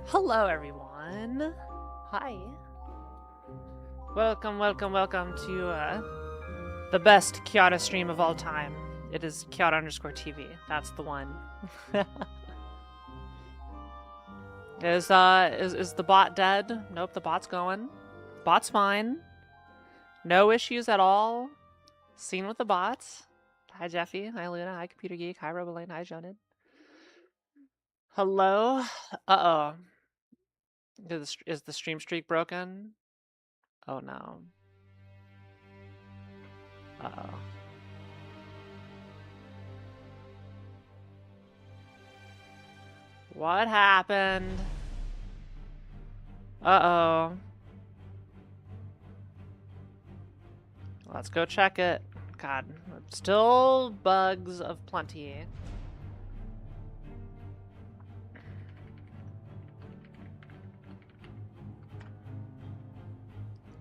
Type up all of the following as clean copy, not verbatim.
Hello, everyone. Hi. Welcome to the best Kiara stream of all time. It is Kiara_TV. That's the one. Is the bot dead? Nope, the bot's going. Bot's fine. No issues at all. Seen with the bots. Hi Jeffy. Hi Luna. Hi Computer Geek. Hi Robolane. Hi Jonid. Hello. Uh-oh. Is the stream streak broken? Oh no. Uh-oh. What happened? Uh-oh. Let's go check it. God, still bugs of plenty.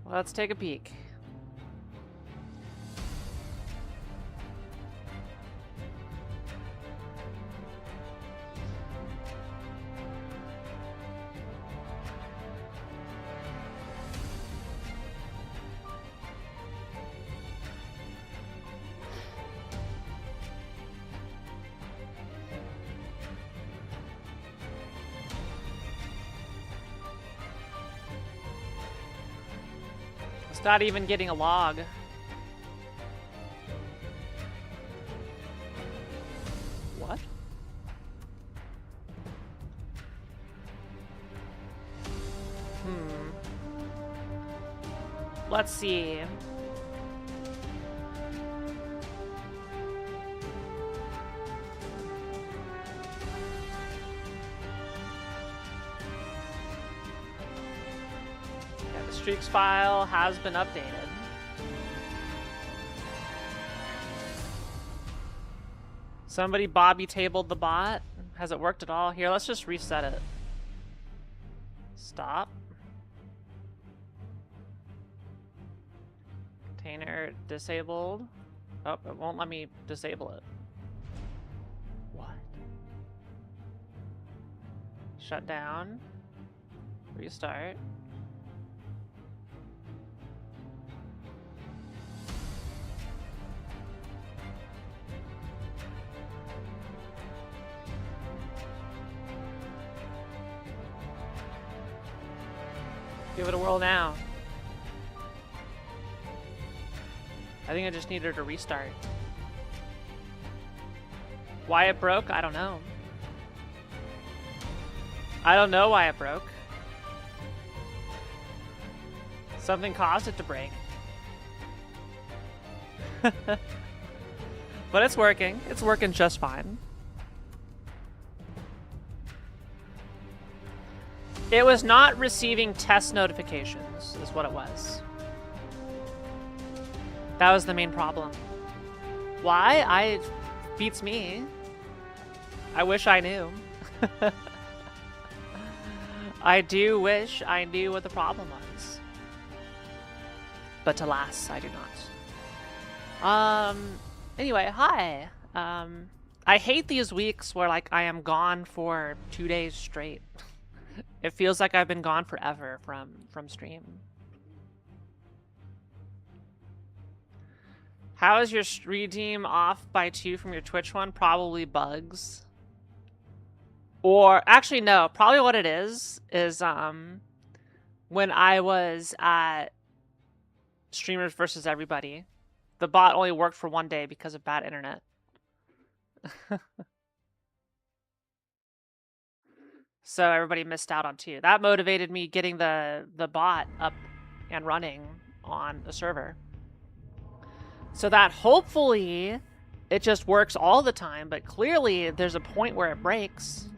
Let's take a peek. It's not even getting a log. What? Let's see. Streaks file has been updated. Somebody Bobby tabled the bot. Has it worked at all? Here, let's just reset it. Stop. Container disabled. Oh, it won't let me disable it. What? Shut down. Restart. Give it a whirl now. I think I just needed to restart. Why it broke? I don't know. I don't know why it broke. Something caused it to break. But it's working. It's working just fine. It was not receiving test notifications, is what it was. That was the main problem. Why? Beats me. I wish I knew. I do wish I knew what the problem was. But alas, I do not. Anyway, hi. I hate these weeks where, like, I am gone for 2 days straight. It feels like I've been gone forever from stream. How is your stream off by 2 from your Twitch one? Probably bugs. Or, actually, no. Probably what it is when I was at Streamers versus Everybody, the bot only worked for 1 day because of bad internet. So everybody missed out on 2. That motivated me getting the bot up and running on the server. So that hopefully it just works all the time, but clearly there's a point where it breaks.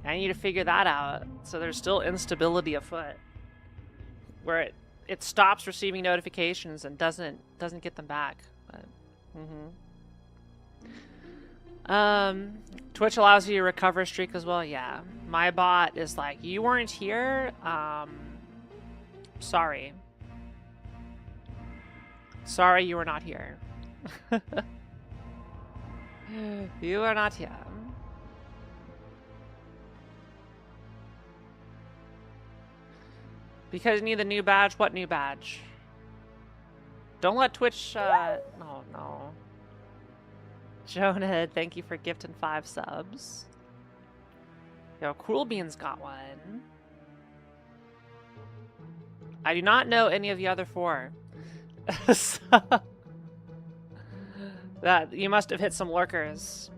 I need to figure that out. So there's still instability afoot, where it stops receiving notifications and doesn't get them back. But, Twitch allows you to recover a streak as well. Yeah, my bot is like, you weren't here. Sorry. Sorry, you were not here. You are not here. Because you need the new badge. What new badge? Don't let Twitch, oh no. Jonah, thank you for gifting 5 subs. Yo, Cool Beans got one. I do not know any of the other 4. So, that you must have hit some lurkers.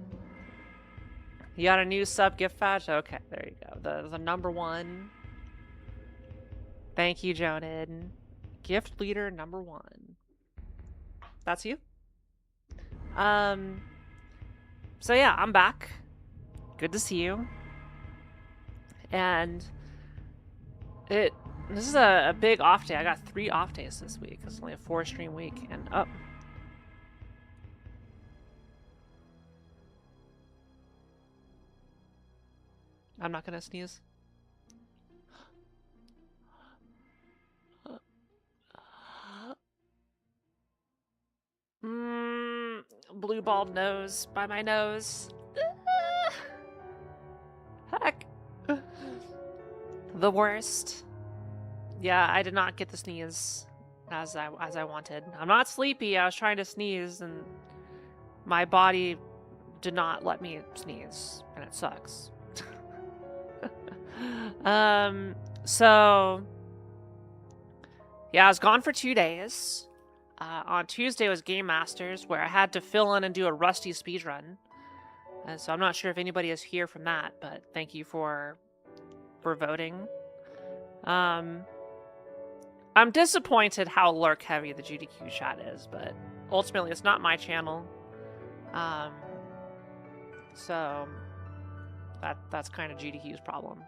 You got a new sub gift badge? Okay, there you go. The number 1. Thank you, Jonah. Gift leader number 1. That's you? So yeah, I'm back. Good to see you. And This is a big off day. I got 3 off days this week. It's only a 4-stream week, and oh. I'm not gonna sneeze. Blue balled nose by my nose. Heck. The worst. Yeah, I did not get the sneeze as I wanted. I'm not sleepy. I was trying to sneeze and my body did not let me sneeze, and it sucks. So yeah, I was gone for 2 days. On Tuesday was Game Masters, where I had to fill in and do a Rusty speedrun. So I'm not sure if anybody is here from that, but thank you for voting. I'm disappointed how lurk heavy the GDQ chat is, but ultimately it's not my channel. So that's kind of GDQ's problem.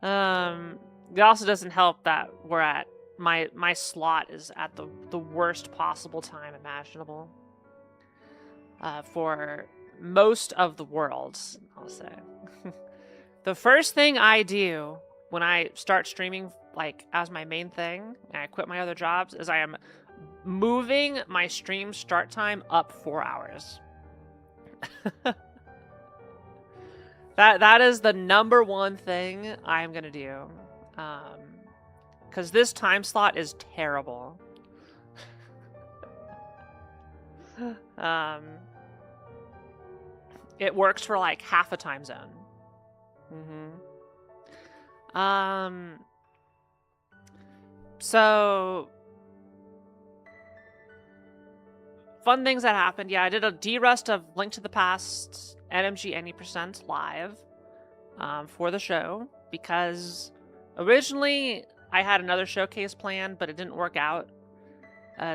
It also doesn't help that we're at my slot is at the worst possible time imaginable for most of the world, I'll say. The first thing I do when I start streaming, like, as my main thing, and I quit my other jobs, is I am moving my stream start time up 4 hours. That is the #1 thing I'm gonna do. Because this time slot is terrible. It works for like half a time zone. So fun things that happened. Yeah, I did a derust of Link to the Past NMG Any% live for the show, because originally I had another showcase planned, but it didn't work out.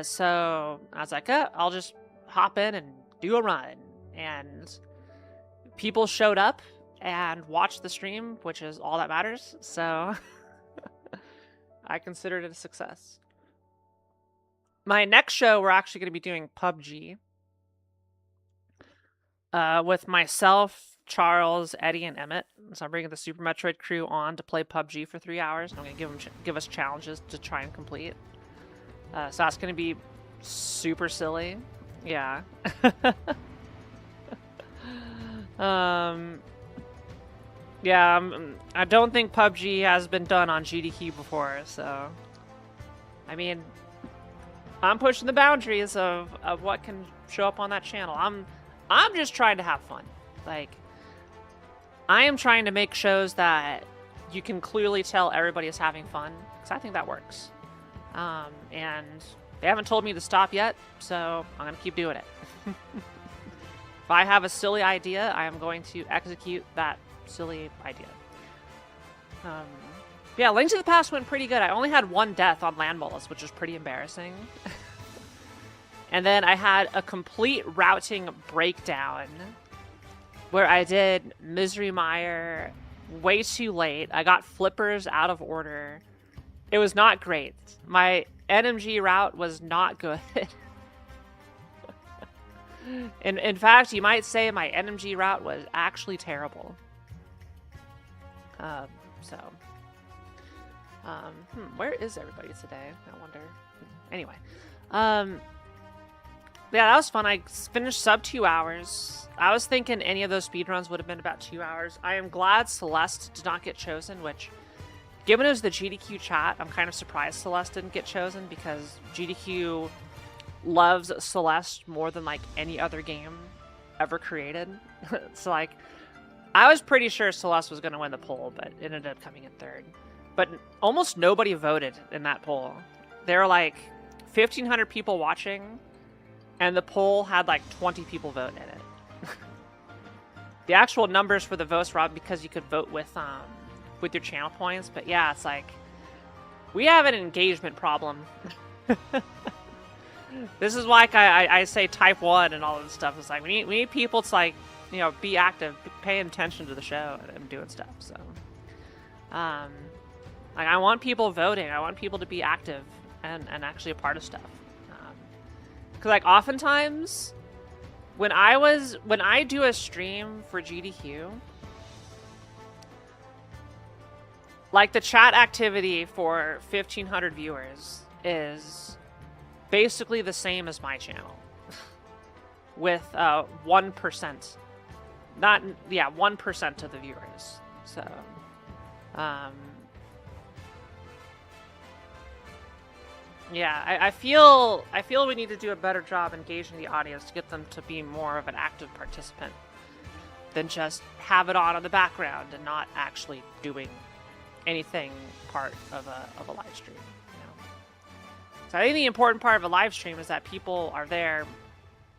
So I was like, I'll just hop in and do a run. And people showed up and watched the stream, which is all that matters. So I considered it a success. My next show, we're actually going to be doing PUBG. With myself, Charles, Eddie, and Emmett. So I'm bringing the Super Metroid crew on to play PUBG for 3 hours. And I'm going to give us challenges to try and complete. So that's going to be super silly. Yeah. Yeah, I don't think PUBG has been done on GDQ before, so... I mean, I'm pushing the boundaries of what can show up on that channel. I'm just trying to have fun. Like, I am trying to make shows that you can clearly tell everybody is having fun, because I think that works. And they haven't told me to stop yet, so I'm going to keep doing it. If I have a silly idea, I am going to execute that silly idea. Yeah, Link to the Past went pretty good. I only had 1 death on land mollusk, which was pretty embarrassing. And then I had a complete routing breakdown where I did Misery Mire way too late. I got flippers out of order. It was not great. My NMG route was not good. In fact, you might say my NMG route was actually terrible. Where is everybody today? I wonder. Anyway. Yeah, that was fun. I finished sub 2 hours. I was thinking any of those speedruns would have been about 2 hours. I am glad Celeste did not get chosen, which, given it was the GDQ chat, I'm kind of surprised Celeste didn't get chosen, because GDQ loves Celeste more than, like, any other game ever created. So, like, I was pretty sure Celeste was going to win the poll, but it ended up coming in 3rd. But almost nobody voted in that poll. There were, like, 1,500 people watching, and the poll had, like, 20 people vote in it. The actual numbers for the votes were because you could vote with your channel points, but yeah, it's like, we have an engagement problem. This is like I say type 1 and all of this stuff. It's like, we need people to, like, you know, be active, paying attention to the show and doing stuff, so. Like, I want people voting. I want people to be active and actually a part of stuff. Because, like, oftentimes, when I do a stream for GDQ, like, the chat activity for 1,500 viewers is basically the same as my channel. With 1%. 1% of the viewers. So, yeah, I feel we need to do a better job engaging the audience to get them to be more of an active participant than just have it on in the background and not actually doing anything part of a live stream. You know? So I think the important part of a live stream is that people are there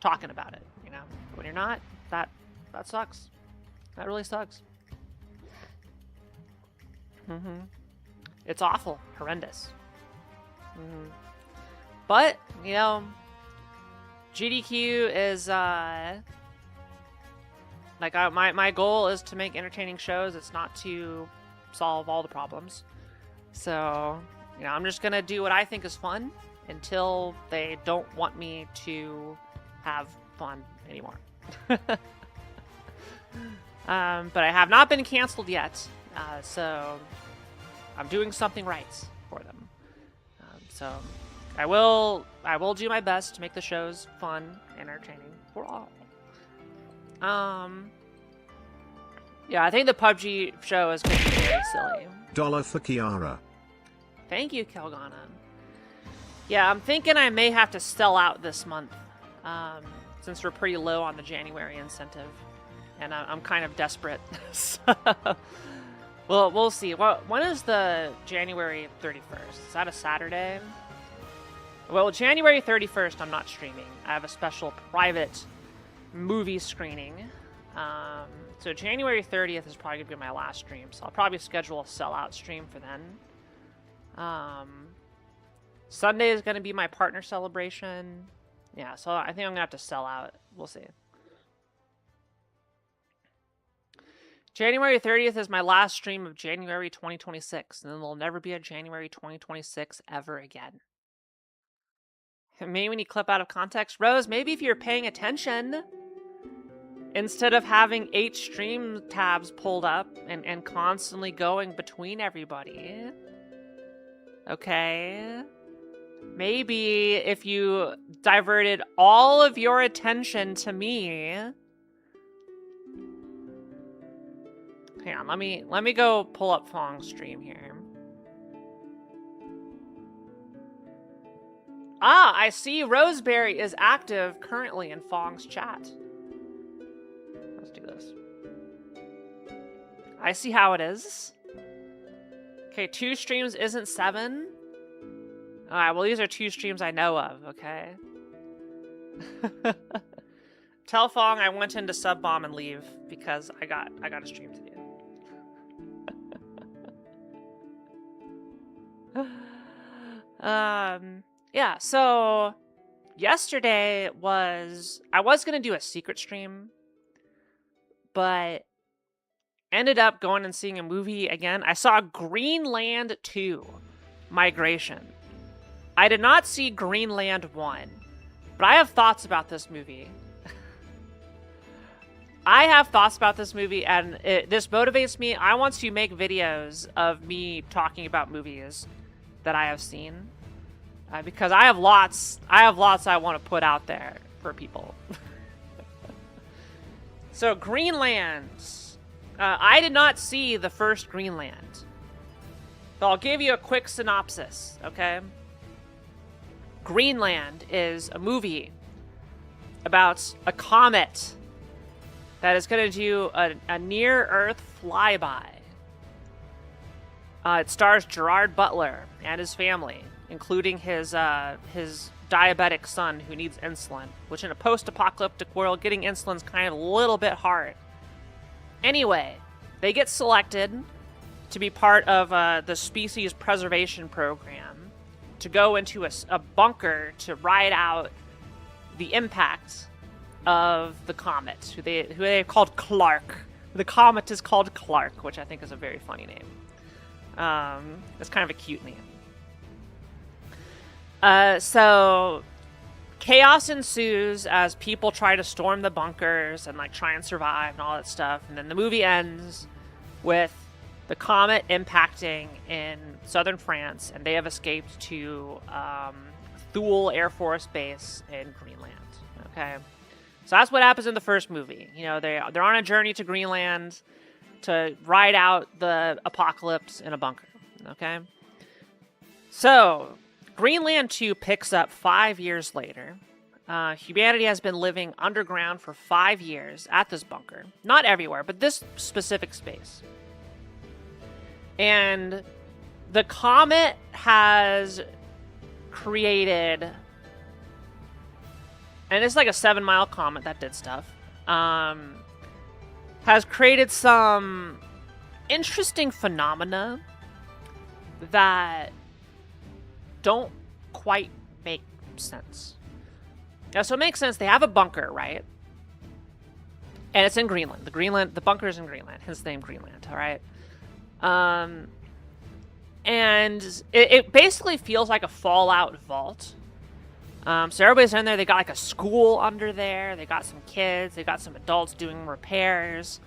talking about it. You know, when you're not, that sucks. That really sucks. It's awful, horrendous. But, you know, GDQ is, like, my goal is to make entertaining shows. It's not to solve all the problems. So, you know, I'm just gonna do what I think is fun until they don't want me to have fun anymore. But I have not been canceled yet, so I'm doing something right for them. So I will do my best to make the shows fun and entertaining for all. Yeah, I think the PUBG show is going to be very silly. $1 for Kiara. Thank you, Kelgana. Yeah, I'm thinking I may have to sell out this month, since we're pretty low on the January incentive, and I'm kind of desperate. So, well, we'll see. When is the January 31st? Is that a Saturday? Well, January 31st, I'm not streaming. I have a special private movie screening. So January 30th is probably going to be my last stream, so I'll probably schedule a sellout stream for then. Sunday is going to be my partner celebration. Yeah, so I think I'm going to have to sell out. We'll see. January 30th is my last stream of January 2026, and then there'll never be a January 2026 ever again. Maybe when you clip out of context, Rose, maybe if you're paying attention, instead of having 8 stream tabs pulled up and constantly going between everybody. Okay. Maybe if you diverted all of your attention to me. Hang on, let me go pull up Fong's stream here. Ah, I see Roseberry is active currently in Fong's chat. Let's do this. I see how it is. Okay, 2 streams isn't 7. Alright, well these are 2 streams I know of, okay? Tell Fong I went into sub bomb and leave because I got a stream to do. Yeah, so yesterday I was gonna do a secret stream, but ended up going and seeing a movie again. I saw Greenland 2, Migration. I did not see Greenland 1, but I have thoughts about this movie. I have thoughts about this movie, and this motivates me. I want to make videos of me talking about movies that I have seen, because I have lots I want to put out there for people. So Greenland, I did not see the first Greenland, but I'll give you a quick synopsis, okay? Greenland is a movie about a comet that is going to do a near-Earth flyby. It stars Gerard Butler and his family, including his diabetic son who needs insulin, which in a post-apocalyptic world, getting insulin is kind of a little bit hard. Anyway, they get selected to be part of the species preservation program to go into a bunker to ride out the impact of the comet, who they called Clark. The comet is called Clark, which I think is a very funny name. It's kind of a cute name. So chaos ensues as people try to storm the bunkers and like try and survive and all that stuff. And then the movie ends with the comet impacting in southern France, and they have escaped to Thule Air Force Base in Greenland. Okay, so that's what happens in the first movie. You know, they're on a journey to Greenland to ride out the apocalypse in a bunker. Okay, so Greenland 2 picks up 5 years later. Humanity has been living underground for 5 years at this bunker. Not everywhere, but this specific space. And the comet has created, and it's like a 7-mile comet that did stuff, has created some interesting phenomena that don't quite make sense. Now, so it makes sense. They have a bunker, right? And it's in Greenland. The bunker is in Greenland, hence the name Greenland, all right? And it basically feels like a Fallout vault. So everybody's in there. They got like a school under there. They got some kids. They got some adults doing repairs.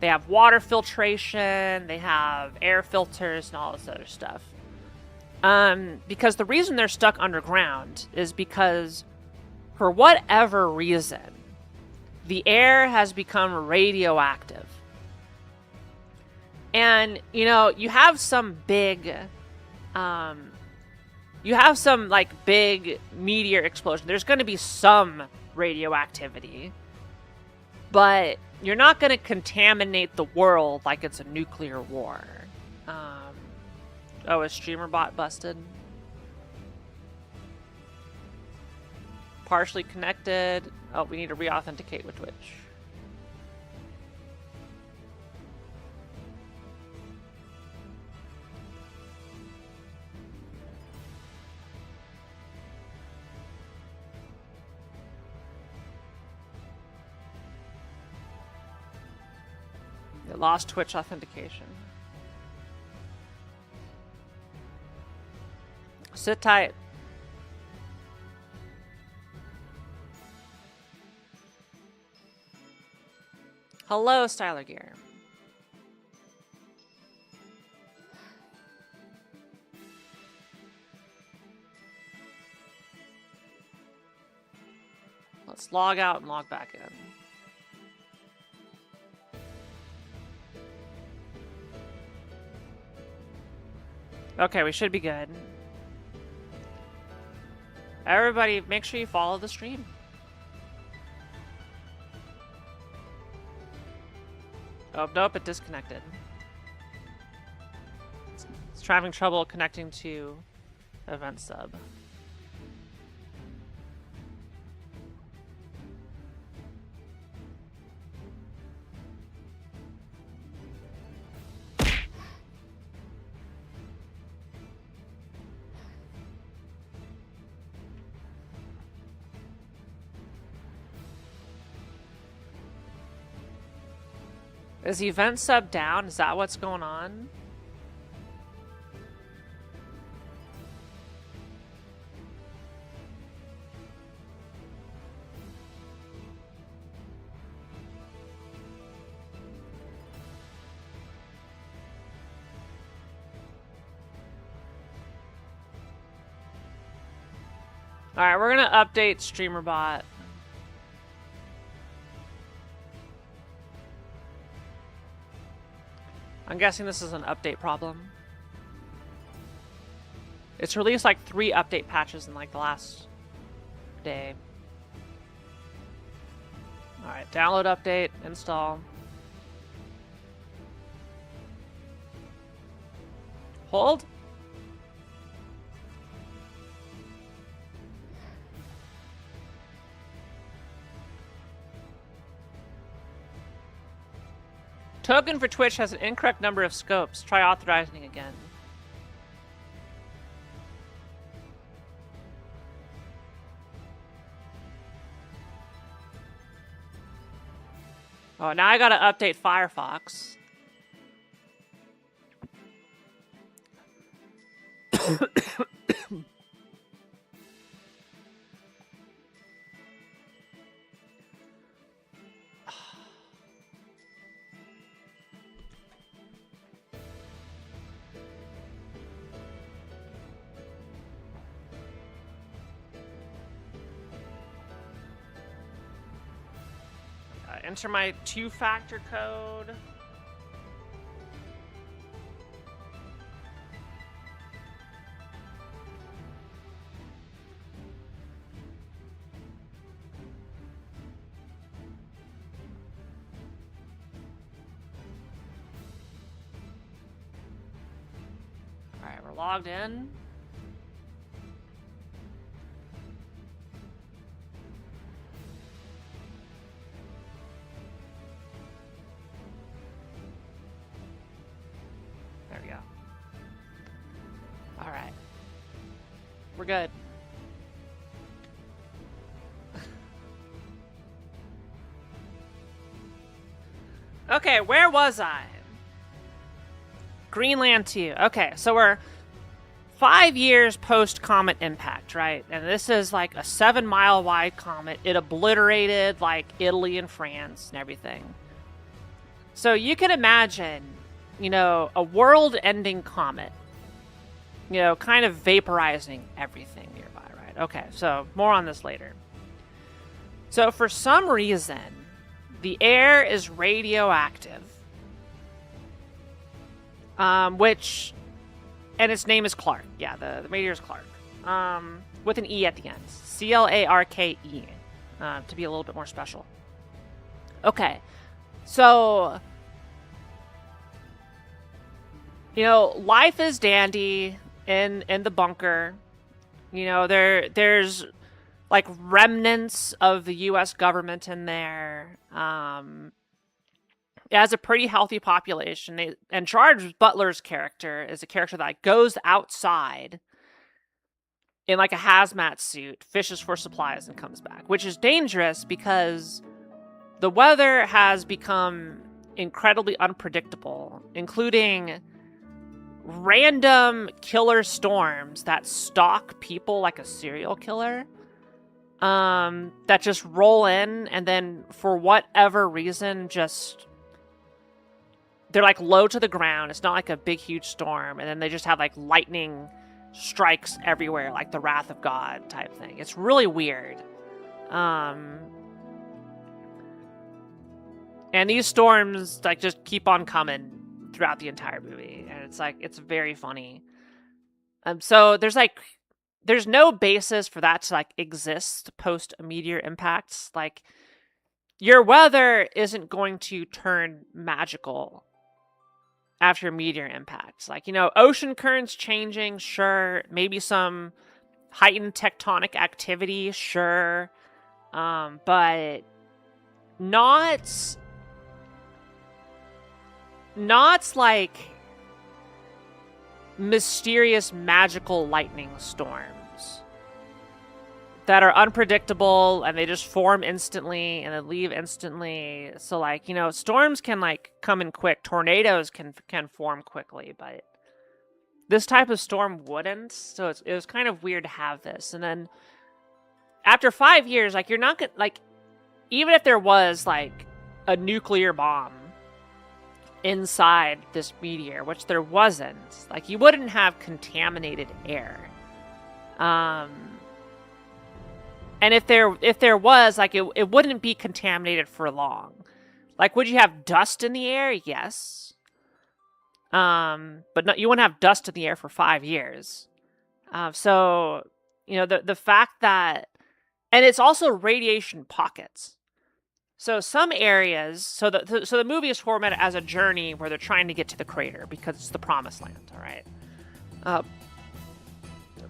They have water filtration. They have air filters and all this other stuff. Because the reason they're stuck underground is because, for whatever reason, the air has become radioactive. And, you know, you have some big meteor explosion. There's going to be some radioactivity, but you're not going to contaminate the world like it's a nuclear war. Oh, is streamer bot busted? Partially connected. Oh, we need to re-authenticate with Twitch. It lost Twitch authentication. Sit tight. Hello, Styler Gear. Let's log out and log back in. Okay, we should be good. Everybody, make sure you follow the stream. Oh, nope, it disconnected. It's having trouble connecting to event sub. Is the event sub down? Is that what's going on? Alright, we're gonna update StreamerBot. I'm guessing this is an update problem. It's released like 3 update patches in like the last day. Alright, download, update, install. Hold. Token for Twitch has an incorrect number of scopes. Try authorizing again. Oh, now I gotta update Firefox. Enter my 2-factor code. Alright, we're logged in. There we go. Alright. We're good. Okay, where was I? Greenland 2. Okay, so we're 5 years post-comet impact, right? And this is like a 7-mile wide comet. It obliterated like Italy and France and everything. So you can imagine, you know, a world-ending comet, you know, kind of vaporizing everything nearby, right? Okay, so more on this later. So for some reason, the air is radioactive, which, and its name is Clark. Yeah, the meteor is Clark, with an E at the end. C-L-A-R-K-E, to be a little bit more special. Okay, so, you know, life is dandy in the bunker. You know, there's like remnants of the U.S. government in there. It has a pretty healthy population. And Gerard Butler's character is a character that goes outside in like a hazmat suit, fishes for supplies, and comes back, which is dangerous because the weather has become incredibly unpredictable, including random killer storms that stalk people like a serial killer, that just roll in and then for whatever reason just they're like low to the ground. It's not like a big huge storm, and then they just have like lightning strikes everywhere, like the wrath of God type thing. It's really weird. And these storms like just keep on coming throughout the entire movie, and it's like it's very funny. So there's no basis for that to like exist post a meteor impact. Like your weather isn't going to turn magical after a meteor impact. Like, you know, ocean currents changing, sure. Maybe some heightened tectonic activity, sure. But not like mysterious magical lightning storms that are unpredictable and they just form instantly and then leave instantly. So like, you know, storms can like come in quick, tornadoes can form quickly, but this type of storm wouldn't. So it was kind of weird to have this. And then after 5 years, like you're not gonna like, even if there was like a nuclear bomb inside this meteor, which there wasn't, like you wouldn't have contaminated air. And if there was, like it wouldn't be contaminated for long. Like, would you have dust in the air? Yes. But no, you wouldn't have dust in the air for 5 years. So, you know, the fact that, and it's also radiation pockets. So some areas, so the movie is formatted as a journey where they're trying to get to the crater because it's the promised land, all right?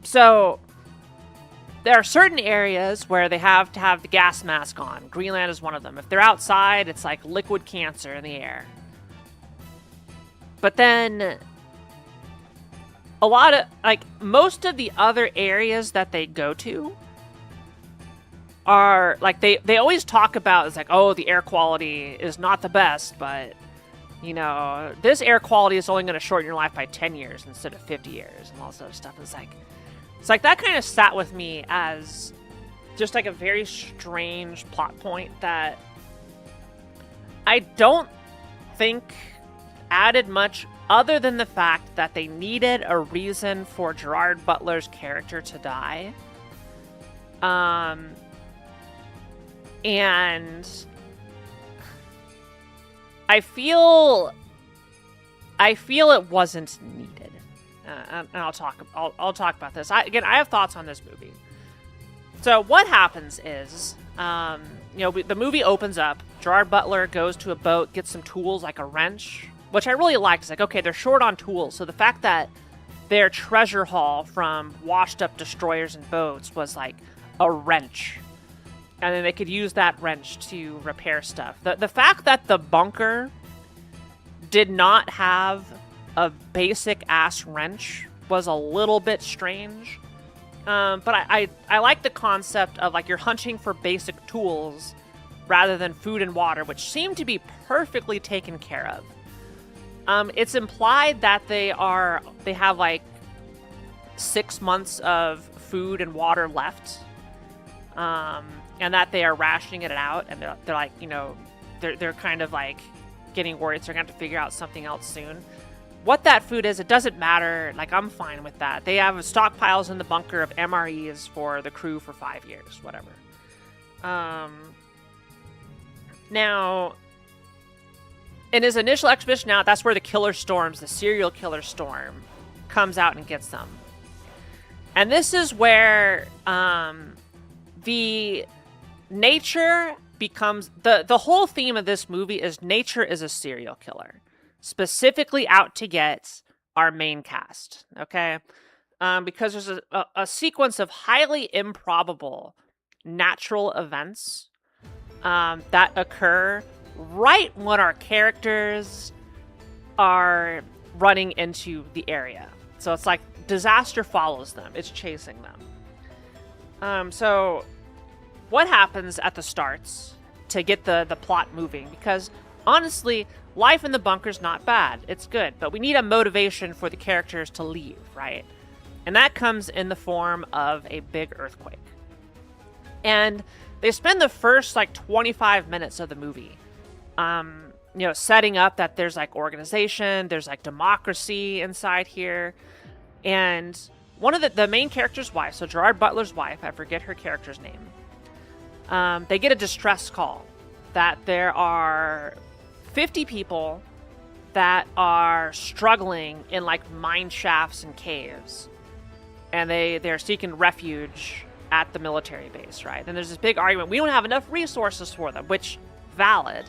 So there are certain areas where they have to have the gas mask on. Greenland is one of them. If they're outside, it's like liquid cancer in the air. But then a lot of, like, most of the other areas that they go to are, like, they always talk about, it's like, oh, the air quality is not the best, but you know, this air quality is only going to shorten your life by 10 years instead of 50 years and all this other stuff. It's like that kind of sat with me as just like a very strange plot point that I don't think added much other than the fact that they needed a reason for Gerard Butler's character to die. And I feel it wasn't needed. And I'll talk about this. I have thoughts on this movie. So what happens is, the movie opens up. Gerard Butler goes to a boat, gets some tools like a wrench, which I really liked. It's like, okay, they're short on tools. So the fact that their treasure haul from washed up destroyers and boats was like a wrench. And then they could use that wrench to repair stuff. The fact that the bunker did not have a basic ass wrench was a little bit strange. But I like the concept of like you're hunting for basic tools rather than food and water, which seem to be perfectly taken care of. It's implied that they have like 6 months of food and water left, and that they are rationing it out, and they're like, they're kind of like getting worried, so they're gonna have to figure out something else soon. What that food is, it doesn't matter. Like, I'm fine with that. They have stockpiles in the bunker of MREs for the crew for 5 years, whatever. Now, in his initial expedition out, that's where the killer storms, the serial killer storm, comes out and gets them. And this is where the nature becomes... The whole theme of this movie is nature is a serial killer. Specifically out to get our main cast, okay? Because there's a sequence of highly improbable natural events that occur right when our characters are running into the area. So it's like disaster follows them. It's chasing them. So what happens at the starts to get the plot moving? Because honestly, life in the bunker's not bad. It's good. But we need a motivation for the characters to leave, right? And that comes in the form of a big earthquake. And they spend the first, 25 minutes of the movie, setting up that there's, organization, there's, democracy inside here. And one of the main character's wife, so Gerard Butler's wife, I forget her character's name, they get a distress call that there are 50 people that are struggling in mine shafts and caves, and they're seeking refuge at the military base, right? And there's this big argument. We don't have enough resources for them, which valid,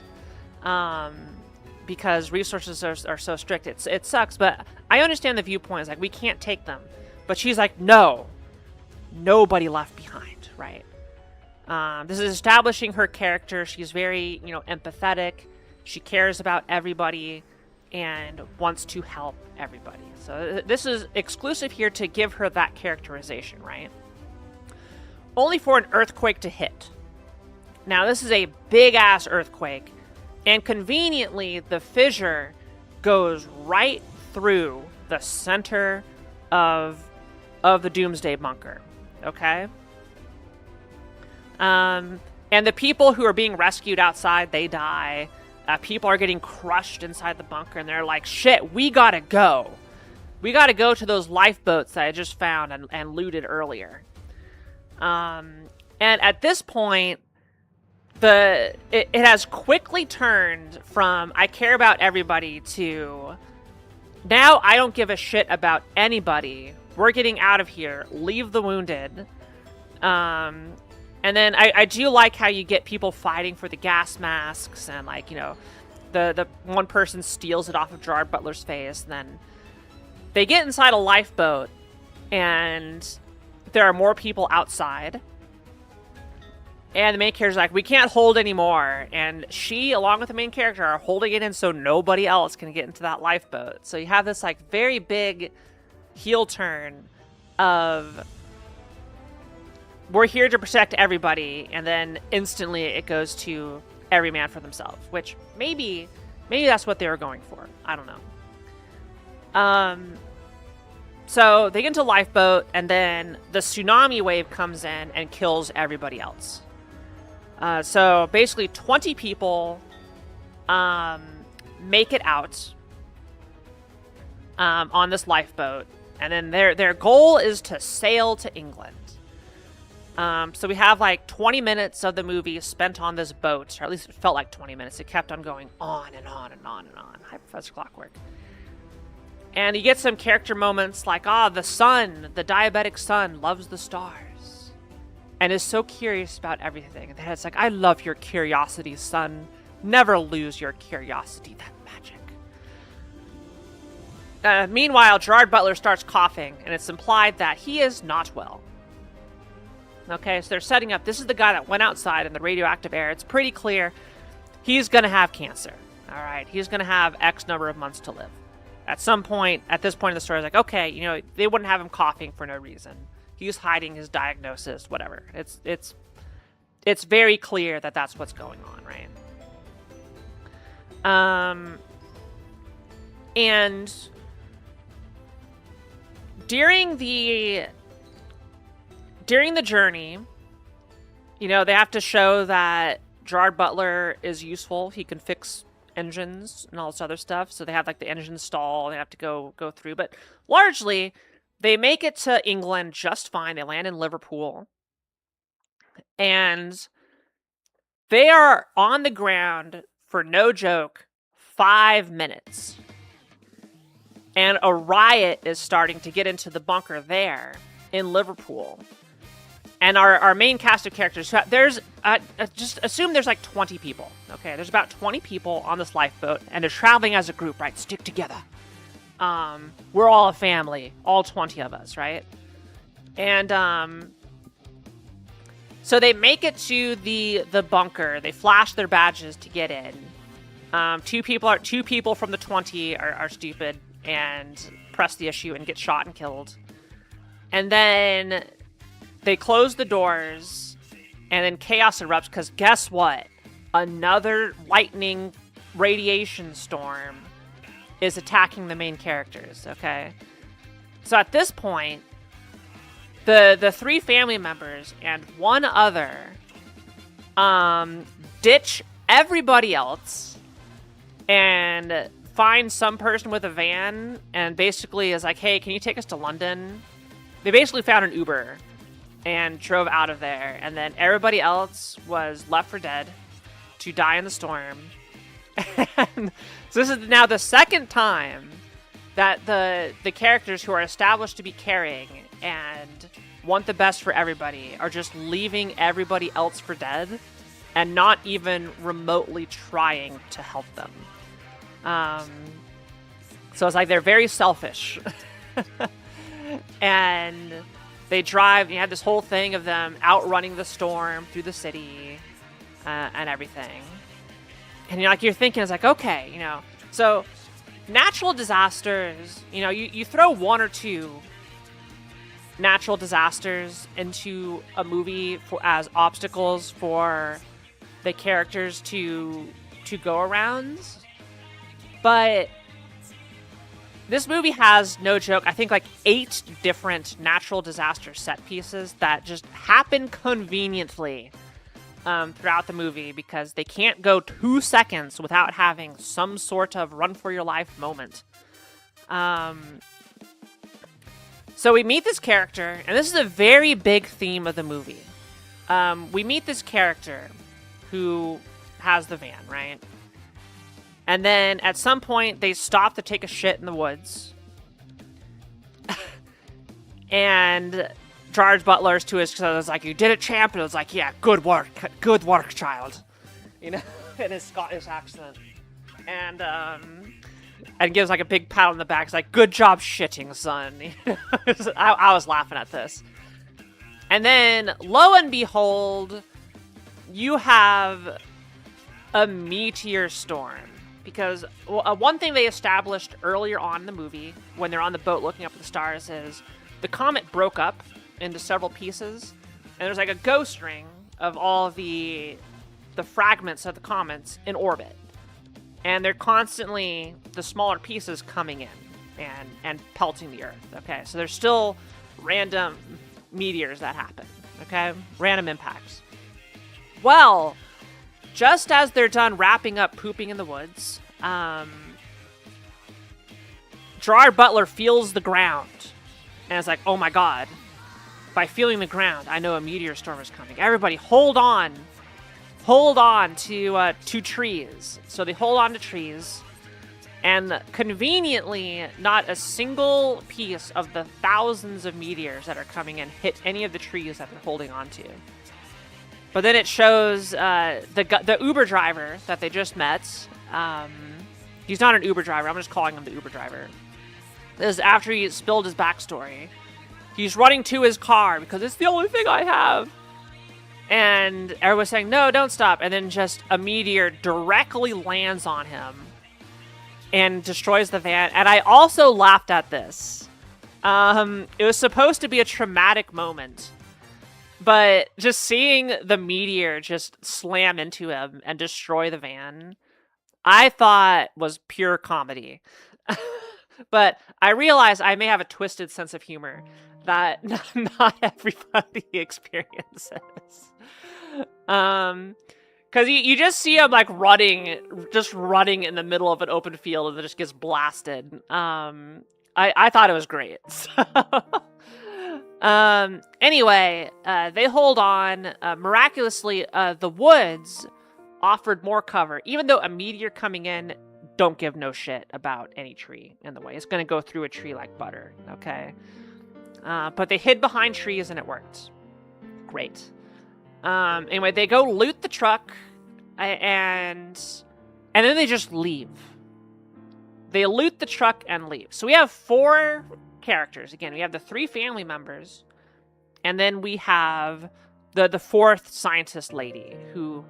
because resources are so strict. It sucks, but I understand the viewpoint. It's we can't take them, but she's like, no, nobody left behind, right? This is establishing her character. She's very, empathetic. She cares about everybody and wants to help everybody. So this is exclusive here to give her that characterization, right? Only for an earthquake to hit. Now, this is a big-ass earthquake, and conveniently, the fissure goes right through the center of the Doomsday Bunker, okay? And the people who are being rescued outside, they die. People are getting crushed inside the bunker, and they're like, shit, we gotta go. We gotta go to those lifeboats that I just found and looted earlier. And at this point, it has quickly turned from I care about everybody to now I don't give a shit about anybody. We're getting out of here. Leave the wounded. And then I do like how you get people fighting for the gas masks, and the one person steals it off of Gerard Butler's face, and then they get inside a lifeboat, and there are more people outside. And the main character's like, we can't hold anymore. And she, along with the main character, are holding it in so nobody else can get into that lifeboat. So you have this very big heel turn of we're here to protect everybody, and then instantly it goes to every man for themselves, which maybe Maybe that's what they were going for. I don't know. So they get into a lifeboat, and then the tsunami wave comes in and kills everybody else. So basically 20 people make it out on this lifeboat, and then their goal is to sail to England. So we have like 20 minutes of the movie spent on this boat, or at least it felt like 20 minutes. It kept on going on and on and on and on. Hi, Professor Clockwork. And you get some character moments like, the sun, the diabetic sun, loves the stars and is so curious about everything. And then it's like, I love your curiosity, son. Never lose your curiosity, that magic. Meanwhile, Gerard Butler starts coughing, and it's implied that he is not well. Okay, so they're setting up, this is the guy that went outside in the radioactive air. It's pretty clear he's going to have cancer. All right, he's going to have X number of months to live. At some point, at this point in the story, it's like, okay, they wouldn't have him coughing for no reason. He's hiding his diagnosis, whatever. It's very clear that that's what's going on, right? And during the journey, they have to show that Gerard Butler is useful. He can fix engines and all this other stuff. So they have like the engine stall they have to go through. But largely, they make it to England just fine. They land in Liverpool. And they are on the ground for no joke 5 minutes. And a riot is starting to get into the bunker there in Liverpool. And our main cast of characters, there's, just assume there's like 20 people, okay? There's about 20 people on this lifeboat, and they're traveling as a group, right? Stick together. We're all a family, all 20 of us, right? And so they make it to the bunker. They flash their badges to get in. Two people from the 20 are stupid and press the issue and get shot and killed. And then they close the doors, and then chaos erupts, because guess what? Another lightning radiation storm is attacking the main characters, okay? So at this point, the 3 family members and one other ditch everybody else and find some person with a van and basically is like, hey, can you take us to London? They basically found an Uber and drove out of there, and then everybody else was left for dead to die in the storm. And so this is now the second time that the characters who are established to be caring and want the best for everybody are just leaving everybody else for dead and not even remotely trying to help them. So it's like they're very selfish. And they drive, you have this whole thing of them outrunning the storm through the city and everything. And you're thinking, it's like, okay, so natural disasters, you throw 1 or 2 natural disasters into a movie as obstacles for the characters to go around. But this movie has, no joke, I think like 8 different natural disaster set pieces that just happen conveniently throughout the movie, because they can't go 2 seconds without having some sort of run-for-your-life moment. So we meet this character, and this is a very big theme of the movie. We meet this character who has the van, right? And then at some point, they stop to take a shit in the woods. And Gerard Butler's to his son was like, you did it, champ. And it was like, yeah, good work, child. In his Scottish accent. And gives like a big pat on the back. It's like, good job shitting, son. I was laughing at this. And then, lo and behold, you have a meteor storm. Because one thing they established earlier on in the movie, when they're on the boat looking up at the stars, is the comet broke up into several pieces, and there's like a ghost ring of all the fragments of the comets in orbit. And they're constantly, the smaller pieces coming in and pelting the Earth, okay? So there's still random meteors that happen, okay? Random impacts. Well, just as they're done wrapping up pooping in the woods, Gerard Butler feels the ground. And it's like, oh my god. By feeling the ground, I know a meteor storm is coming. Everybody, hold on. Hold on to trees. So they hold on to trees. And conveniently, not a single piece of the thousands of meteors that are coming in hit any of the trees that they're holding on to. But then it shows the Uber driver that they just met. He's not an Uber driver. I'm just calling him the Uber driver. This is after he spilled his backstory. He's running to his car because it's the only thing I have. And everyone's saying, no, don't stop. And then just a meteor directly lands on him and destroys the van. And I also laughed at this. It was supposed to be a traumatic moment. But just seeing the meteor just slam into him and destroy the van, I thought was pure comedy. But I realize I may have a twisted sense of humor that not everybody experiences. Because you just see him like running in the middle of an open field and it just gets blasted. I thought it was great. Anyway, they hold on. Miraculously, the woods offered more cover. Even though a meteor coming in, don't give no shit about any tree in the way. It's going to go through a tree like butter, okay? But they hid behind trees and it worked. Great. Anyway, they go loot the truck and then they just leave. They loot the truck and leave. So we have 4 characters. Again, we have the 3 family members, and then we have the 4th scientist lady who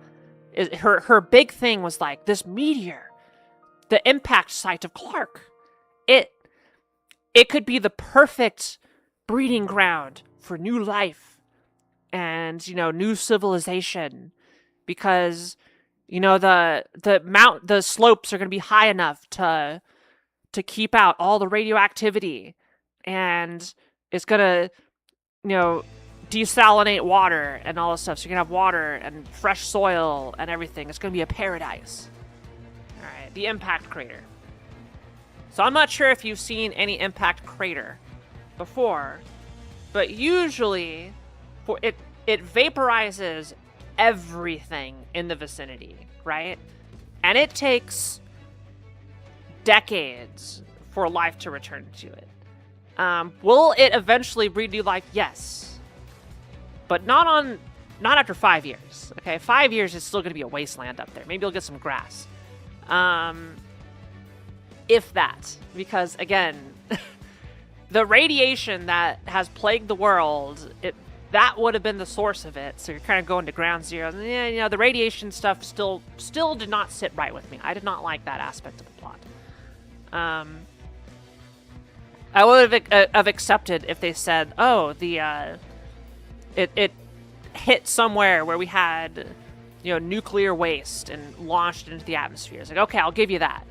is her big thing was like, this meteor, the impact site of Clark, it could be the perfect breeding ground for new life and, you know, new civilization, because, you know, the slopes are going to be high enough to keep out all the radioactivity, and it's going to, you know, desalinate water and all this stuff. So you're going to have water and fresh soil and everything. It's going to be a paradise. All right, the impact crater. So I'm not sure if you've seen any impact crater before, but usually it vaporizes everything in the vicinity, right? And it takes decades for life to return to it. Will it eventually breed new life? Yes. But not after 5 years. Okay, 5 years is still going to be a wasteland up there. Maybe you'll get some grass. If that. Because, again, the radiation that has plagued the world, that would have been the source of it. So you're kind of going to ground zero. And, yeah, you know, the radiation stuff still did not sit right with me. I did not like that aspect of the plot. I would have accepted if they said, oh, it hit somewhere where we had, you know, nuclear waste and launched into the atmosphere. It's like, okay, I'll give you that.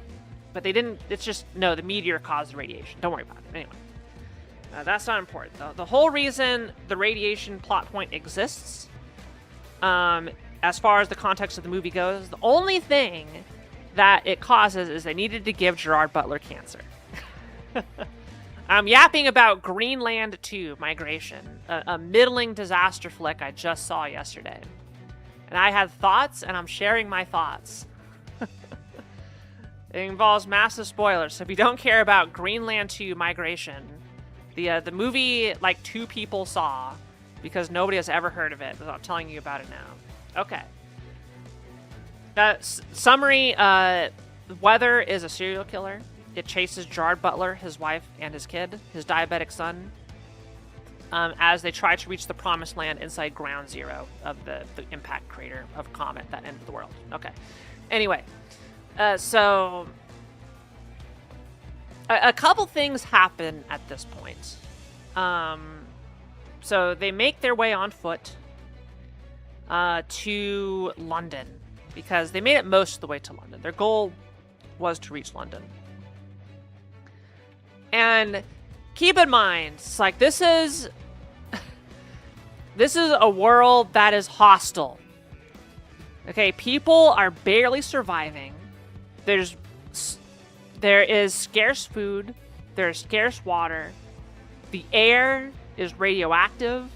But they didn't. It's just, no, the meteor caused the radiation. Don't worry about it. Anyway, that's not important, though. The whole reason the radiation plot point exists, as far as the context of the movie goes, the only thing that it causes is they needed to give Gerard Butler cancer. I'm yapping about Greenland 2 Migration, a middling disaster flick I just saw yesterday. And I had thoughts, and I'm sharing my thoughts. It involves massive spoilers, so if you don't care about Greenland 2 Migration, the movie, like, 2 people saw, because nobody has ever heard of it, without telling you about it now. Okay. Summary, Weather is a serial killer. It chases Gerard Butler, his wife, and his kid, his diabetic son, as they try to reach the promised land inside ground zero of the impact crater of comet that ended the world. Okay. Anyway, so a couple things happen at this point. So they make their way on foot to London, because they made it most of the way to London. Their goal was to reach London. And keep in mind, it's like this is a world that is hostile. Okay, people are barely surviving. There is scarce food. There's scarce water. The air is radioactive.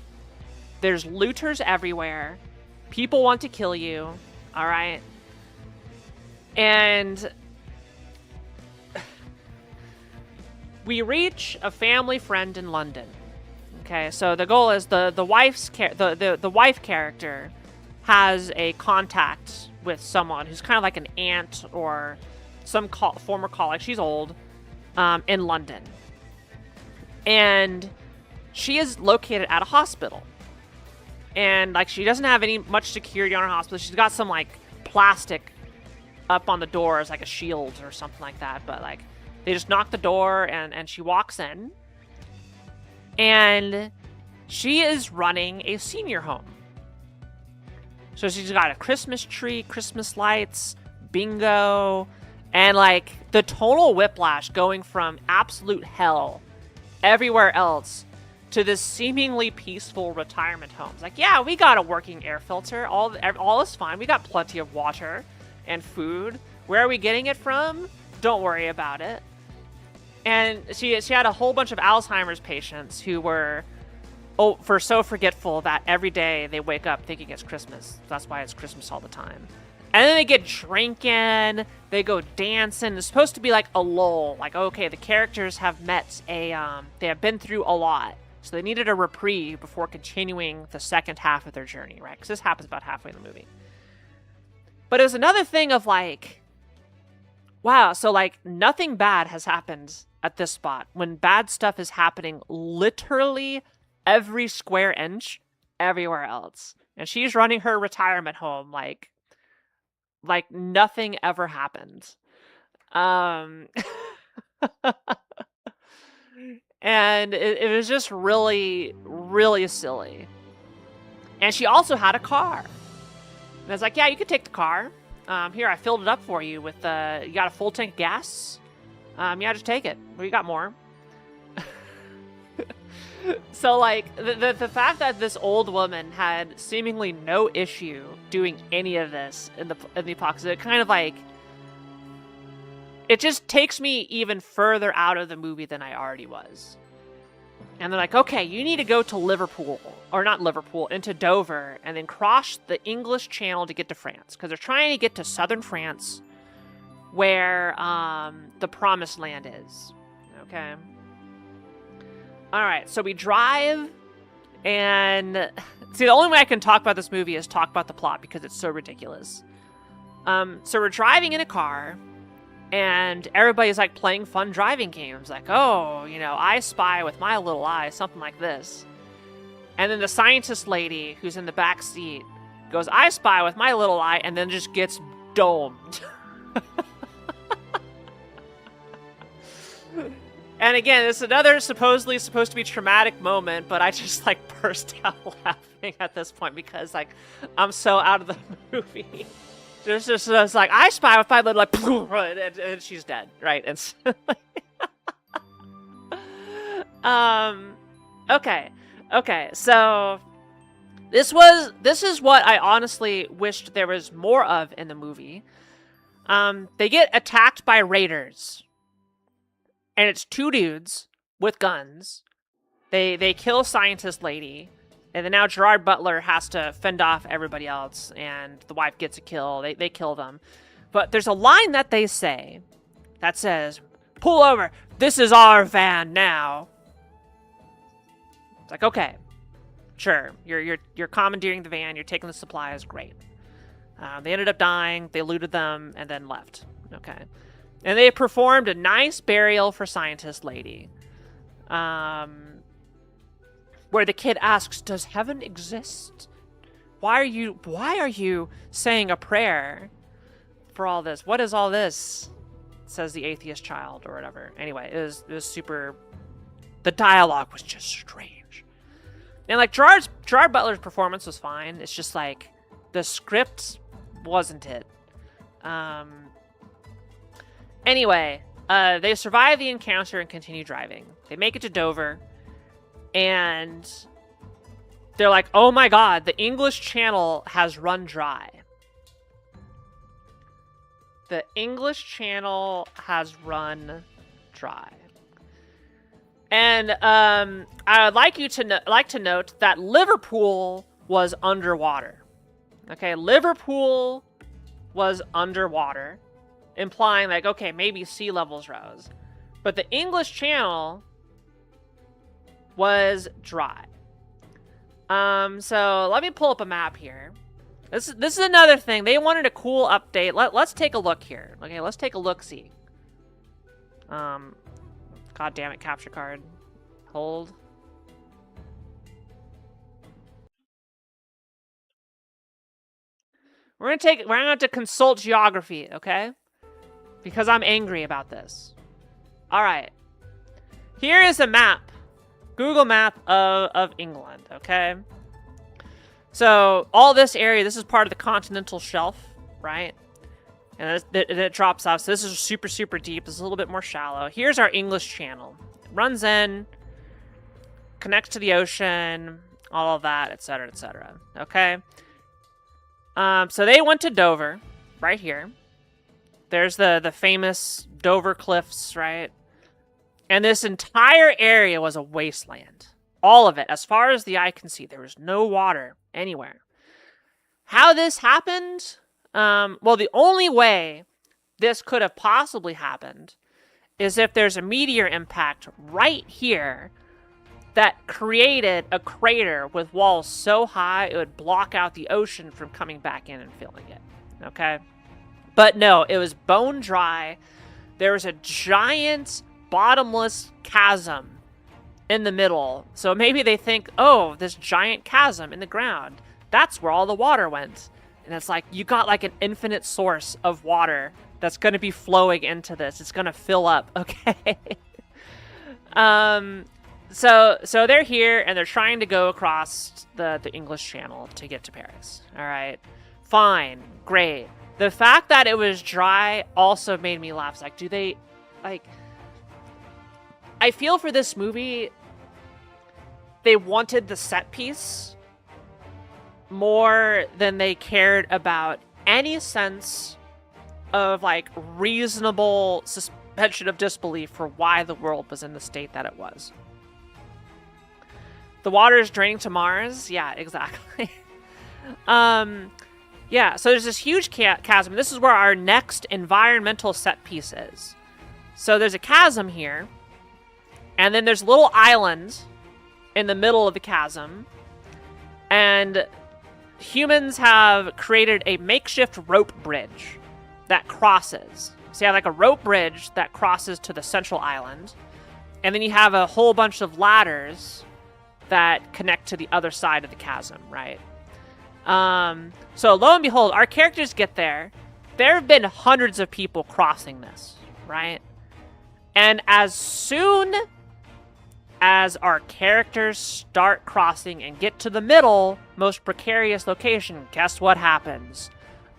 There's looters everywhere. People want to kill you. All right. And we reach a family friend in London. Okay, so the goal is the wife character has a contact with someone who's kind of like an aunt or some former colleague. She's old, in London, and she is located at a hospital. And like she doesn't have much security on her hospital. She's got some like plastic up on the door as like a shield or something like that. But like they just knock the door and she walks in. And she is running a senior home. So she's got a Christmas tree, Christmas lights, bingo, and like the total whiplash going from absolute hell everywhere else to this seemingly peaceful retirement homes. Like, yeah, we got a working air filter. All is fine. We got plenty of water and food. Where are we getting it from? Don't worry about it. And she had a whole bunch of Alzheimer's patients who were so forgetful that every day they wake up thinking it's Christmas. That's why it's Christmas all the time. And then they get drinking, they go dancing. It's supposed to be like a lull. Like, okay, the characters have met they have been through a lot. So they needed a reprieve before continuing the second half of their journey, right? Because this happens about halfway in the movie. But it was another thing of like, wow, so like nothing bad has happened at this spot when bad stuff is happening literally every square inch everywhere else. And she's running her retirement home like nothing ever happened. And it was just really, really silly. And she also had a car. And I was like, yeah, you could take the car. Here, I filled it up for you with, you got a full tank of gas? Yeah, just take it. Well, you got more. So, like, the fact that this old woman had seemingly no issue doing any of this in the apocalypse, it kind of, like, it just takes me even further out of the movie than I already was. And they're like, okay, you need to go to Liverpool, or not Liverpool, into Dover, and then cross the English Channel to get to France. Because they're trying to get to southern France, where the Promised Land is. Okay? Alright, so we drive, and... See, the only way I can talk about this movie is talk about the plot, because it's so ridiculous. So we're driving in a car, and everybody's, like, playing fun driving games. Like, oh, you know, I spy with my little eye, something like this. And then the scientist lady, who's in the back seat, goes, I spy with my little eye, and then just gets domed. And again, it's another supposedly supposed to be traumatic moment, but I just, like, burst out laughing at this point because, like, I'm so out of the movie. Just like, I spy with my little, like, and she's dead, right? And so, okay, so this is what I honestly wished there was more of in the movie. They get attacked by raiders. And it's two dudes with guns. They kill scientist lady. And then now Gerard Butler has to fend off everybody else. And the wife gets a kill. They kill them. But there's a line that they say that says, pull over. This is our van now. It's like, okay. Sure. You're commandeering the van. You're taking the supplies. Great. They ended up dying. They looted them and then left. Okay. And they performed a nice burial for Scientist Lady. Where the kid asks, does heaven exist? Why are you saying a prayer for all this? What is all this? Says the atheist child or whatever. Anyway, it was super... The dialogue was just strange. And like Gerard Butler's performance was fine. It's just like the script wasn't it. Anyway, they survive the encounter and continue driving. They make it to Dover, and they're like, oh my god, the English Channel has run dry. The English Channel has run dry. And I would like you to note that Liverpool was underwater. Okay, Liverpool was underwater, implying like, okay, maybe sea levels rose. But the English Channel was dry. So let me pull up a map here. This is another thing. They wanted a cool update. Let's take a look here. Okay, let's take a look-see. God damn it, capture card. Hold. We're gonna have to consult geography, okay? Because I'm angry about this. Alright. Here is a map. Google map of England, okay? So, all this area, this is part of the continental shelf, right? And it drops off. So this is super, super deep. This is a little bit more shallow. Here's our English Channel. It runs in, connects to the ocean, all of that, etc., etc. Okay? So they went to Dover, right here. There's the famous Dover Cliffs, right? And this entire area was a wasteland. All of it. As far as the eye can see, there was no water anywhere. How this happened? Well, the only way this could have possibly happened is if there's a meteor impact right here that created a crater with walls so high it would block out the ocean from coming back in and filling it. Okay? But no, it was bone dry. There was a giant bottomless chasm in the middle. So maybe they think, oh, this giant chasm in the ground, that's where all the water went. And it's like, you got like an infinite source of water that's going to be flowing into this. It's going to fill up, okay? So they're here, and they're trying to go across the English Channel to get to Paris. All right, fine, great. The fact that it was dry also made me laugh. It's like, do they, like... I feel for this movie, they wanted the set piece more than they cared about any sense of, like, reasonable suspension of disbelief for why the world was in the state that it was. The water is draining to Mars? Yeah, exactly. Yeah, so there's this huge chasm. This is where our next environmental set piece is. So there's a chasm here, and then there's a little island in the middle of the chasm, and humans have created a makeshift rope bridge that crosses. So you have like a rope bridge that crosses to the central island, and then you have a whole bunch of ladders that connect to the other side of the chasm, right? So lo and behold, our characters get there. There have been hundreds of people crossing this, right? And as soon as our characters start crossing and get to the middle, most precarious location, guess what happens?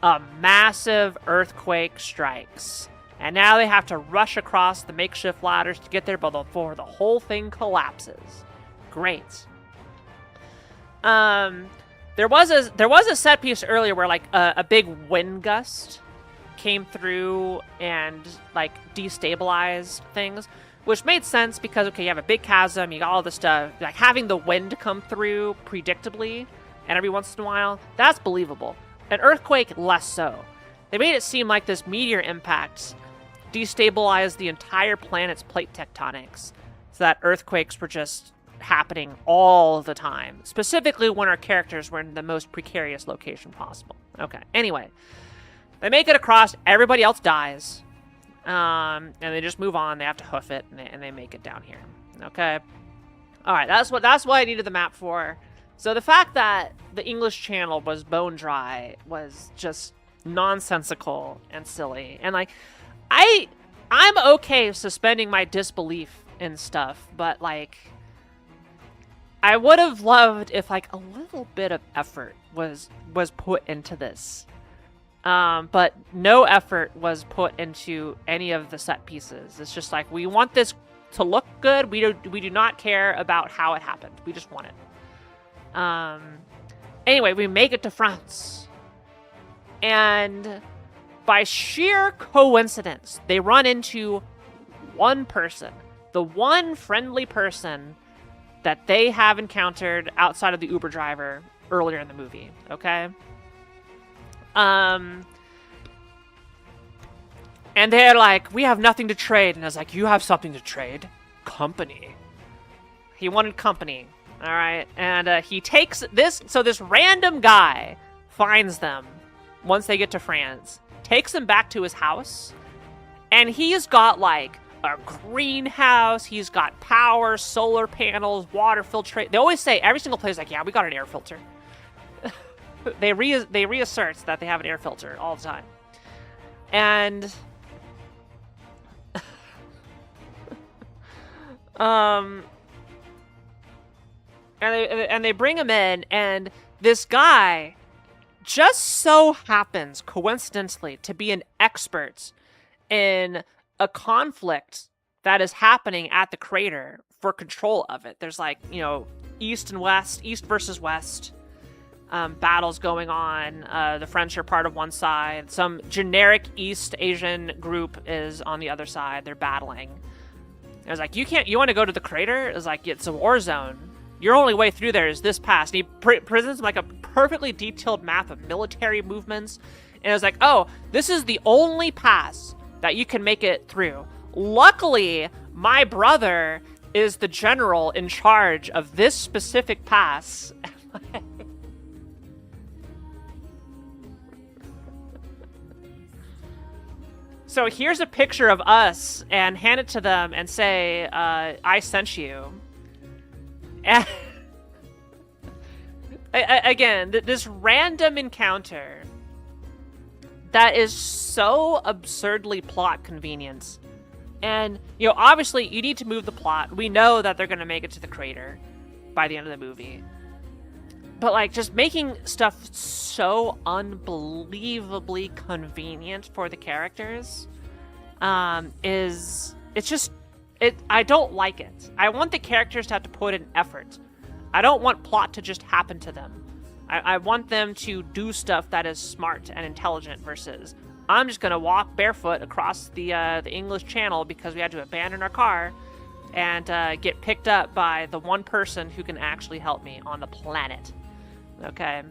A massive earthquake strikes. And now they have to rush across the makeshift ladders to get there before the whole thing collapses. Great. There was a set piece earlier where like a big wind gust came through and like destabilized things, which made sense because, okay, you have a big chasm, you got all this stuff, like having the wind come through predictably and every once in a while, that's believable. An earthquake, less so. They made it seem like this meteor impact destabilized the entire planet's plate tectonics, so that earthquakes were just happening all the time, specifically when our characters were in the most precarious location possible. Okay, anyway, they make it across, everybody else dies, and they just move on. They have to hoof it, and they make it down here. Okay, all right, that's what I needed the map for. So the fact that the English Channel was bone dry was just nonsensical and silly, and like, I'm okay suspending my disbelief in stuff, but like, I would have loved if like a little bit of effort was put into this. But no effort was put into any of the set pieces. It's just like, we want this to look good. We do not care about how it happened. We just want it. Anyway, we make it to France. And by sheer coincidence, they run into one person. The one friendly person that they have encountered outside of the Uber driver earlier in the movie, okay? And they're like, we have nothing to trade. And I was like, you have something to trade? Company. He wanted company, all right? And he takes this, so this random guy finds them once they get to France, takes them back to his house, and he's got like a greenhouse, he's got power, solar panels, water filtrate. They always say, every single place, like, yeah, we got an air filter. They reassert that they have an air filter all the time. And and they bring him in, and this guy just so happens, coincidentally, to be an expert in a conflict that is happening at the crater for control of it. There's like, you know, east and west, east versus west, battles going on. The French are part of one side. Some generic East Asian group is on the other side. They're battling. I was like, you want to go to the crater? It was like, it's a war zone. Your only way through there is this pass. And he presents like a perfectly detailed map of military movements. And I was like, oh, this is the only pass that you can make it through. Luckily, my brother is the general in charge of this specific pass. So here's a picture of us, and hand it to them and say, I sent you. And again, this random encounter that is so absurdly plot convenient. And, you know, obviously you need to move the plot. We know that they're going to make it to the crater by the end of the movie. But, like, just making stuff so unbelievably convenient for the characters I don't like it. I want the characters to have to put in effort. I don't want plot to just happen to them. I want them to do stuff that is smart and intelligent versus I'm just going to walk barefoot across the English Channel because we had to abandon our car and get picked up by the one person who can actually help me on the planet. Okay.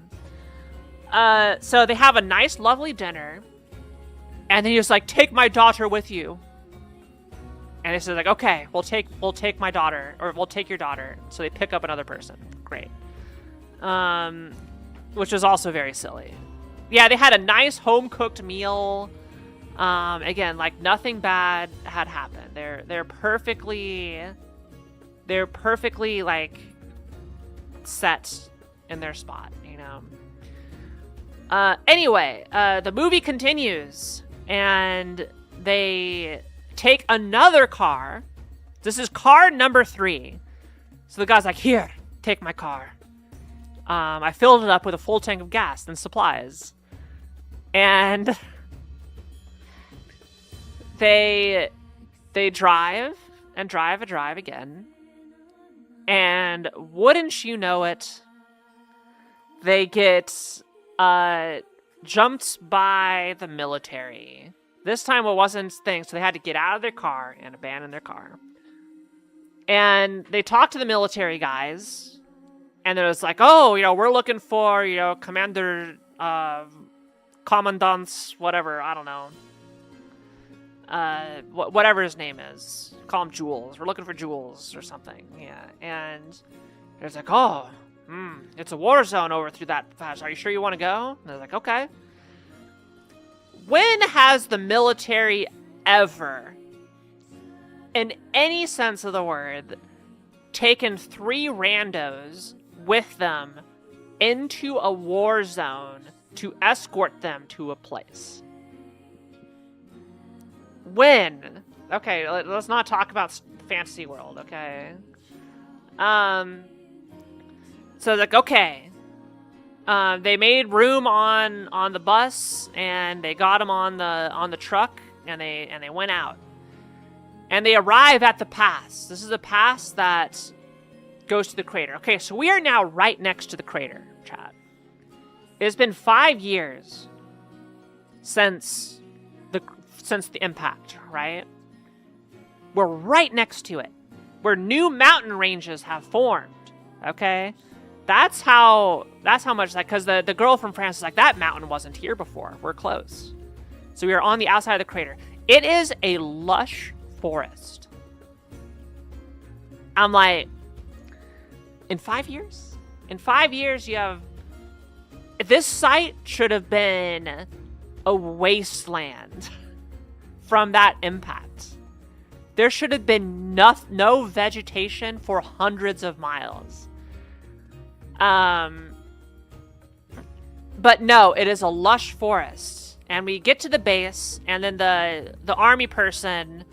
So they have a nice, lovely dinner, and then he's like, "Take my daughter with you." And he says, like, "Okay, we'll take my daughter, or we'll take your daughter." So they pick up another person. Great. Which was also very silly. Yeah, they had a nice home-cooked meal. Again, like, nothing bad had happened. They're perfectly like set in their spot, you know. Anyway, the movie continues, and they take another car. This is car number 3. So the guy's like, "Here, take my car. I filled it up with a full tank of gas and supplies." And they drive and drive and drive again. And wouldn't you know it, they get jumped by the military. This time it wasn't things, so they had to get out of their car and abandon their car. And they talked to the military guys, and it was like, "Oh, you know, we're looking for, you know, Commander, Commandant's, whatever, I don't know. Whatever his name is. Call him Jules. We're looking for Jules or something." Yeah, and there's like, "Oh, it's a war zone over through that patch. Are you sure you want to go?" And they're like, "Okay." When has the military ever, in any sense of the word, taken 3 randos with them into a war zone to escort them to a place? When? Okay, let's not talk about fantasy world, okay? So like, okay, They made room on the bus, and they got him on the truck, and they went out. And they arrive at the pass. This is a pass that goes to the crater. Okay, so we are now right next to the crater, chat. It's been 5 years since the impact, right? We're right next to it, where new mountain ranges have formed. Okay, that's how much, like, because the girl from France is like, that mountain wasn't here before. We're close. So we are on the outside of the crater. It is a lush forest. I'm like, in 5 years? In 5 years, you have... This site should have been a wasteland from that impact. There should have been no vegetation for hundreds of miles. But no, it is a lush forest. And we get to the base, and then the army person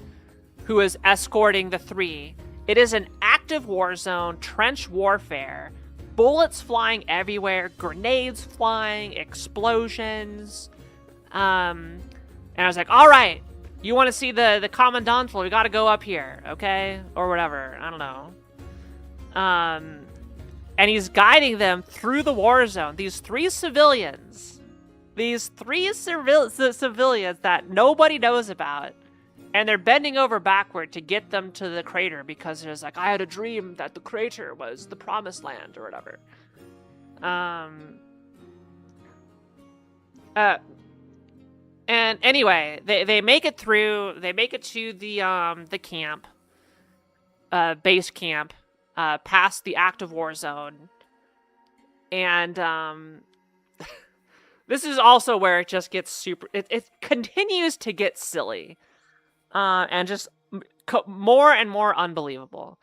who is escorting the three, it is an active war zone, trench warfare, bullets flying everywhere, grenades flying, explosions. And I was like, all right, you want to see the commandant? Well, we got to go up here, okay? Or whatever. I don't know. And he's guiding them through the war zone. These three civilians that nobody knows about. And they're bending over backward to get them to the crater because it's like, I had a dream that the crater was the promised land or whatever. And anyway, they make it through. They make it to the camp, base camp, past the active war zone, and this is also where it just gets super. It continues to get silly, and just more and more unbelievable.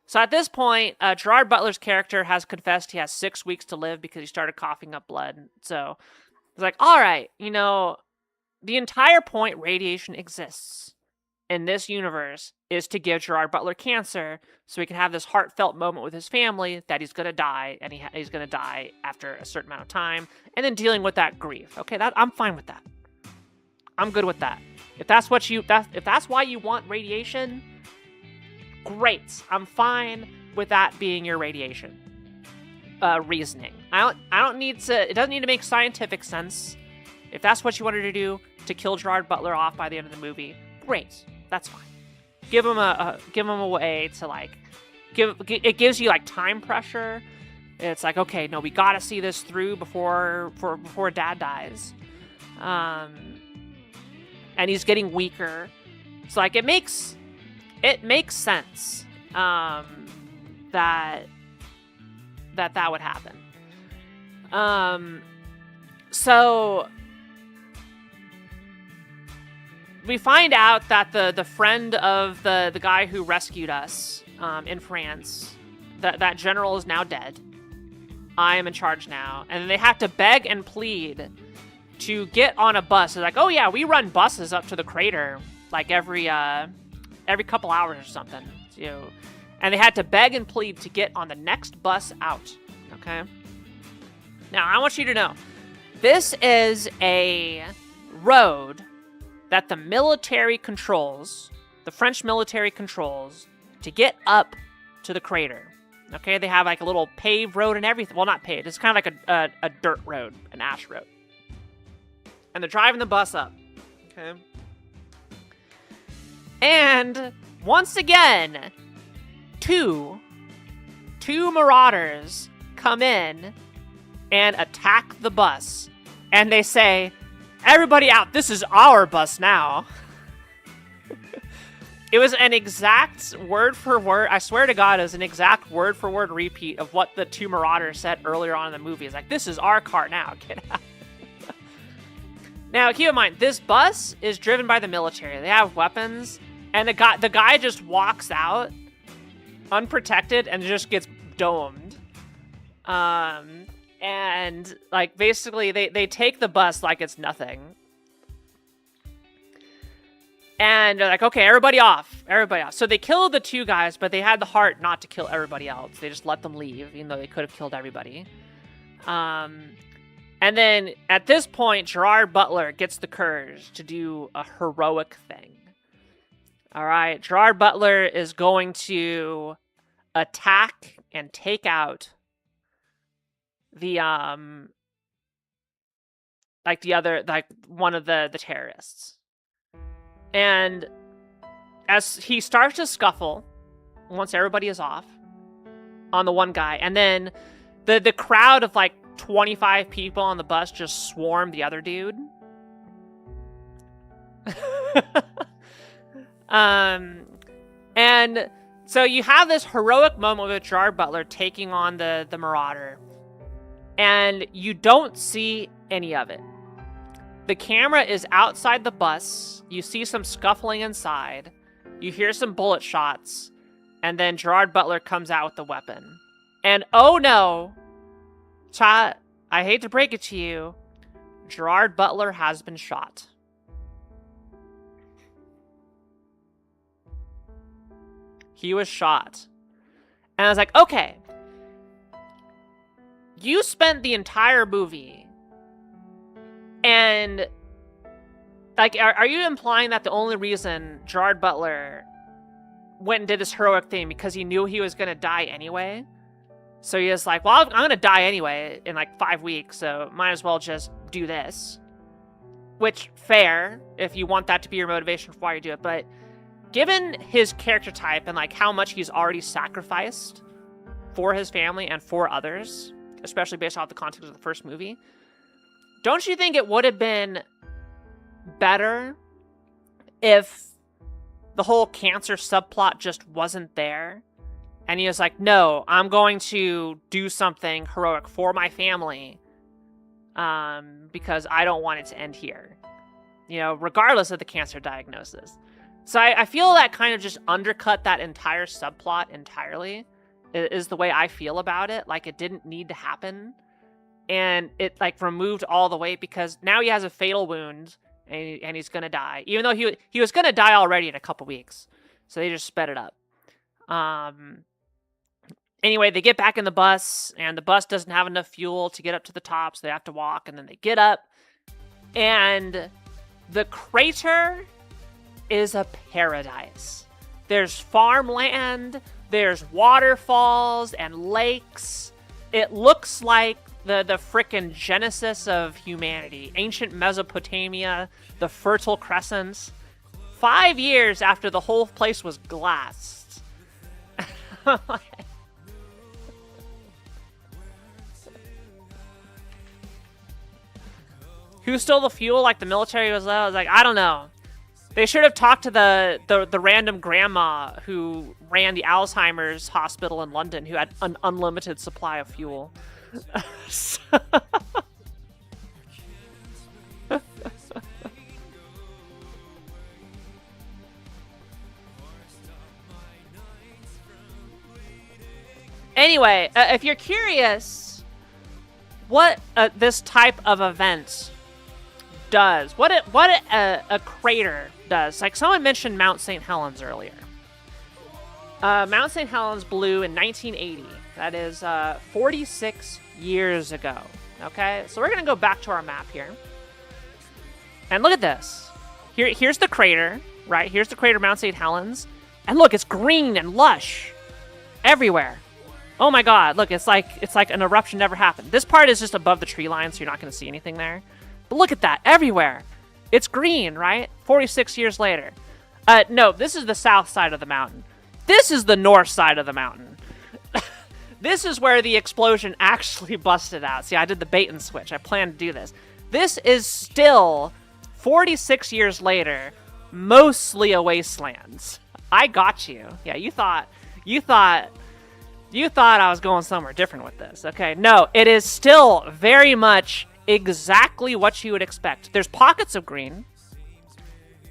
So at this point, Gerard Butler's character has confessed he has 6 weeks to live because he started coughing up blood. So it's like, all right, you know. The entire point radiation exists in this universe is to give Gerard Butler cancer so he can have this heartfelt moment with his family that he's going to die, and he's going to die after a certain amount of time, and then dealing with that grief. Okay, I'm fine with that. I'm good with that. If that's why you want radiation, great. I'm fine with that being your radiation reasoning. I don't need to. It doesn't need to make scientific sense. If that's what you wanted to do to kill Gerard Butler off by the end of the movie, great. That's fine. Give him a way to, like, it gives you, like, time pressure. It's like, okay, no, we gotta see this through before Dad dies. And he's getting weaker. So, like, it makes sense that would happen. So we find out that the friend of the guy who rescued us in France, that general is now dead. I am in charge now. And they have to beg and plead to get on a bus. It's like, oh yeah, we run buses up to the crater like every couple hours or something. And they had to beg and plead to get on the next bus out. Okay? Now, I want you to know, this is a road that the military controls, the French military controls, to get up to the crater. Okay, they have like a little paved road and everything. Well, not paved. It's kind of like a dirt road, an ash road. And they're driving the bus up. Okay. And once again, two marauders come in and attack the bus. And they say, everybody out, this is our bus now. It was an exact word for word, I swear to God, it was an exact word for word repeat of what the two marauders said earlier on in the movie. It's like, this is our car now, get out. Now, keep in mind, this bus is driven by the military. They have weapons, and the guy just walks out unprotected and just gets domed. And, like, basically, they take the bus like it's nothing. And they're like, okay, everybody off. So they killed the two guys, but they had the heart not to kill everybody else. They just let them leave, even though they could have killed everybody. And then at this point, Gerard Butler gets the courage to do a heroic thing. All right, Gerard Butler is going to attack and take out the one of the terrorists. And as he starts to scuffle, once everybody is off on the one guy, and then the crowd of like 25 people on the bus just swarm the other dude. And so you have this heroic moment with Gerard Butler taking on the Marauder, and you don't see any of it. The camera is outside the bus. You see some scuffling inside. You hear some bullet shots, and then Gerard Butler comes out with the weapon. And oh no, chat, I hate to break it to you, Gerard Butler has been shot. He was shot. And I was like, okay, you spent the entire movie, and like, are you implying that the only reason Gerard Butler went and did this heroic thing because he knew he was going to die anyway? So he was like, well, I'm going to die anyway in like 5 weeks, so might as well just do this. Which, fair, if you want that to be your motivation for why you do it. But given his character type and like how much he's already sacrificed for his family and for others, especially based off the context of the first movie, don't you think it would have been better if the whole cancer subplot just wasn't there? And he was like, no, I'm going to do something heroic for my family because I don't want it to end here, you know, regardless of the cancer diagnosis. So I feel that kind of just undercut that entire subplot entirely, is the way I feel about it. Like, it didn't need to happen. And it, like, removed all the weight because now he has a fatal wound and he's going to die. Even though he was going to die already in a couple weeks. So they just sped it up. Anyway, they get back in the bus, and the bus doesn't have enough fuel to get up to the top, so they have to walk, and then they get up. And the crater is a paradise. There's farmland, there's waterfalls and lakes. It looks like the frickin' genesis of humanity. Ancient Mesopotamia, the Fertile Crescents. 5 years after the whole place was glassed. Who stole the fuel? Like the military was I was like, I don't know. They should have talked to the random grandma who ran the Alzheimer's hospital in London, who had an unlimited supply of fuel. Anyway, if you're curious what this type of event does, what a crater does, like someone mentioned Mount St. Helens earlier. Mount St. Helens blew in 1980. That is 46 years ago. Okay, so we're gonna go back to our map here, and look at this. Here's the crater, right? Here's the crater, Mount St. Helens, and look, it's green and lush everywhere. Oh my God! Look, it's like an eruption never happened. This part is just above the tree line, so you're not gonna see anything there. But look at that, everywhere. It's green, right? 46 years later. No, this is the south side of the mountain. This is the north side of the mountain. This is where the explosion actually busted out. See, I did the bait and switch. I planned to do this. This is still, 46 years later, mostly a wasteland. I got you. Yeah, you thought I was going somewhere different with this. Okay, no, it is still very much exactly what you would expect. There's pockets of green.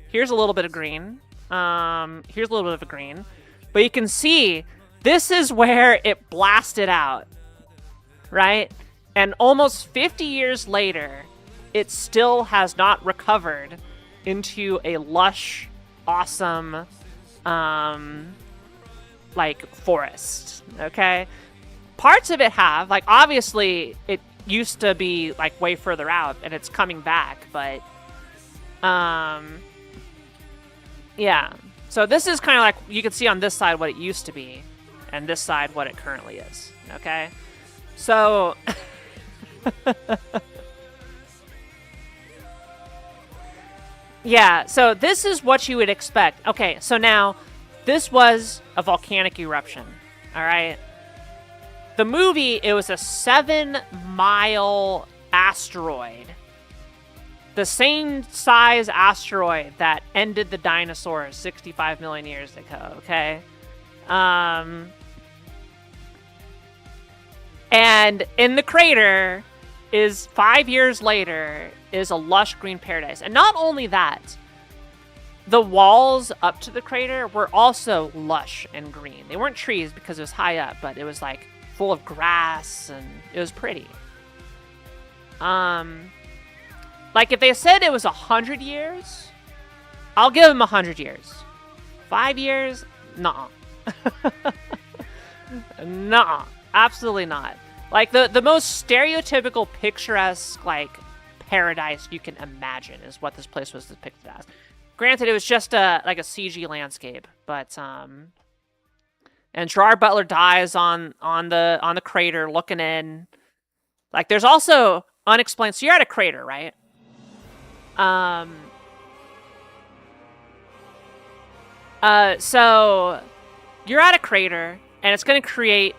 Here's a little bit of green. Here's a little bit of a green. But you can see, this is where it blasted out, right? And almost 50 years later, it still has not recovered into a lush, awesome, like, forest, okay? Parts of it have, like, obviously, used to be like way further out, and it's coming back. But yeah. So this is kind of like, you can see on this side what it used to be, and this side what it currently is. Okay, so yeah, so this is what you would expect. Okay, so now this was a volcanic eruption. All right. The movie, it was a 7-mile asteroid. The same size asteroid that ended the dinosaurs 65 million years ago, okay? And in the crater is 5 years later is a lush green paradise. And not only that, the walls up to the crater were also lush and green. They weren't trees because it was high up, but it was like full of grass and it was pretty. Like if they said it was 100 years, I'll give them 100 years. 5 years? Nuh-uh. Nuh-uh. Absolutely not. Like the most stereotypical picturesque like paradise you can imagine is what this place was depicted as. Granted, it was just like a CG landscape, but and Gerard Butler dies on the crater looking in. Like there's also unexplained. So you're at a crater, right? So you're at a crater, and it's going to create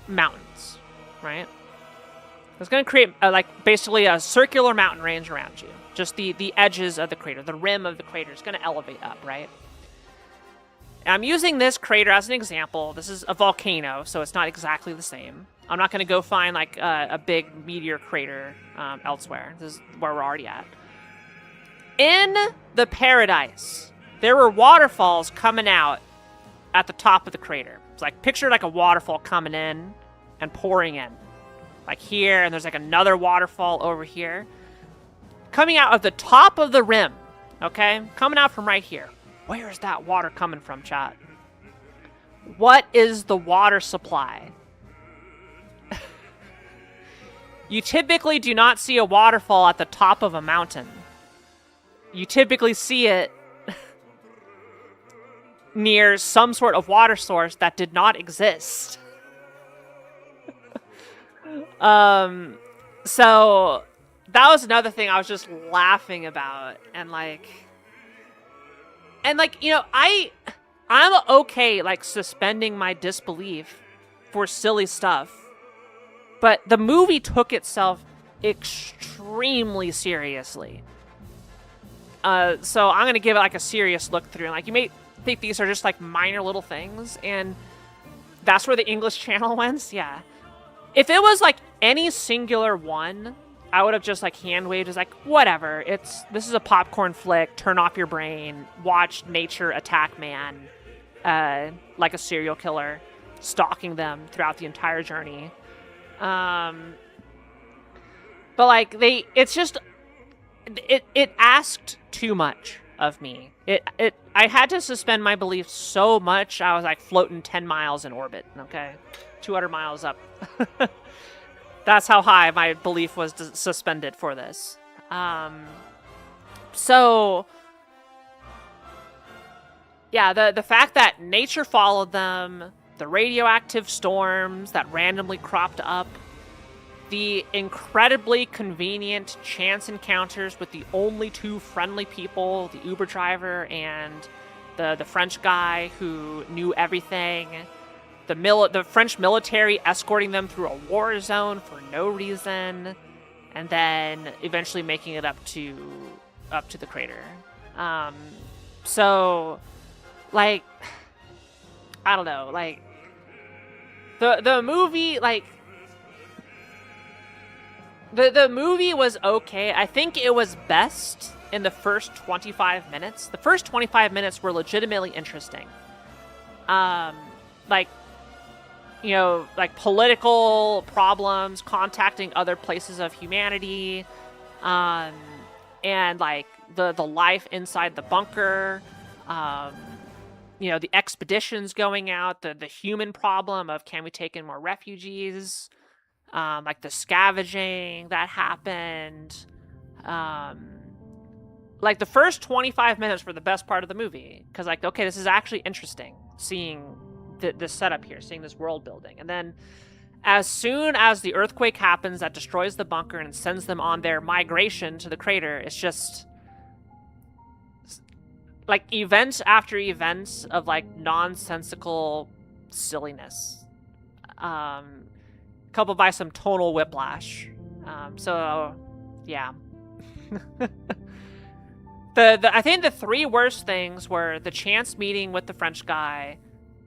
mountains, right? It's going to create like basically a circular mountain range around you. Just the edges of the crater, the rim of the crater is going to elevate up, right? And I'm using this crater as an example. This is a volcano, so it's not exactly the same. I'm not going to go find like a big meteor crater elsewhere. This is where we're already at. In the paradise, there were waterfalls coming out at the top of the crater. It's like, picture like a waterfall coming in and pouring in. Like here, and there's like another waterfall over here. Coming out of the top of the rim, okay? Coming out from right here. Where is that water coming from, chat? What is the water supply? You typically do not see a waterfall at the top of a mountain. You typically see it near some sort of water source that did not exist. So that was another thing I was just laughing about, and like, you know, I'm okay like suspending my disbelief for silly stuff, but the movie took itself extremely seriously. So I'm gonna give it like a serious look through, and like, you may think these are just like minor little things, and that's where the English channel went. Yeah, if it was like any singular one, I would have just like hand waved as like, whatever, this is a popcorn flick, turn off your brain, watch nature attack man like a serial killer, stalking them throughout the entire journey. But like it asked too much of me. I had to suspend my belief so much. I was like floating 10 miles in orbit, okay? 200 miles up. That's how high my belief was suspended for this. So yeah, the fact that nature followed them, the radioactive storms that randomly cropped up, the incredibly convenient chance encounters with the only two friendly people, the Uber driver and the French guy who knew everything, the French military escorting them through a war zone for no reason, and then eventually making it up to the crater. So like, I don't know, like the movie, like the movie was okay. I think it was best in the first 25 minutes. The first 25 minutes were legitimately interesting. Like, you know, like political problems, contacting other places of humanity, and like the life inside the bunker, you know, the expeditions going out, the human problem of, can we take in more refugees? Like the scavenging that happened. Like the first 25 minutes were the best part of the movie, because like, okay, this is actually interesting seeing this setup here, seeing this world building. And then as soon as the earthquake happens that destroys the bunker and sends them on their migration to the crater, it's just like event after event of like nonsensical silliness, coupled by some tonal whiplash. So yeah. I think the three worst things were the chance meeting with the French guy,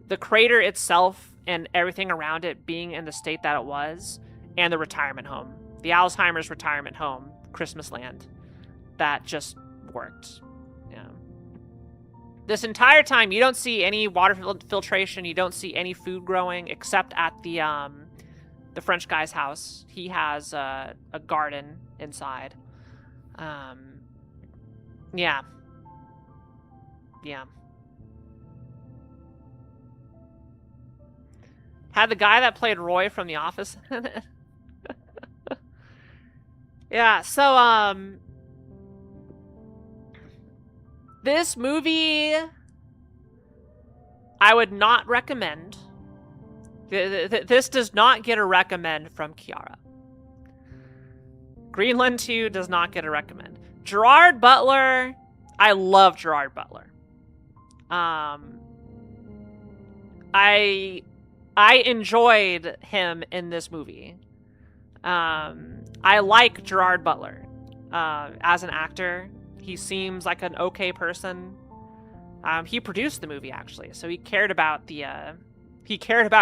the crater itself and everything around it being in the state that it was, and the retirement home. The Alzheimer's retirement home, Christmas Land. That just worked. Yeah. This entire time, you don't see any water filtration, you don't see any food growing, except at the French guy's house. He has a garden inside. Yeah. Yeah. Had the guy that played Roy from The Office in it. Yeah, so, this movie, I would not recommend. This does not get a recommend from Kiara. Greenland 2 does not get a recommend. Gerard Butler, I love Gerard Butler. I enjoyed him in this movie. I like Gerard Butler as an actor. He seems like an okay person. He produced the movie, actually, so he cared about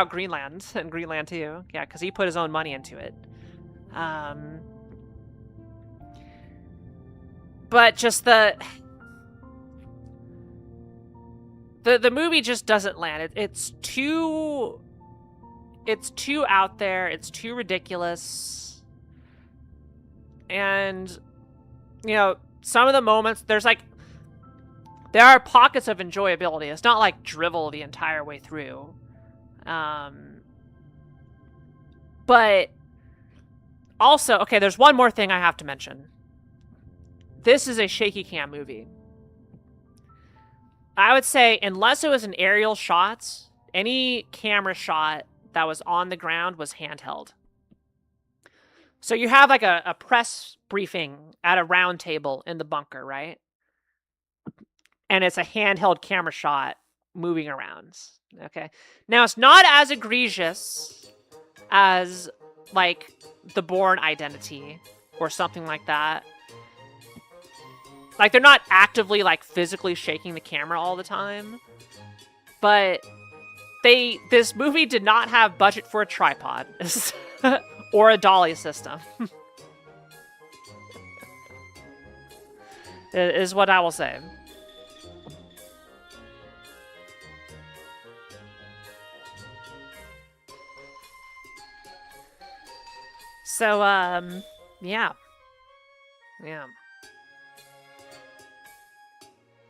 Greenland and Greenland 2. Yeah, because he put his own money into it. But just the movie just doesn't land. It's too out there. It's too ridiculous. And, you know, some of the moments, there are pockets of enjoyability. It's not like drivel the entire way through. But also, okay, there's one more thing I have to mention. This is a shaky cam movie. I would say, unless it was an aerial shot, any camera shot that was on the ground was handheld. So you have like a press briefing at a round table in the bunker, right? And it's a handheld camera shot moving around. Okay. Now, it's not as egregious as like the Bourne Identity or something like that. Like, they're not actively, like, physically shaking the camera all the time. But this movie did not have budget for a tripod. Or a dolly system. Is what I will say. So, yeah. Yeah.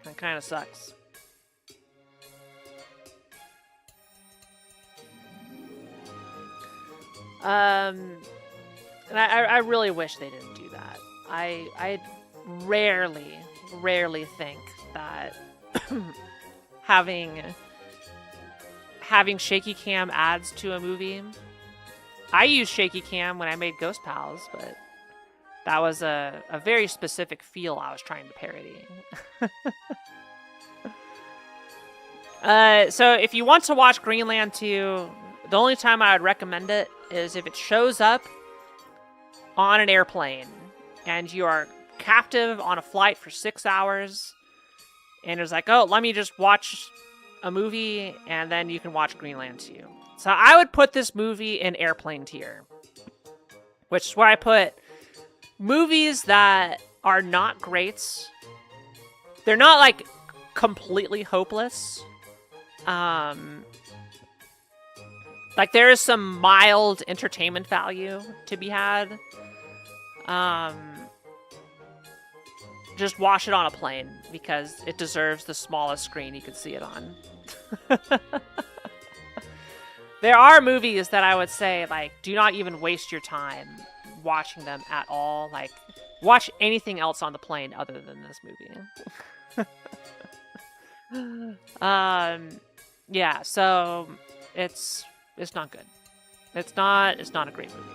That kind of sucks. And I really wish they didn't do that. I rarely think that having shaky cam adds to a movie. I used shaky cam when I made Ghost Pals, but that was a very specific feel I was trying to parody. So if you want to watch Greenland 2, the only time I would recommend it is if it shows up on an airplane and you are captive on a flight for 6 hours and it's like, oh, let me just watch a movie and then you can watch Greenland 2. So I would put this movie in airplane tier, which is where I put movies that are not great. They're not like completely hopeless. Like, there is some mild entertainment value to be had. Just watch it on a plane, because it deserves the smallest screen you could see it on. There are movies that I would say, like, do not even waste your time watching them at all. Like, watch anything else on the plane other than this movie. Yeah, so it's not good. It's not a great movie.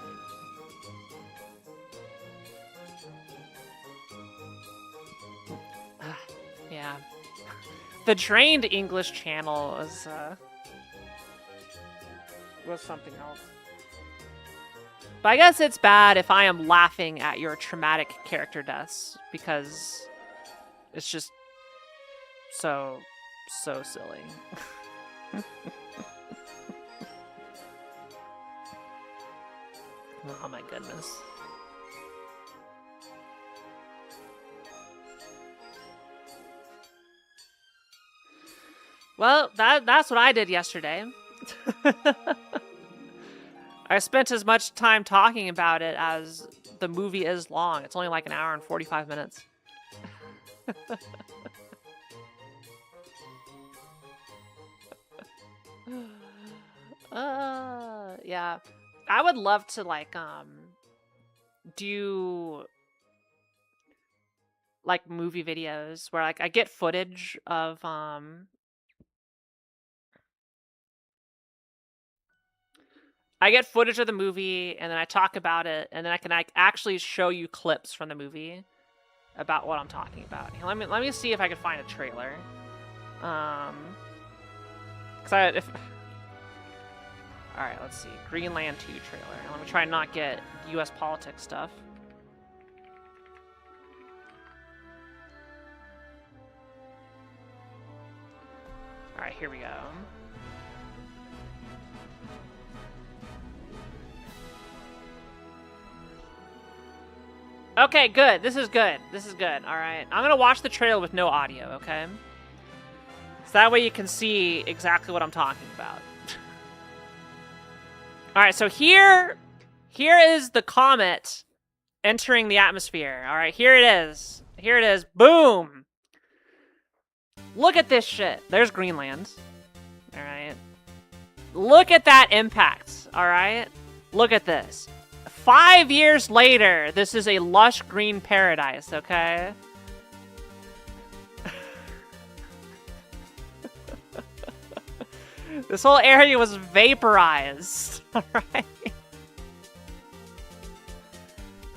Yeah. The Drained English channel was something else. But I guess it's bad if I am laughing at your traumatic character deaths, because it's just so silly. Oh my goodness. Well, that's what I did yesterday. I spent as much time talking about it as the movie is long. It's only like an hour and 45 minutes. Yeah. I would love to, like, do, like, movie videos where, like, I get footage of, I get footage of the movie, and then I talk about it, and then I can, like, actually show you clips from the movie about what I'm talking about. Let me see if I can find a trailer. Alright, let's see. Greenland 2 trailer. Let me try and not get US politics stuff. Alright, here we go. Okay, good. This is good. This is good. Alright. I'm gonna watch the trailer with no audio, okay? So that way you can see exactly what I'm talking about. Alright, so here is the comet entering the atmosphere. Alright, here it is. Here it is. Boom! Look at this shit. There's Greenland. Alright. Look at that impact. Alright? Look at this. 5 years later, this is a lush green paradise, okay? This whole area was vaporized. Alright.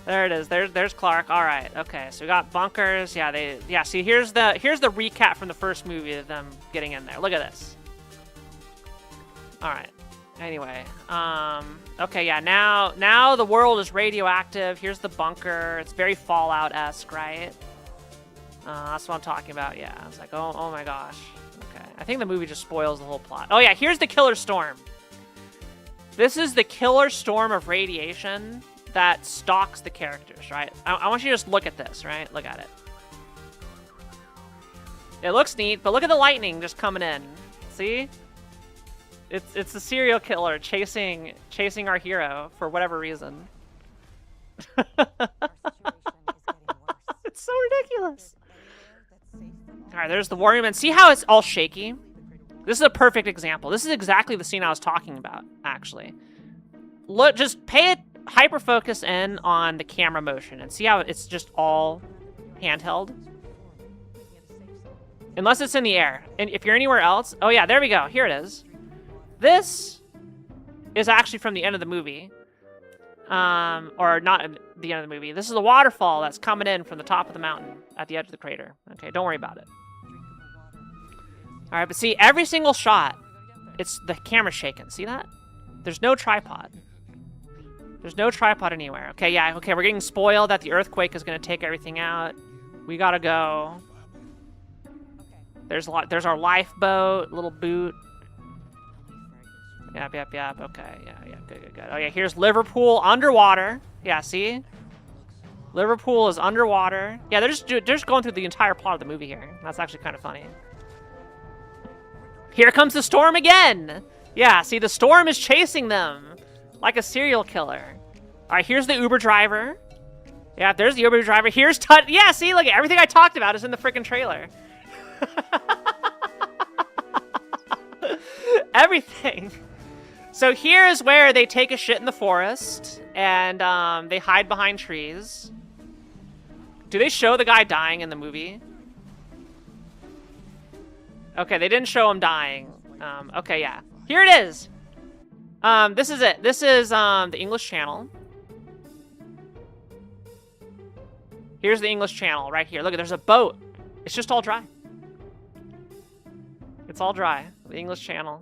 There it is. There's Clark. Alright, okay. So we got bunkers. Yeah, see, here's the recap from the first movie of them getting in there. Look at this. Alright. Anyway, okay, yeah, now the world is radioactive. Here's the bunker. It's very Fallout-esque, right? That's what I'm talking about, yeah. I was like, oh my gosh. Okay, I think the movie just spoils the whole plot. Oh yeah, here's the killer storm. This is the killer storm of radiation that stalks the characters, right? I want you to just look at this, right? Look at it. It looks neat, but look at the lightning just coming in. See? It's the serial killer chasing our hero for whatever reason. It's so ridiculous. All right, there's the warrior man. See how it's all shaky? This is a perfect example. This is exactly the scene I was talking about, actually. Look, just pay it hyper focus in on the camera motion and see how it's just all handheld. Unless it's in the air. And if you're anywhere else, oh yeah, there we go. Here it is. This is actually from the end of the movie. Or not the end of the movie. This is a waterfall that's coming in from the top of the mountain at the edge of the crater. Okay, don't worry about it. Alright, but see, every single shot, it's the camera shaking. See that? There's no tripod. There's no tripod anywhere. Okay, yeah, okay, we're getting spoiled that the earthquake is going to take everything out. We gotta go. There's our lifeboat, little boot. Yep. Okay, yeah, good. Oh yeah, here's Liverpool underwater. Yeah, see? Liverpool is underwater. Yeah, they're just going through the entire plot of the movie here. That's actually kind of funny. Here comes the storm again. Yeah, see, the storm is chasing them like a serial killer. All right, here's the Uber driver. Yeah, there's the Uber driver. Here's yeah, see, look, everything I talked about is in the freaking trailer. Everything. So here's where they take a shit in the forest, and they hide behind trees. Do they show the guy dying in the movie? Okay, they didn't show him dying. Okay, yeah. Here it is! This is it. This is the English Channel. Here's the English Channel right here. Look, there's a boat. It's just all dry. It's all dry. The English Channel.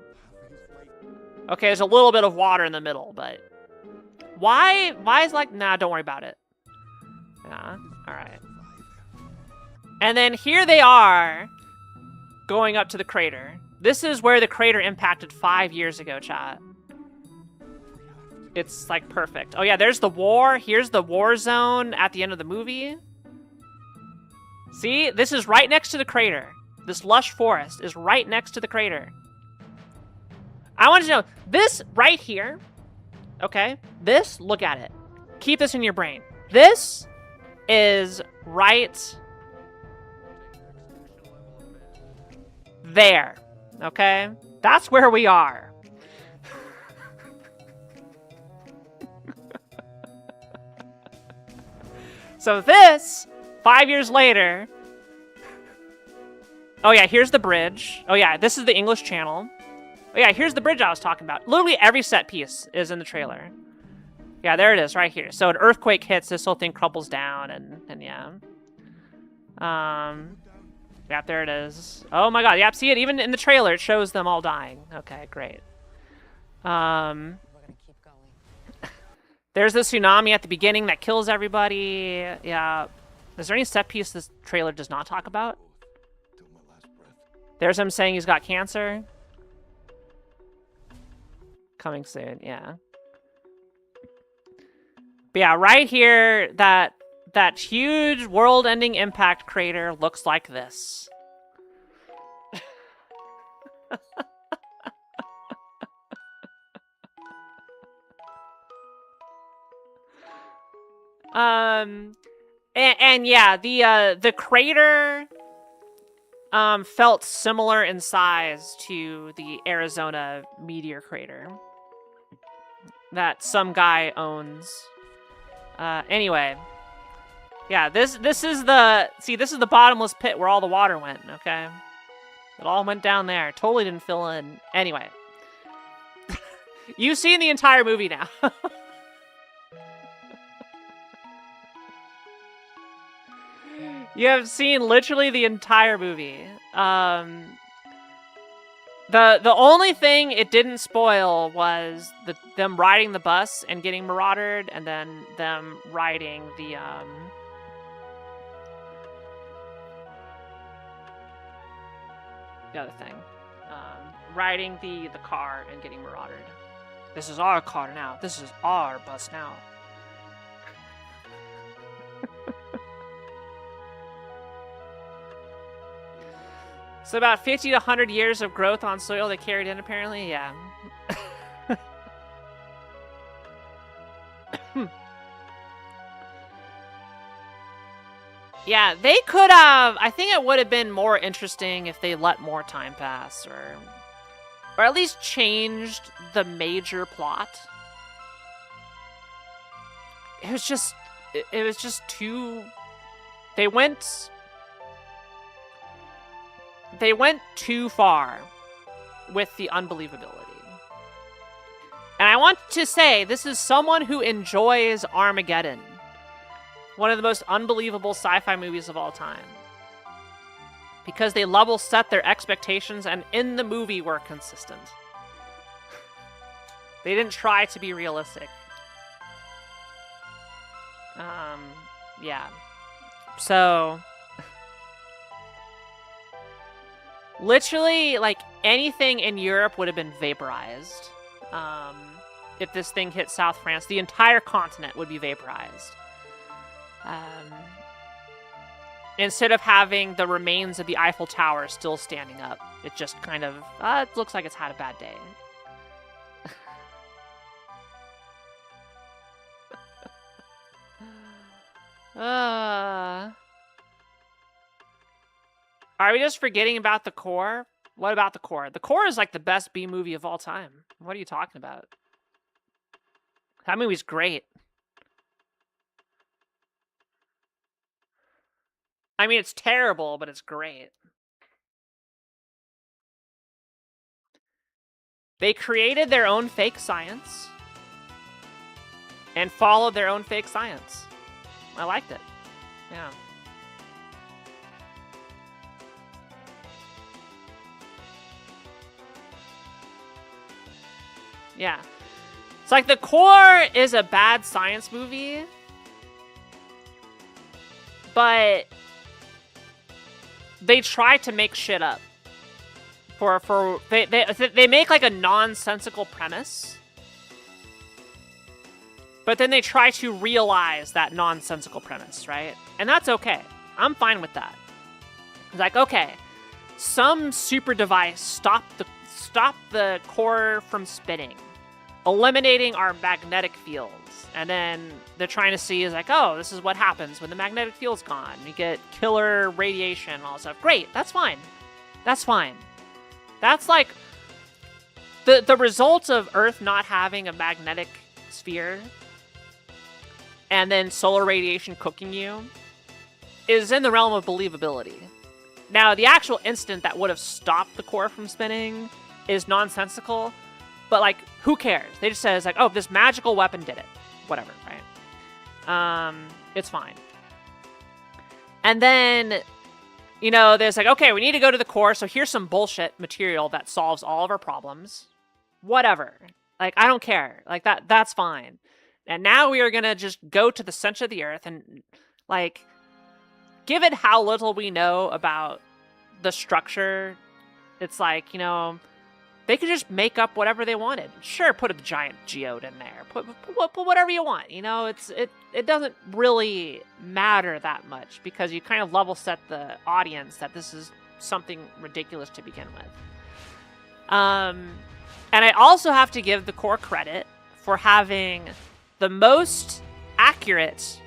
Okay, there's a little bit of water in the middle, but why is like, nah, don't worry about it. Yeah, all right. And then here they are going up to the crater. This is where the crater impacted 5 years ago, chat. It's like perfect. Oh yeah, there's the war. Here's the war zone at the end of the movie. See, this is right next to the crater. This lush forest is right next to the crater. I want you to know, this right here, okay, this, look at it. Keep this in your brain. This is right there, okay? That's where we are. So this, 5 years later, oh yeah, here's the bridge. Oh yeah, this is the English Channel. Oh yeah, here's the bridge I was talking about. Literally every set piece is in the trailer. Yeah, there it is, right here. So an earthquake hits, this whole thing crumbles down, and yeah. Yeah, there it is. Oh my god, yep, see it? Even in the trailer, it shows them all dying. Okay, great. There's the tsunami at the beginning that kills everybody. Yeah. Is there any set piece this trailer does not talk about? There's him saying he's got cancer. Coming soon, yeah. But yeah, right here, that huge world-ending impact crater looks like this. And yeah, the crater felt similar in size to the Arizona meteor crater that some guy owns. Anyway, yeah, this is the bottomless pit where all the water went. Okay, it all went down there. Totally didn't fill in. Anyway, you've seen the entire movie now. You have seen literally the entire movie. The only thing it didn't spoil was them riding the bus and getting maraudered, and then them riding the other thing, riding the car and getting marauded. This is our car now. This is our bus now. So about 50 to 100 years of growth on soil they carried in, apparently? Yeah. Yeah, they could have... I think it would have been more interesting if they let more time pass, or at least changed the major plot. It was just too... They went too far with the unbelievability. And I want to say, this is someone who enjoys Armageddon. One of the most unbelievable sci-fi movies of all time. Because they level set their expectations, and in the movie were consistent. They didn't try to be realistic. Yeah. So... Literally, like, anything in Europe would have been vaporized. If this thing hit South France, the entire continent would be vaporized. Instead of having the remains of the Eiffel Tower still standing up, it just kind of, it looks like it's had a bad day. Are we just forgetting about the core? What about The Core? The Core is like the best B movie of all time. What are you talking about? That movie's great. I mean, it's terrible, but it's great. They created their own fake science and followed their own fake science. I liked it. Yeah. Yeah. It's like The Core is a bad science movie, but they try to make shit up. They make like a nonsensical premise, but then they try to realize that nonsensical premise, right? And that's okay. I'm fine with that. It's like, okay, some super device stopped the core from spinning, eliminating our magnetic fields. And then they're trying to see is like, oh, this is what happens when the magnetic field's gone. You get killer radiation and all that stuff. Great, that's fine. That's fine. That's like the result of Earth not having a magnetic sphere and then solar radiation cooking you is in the realm of believability. Now, the actual instant that would have stopped the core from spinning is nonsensical, but like, who cares? They just says like, oh, this magical weapon did it. Whatever, right? It's fine. And then, you know, there's like, okay, we need to go to the core, so here's some bullshit material that solves all of our problems. Whatever. Like, I don't care. Like, that's fine. And now we are gonna just go to the center of the Earth and, like, given how little we know about the structure, it's like, you know, they could just make up whatever they wanted. Sure, put a giant geode in there. Put whatever you want. You know, it doesn't really matter that much because you kind of level set the audience that this is something ridiculous to begin with. And I also have to give the core credit for having the most accurate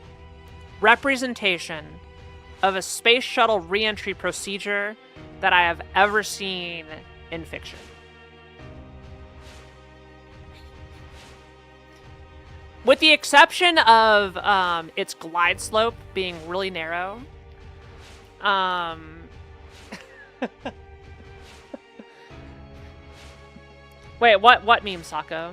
representation of a space shuttle re-entry procedure that I have ever seen in fiction. With the exception of its glide slope being really narrow. Wait, what meme, Sako?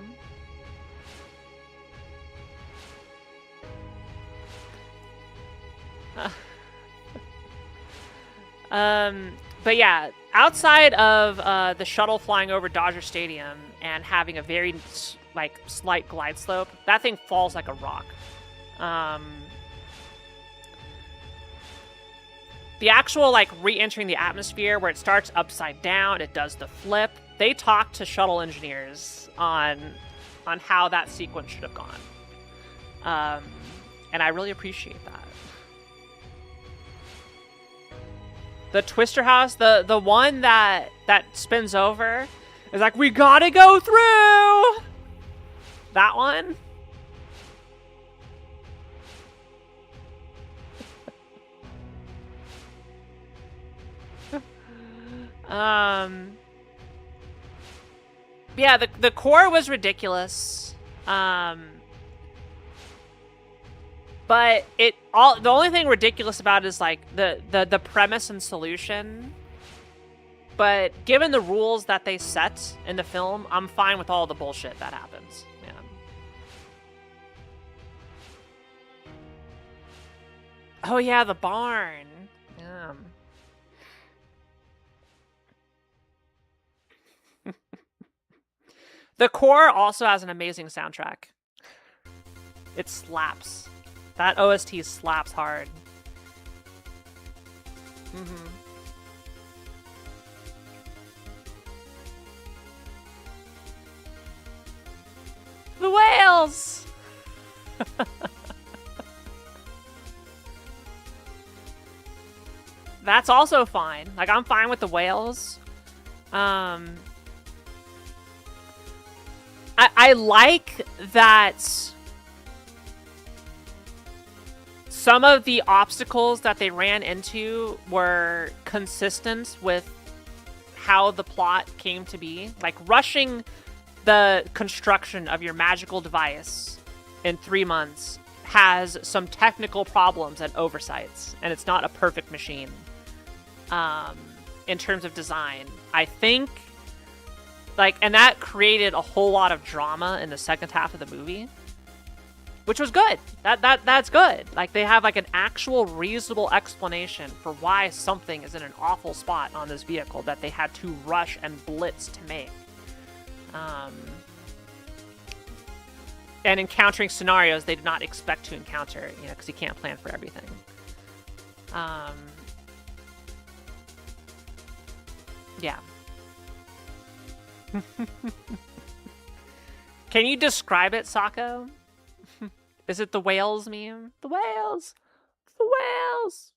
But yeah, outside of the shuttle flying over Dodger Stadium and having a very like slight glide slope, that thing falls like a rock. The actual like re-entering the atmosphere where it starts upside down, it does the flip. They talked to shuttle engineers on how that sequence should have gone. And I really appreciate that. The Twister House, the one that spins over, is like, we gotta go through! That one? Yeah, the core was ridiculous. But the only thing ridiculous about it is like the premise and solution. But given the rules that they set in the film, I'm fine with all the bullshit that happens. Yeah. Oh yeah, the barn. Yeah. The core also has an amazing soundtrack. It slaps. That OST slaps hard. Mm-hmm. The whales! That's also fine. Like, I'm fine with the whales. I like that some of the obstacles that they ran into were consistent with how the plot came to be. Like, rushing the construction of your magical device in 3 months has some technical problems and oversights, and it's not a perfect machine. In terms of design, I think, like, and that created a whole lot of drama in the second half of the movie, which was good. That's good. Like, they have like an actual reasonable explanation for why something is in an awful spot on this vehicle that they had to rush and blitz to make. And encountering scenarios they did not expect to encounter, you know, because you can't plan for everything. Yeah. Can you describe it, Sako? Is it the whales meme? The whales! The whales!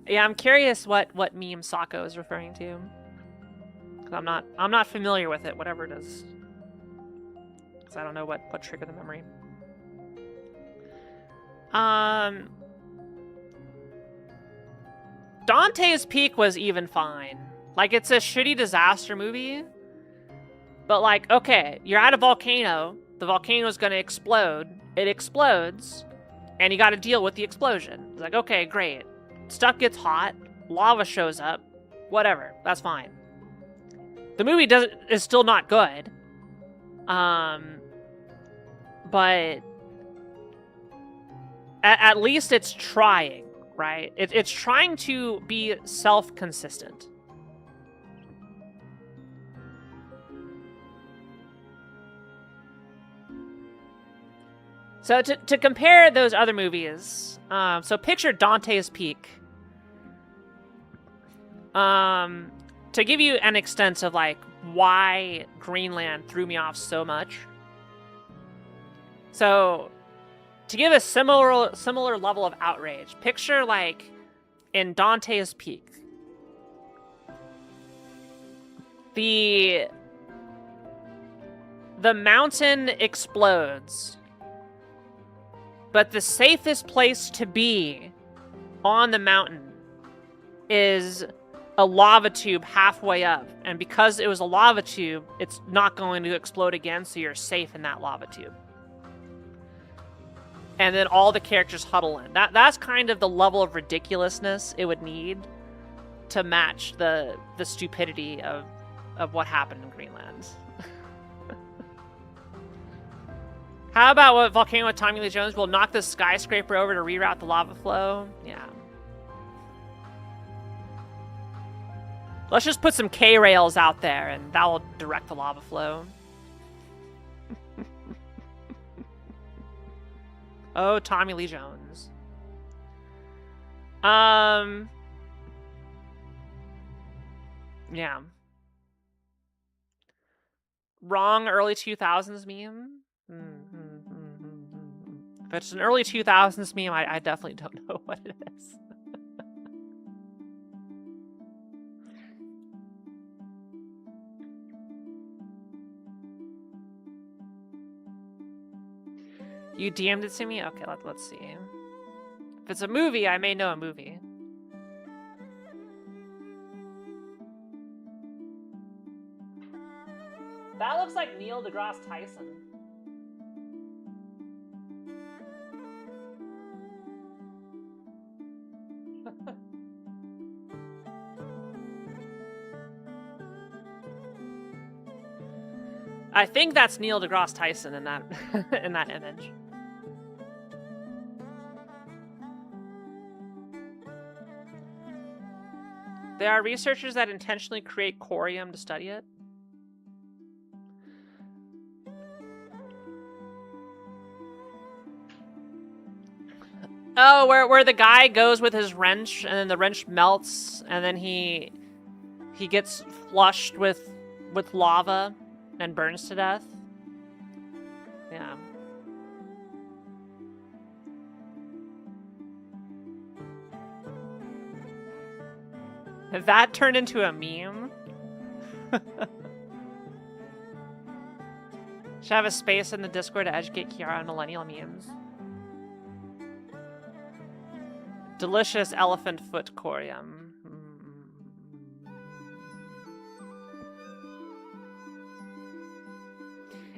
Yeah, I'm curious what meme Sako is referring to. I'm not familiar with it, whatever it is. Because I don't know what triggered the memory. Dante's Peak was even fine. Like, it's a shitty disaster movie. But, like, okay, you're at a volcano. The volcano's gonna explode. It explodes. And you gotta deal with the explosion. It's like, okay, great. Stuff gets hot. Lava shows up. Whatever. That's fine. The movie is still not good. But at least it's trying, right? It's trying to be self-consistent. So to compare those other movies, so picture Dante's Peak. To give you an extent of like why Greenland threw me off so much. So to give a similar level of outrage, picture like in Dante's Peak, the mountain explodes, but the safest place to be on the mountain is a lava tube halfway up. And because it was a lava tube, it's not going to explode again, so you're safe in that lava tube. And then all the characters huddle in. That's kind of the level of ridiculousness it would need to match the stupidity of what happened in Greenland. How about what Volcano with Tommy Lee Jones will knock the skyscraper over to reroute the lava flow? Yeah. Let's just put some K-rails out there, and that will direct the lava flow. Oh, Tommy Lee Jones. Yeah. Wrong early 2000s meme? If it's an early 2000s meme, I definitely don't know what it is. You DM'd it to me? Okay, let's see. If it's a movie, I may know a movie. That looks like Neil deGrasse Tyson. I think that's Neil deGrasse Tyson in that in that image. There are researchers that intentionally create corium to study it. Oh, where the guy goes with his wrench and then the wrench melts and then he gets flushed with lava and burns to death. Yeah. That turned into a meme? Should have a space in the Discord to educate Kiara on millennial memes. Delicious elephant foot corium.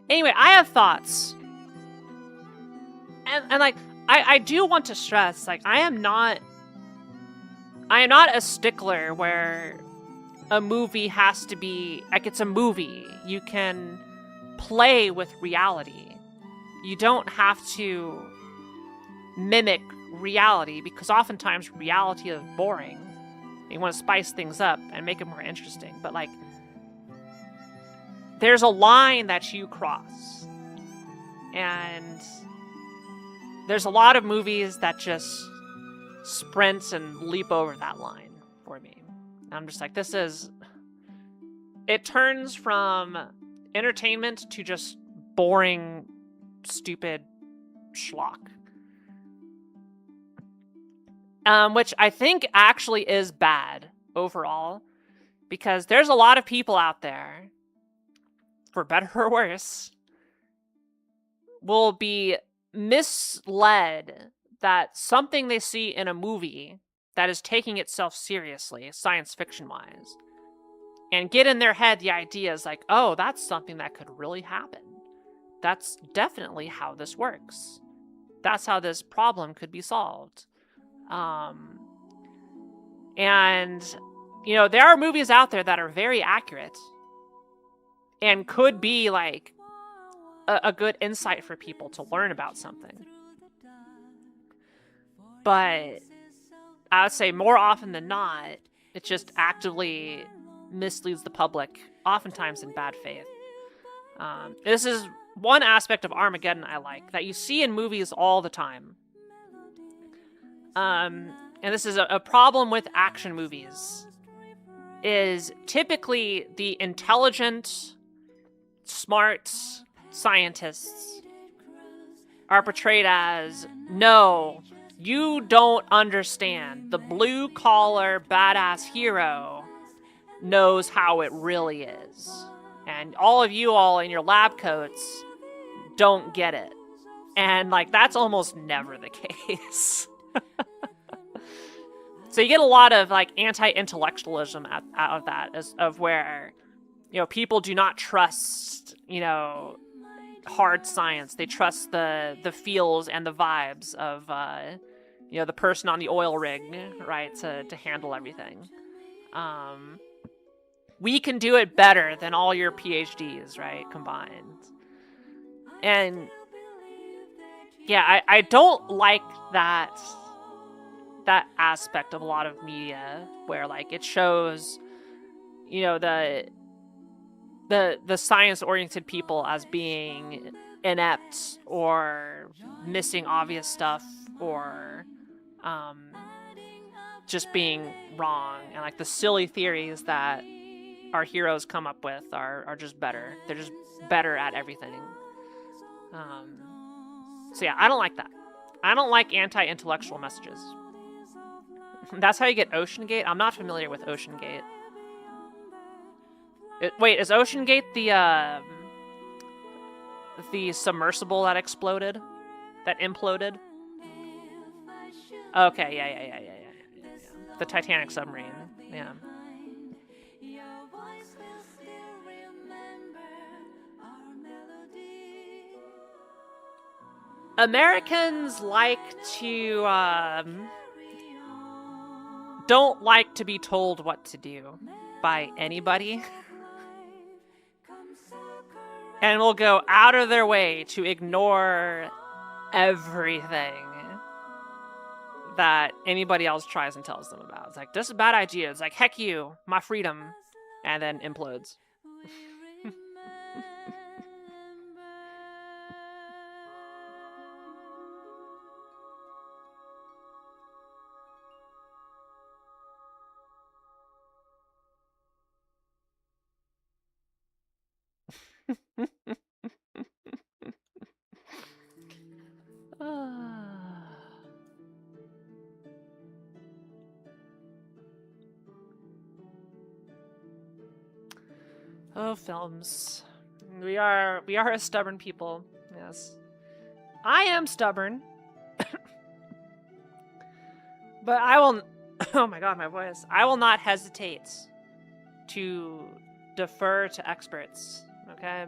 Anyway, I have thoughts. And like, I do want to stress, like, I am not a stickler where a movie has to be, like, it's a movie. You can play with reality. You don't have to mimic reality, because oftentimes reality is boring. You want to spice things up and make it more interesting. But, like, there's a line that you cross. And there's a lot of movies that just sprint and leap over that line for me. And I'm just like, this is... It turns from entertainment to just boring, stupid schlock. Which I think actually is bad overall. Because there's a lot of people out there, for better or worse, will be misled that something they see in a movie that is taking itself seriously, science fiction-wise, and get in their head the idea is like, oh, that's something that could really happen. That's definitely how this works. That's how this problem could be solved. And, you know, there are movies out there that are very accurate and could be, like, a good insight for people to learn about something. But I would say more often than not, it just actively misleads the public, oftentimes in bad faith. This is one aspect of Armageddon I like, that you see in movies all the time. And this is a problem with action movies, is typically the intelligent, smart scientists are portrayed as, no, you don't understand. The blue-collar, badass hero knows how it really is. And all of you all in your lab coats don't get it. And, like, that's almost never the case. So you get a lot of, like, anti-intellectualism out of that, of where, you know, people do not trust, you know, hard science. They trust the feels and the vibes of, you know, the person on the oil rig, right, to handle everything. We can do it better than all your PhDs, right, combined. And, yeah, I don't like that aspect of a lot of media where, like, it shows, you know, the science-oriented people as being inept or missing obvious stuff or just being wrong. And, like, the silly theories that our heroes come up with are just better. They're just better at everything. So yeah, I don't like that. I don't like anti-intellectual messages. That's how you get Ocean Gate? I'm not familiar with Ocean Gate. Wait, is Ocean Gate the submersible that exploded? That imploded? Okay, yeah. The Titanic submarine, yeah. Americans like to, don't like to be told what to do by anybody. And will go out of their way to ignore everything that anybody else tries and tells them about. It's like, this is a bad idea. It's like, heck you, my freedom. And then implodes. Oh, films. We are a stubborn people. Yes. I am stubborn. But I will oh my god, my voice. I will not hesitate to defer to experts, okay?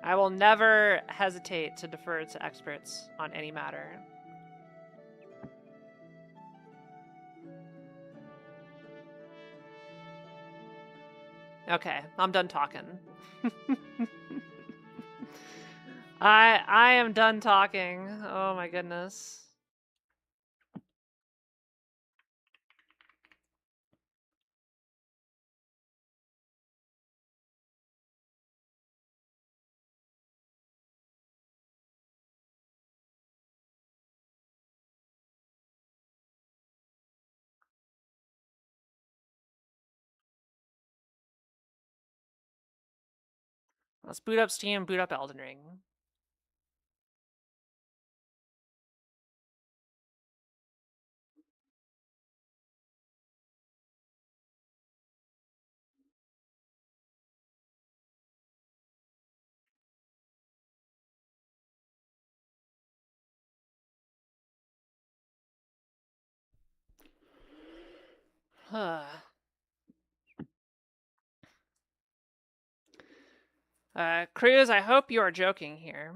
I will never hesitate to defer to experts on any matter. Okay, I'm done talking. I am done talking. Oh my goodness. Let's boot up Steam, boot up Elden Ring. Cruz, I hope you are joking here.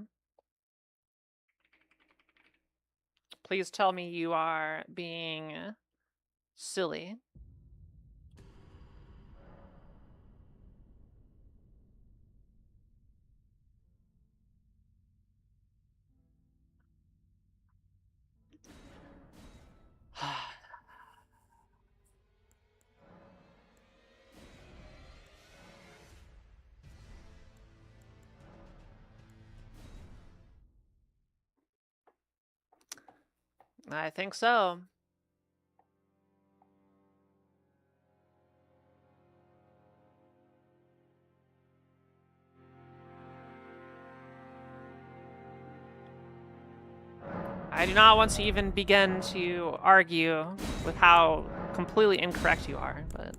Please tell me you are being silly. I think so. I do not want to even begin to argue with how completely incorrect you are, but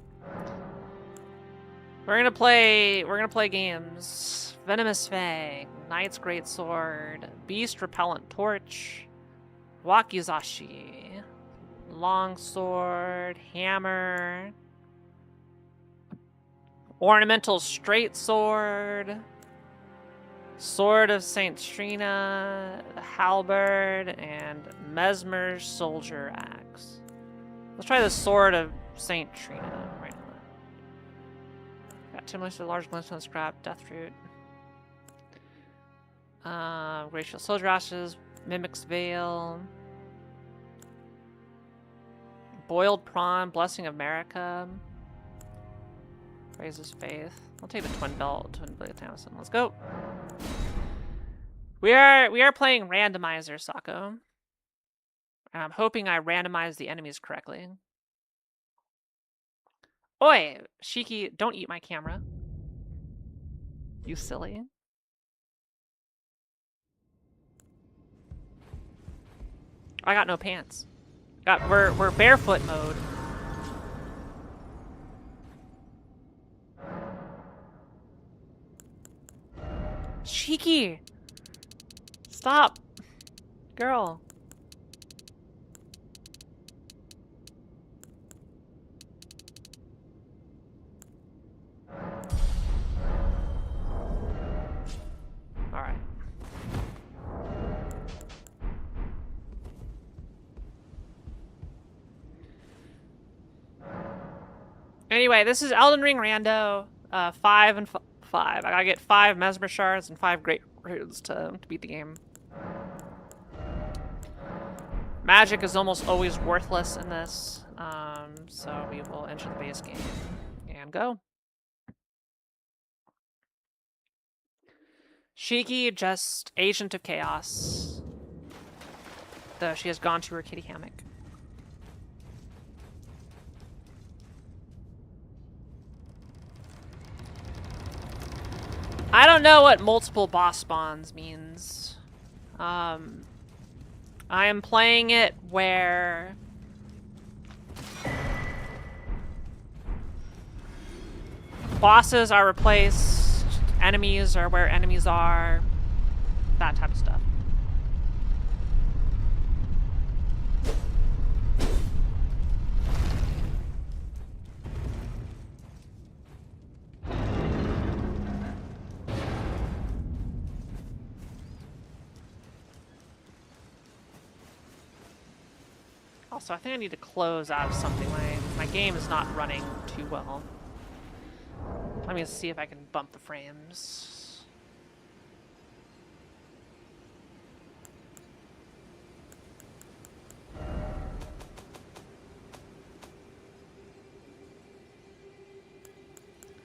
we're gonna play games. Venomous Fang, Knight's Great Sword, Beast Repellent Torch, Wakizashi, Longsword, Hammer, Ornamental Straight Sword, Sword of St. Trina, Halberd, and Mesmer's Soldier Axe. Let's try the Sword of St. Trina right now. Got Timberless, Large Glintstone Scrap, Deathroot. Glacial Soldier Ashes, Mimic's Veil. Boiled Prawn, Blessing of Marika. Raises Faith. I'll take the Twin Blade Thamison. Let's go. We are playing randomizer, Sako. And I'm hoping I randomize the enemies correctly. Oi! Shiki, don't eat my camera. You silly. I got no pants. We're barefoot mode. Shiki! Stop! Girl. Alright. Anyway, this is Elden Ring Rando. 5 and 5. I gotta get 5 Mesmer Shards and 5 Great Runes to beat the game. Magic is almost always worthless in this, so we will enter the base game and go. Shiki, just Agent of Chaos. Though she has gone to her kitty hammock. I don't know what multiple boss spawns means. I am playing it where bosses are replaced enemies or where enemies are, that type of stuff. Also, I think I need to close out of something. My game is not running too well. Let me see if I can bump the frames.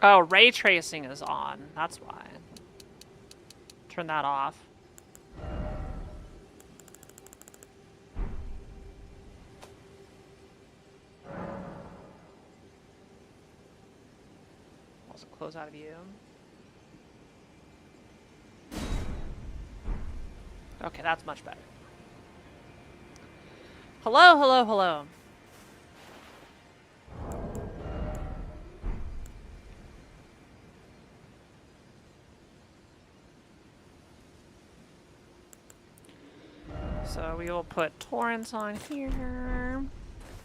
Oh, ray tracing is on. That's why. Turn that off. Also close out of view. Okay, that's much better. Hello, hello, hello. So we will put torrents on here.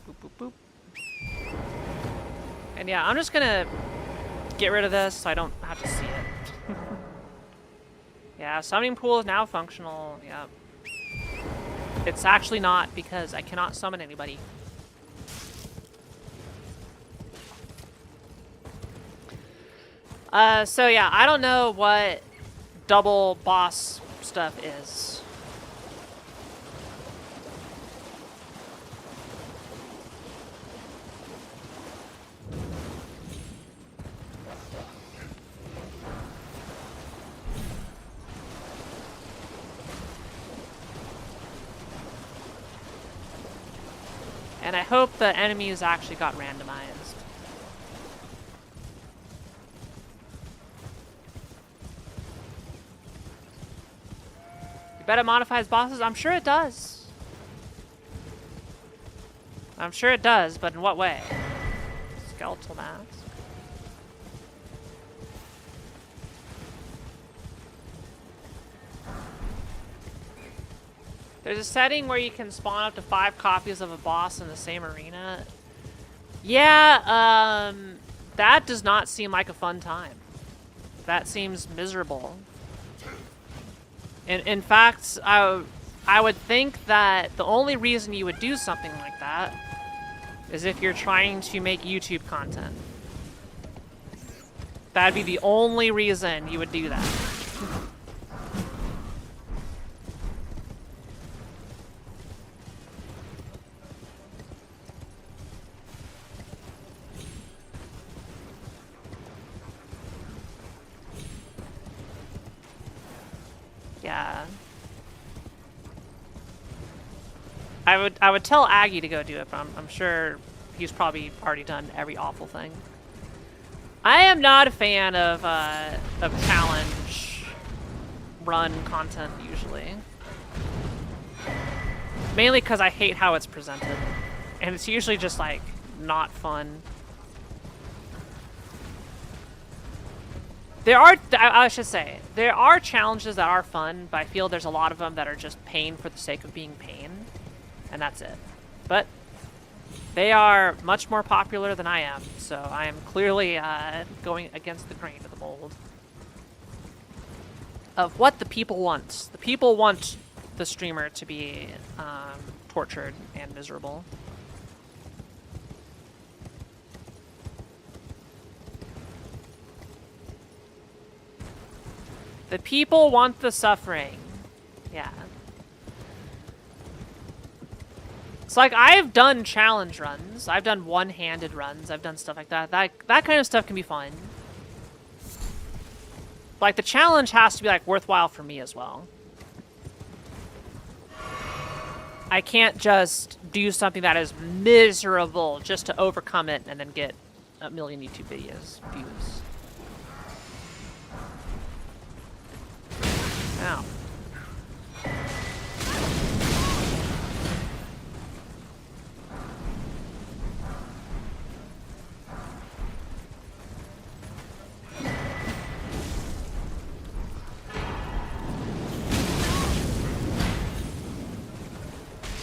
Boop, boop, boop. And yeah, I'm just gonna get rid of this so I don't have to see it. Yeah, summoning pool is now functional. Yep. It's actually not because I cannot summon anybody. So yeah, I don't know what double boss stuff is. And I hope the enemies actually got randomized. You bet it modifies bosses? I'm sure it does. I'm sure it does, but in what way? Skeletal mask. There's a setting where you can spawn up to 5 copies of a boss in the same arena. Yeah, that does not seem like a fun time. That seems miserable. In fact, I would think that the only reason you would do something like that is if you're trying to make YouTube content. That'd be the only reason you would do that. Yeah. I would tell Aggie to go do it, but I'm sure he's probably already done every awful thing. I am not a fan of challenge run content usually. Mainly because I hate how it's presented. And it's usually just like not fun. There are, I should say, there are challenges that are fun, but I feel there's a lot of them that are just pain for the sake of being pain, and that's it. But they are much more popular than I am, so I am clearly going against the grain of the mold of what the people want. The people want the streamer to be tortured and miserable. The people want the suffering. Yeah. It's like, I've done challenge runs. I've done one-handed runs. I've done stuff like that. That kind of stuff can be fun. Like, the challenge has to be, like, worthwhile for me as well. I can't just do something that is miserable just to overcome it and then get a million YouTube views. Ow.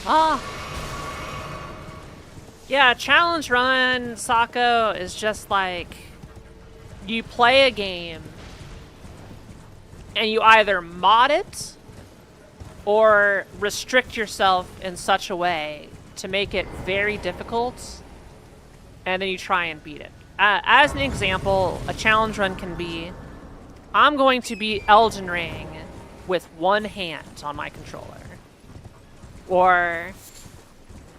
Ah! Yeah, challenge run, Sako, is just like... You play a game, and you either mod it, or restrict yourself in such a way to make it very difficult, and then you try and beat it. As an example, a challenge run can be, I'm going to beat Elden Ring with one hand on my controller. Or,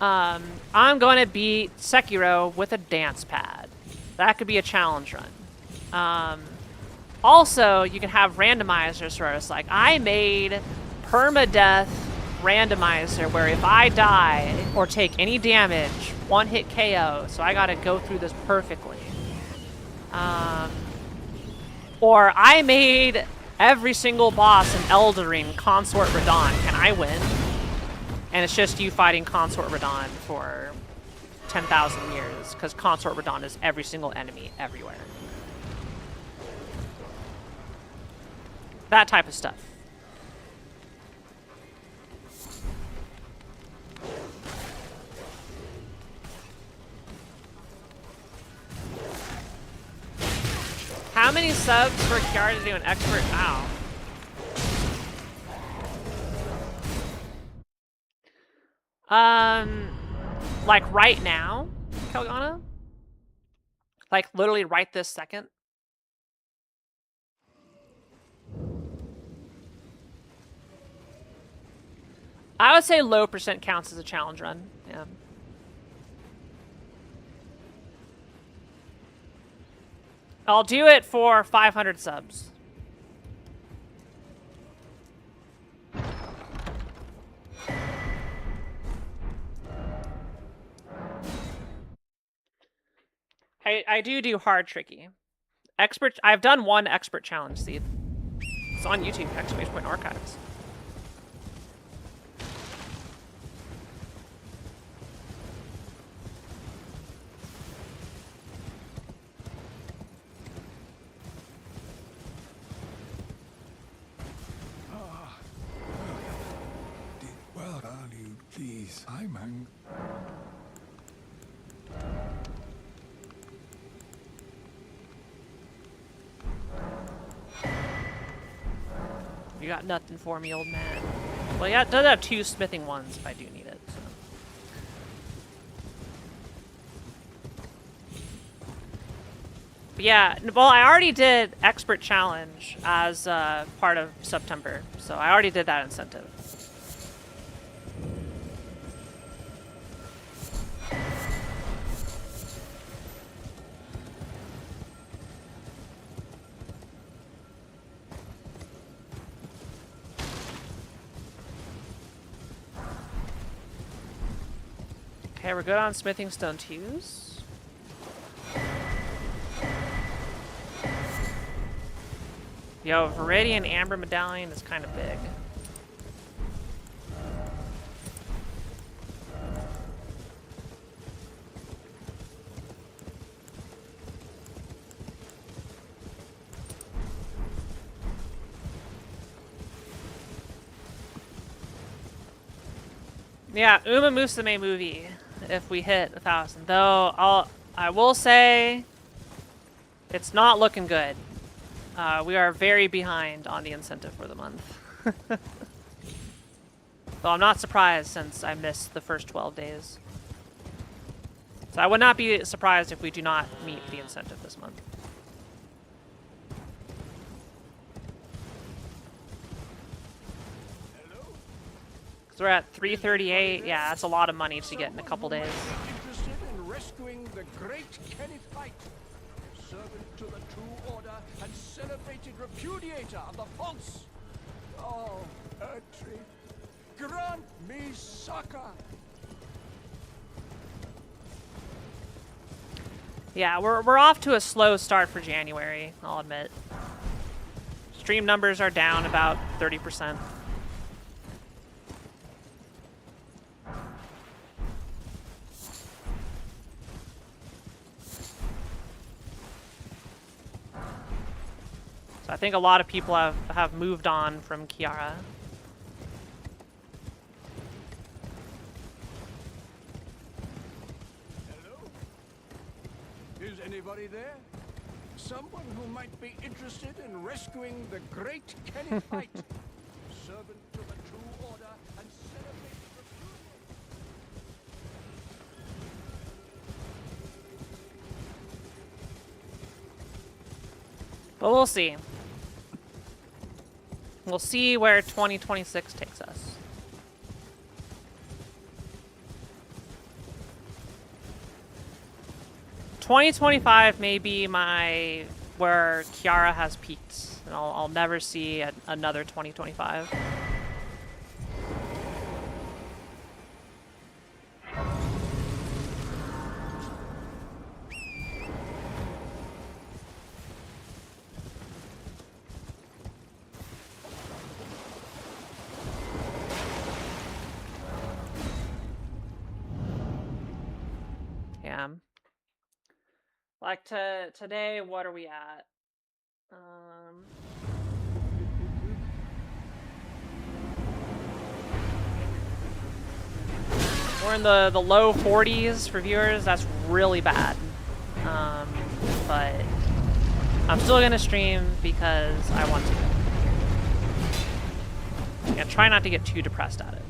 I'm going to beat Sekiro with a dance pad. That could be a challenge run. Also, you can have randomizers where it's like, I made permadeath randomizer where if I die or take any damage, one hit KO, so I gotta go through this perfectly. Or I made every single boss in Elden Ring Consort Radahn. Can I win? And it's just you fighting Consort Radahn for 10,000 years, because Consort Radahn is every single enemy everywhere. That type of stuff. How many subs for Kiara to do an expert? Wow. Like right now, Kelgana? Like literally right this second? I would say low percent counts as a challenge run. Yeah. I'll do it for 500 subs. I do hard tricky. Expert. I've done one expert challenge seed. It's on YouTube, exclamation point archives. Well, you please. I'm angry. You got nothing for me, old man. Well, yeah, it does have 2 smithing ones if I do need it. So. But yeah, well, I already did expert challenge as part of September, so I already did that incentive. Okay, we're good on smithing stone 2s. Yo, Viridian Amber Medallion is kind of big. Yeah, Uma Musume movie. If we hit 1,000, though, I will say it's not looking good. We are very behind on the incentive for the month. Though I'm not surprised since I missed the first 12 days. So I would not be surprised if we do not meet the incentive this month. Because we're at 338. Yeah, that's a lot of money to get in a couple days. Interested in rescuing the great Kenneth Knight, servant to the True Order and celebrated repudiator of the false. Oh, Ertri, grant me succor. Yeah, we're off to a slow start for January, I'll admit. Stream numbers are down about 30%. So I think a lot of people have moved on from Kiara. Anybody there? Someone who might be interested in rescuing the great Kennyfight, servant to the true order and celebrated repudiator. But we'll see. We'll see where 2026 takes us. "2025 may be where Kiara has peaked, and I'll never see another 2025. Yeah. Like today, what are we at? We're in the low 40s for viewers. That's really bad. But I'm still gonna stream because I want to. Yeah, try not to get too depressed at it.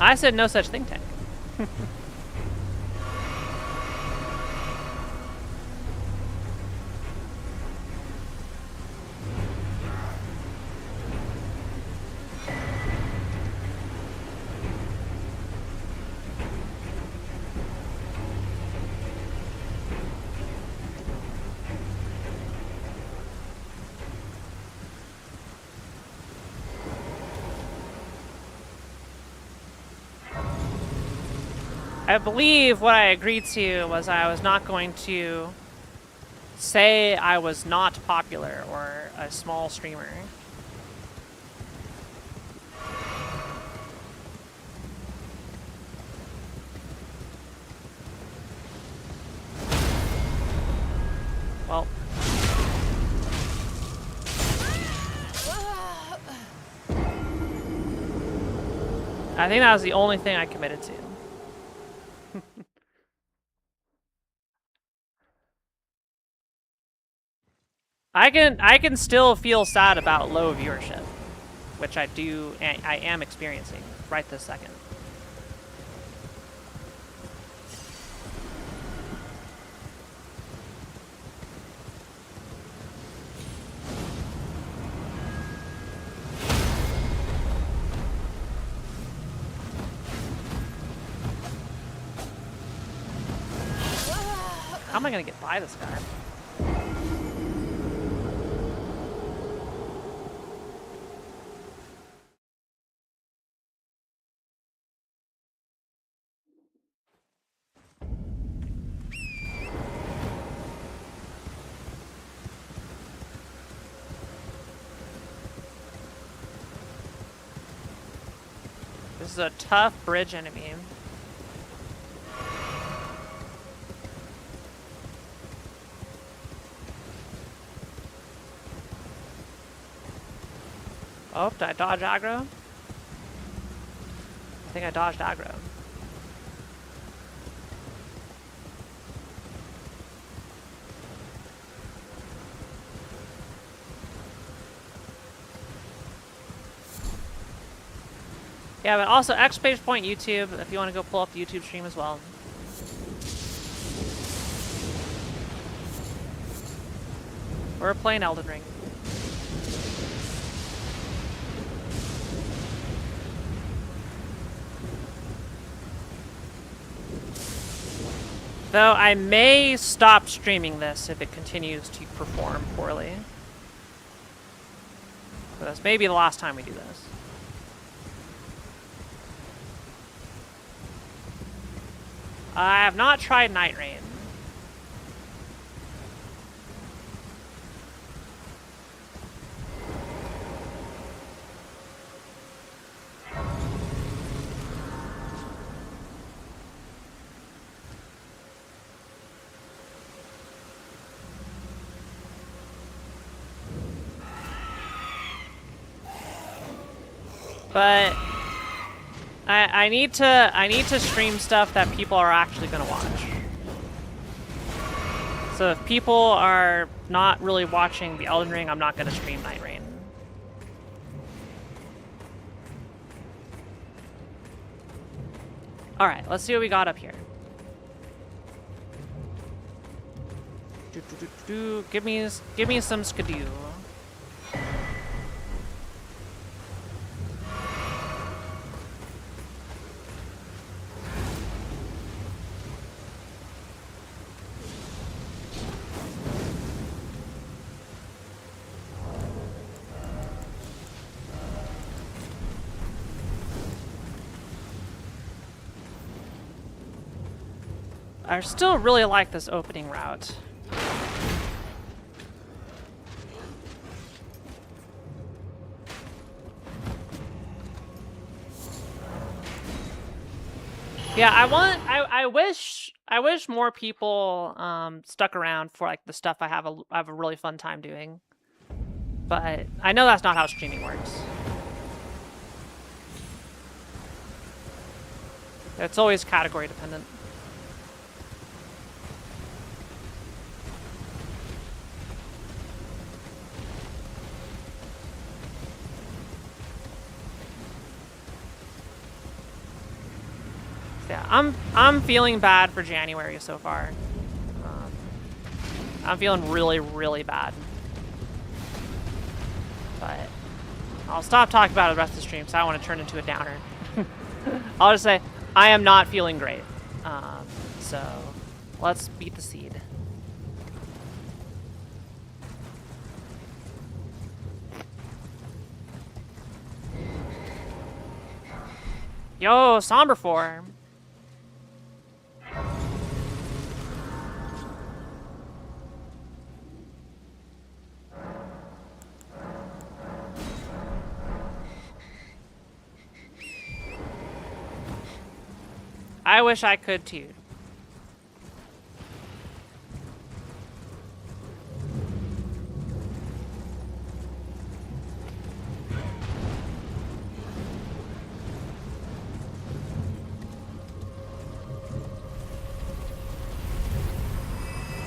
I said no such thing, Tank. I believe what I agreed to was I was not going to say I was not popular or a small streamer. Well. I think that was the only thing I committed to. I can still feel sad about low viewership, which I am experiencing right this second. How am I gonna get by this guy? This is a tough bridge enemy. Oh, did I dodge aggro? I think I dodged aggro. Yeah, but also Page Point YouTube if you want to go pull up the YouTube stream as well. We're playing Elden Ring. Though I may stop streaming this if it continues to perform poorly. So this may be the last time we do this. I have not tried Night Rain. But I need to stream stuff that people are actually gonna watch. So if people are not really watching the Elden Ring, I'm not gonna stream Night Rain. All right, let's see what we got up here. Give me some skidoo. I still really like this opening route. Yeah, I wish more people stuck around for like the stuff I have a really fun time doing. But I know that's not how streaming works. It's always category dependent. Yeah, I'm feeling bad for January so far. I'm feeling really, really bad. But I'll stop talking about it the rest of the stream, so I don't want to turn into a downer. I'll just say I am not feeling great. So let's beat the seed. Yo, somber form. I wish I could too.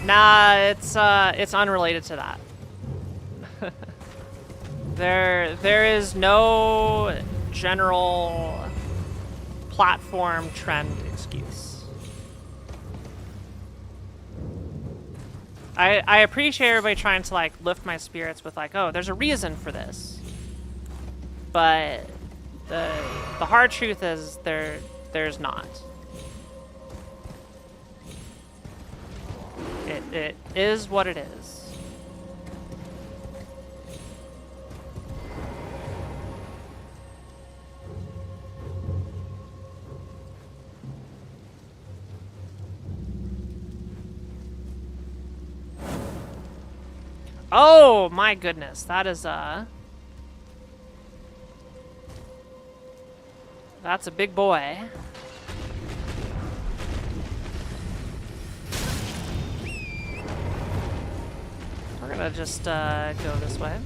Nah, it's unrelated to that. There is no general platform trend excuse. I appreciate everybody trying to like lift my spirits with like, oh, there's a reason for this. But the hard truth is there's not. It is what it is. Oh my goodness, that is that's a big boy. We're gonna just go this way.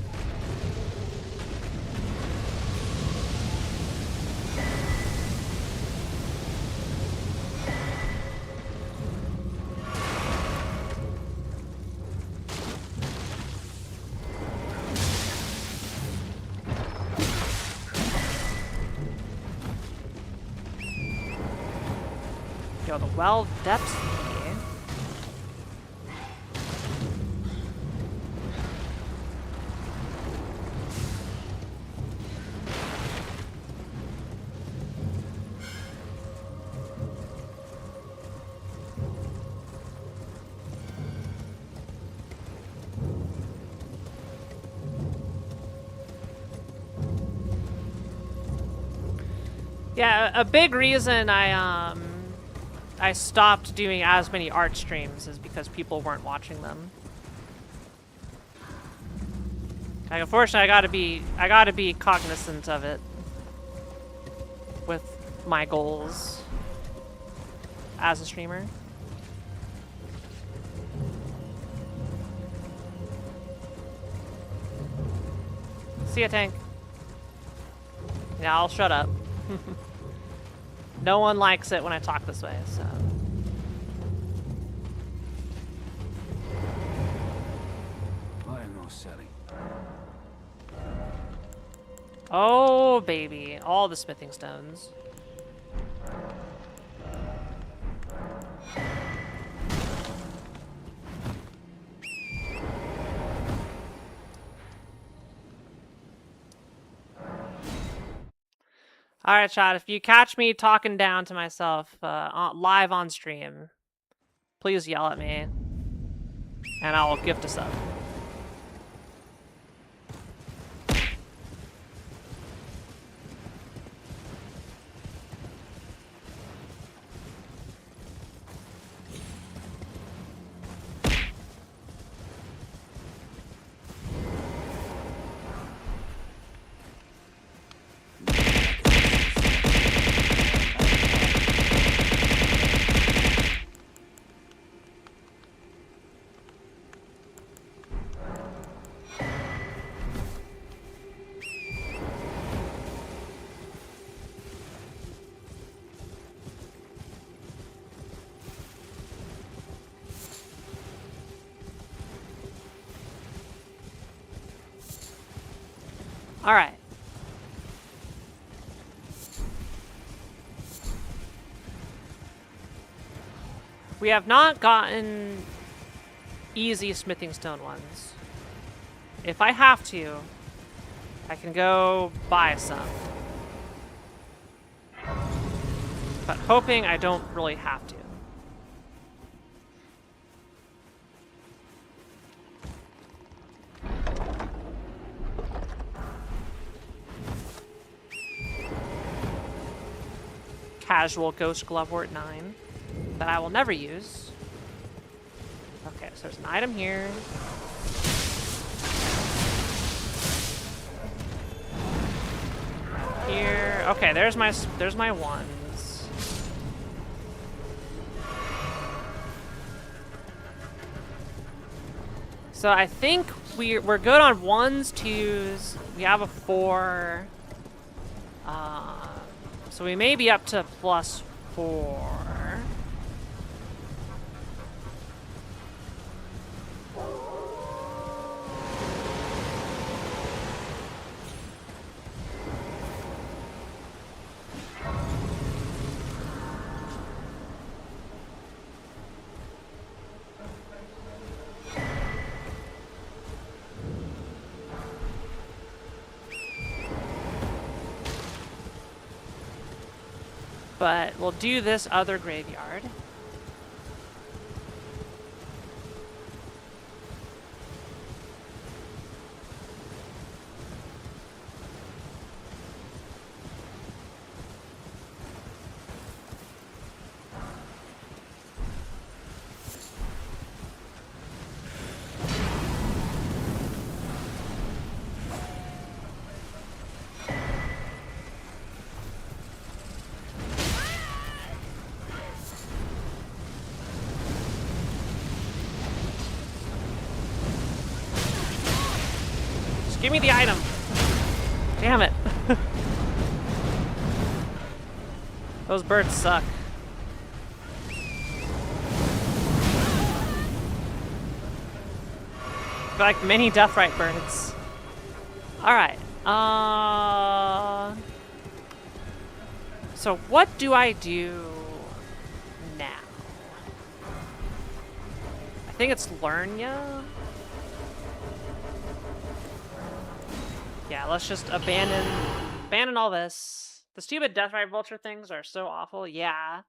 Yo, the well depths here. Yeah, a big reason I stopped doing as many art streams is because people weren't watching them. Like, unfortunately, I gotta be cognizant of it with my goals as a streamer. See ya, tank. Yeah, I'll shut up. No one likes it when I talk this way, so. Buying or selling? Oh, baby. All the smithing stones. Alright, chat, if you catch me talking down to myself live on stream, please yell at me, and I'll gift a sub. Alright. We have not gotten easy smithing stone ones. If I have to, I can go buy some. But hoping I don't really have to. Casual Ghost Glovewort 9 that I will never use. Okay, so there's an item here. Here. Okay, there's my ones. So I think we're good on ones, twos. We have a 4. So we may be up to +4. But we'll do this other graveyard. Give me the item. Damn it. Those birds suck. They're like mini Deathrite birds. Alright. So what do I do now? I think it's Lernia. Yeah, let's just abandon all this. The stupid Deathrite Vulture things are so awful. Yeah.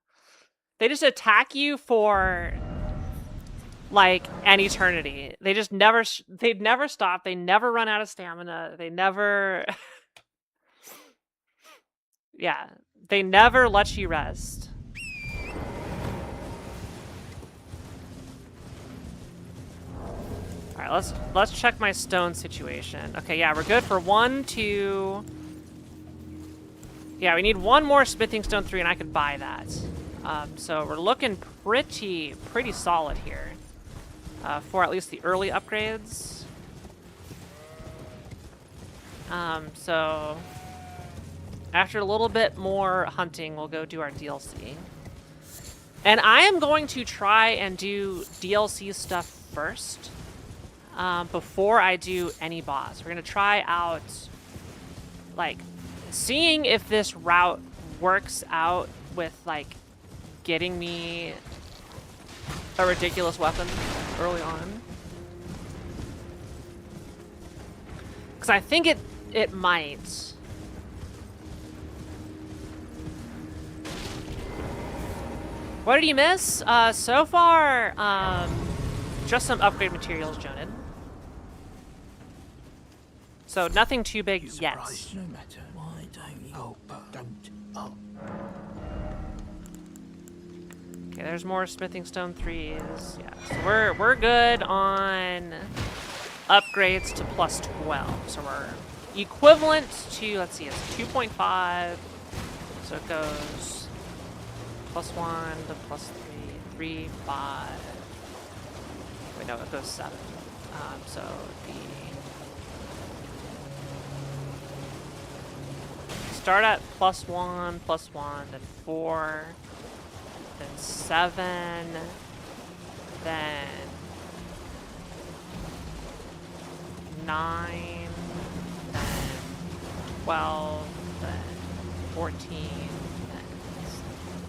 They just attack you for like an eternity. They just never stop. They never run out of stamina. They never yeah, they never let you rest. All right, let's check my stone situation. Okay, yeah, we're good for 1, 2. Yeah, we need one more smithing stone 3, and I could buy that. So we're looking pretty solid here for at least the early upgrades. So After a little bit more hunting, we'll go do our DLC. And I am going to try and do DLC stuff first before I do any boss. We're going to try out, like, seeing if this route works out with, like, getting me a ridiculous weapon early on. Because I think it might. What did you miss? So far, just some upgrade materials, Jonan. So nothing too big yet. No matter. Why don't you? Oh, don't. Oh. Okay, there's more smithing stone 3s. Yeah, so we're good on upgrades to plus 12. So we're equivalent to, let's see, it's 2.5. So it goes +1 to +3, 3, 5. Wait, no, it goes 7. So start at +1, then 4, then 7, then 9, then 12, then 14, then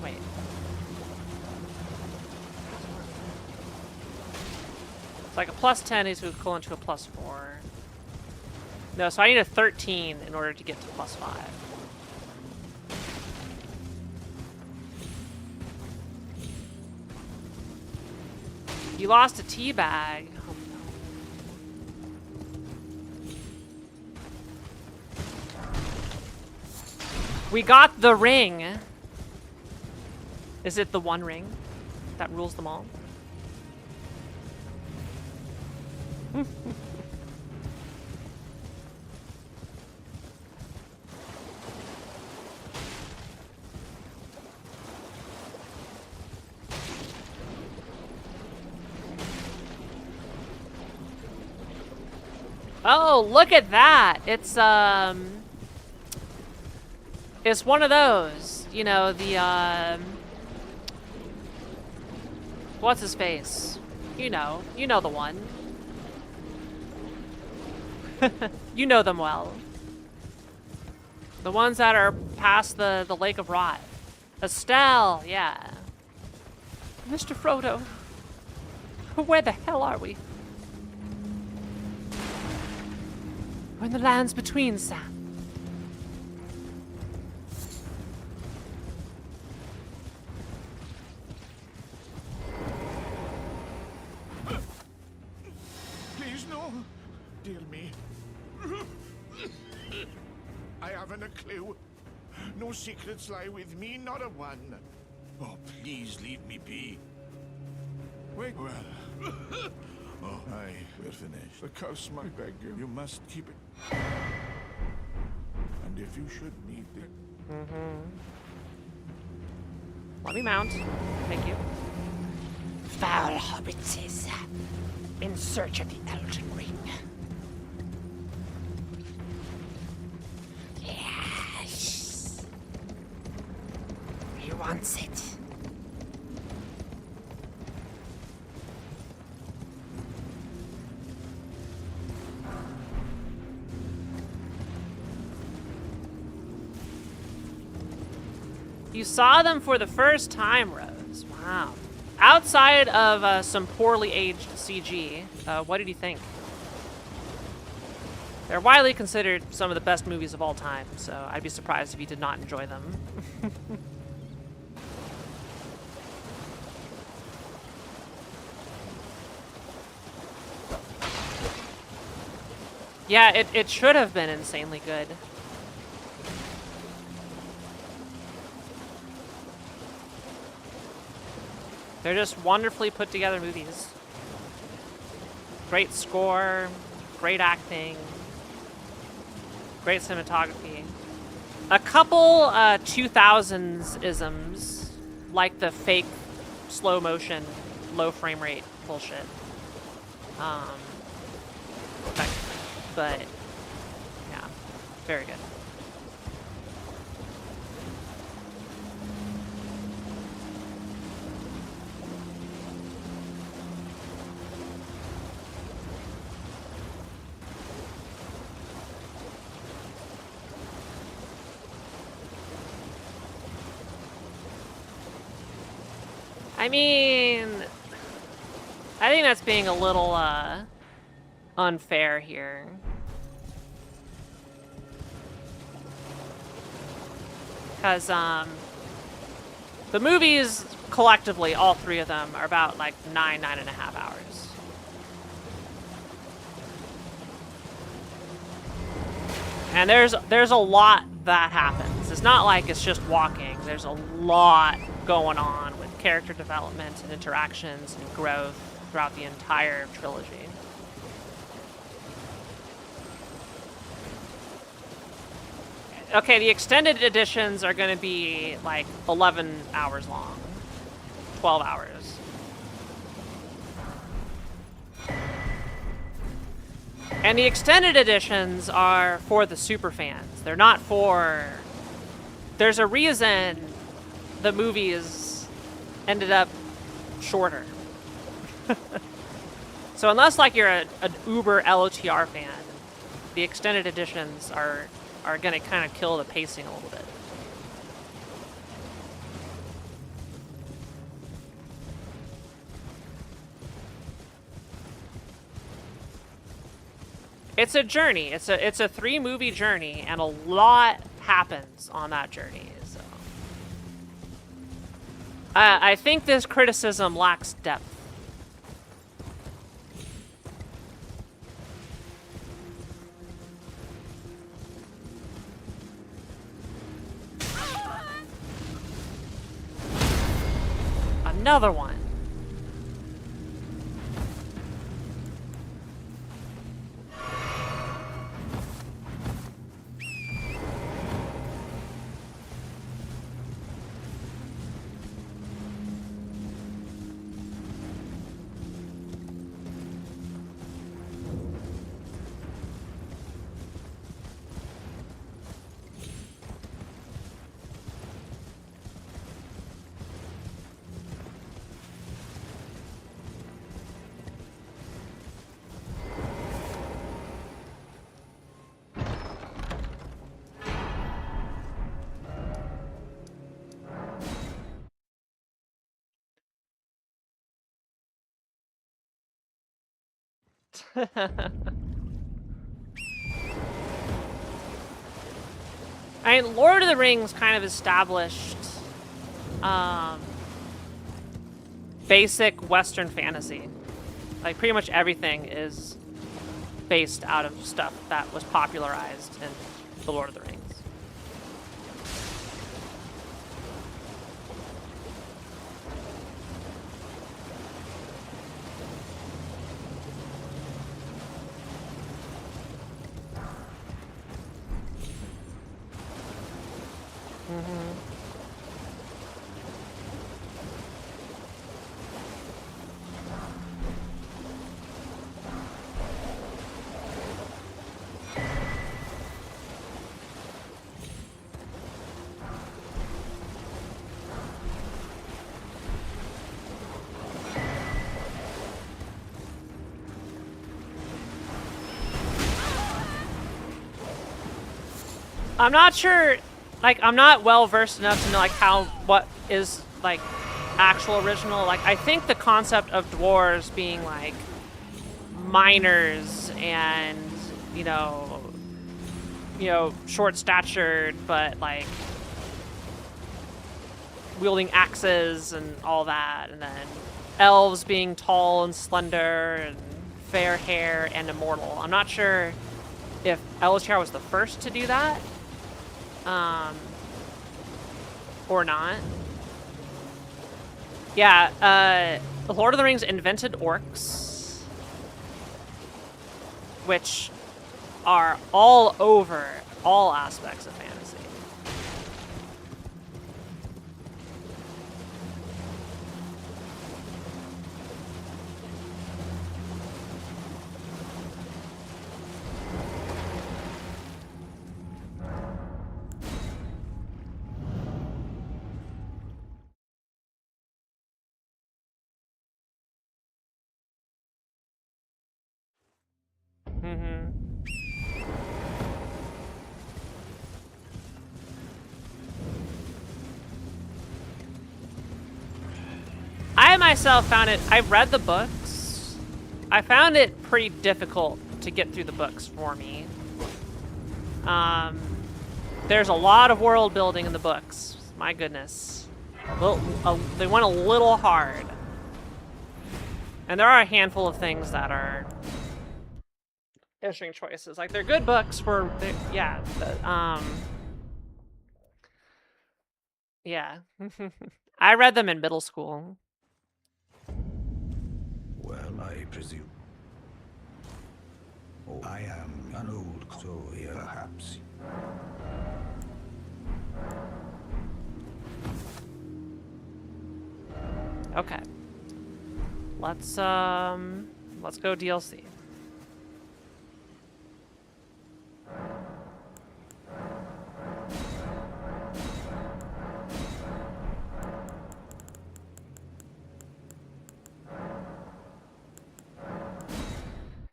wait. It's like a +10 is equivalent to a +4. No, so I need a 13 in order to get to +5. You lost a tea bag. Oh, no. We got the ring. Is it the one ring that rules them all? Oh, look at that. It's one of those, you know, the what's his face? You know the one. You know them well. The ones that are past the Lake of Rot. Estelle, yeah. Mr. Frodo, where the hell are we? We're in the lands between, Sam. Please, no. Dear me. I haven't a clue. No secrets lie with me, not a one. Oh, please leave me be. Wait. Well. Oh, aye, we're finished. The curse, I beg you. You must keep it. And if you should need it. Let me mount. Thank you. Foul hobbitses in search of the Elden Ring. Yes. He wants it. You saw them for the first time, Rose. Wow. Outside of some poorly aged CG, what did you think? They're widely considered some of the best movies of all time, so I'd be surprised if you did not enjoy them. Yeah, it should have been insanely good. They're just wonderfully put together movies. Great score, great acting, great cinematography. A couple 2000s isms, like the fake slow motion, low frame rate bullshit. But yeah, very good. I mean, I think that's being a little unfair here. Because the movies collectively, all three of them, are about like 9.5 hours. And there's a lot that happens. It's not like it's just walking. There's a lot going on with character development and interactions and growth throughout the entire trilogy. Okay, the extended editions are going to be like 11 hours long. 12 hours. And the extended editions are for the super fans. They're not for... There's a reason the movies ended up shorter. So unless like you're an uber LOTR fan, the extended editions are going to kind of kill the pacing a little bit. It's a journey. It's a 3-movie journey, and a lot happens on that journey. So I think this criticism lacks depth. Another one. I mean, Lord of the Rings kind of established basic Western fantasy. Like, pretty much everything is based out of stuff that was popularized in The Lord of the Rings. I'm not sure, like, I'm not well versed enough to know, like, what is, like, actual original. Like, I think the concept of dwarves being, like, miners and, you know, short-statured, but, like, wielding axes and all that, and then elves being tall and slender and fair hair and immortal. I'm not sure if LHR was the first to do that. Or not. Yeah, Lord of the Rings invented orcs, which are all over all aspects of fantasy. myself found it, I've read the books. I found it pretty difficult to get through the books for me. There's a lot of world building in the books. My goodness. They went a little hard. And there are a handful of things that are interesting choices. Like, they're good books for, yeah. Yeah. I read them in middle school. Well, I presume. Oh, I am an old story, perhaps. Okay. Let's go DLC.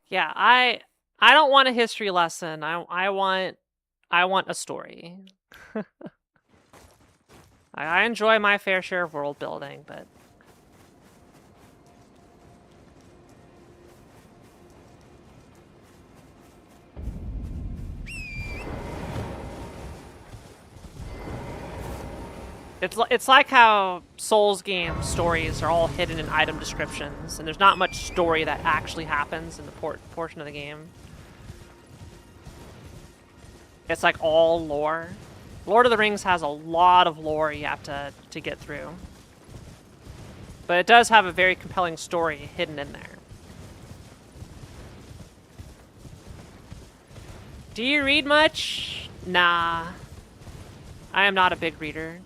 Yeah, I don't want a history lesson. I want a story. I enjoy my fair share of world building, but it's like how Souls game stories are all hidden in item descriptions, and there's not much story that actually happens in the portion of the game. It's like all lore. Lord of the Rings has a lot of lore you have to get through. But it does have a very compelling story hidden in there. Do you read much? Nah. I am not a big reader.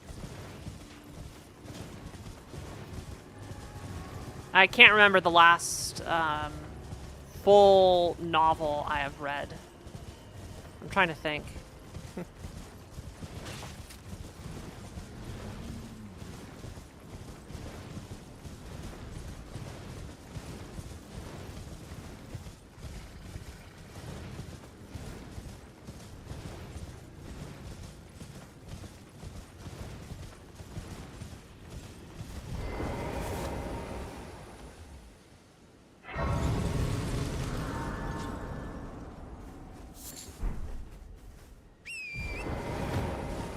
I can't remember the last full novel I have read. I'm trying to think.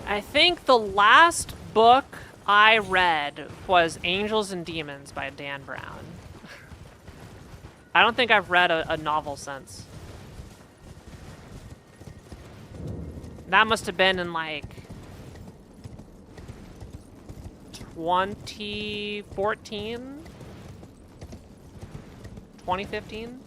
I think the last book I read was Angels and Demons by Dan Brown. I don't think I've read a novel since. That must have been in like 2014? 2015?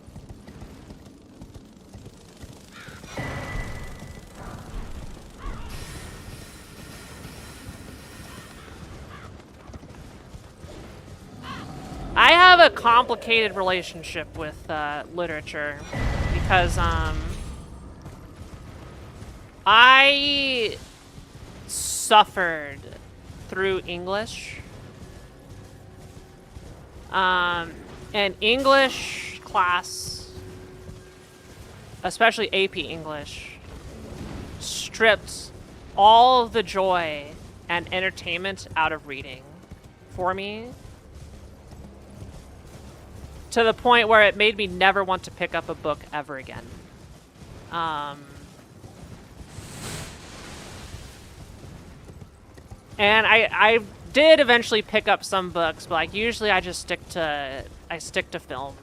I have a complicated relationship with literature because I suffered through English. And English class, especially AP English, stripped all the joy and entertainment out of reading for me, to the point where it made me never want to pick up a book ever again. And I did eventually pick up some books, but like usually I just stick to film.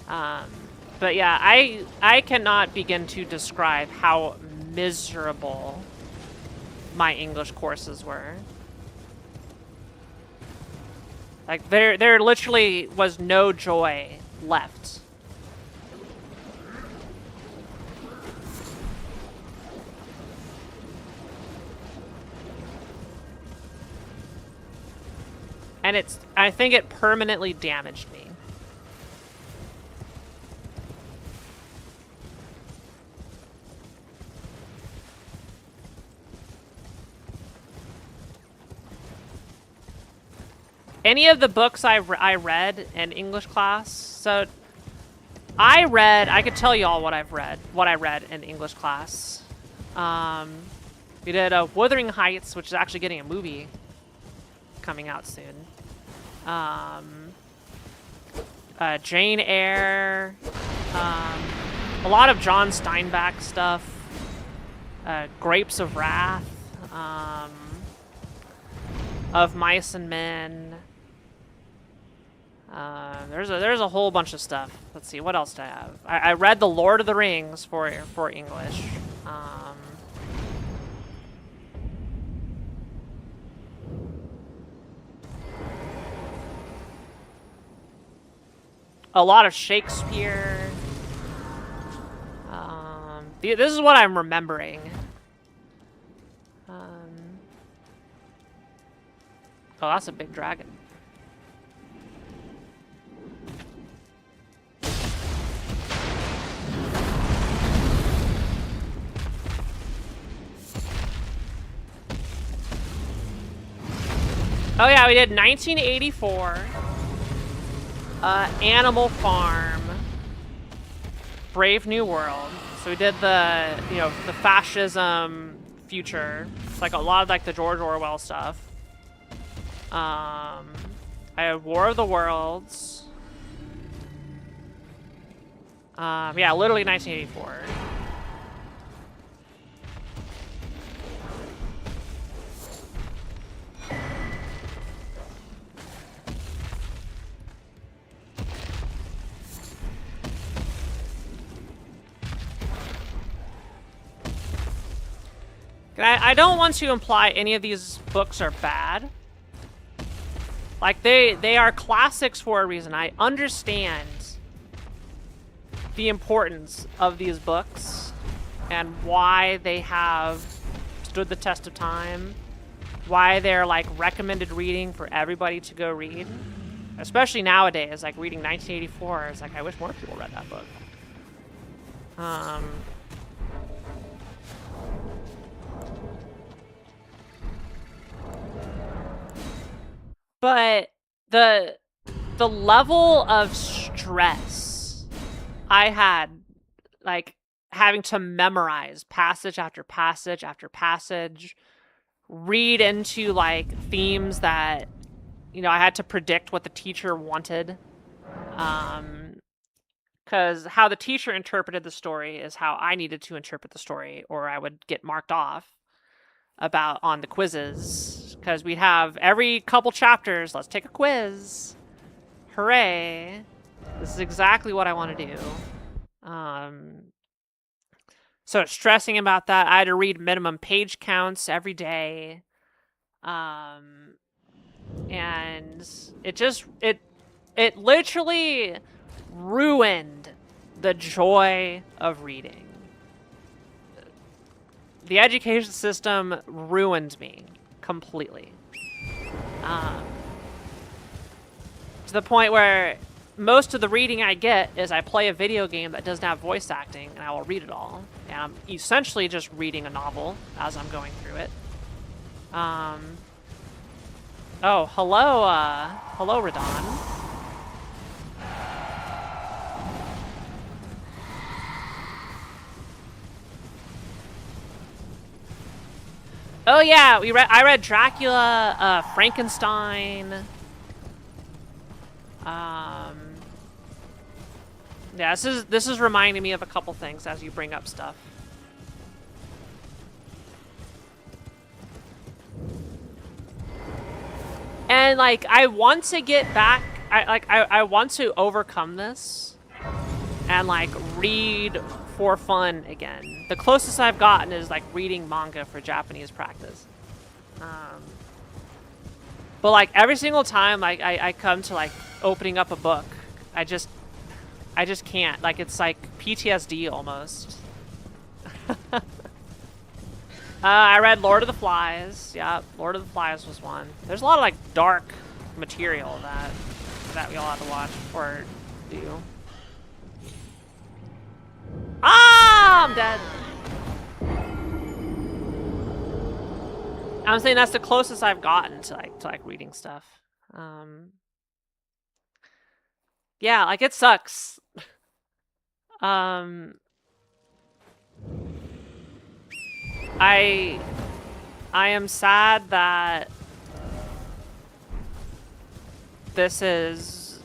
But yeah, I cannot begin to describe how miserable my English courses were. Like there literally was no joy left. And I think it permanently damaged me. Any of the books I read in English class, so I could tell you all what I read in English class. We did Wuthering Heights, which is actually getting a movie coming out soon. Jane Eyre, a lot of John Steinbeck stuff, Grapes of Wrath, Of Mice and Men. There's a whole bunch of stuff. Let's see, what else do I have? I read The Lord of the Rings for English. A lot of Shakespeare. This is what I'm remembering. Oh, that's a big dragon. Oh yeah, we did 1984. Animal Farm. Brave New World. So we did the, you know, the fascism future. It's like a lot of like the George Orwell stuff. I had War of the Worlds. Yeah, literally 1984. I don't want to imply any of these books are bad. Like, they are classics for a reason. I understand the importance of these books and why they have stood the test of time, why they're, like, recommended reading for everybody to go read. Especially nowadays, like, reading 1984 is like, I wish more people read that book. But the level of stress I had, like, having to memorize passage after passage after passage, read into, like, themes that, you know, I had to predict what the teacher wanted. Because how the teacher interpreted the story is how I needed to interpret the story, or I would get marked off on the quizzes. Because we'd have every couple chapters, let's take a quiz. Hooray. This is exactly what I want to do. So stressing about that, I had to read minimum page counts every day. And it literally ruined the joy of reading. The education system ruined me completely. To the point where most of the reading I get is I play a video game that doesn't have voice acting, and I will read it all. And I'm essentially just reading a novel as I'm going through it. Oh, hello, Radon. Oh yeah, I read Dracula, Frankenstein. Yeah, this is reminding me of a couple things as you bring up stuff. And like, I want to get back. I want to overcome this and like read for fun again. The closest I've gotten is like reading manga for Japanese practice. But like every single time like I come to like opening up a book, I just can't. Like it's like PTSD almost. I read Lord of the Flies. Yeah, Lord of the Flies was one. There's a lot of like dark material that we all have to watch or do. Ah, I'm dead. I'm saying that's the closest I've gotten to like reading stuff. Yeah, like it sucks. I am sad that this is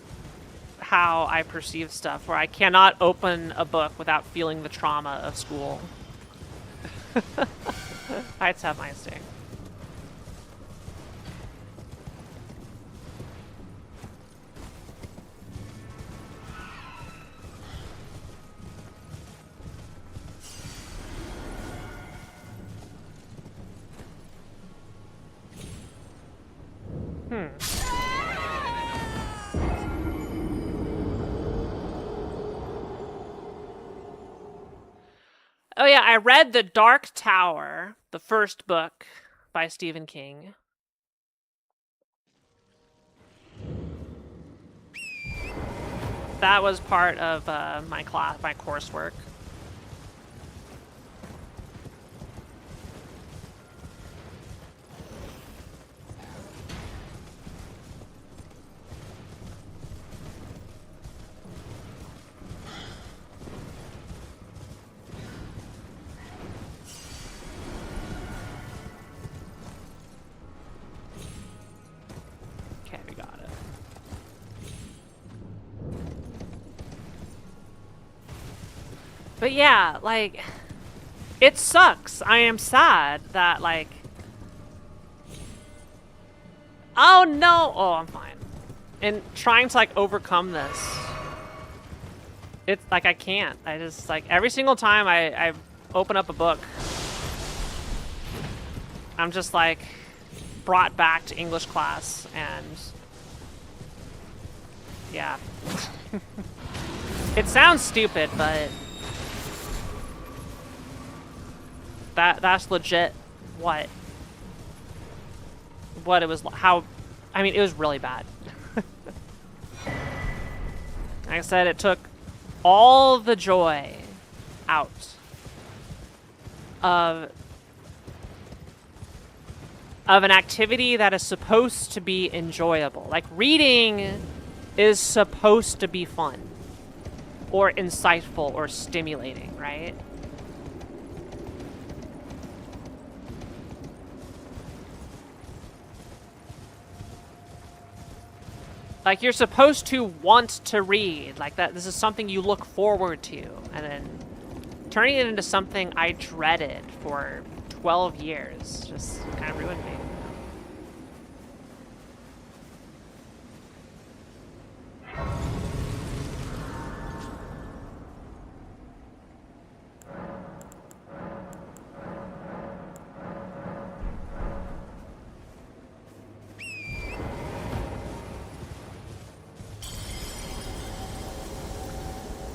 how I perceive stuff, where I cannot open a book without feeling the trauma of school. Heights have my sting. Oh yeah, I read The Dark Tower, the first book by Stephen King. That was part of my coursework. Okay, we got it. But yeah, like, it sucks. I am sad that, like... Oh no! Oh, I'm fine. And trying to, like, overcome this. It's, like, I can't. I just, like, every single time I open up a book, I'm just, like, brought back to English class, and... Yeah. It sounds stupid, but... That's legit what it was, how, I mean, it was really bad. Like I said, it took all the joy out of an activity that is supposed to be enjoyable. Like, reading is supposed to be fun or insightful or stimulating, right? Like, you're supposed to want to read. Like, that. This is something you look forward to. And then turning it into something I dreaded for 12 years just kind of ruined me.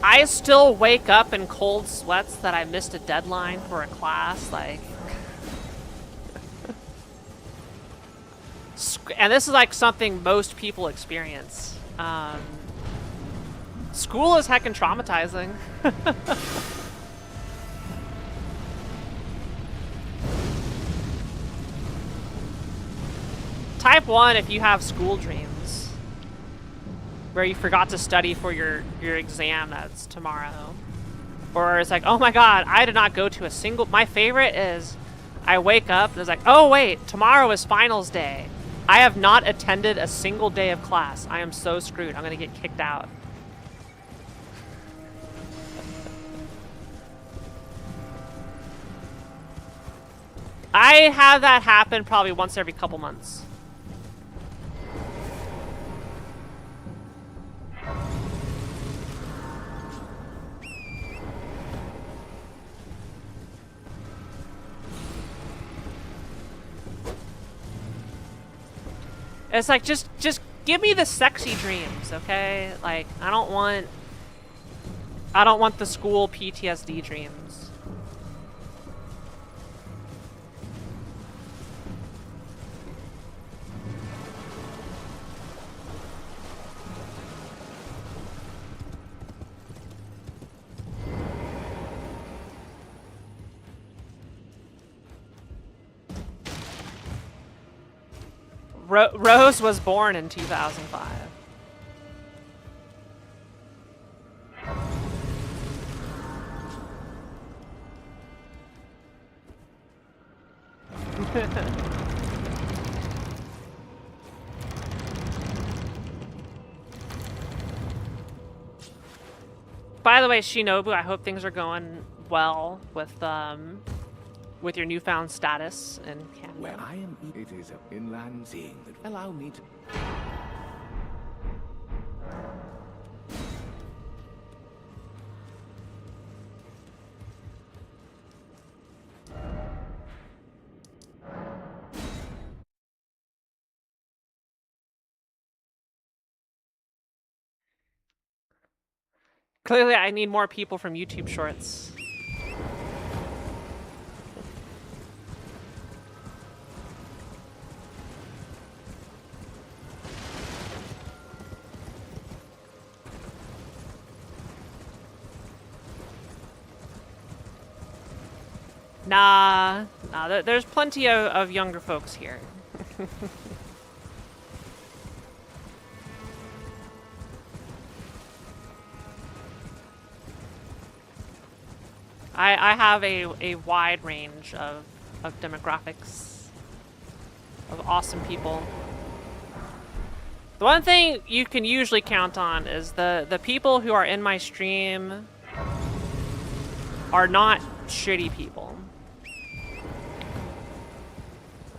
I still wake up in cold sweats that I missed a deadline for a class, like... And this is like something most people experience. School is heckin' traumatizing. Type 1 if you have school dreams. Where you forgot to study for your exam that's tomorrow. Or it's like, oh my god, I did not go to a single... My favorite is I wake up and it's like, oh wait, tomorrow is finals day. I have not attended a single day of class. I am so screwed. I'm gonna get kicked out. I have that happen probably once every couple months. It's like, just give me the sexy dreams, okay? Like, I don't want the school PTSD dreams. Rose was born in 2005. By the way, Shinobu, I hope things are going well with your newfound status in Canada. Where I am, it is an inland seeing that allow me to. Clearly, I need more people from YouTube Shorts. Nah, there's plenty of younger folks here. I have a wide range of demographics of awesome people. The one thing you can usually count on is the people who are in my stream are not shitty people.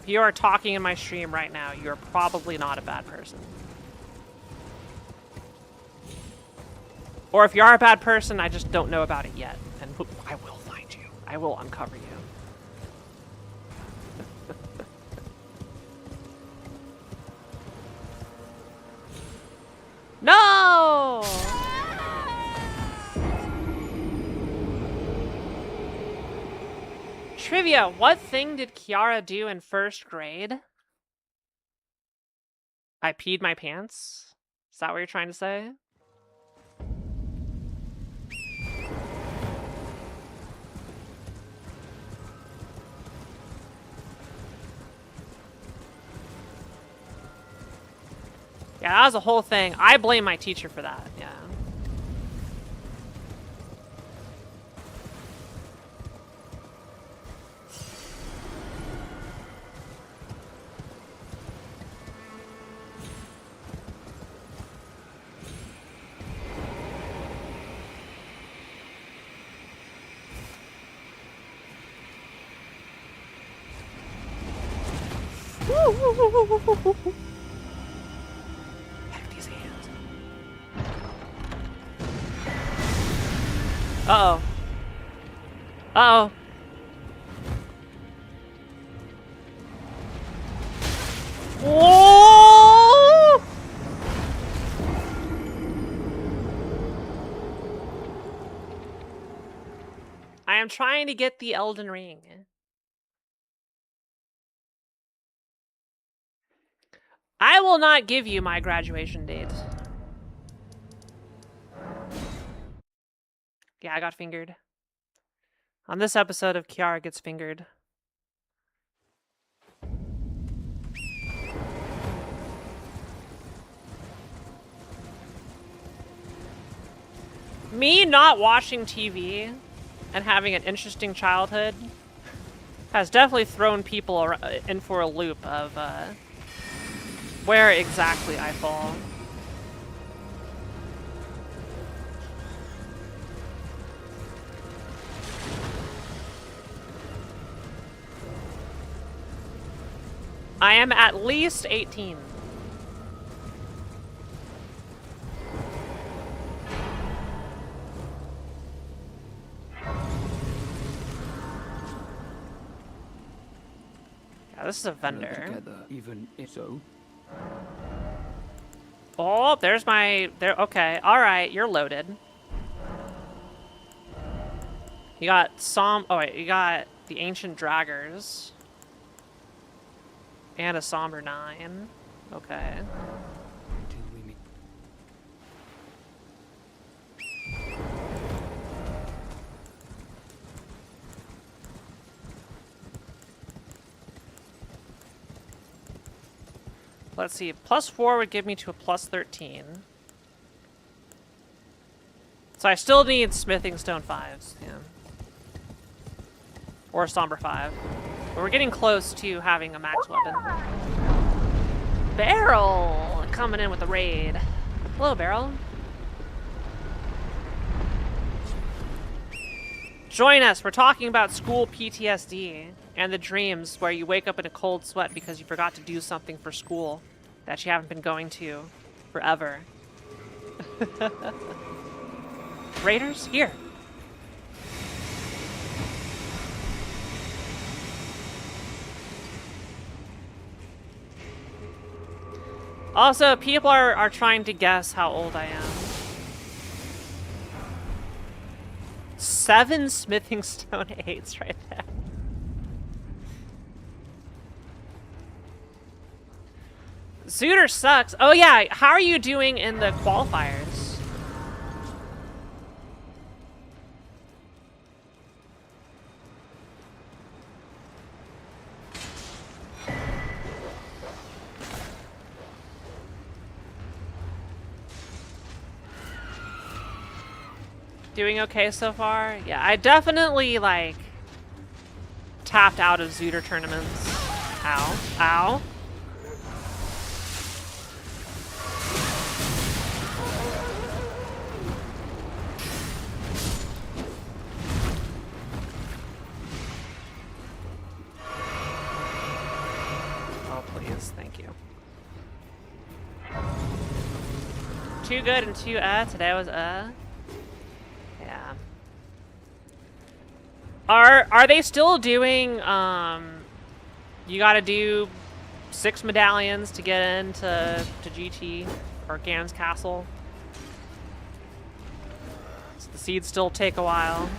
If you are talking in my stream right now, you're probably not a bad person. Or if you are a bad person, I just don't know about it yet. And I will find you. I will uncover you. No! Trivia, what thing did Kiara do in first grade? I peed my pants? Is that what you're trying to say? Yeah, that was a whole thing. I blame my teacher for that, yeah. Heck, these hands. Uh-oh. Uh-oh. Whoa! I am trying to get the Elden Ring. I will not give you my graduation date. Yeah, I got fingered. On this episode of Kiara Gets Fingered. Me not watching TV and having an interesting childhood has definitely thrown people in for a loop of where exactly I fall. I am at least 18. Yeah, this is a vendor. Together, even if so. Oh, there's my... Okay, alright, you're loaded. You got Oh wait, you got the Ancient Draggers. And a Somber 9. Okay. Let's see, +4 would give me to a +13. So I still need Smithing Stone 5s, yeah. Or a Somber 5. But we're getting close to having a max weapon. Barrel! Coming in with a raid. Hello, Barrel. Join us. We're talking about school PTSD and the dreams where you wake up in a cold sweat because you forgot to do something for school that you haven't been going to forever. Raiders, here. Also, people are trying to guess how old I am. 7 smithing stone 8s right there. Zooter sucks. Oh yeah, how are you doing in the qualifiers? Doing okay so far? Yeah, I definitely, like, tapped out of Zooter tournaments. Ow. Ow. Oh, please. Thank you. Too good and too, today was, Yeah. Are they still doing, you gotta do 6 medallions to get into GT or Ganon's Castle? So the seeds still take a while.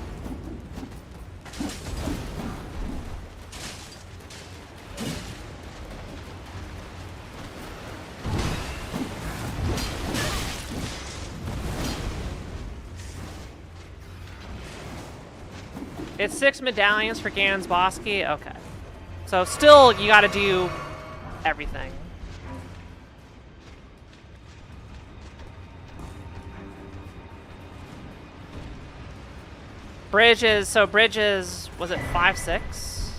It's 6 medallions for Ganon's Bosky? Okay. So still, you gotta do everything. Bridges, so Bridges, was it 5, 6?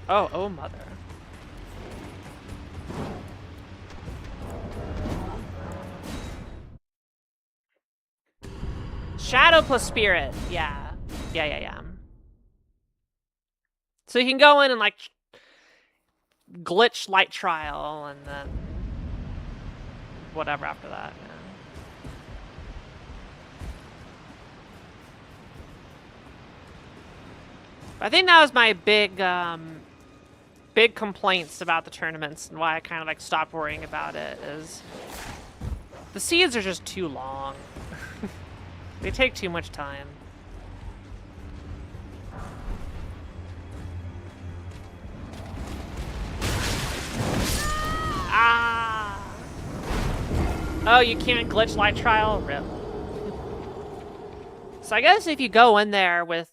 Oh mother. Shadow plus Spirit, yeah. Yeah. So you can go in and, like, glitch Light Trial, and then whatever after that, yeah. I think that was my big complaints about the tournaments, and why I kind of, like, stopped worrying about it, is the seeds are just too long. They take too much time. Ah! Oh, you can't glitch Light Trial? Rip. So I guess if you go in there with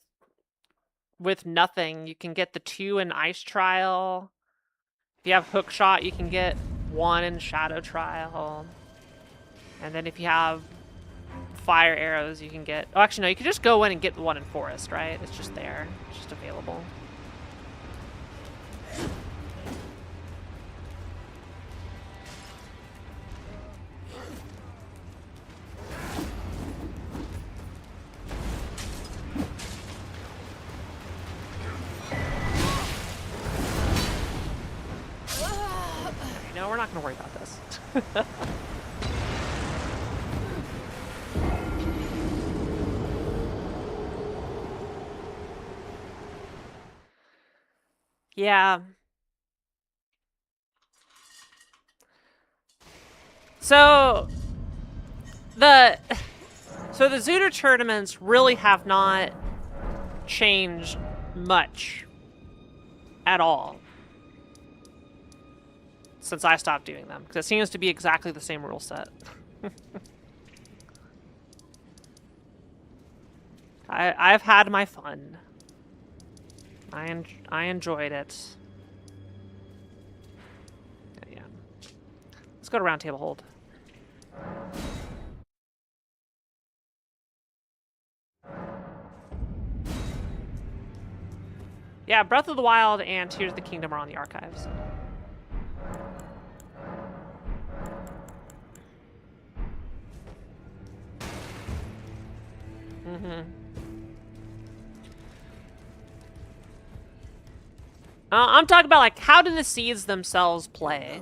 nothing, you can get the 2 in Ice Trial. If you have Hook Shot, you can get 1 in Shadow Trial. And then if you have Fire Arrows, you can get... Oh, actually, no, you can just go in and get 1 in Forest, right? It's just there. It's just available. No, we're not going to worry about this. Yeah. So the Zooter tournaments really have not changed much at all since I stopped doing them, because it seems to be exactly the same rule set. I've had my fun. I enjoyed it. Yeah. Let's go to Round Table Hold. Yeah, Breath of the Wild and Tears of the Kingdom are on the archives. I'm talking about, like, how do the seeds themselves play?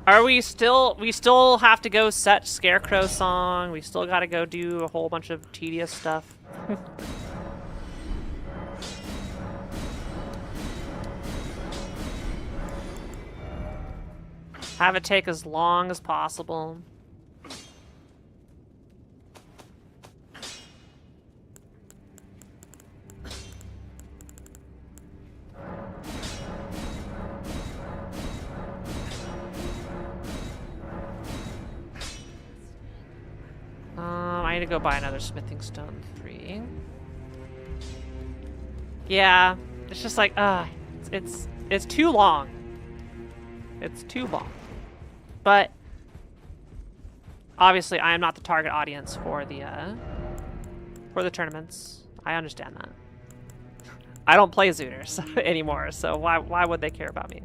Are we still... We still have to go set Scarecrow song. We still gotta go do a whole bunch of tedious stuff. Have it take as long as possible. I need to go buy another smithing stone 3. Yeah, it's just like, it's too long. It's too long. But obviously, I am not the target audience for the tournaments. I understand that. I don't play Zooters anymore, so why would they care about me?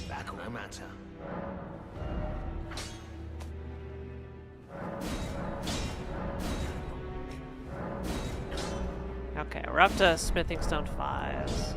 Back no matter. Okay, we're up to smithing stone 5s.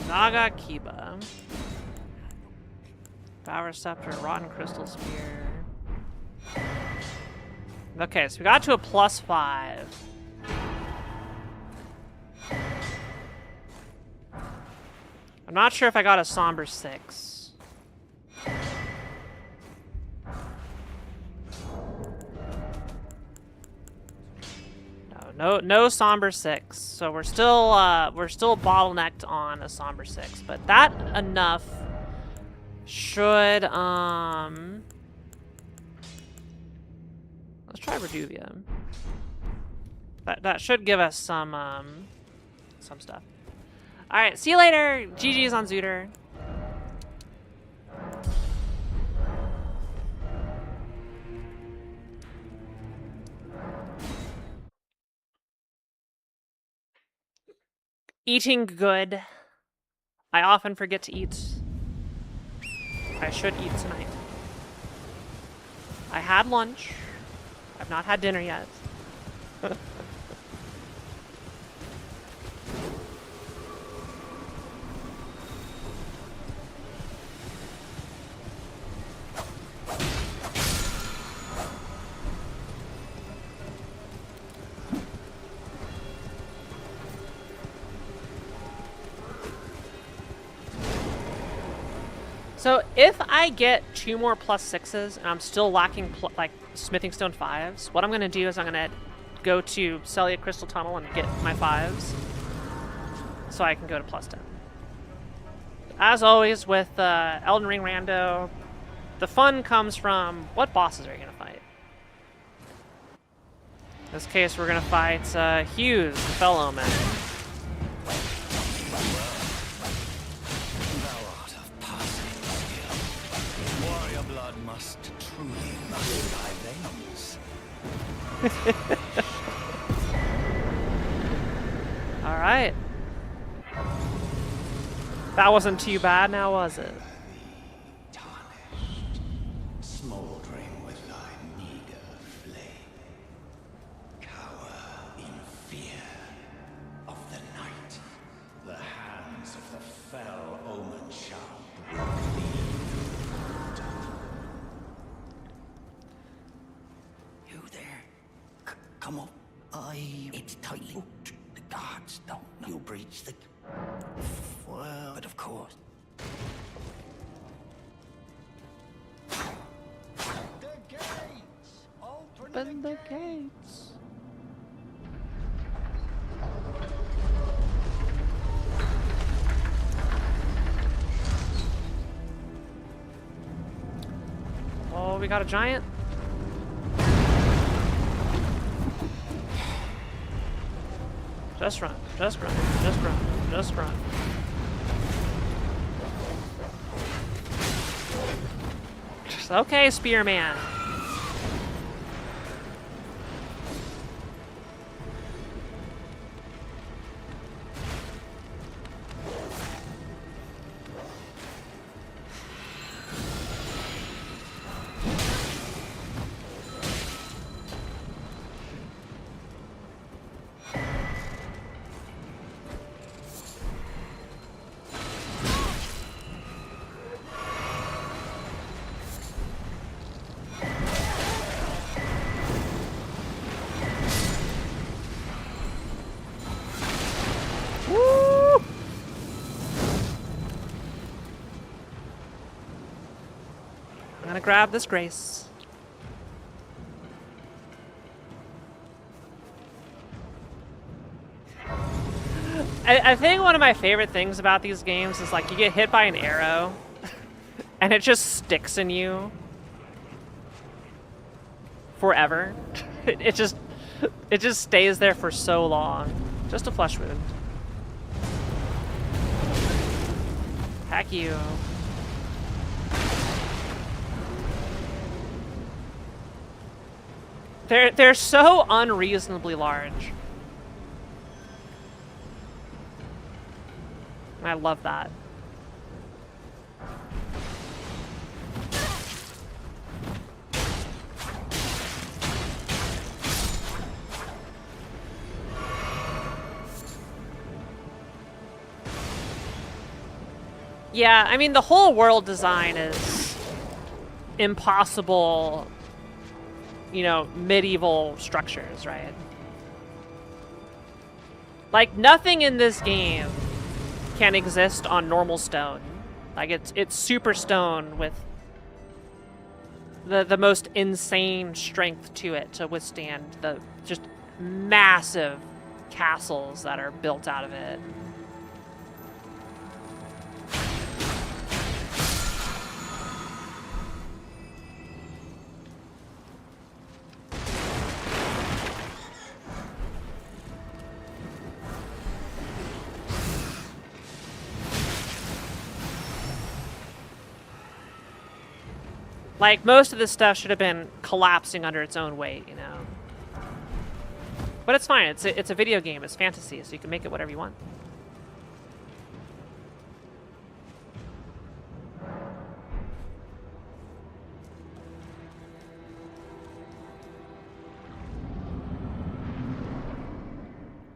Naga Kiba. Power Scepter, Rotten Crystal Spear. Okay, so we got to a +5. I'm not sure if I got a Somber 6. No Somber 6. So we're still bottlenecked on a Somber 6, but that enough should let's try Reduvia. That should give us some stuff. All right, see you later. GG's on Zooter. Eating good. I often forget to eat. I should eat tonight. I had lunch. I've not had dinner yet. So if I get 2 more +6s and I'm still lacking like smithing stone 5s, what I'm gonna do is I'm gonna go to Celia Crystal Tunnel and get my 5s, so I can go to +10. As always with Elden Ring Rando, the fun comes from what bosses are you gonna fight. In this case, we're gonna fight Hughes, the Fellow-Man. Must truly run thy veins. All right. That wasn't too bad now, was it? Tarnished, smoldering with thy meager flame. Cower in fear of the night. The hands of the fell omen shall brook thee. You there? It's tightly hooked. The guards don't know. You breach the... Well, but of course. The gates! Open the gates. Oh, we got a giant. Just run, just run, just run, just run. Okay, Spearman. Grab this grace. I think one of my favorite things about these games is like you get hit by an arrow and it just sticks in you forever. It just stays there for so long. Just a flesh wound. Heck you. They're so unreasonably large. I love that. Yeah, I mean, the whole world design is impossible, you know, medieval structures, right? Like, nothing in this game can exist on normal stone. Like, it's super stone with the most insane strength to it to withstand the just massive castles that are built out of it. Like, most of this stuff should have been collapsing under its own weight, you know? But it's fine. It's a video game. It's fantasy, so you can make it whatever you want.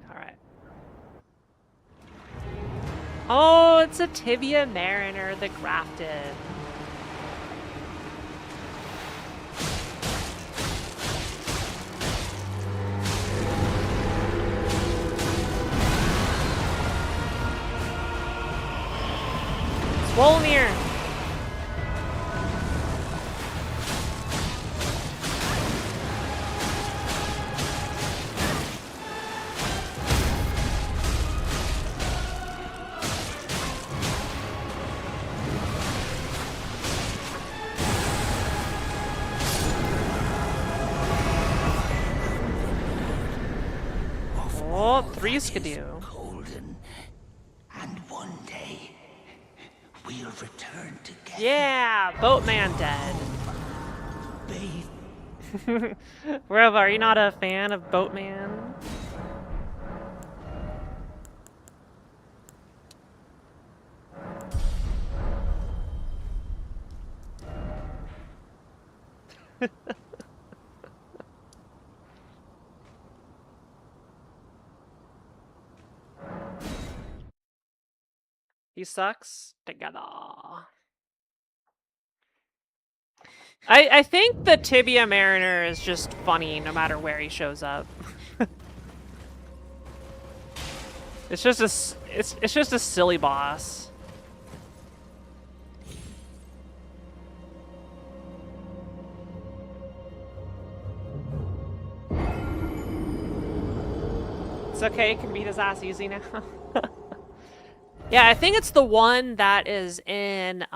All right. Oh, it's a Tibia Mariner, the Grafted. Wolnir! Oh, 3 Skidoo. We'll return together. Yeah, Boatman dead. Rev, are you not a fan of Boatman? He sucks together. I think the Tibia Mariner is just funny no matter where he shows up. It's just it's just a silly boss. It's okay, you can beat his ass easy now. Yeah, I think it's the one that is in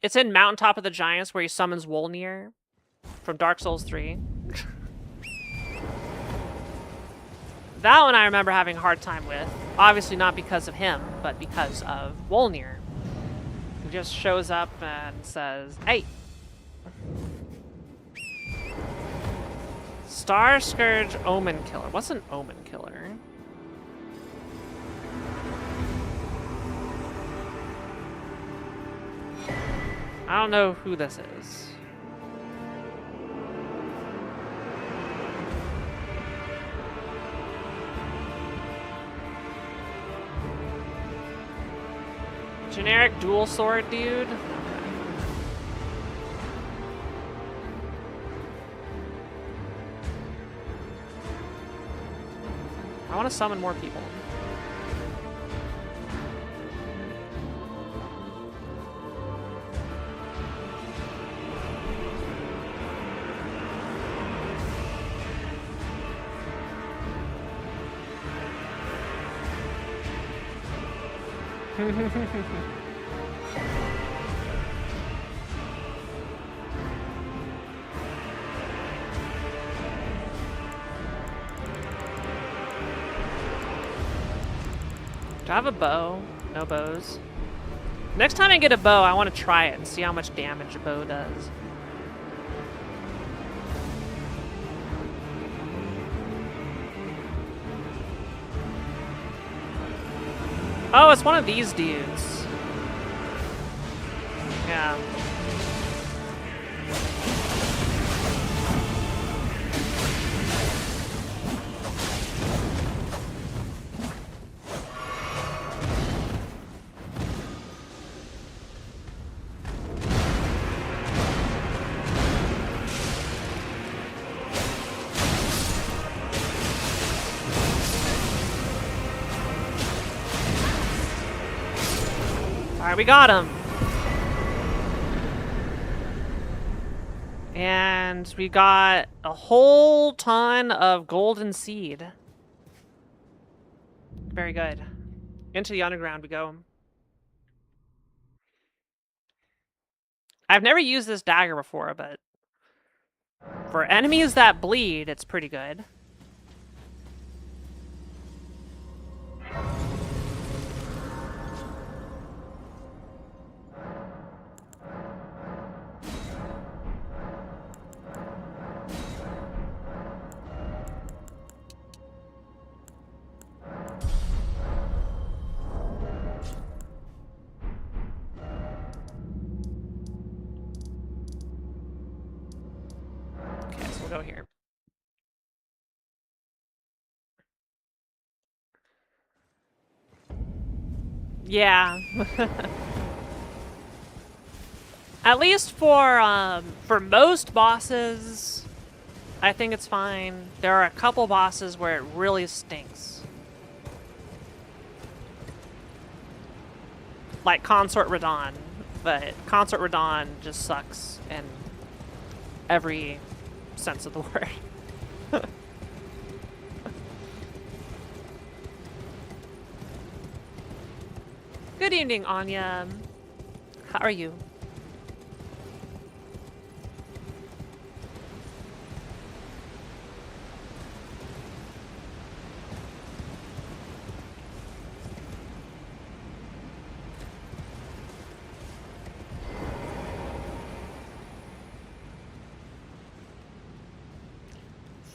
it's in Mountaintop of the Giants where he summons Wolnir from Dark Souls 3. That one I remember having a hard time with. Obviously not because of him, but because of Wolnir. He just shows up and says, "Hey!" Star Scourge Omen Killer. What's an Omen Killer? I don't know who this is. Generic dual sword dude? Okay. I want to summon more people. Do I have a bow? No bows. Next time I get a bow, I want to try it and see how much damage a bow does. Oh, it's one of these dudes. Yeah. Alright, we got him. And we got a whole ton of golden seed. Very good. Into the underground we go. I've never used this dagger before, but for enemies that bleed, it's pretty good. Okay, so we'll go here. Yeah. At least for most bosses, I think it's fine. There are a couple bosses where it really stinks. Like Consort Radon, but Consort Radon just sucks in every sense of the word. Good evening, Anya. How are you?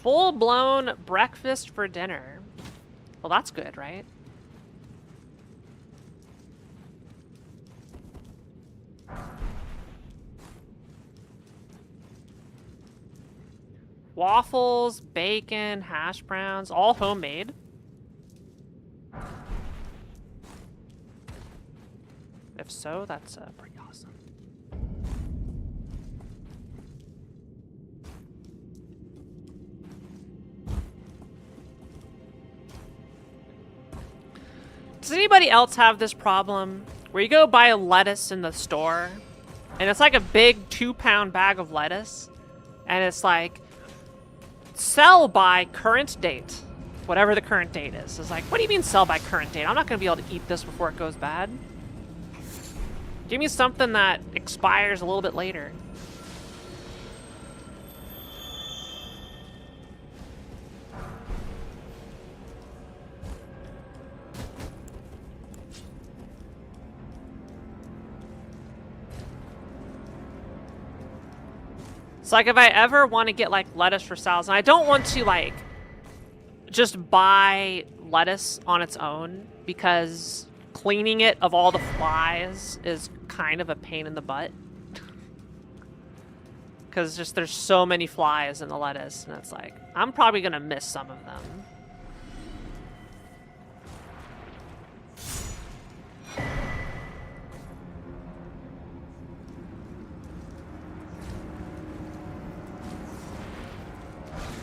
Full-blown breakfast for dinner. Well, that's good, right? Waffles, bacon, hash browns, all homemade. If so, that's pretty awesome. Does anybody else have this problem where you go buy lettuce in the store and it's like a big 2-pound bag of lettuce and it's like, sell by current date, whatever the current date is. It's like, what do you mean sell by current date? I'm not going to be able to eat this before it goes bad. Give me something that expires a little bit later. So like if I ever want to get like lettuce for salads, and I don't want to like just buy lettuce on its own because cleaning it of all the flies is kind of a pain in the butt. Because just there's so many flies in the lettuce and it's like, I'm probably going to miss some of them.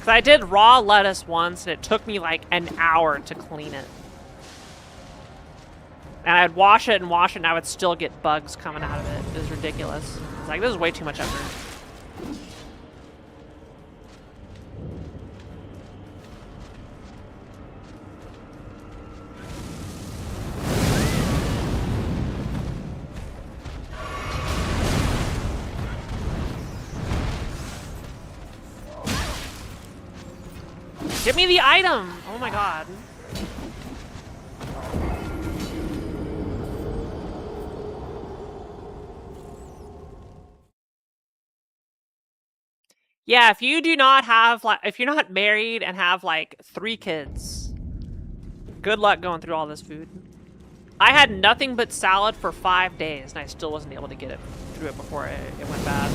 I did raw lettuce once, and it took me like an hour to clean it. And I'd wash it, and I would still get bugs coming out of it. It was ridiculous. It's like, this is way too much effort. Give me the item! Oh my god. Yeah, if you do not have, like, if you're not married and have, like, 3 kids, good luck going through all this food. I had nothing but salad for 5 days, and I still wasn't able to get it through it before it went bad.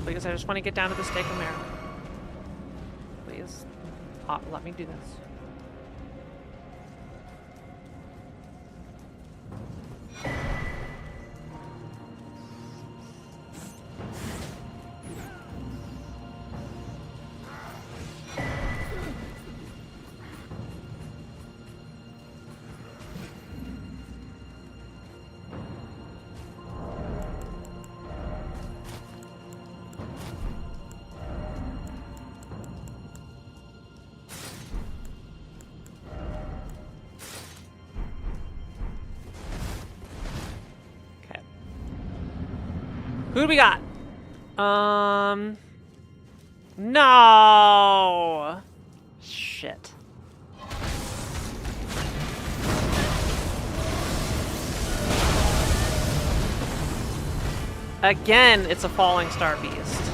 Because I just want to get down to the steak and marrow. Please, let me do this. Who do we got? No. Shit. Again, it's a falling star beast.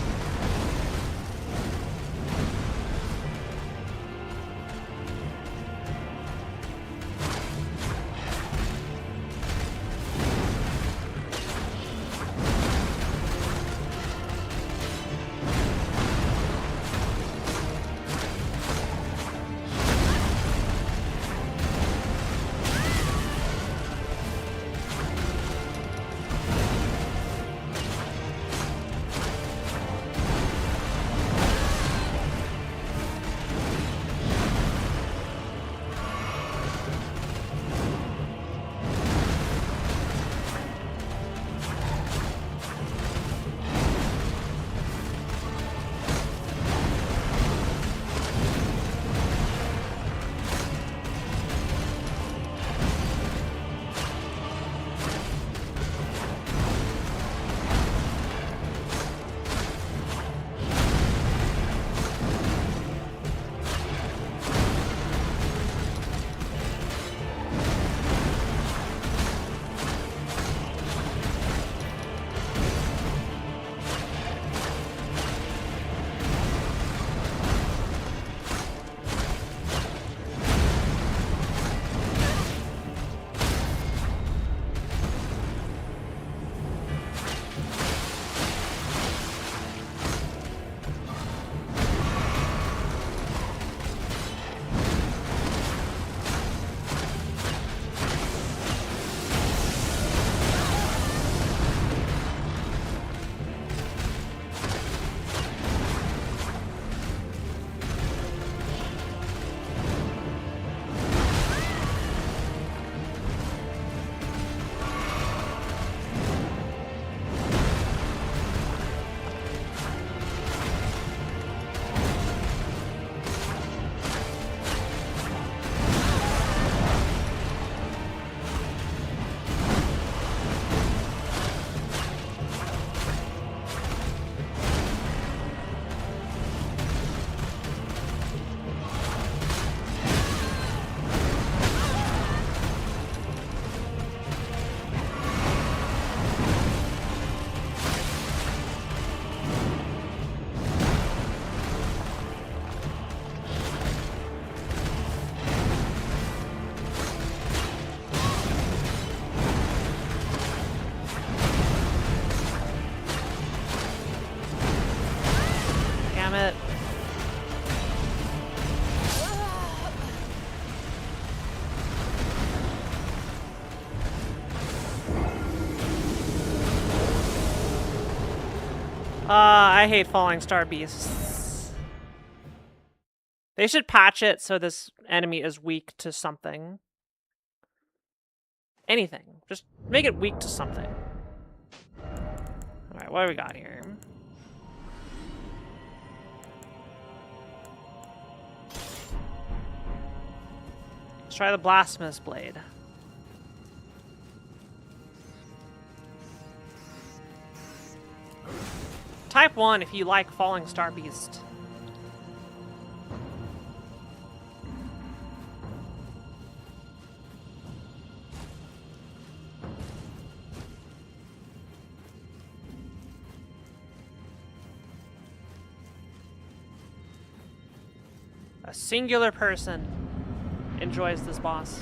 I hate falling star beasts. They should patch it so this enemy is weak to something. Anything. Just make it weak to something. Alright, what do we got here? Let's try the Blasphemous Blade. Type 1 if you like Falling Star Beast. A singular person enjoys this boss.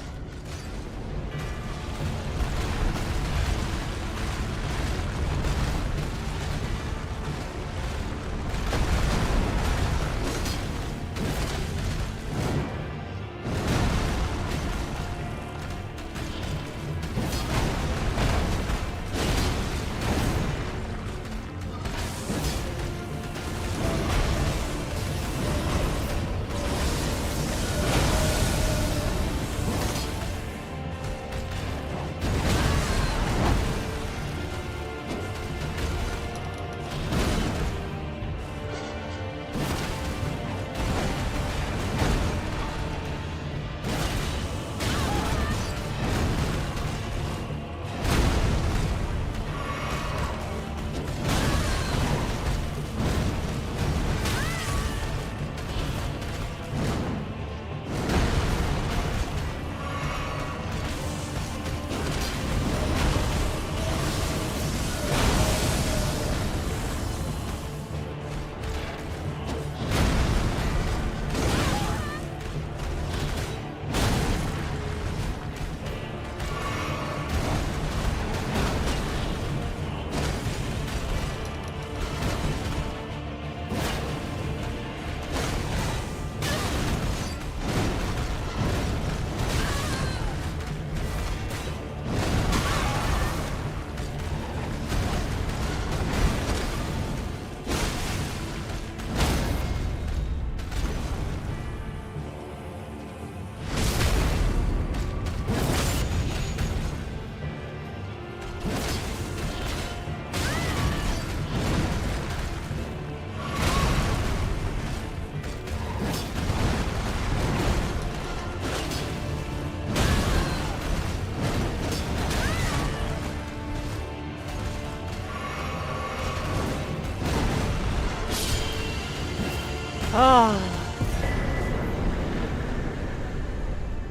Oh.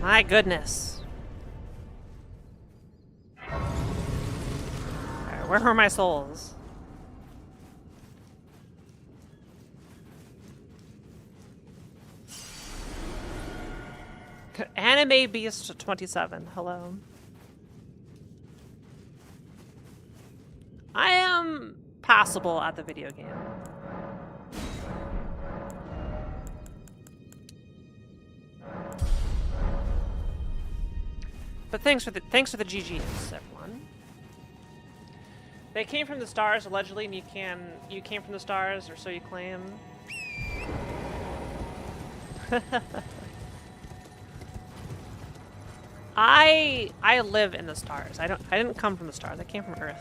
My goodness. Alright, where are my souls? Anime Beast 27, hello. I am passable at the video game. But thanks for the GGs, everyone. They came from the stars allegedly, and you came from the stars, or so you claim. I live in the stars. I didn't come from the stars. I came from Earth.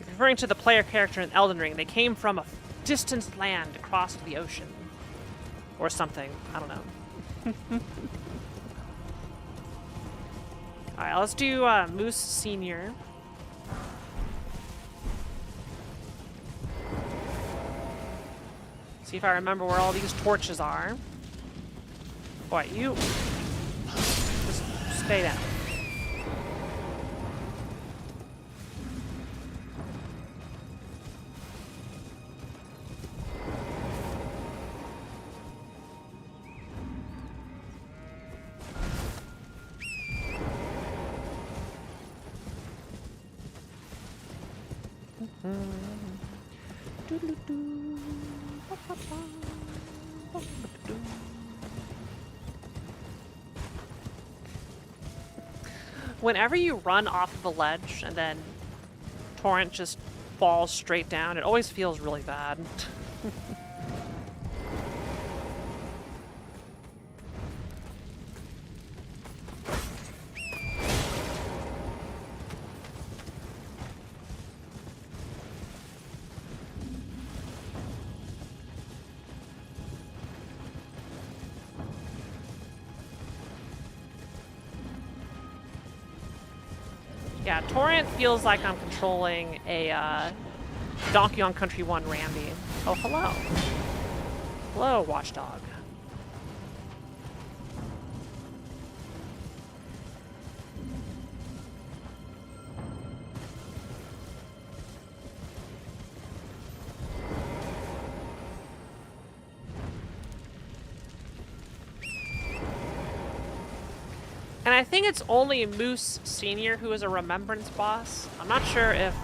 If you're referring to the player character in Elden Ring, they came from a distant land across the ocean, or something. I don't know. Alright, let's do Moose Senior. See if I remember where all these torches are. Boy, you just stay down. Whenever you run off of a ledge and then Torrent just falls straight down. It always feels really bad. Yeah, Torrent feels like I'm controlling a Donkey Kong Country 1 Randy. Oh, hello. Hello, Watchdog. And I think it's only Moose Sr. who is a Remembrance boss. I'm not sure if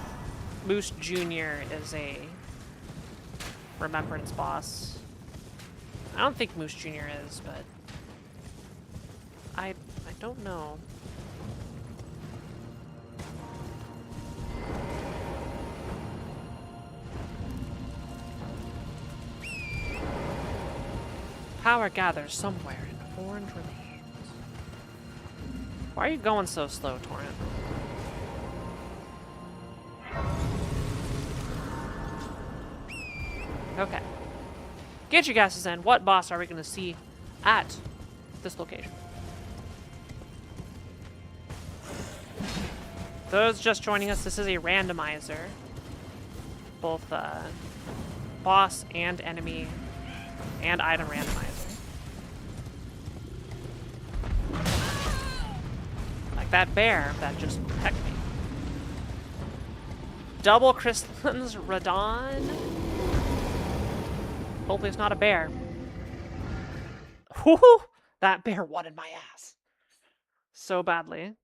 Moose Jr. is a Remembrance boss. I don't think Moose Jr. is, but I don't know. Power gathers somewhere in foreign remains. Why are you going so slow, Torrent? Okay. Get your guesses in. What boss are we going to see at this location? Those just joining us, this is a randomizer. Both boss and enemy and item randomizer. Like that bear that just pecked me. Double Crystallin's Radon. Hopefully it's not a bear. Whoo! That bear wanted my ass. So badly.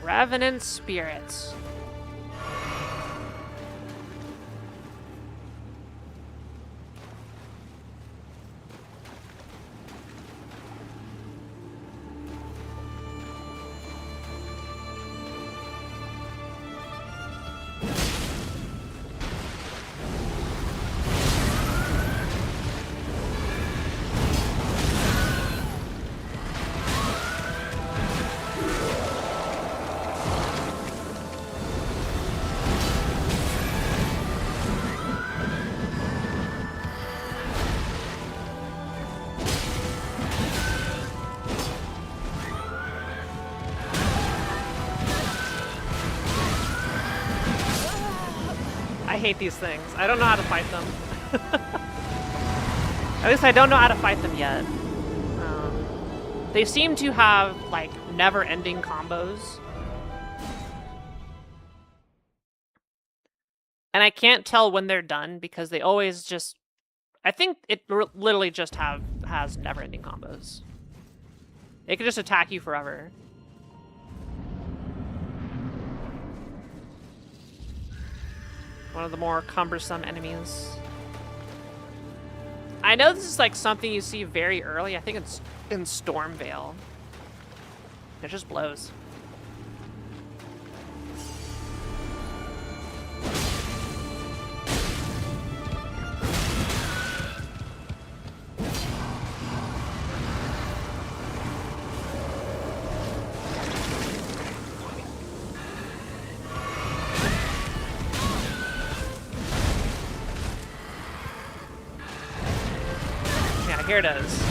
Revenant Spirits. I hate these things. I don't know how to fight them. At least I don't know how to fight them yet. They seem to have, like, never-ending combos. And I can't tell when they're done because they always just... I think it literally just has never-ending combos. It can just attack you forever. One of the more cumbersome enemies. I know this is like something you see very early. I think it's in Stormvale. It just blows. Here it is.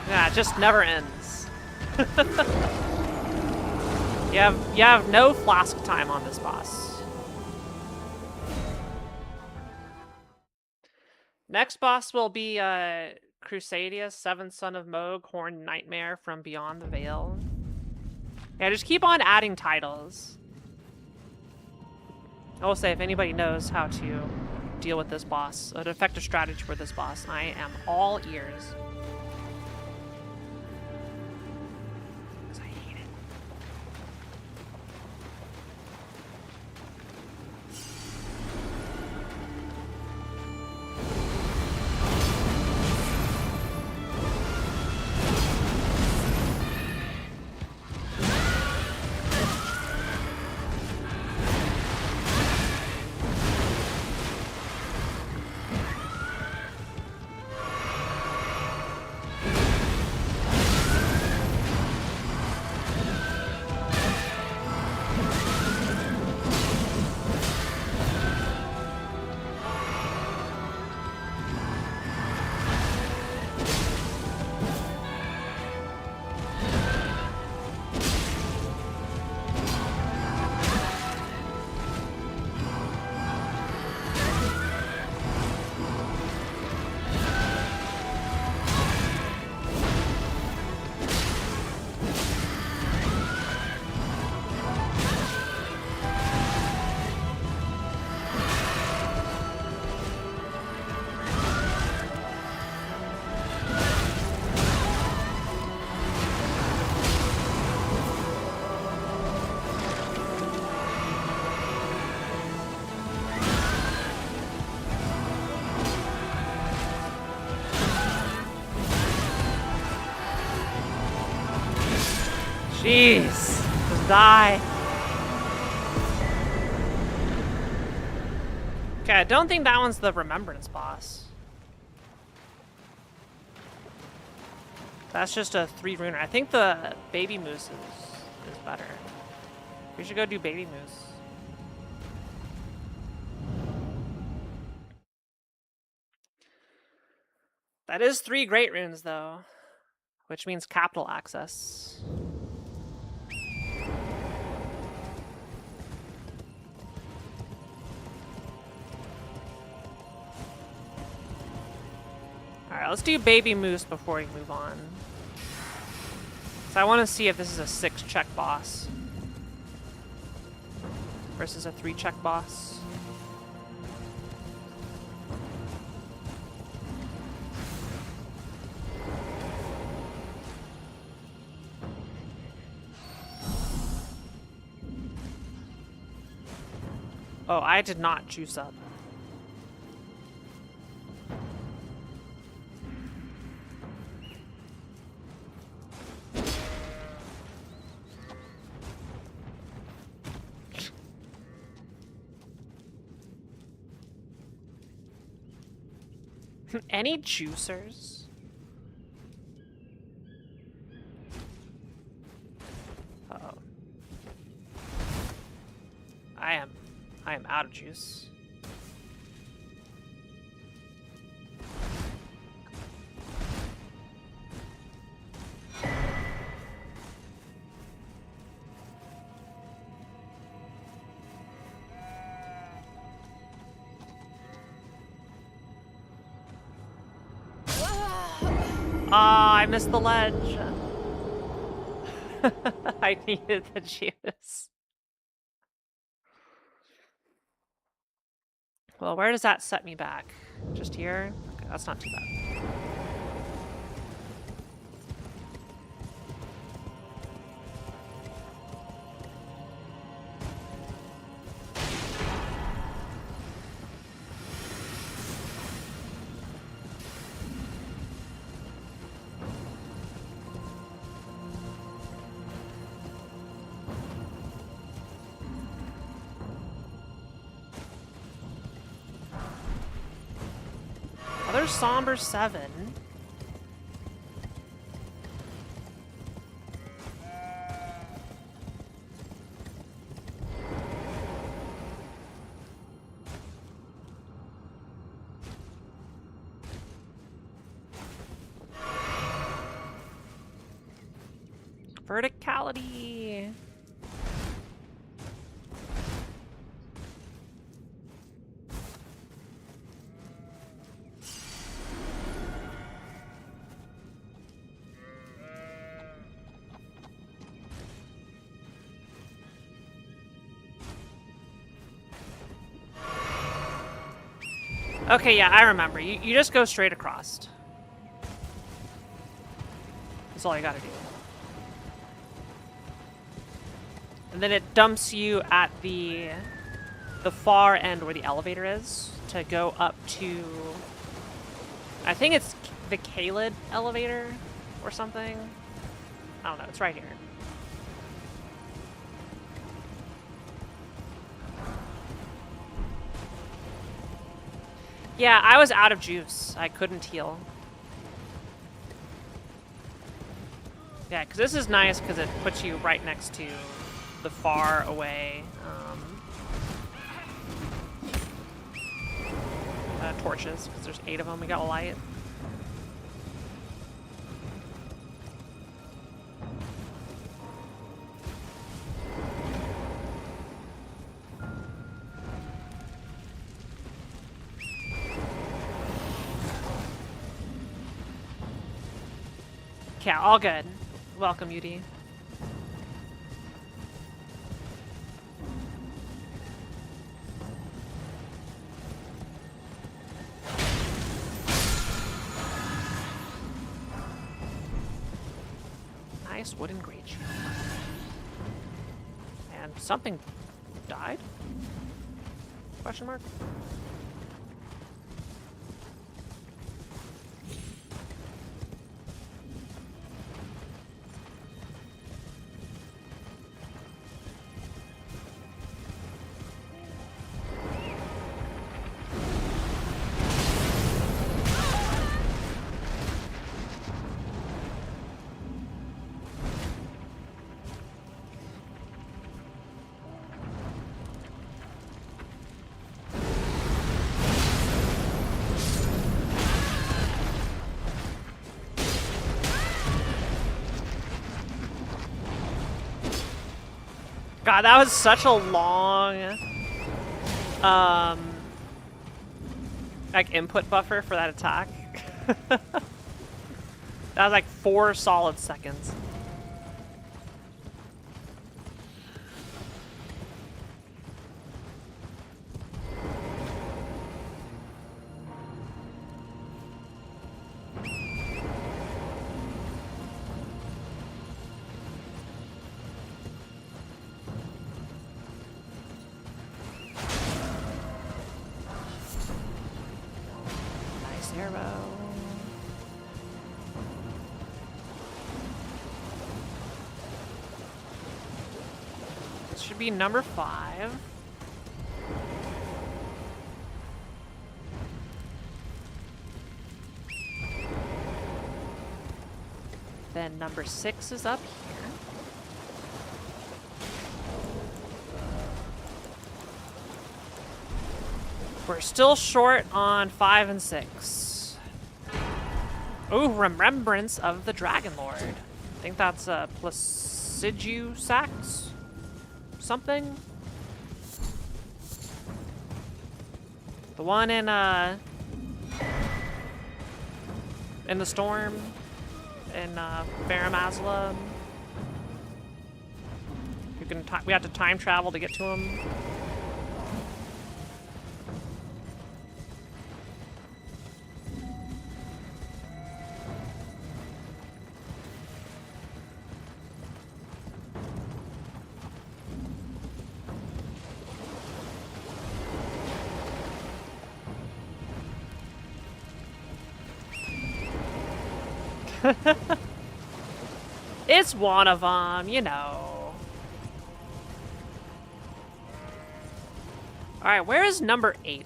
Yeah, it just never ends. You have no flask time on this boss. Next boss will be Crusadius, Seventh Son of Moog, Horned Nightmare from Beyond the Veil. Yeah, just keep on adding titles. I will say, if anybody knows how to deal with this boss, an effective strategy for this boss. I am all ears. 'Cause I hate it. Jeez, just die. Okay, I don't think that one's the Remembrance boss. That's just a 3 runer. I think the Baby Moose is better. We should go do Baby Moose. That is 3 great runes though, which means capital access. Alright, let's do Baby Moose before we move on. So I want to see if this is a 6 check boss versus a 3 check boss. Oh, I did not juice up. Any juicers? Uh-oh. I am out of juice. Ah, I missed the ledge. I needed the juice. Well, where does that set me back? Just here? Okay, that's not too bad. Another somber 7. Verticality. Okay, yeah, I remember. You just go straight across. That's all you gotta do. And then it dumps you at the far end where the elevator is to go up to... I think it's the Kaled elevator or something. I don't know, it's right here. Yeah, I was out of juice. I couldn't heal. Yeah, because this is nice because it puts you right next to the far away torches, because there's 8 of them. We got a light. Okay, all good. Welcome, UD. Nice wooden great shield. And something died? Question mark? God, that was such a long, like, input buffer for that attack. That was like 4 solid seconds. Be number 5. Then number 6 is up here. We're still short on 5 and 6. Oh, Remembrance of the Dragon Lord. I think that's a Placidu Sax. Something. The one in the storm in Baramazla. You can we have to time travel to get to him. It's one of them, you know. Alright, where is number 8?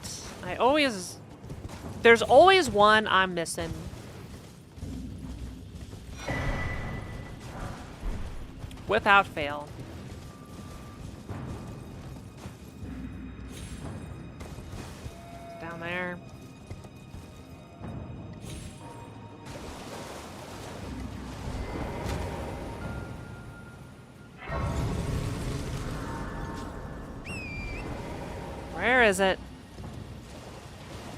There's always one I'm missing. Without fail. Down there. Where is it?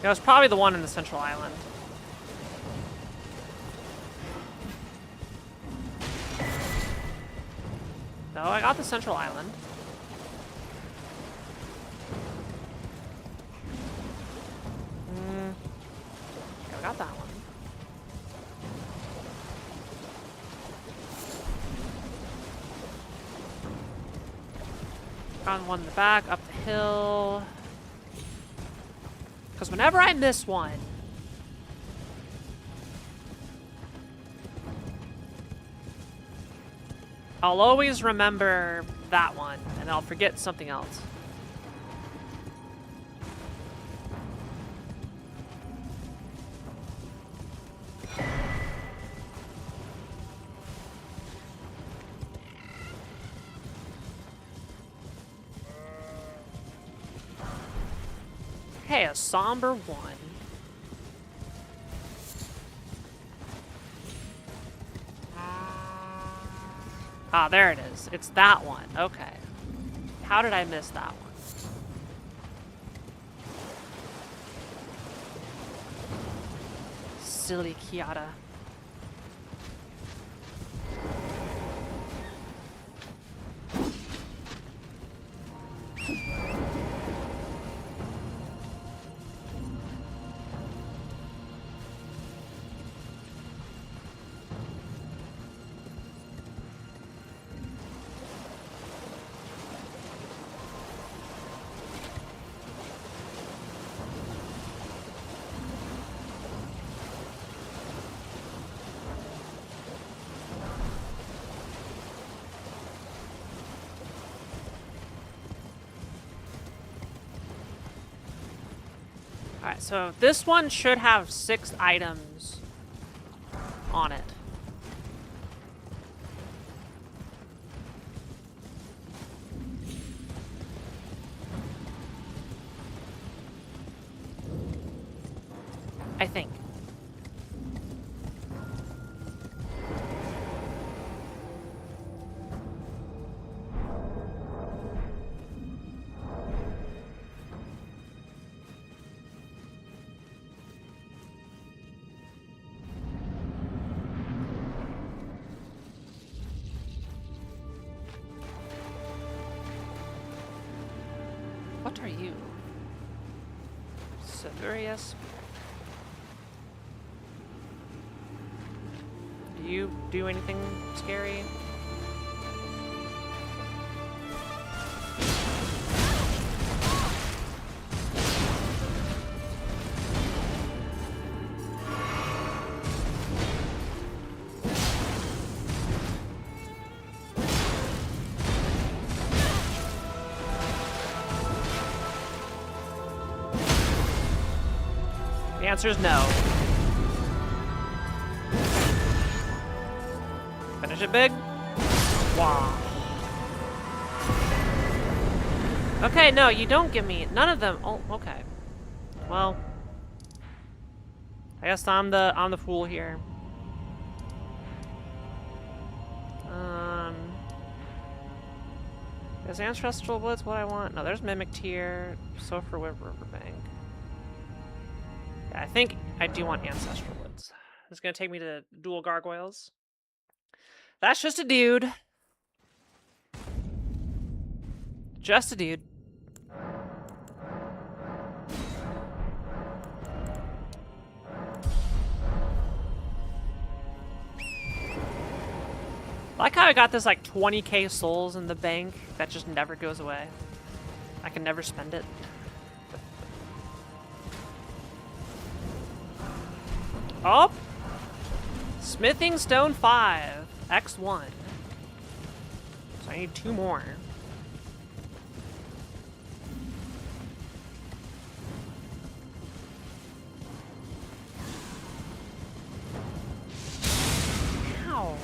It was probably the one in the Central Island. No, I got the Central Island. Found one in the back, up the hill. Because whenever I miss one, I'll always remember that one, and I'll forget something else. Hey, a somber one. Ah, there it is. It's that one. Okay. How did I miss that one? Silly Kiara. Alright, so this one should have 6 items on it. I think. What are you? Severius? Do you do anything scary? The answer is no. Finish it big. Wow. Okay, no, you don't give me none of them. Oh, okay. Well, I guess I'm the fool here. Is Ancestral Woods what I want? No, there's Mimic Tier, Sulphur Riverbank. Yeah, I think I do want Ancestral Woods. It's gonna take me to Dual Gargoyles. That's just a dude. Just a dude. I like how I got this like 20k souls in the bank that just never goes away. I can never spend it. Oh! Smithing Stone 5, X1. So I need 2 more. Ow.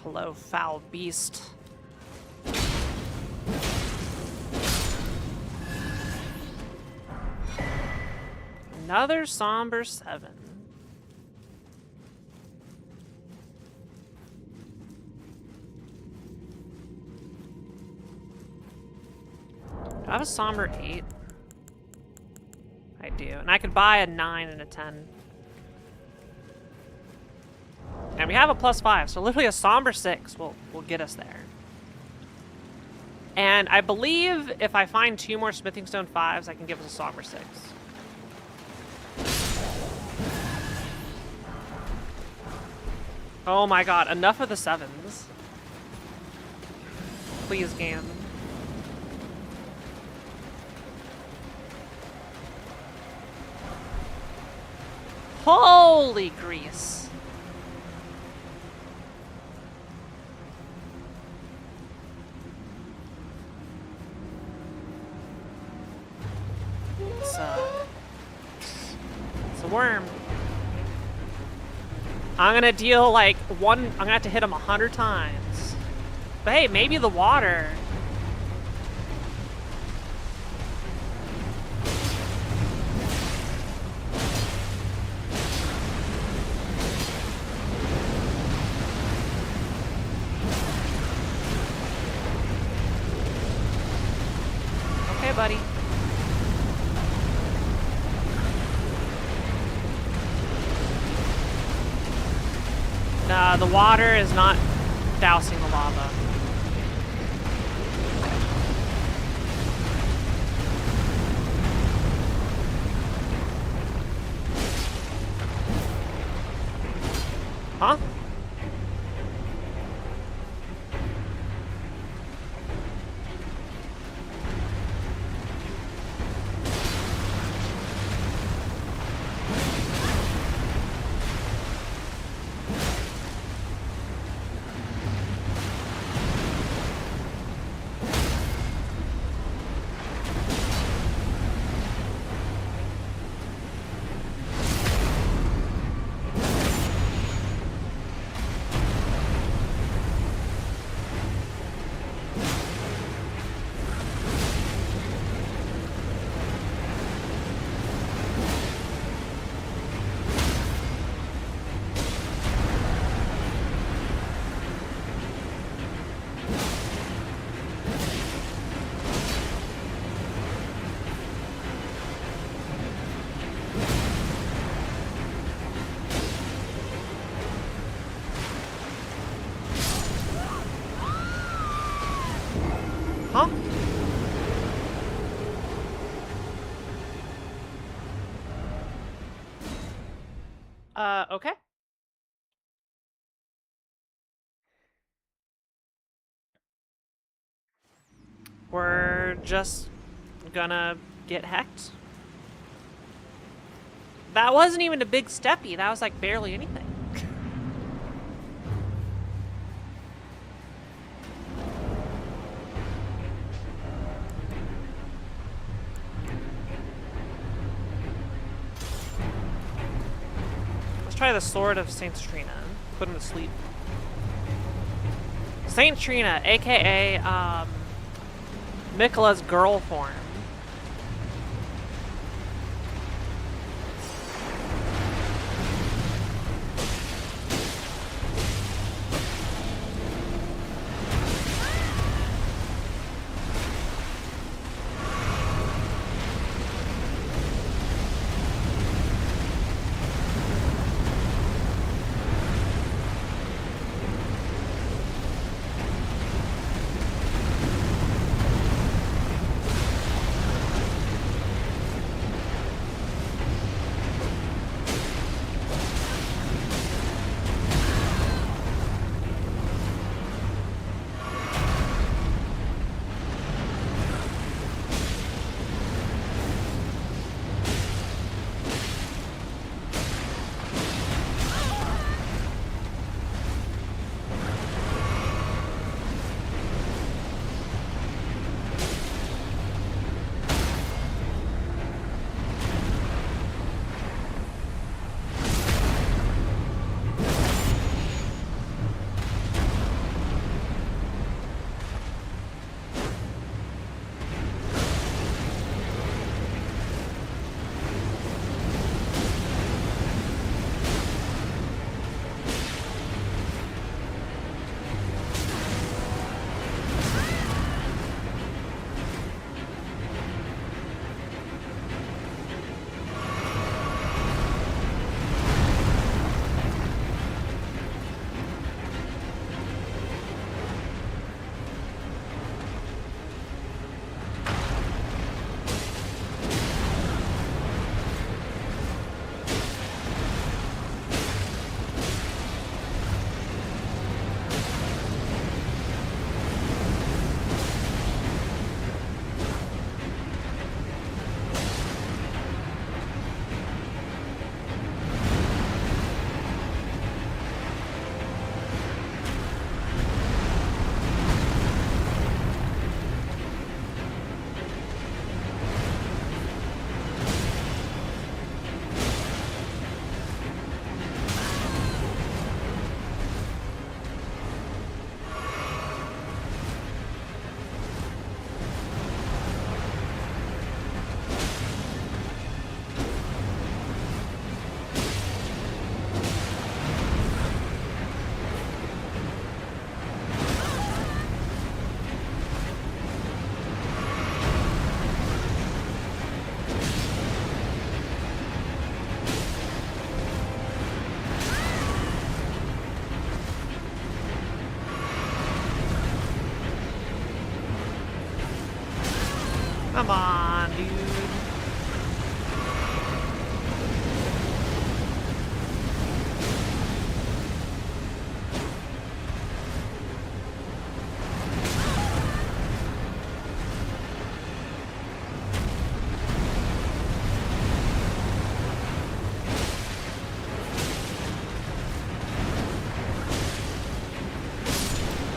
Hello, foul beast. Another somber 7. I have a somber 8? I do. And I could buy a 9 and a 10. And we have a +5, so literally a somber 6 will get us there. And I believe if I find 2 more smithing stone 5s, I can give us a somber 6. Oh my god, enough of the 7s. Please, game. Holy grease. It's a worm. I'm gonna deal like I'm gonna have to hit him 100 times. But hey, maybe the water. Okay, buddy. Nah, the water is not dousing the lava. Huh? Huh? Okay. We're just gonna get hecked. That wasn't even a big steppy. That was like barely anything. Let's try the Sword of Saint Trina. Put him to sleep. Saint Trina, aka Miquella's girl form.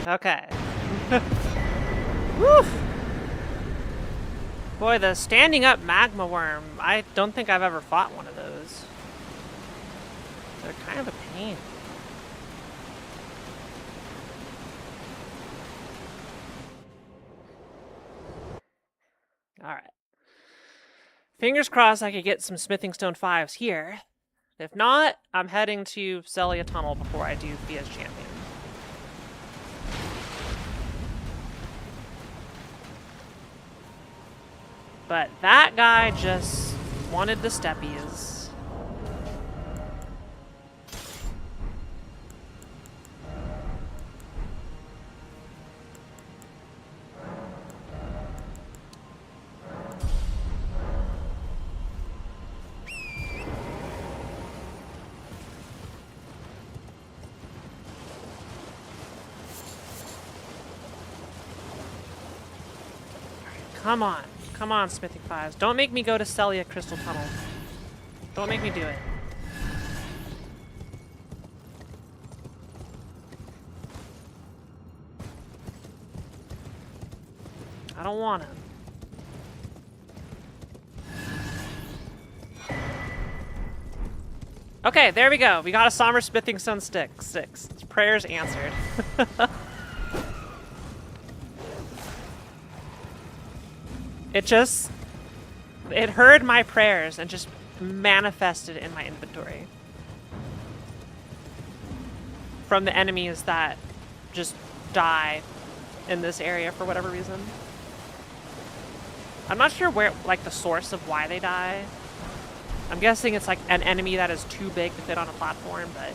Okay. Woo! Boy, the standing up magma worm, I don't think I've ever fought one of those. They're kind of a pain. Alright. Fingers crossed I could get some smithing stone 5s here. If not, I'm heading to Celia Tunnel before I do be as champion. But that guy just wanted the steppies. Come on. Come on, smithing 5s. Don't make me go to Celia Crystal Tunnel. Don't make me do it. I don't want to. Okay, there we go. We got a somber smithing stone 6. Prayers answered. It heard my prayers and just manifested in my inventory. From the enemies that just die in this area for whatever reason. I'm not sure where, like, the source of why they die. I'm guessing it's like an enemy that is too big to fit on a platform, but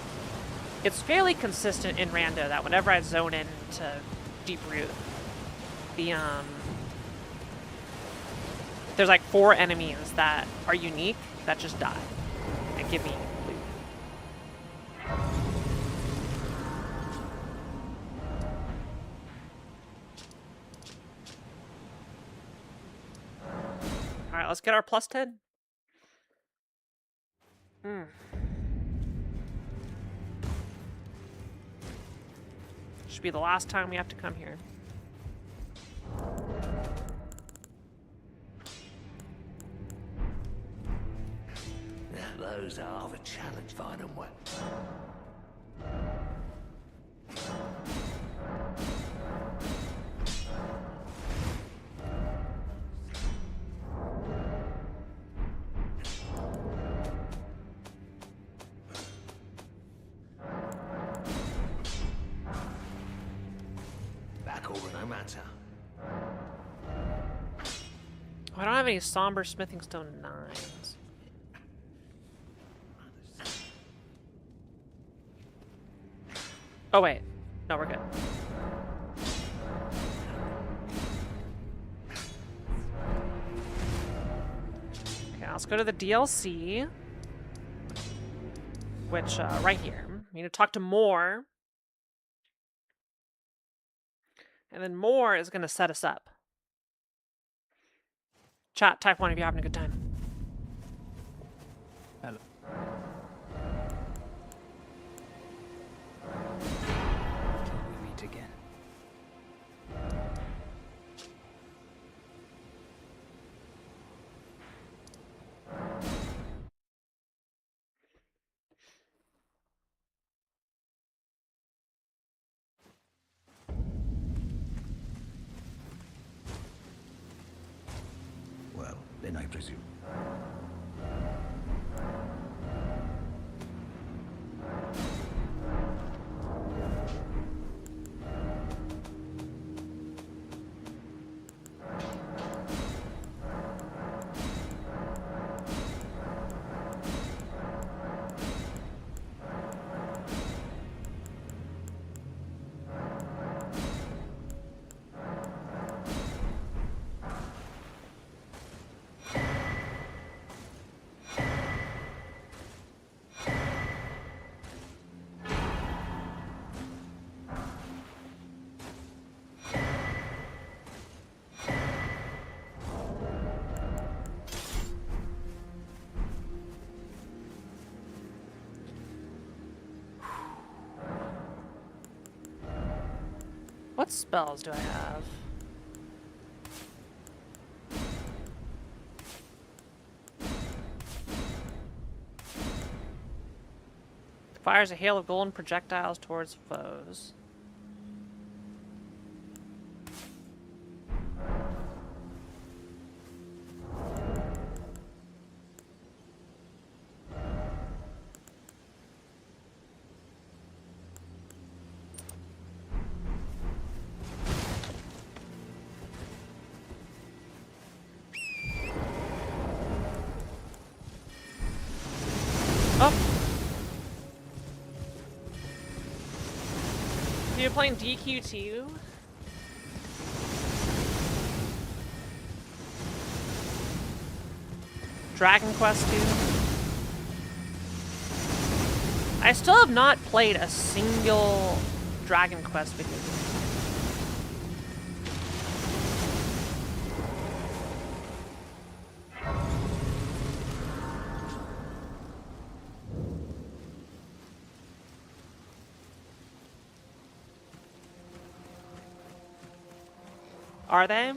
it's fairly consistent in Rando that whenever I zone in to Deep Root, there's like 4 enemies that are unique that just die and give me loot. Alright, let's get our plus 10. Should be the last time we have to come here. Those are the challenge, find them well. Back over, no matter. Oh, I don't have any somber smithing stone 9s. Oh wait, no, we're good. Okay, let's go to the DLC, which, right here. We need to talk to Moore. And then Moore is going to set us up. Chat, type 1 if you're having a good time. Hello. Till we meet again. Well, then I presume. What spells do I have? Fires a hail of golden projectiles towards foes. You're playing DQ2? Dragon Quest 2? I still have not played a single Dragon Quest video game. Are they?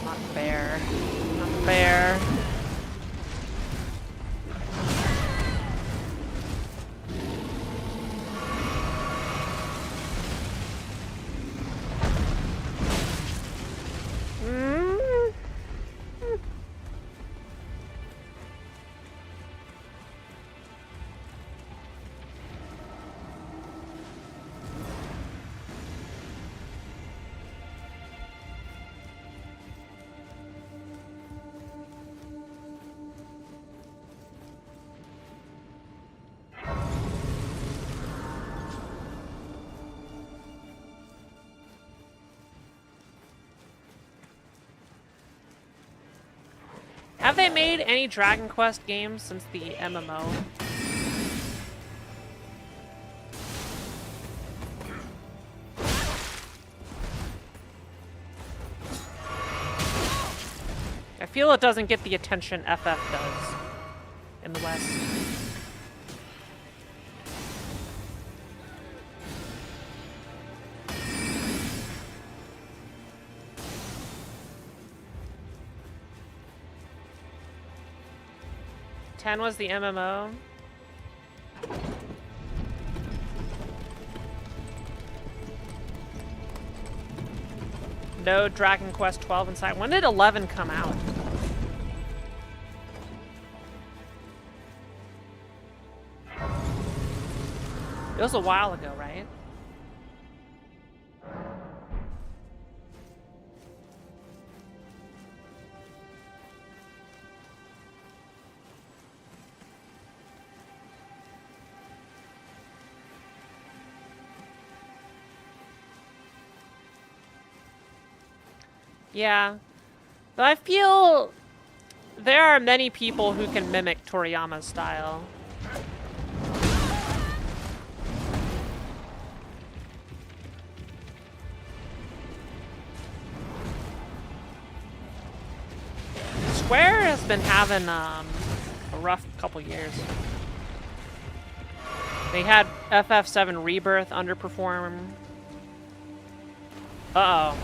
Not fair. Not fair. Have they made any Dragon Quest games since the MMO? I feel it doesn't get the attention FF does in the West. Ten was the MMO. No Dragon Quest 12 inside. When did 11 come out? It was a while ago, right? Yeah, but I feel there are many people who can mimic Toriyama's style. Square has been having a rough couple years. They had FF7 Rebirth underperform. Uh-oh.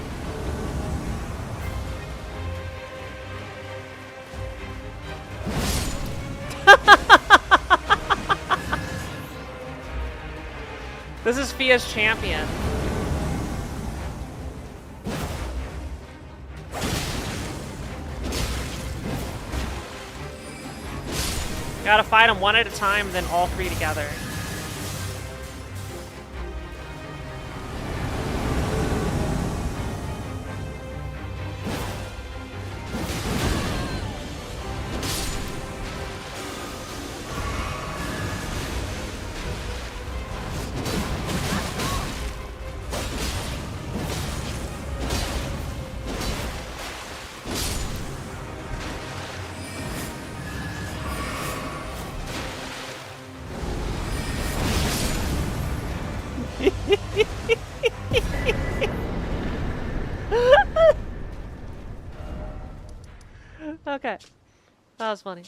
This is Fia's champion. Gotta fight them one at a time, then all three together. Okay. That was funny.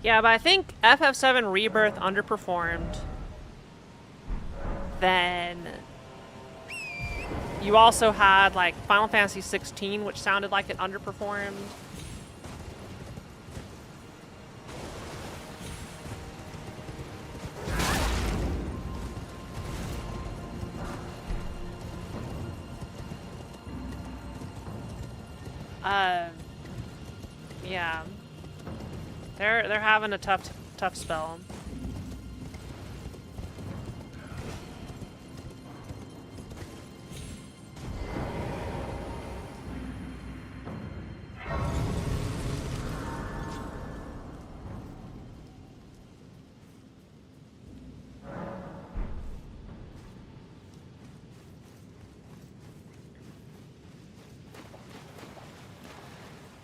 Yeah, but I think FF7 Rebirth underperformed. Then you also had like Final Fantasy 16, which sounded like it underperformed. Yeah. They're having a tough spell.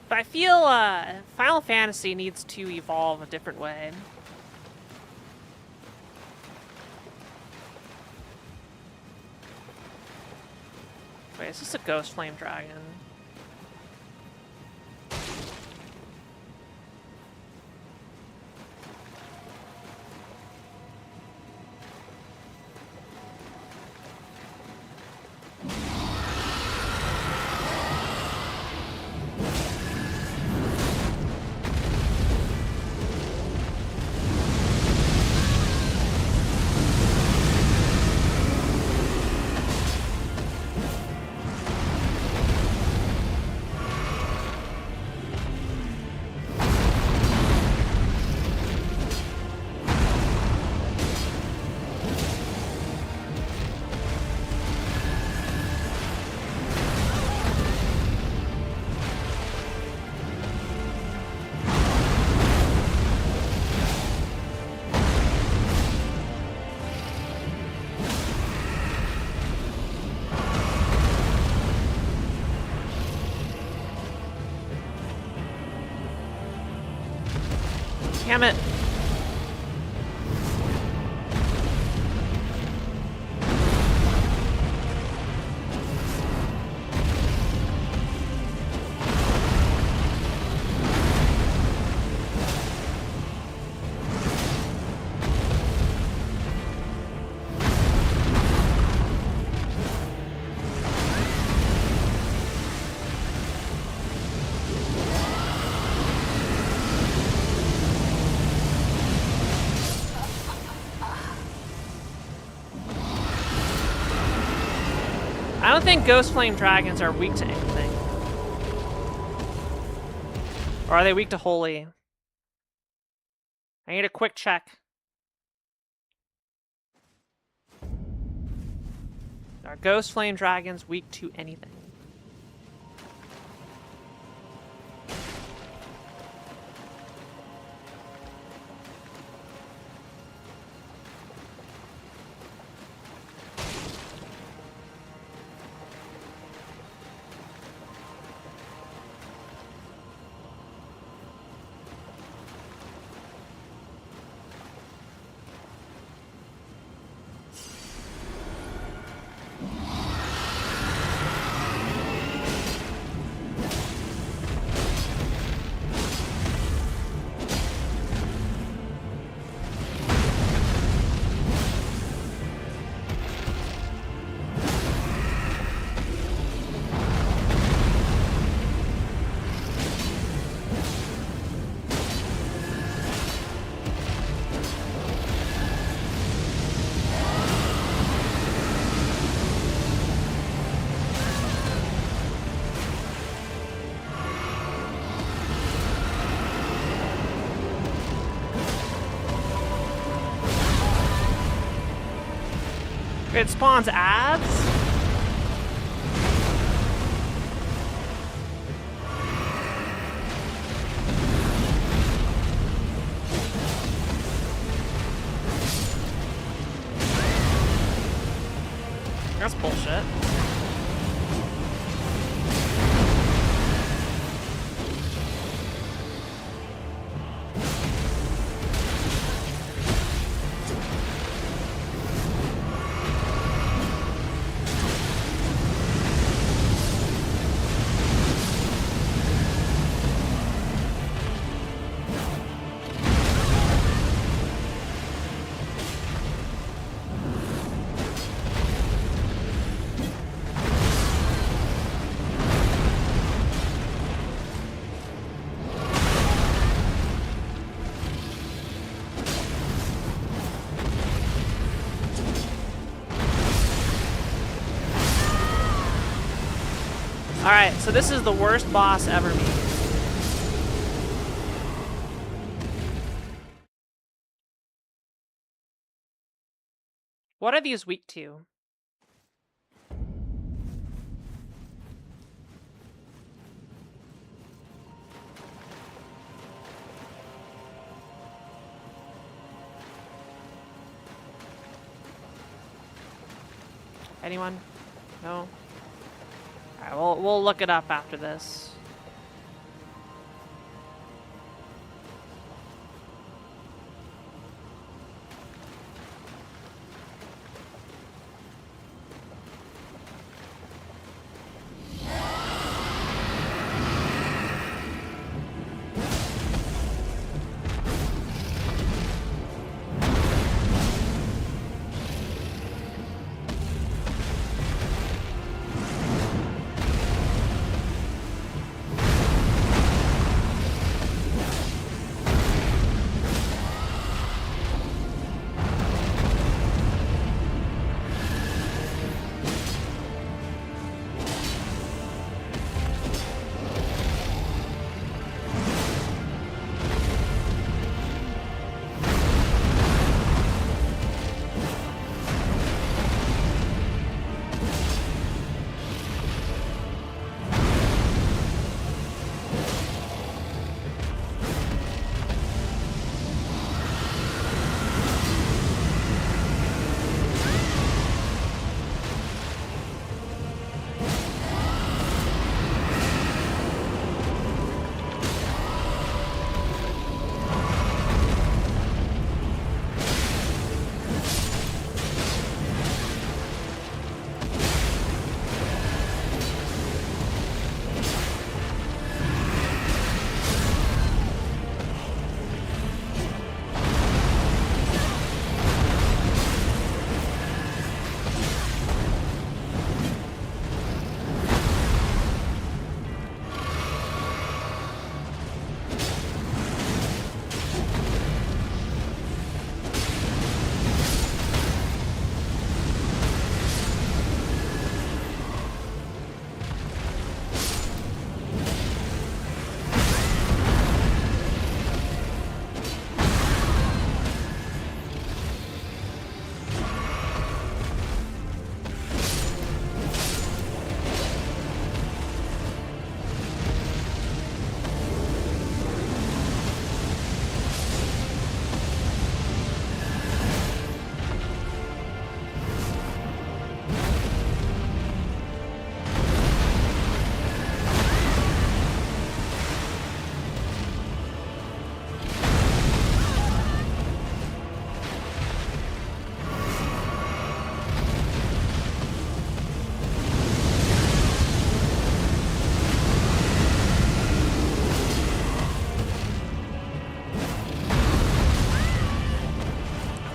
But I feel Final Fantasy needs to evolve a different way. Wait, is this a Ghost Flame Dragon? Damn it. I don't think Ghost Flame Dragons are weak to anything. Or are they weak to Holy? I need a quick check. Are Ghost Flame Dragons weak to anything? It spawns ads? That's bullshit. Alright, so this is the worst boss ever made. What are these weak to? Anyone? No? Alright, we'll look it up after this.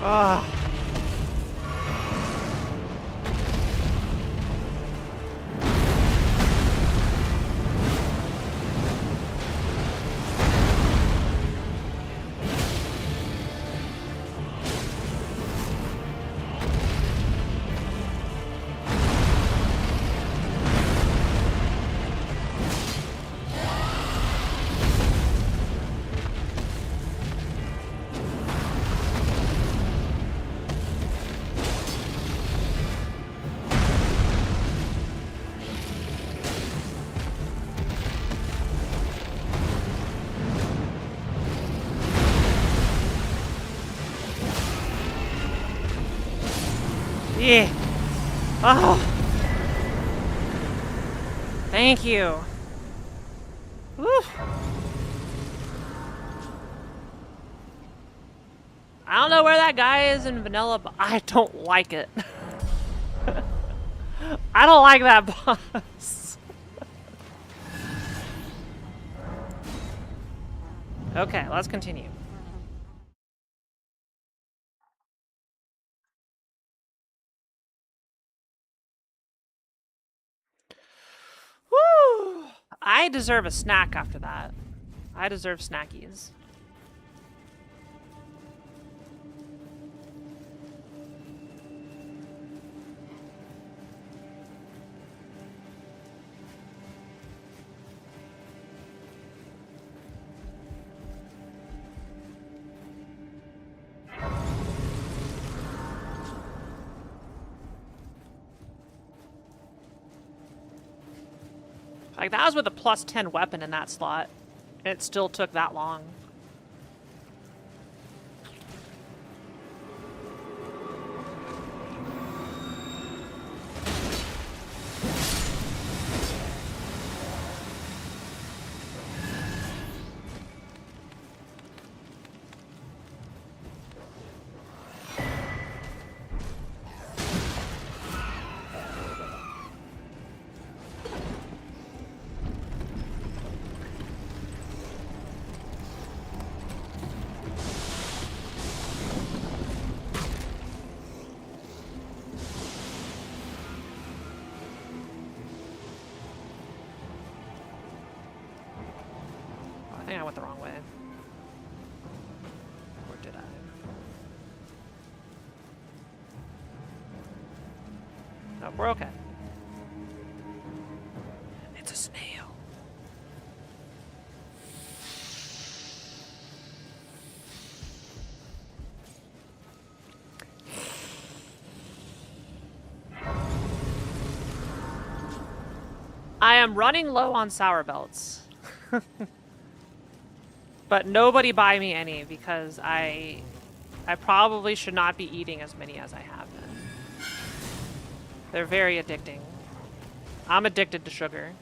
Ah. Yeah. Oh. Thank you. Woo. I don't know where that guy is in vanilla, but I don't like it. I don't like that boss. Okay, let's continue. Woo! I deserve a snack after that. I deserve snackies. Like, that was with a plus 10 weapon in that slot. And it still took that long. I think I went the wrong way. Or did I? No, we're okay. It's a snail. I am running low on sour belts. But nobody buy me any because I probably should not be eating as many as I have been. They're very addicting. I'm addicted to sugar.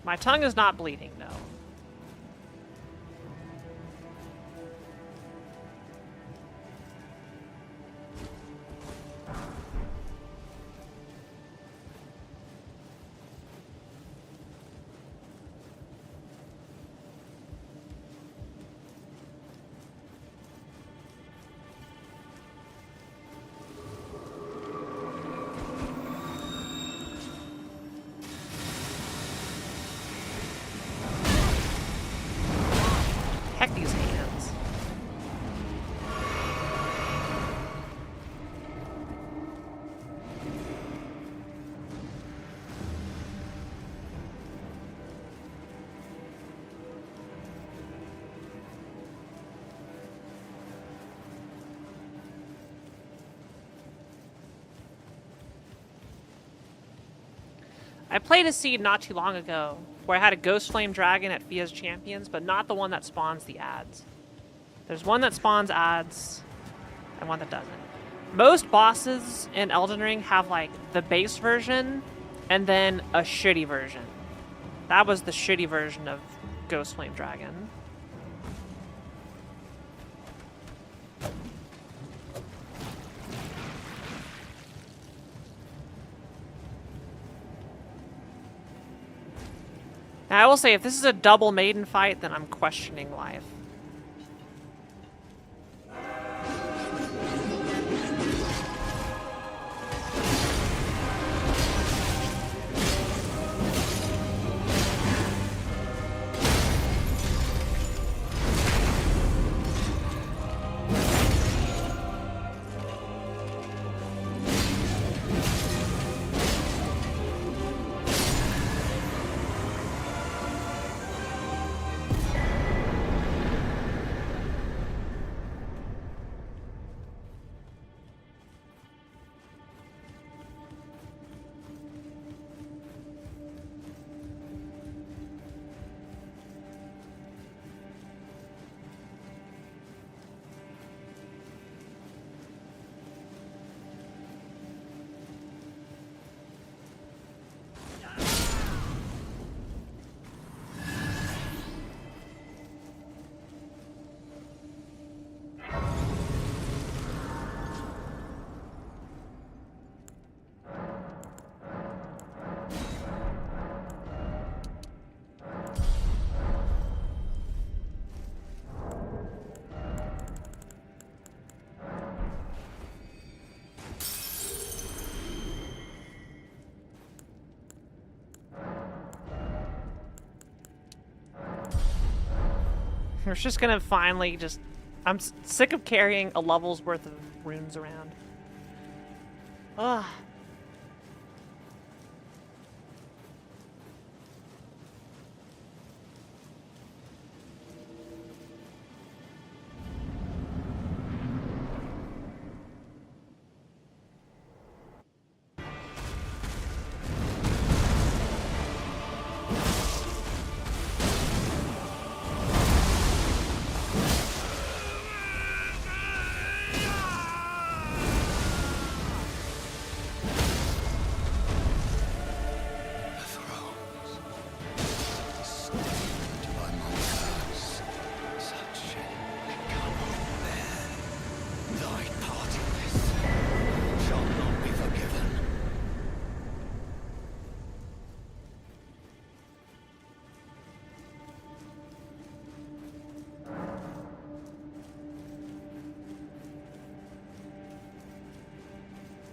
My tongue is not bleeding, no. Heck, these hands. I played a seed not too long ago where I had a Ghost Flame Dragon at Fia's Champions, but not the one that spawns the ads. There's one that spawns ads and one that doesn't. Most bosses in Elden Ring have like the base version and then a shitty version. That was the shitty version of Ghost Flame Dragon. Now, I will say, if this is a double maiden fight, then I'm questioning life. We're just gonna finally just... I'm sick of carrying a level's worth of runes around. Ugh.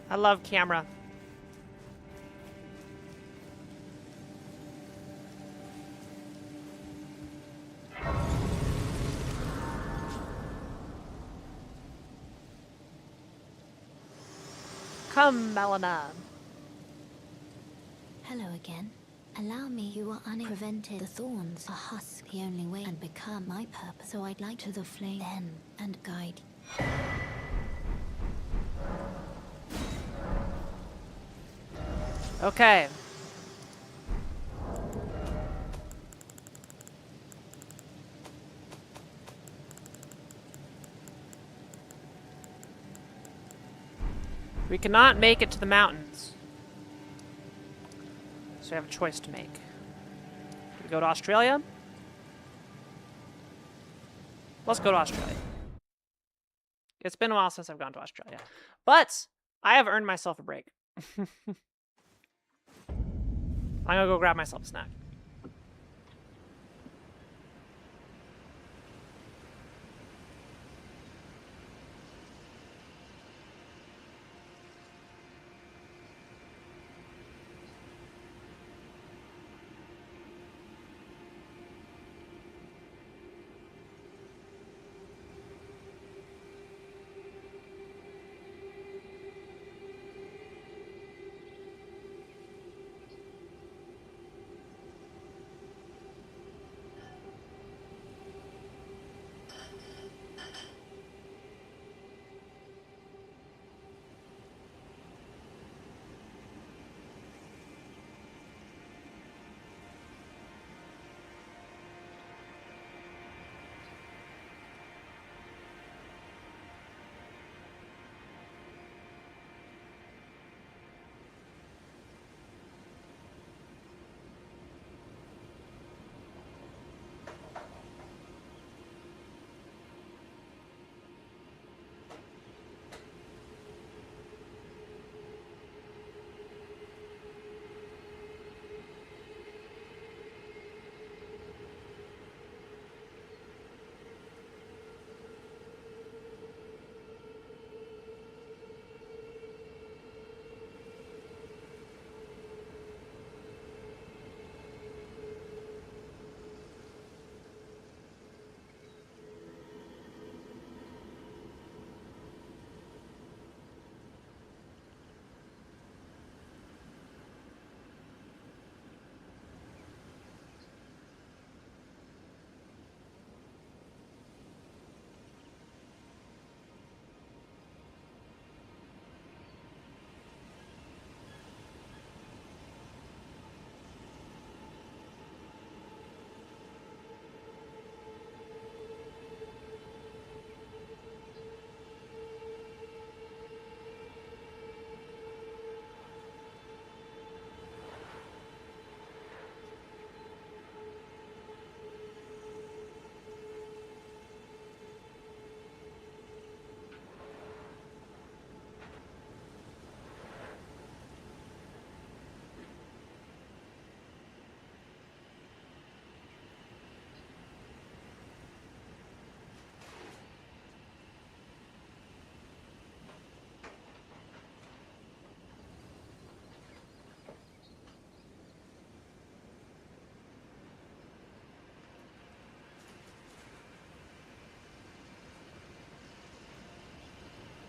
I love camera. Come, Melina. Hello again. Allow me, you are unprevented. The thorns are husk the only way and become my purpose. So I'd like to the flame then and guide. Okay. We cannot make it to the mountains. So we have a choice to make. Do we go to Australia? Let's go to Australia. It's been a while since I've gone to Australia. But I have earned myself a break. I'm gonna go grab myself a snack.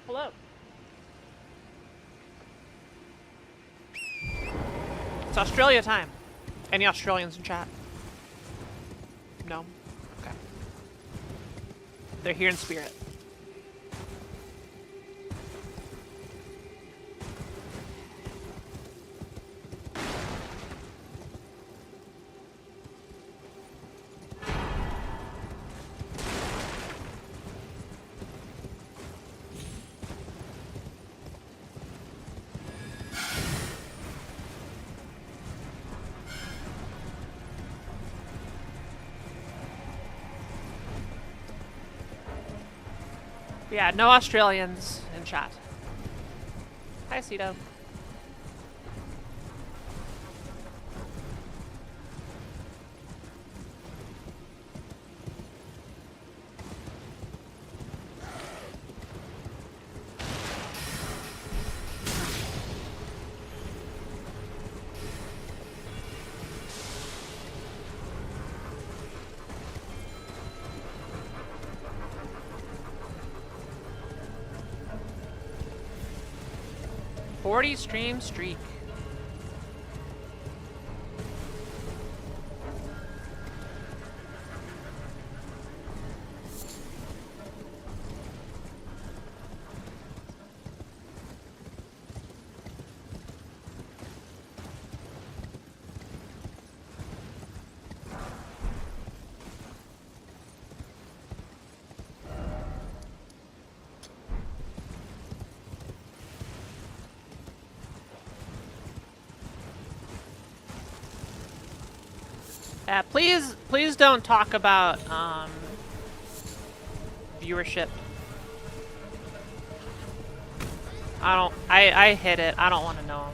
Hello. It's Australia time. Any Australians in chat? No? Okay. They're here in spirit. Yeah, no Australians in chat. Hi, Cito. 40 stream streak. Please don't talk about viewership. I hit it. I don't want to know them.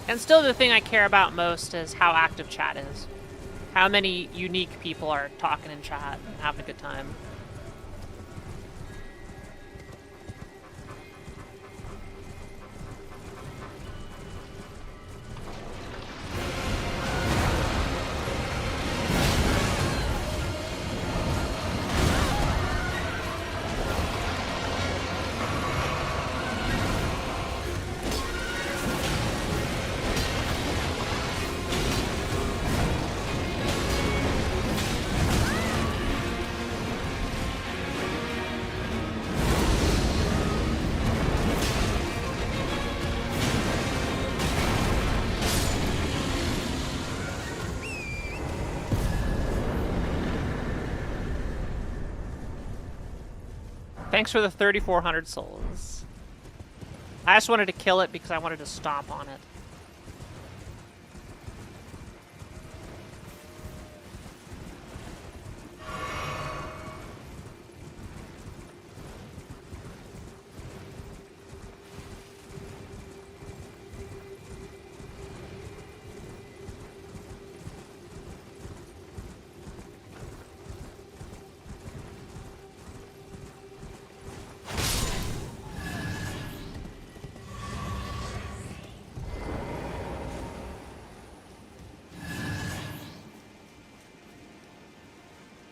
And still the thing I care about most is how active chat is. How many unique people are talking in chat and having a good time. Thanks for the 3,400 souls. I just wanted to kill it because I wanted to stomp on it.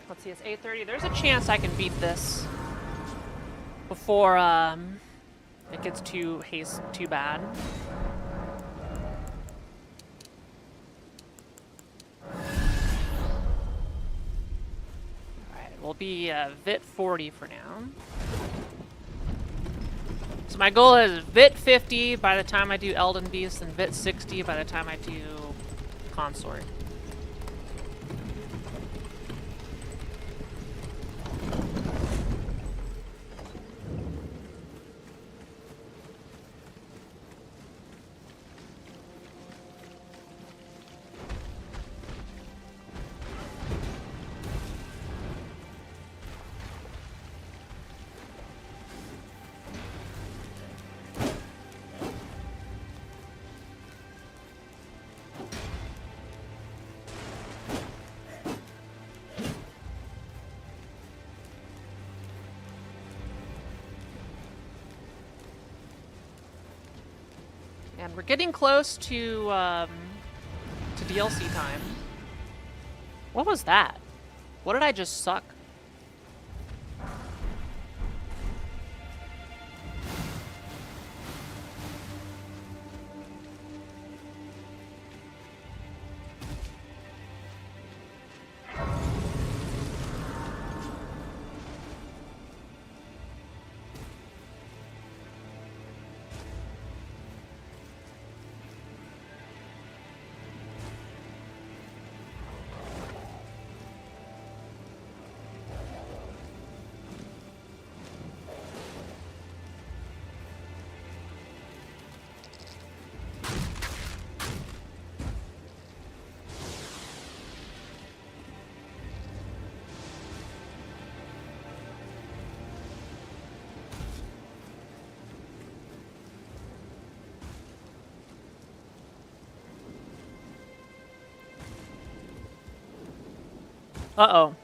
Let's see, it's 8:30. There's a chance I can beat this before it gets too bad. Alright, we'll be VIT 40 for now. So my goal is VIT 50 by the time I do Elden Beast and VIT 60 by the time I do Consort. And we're getting close to DLC time. What was that? What did I just suck? Uh-oh.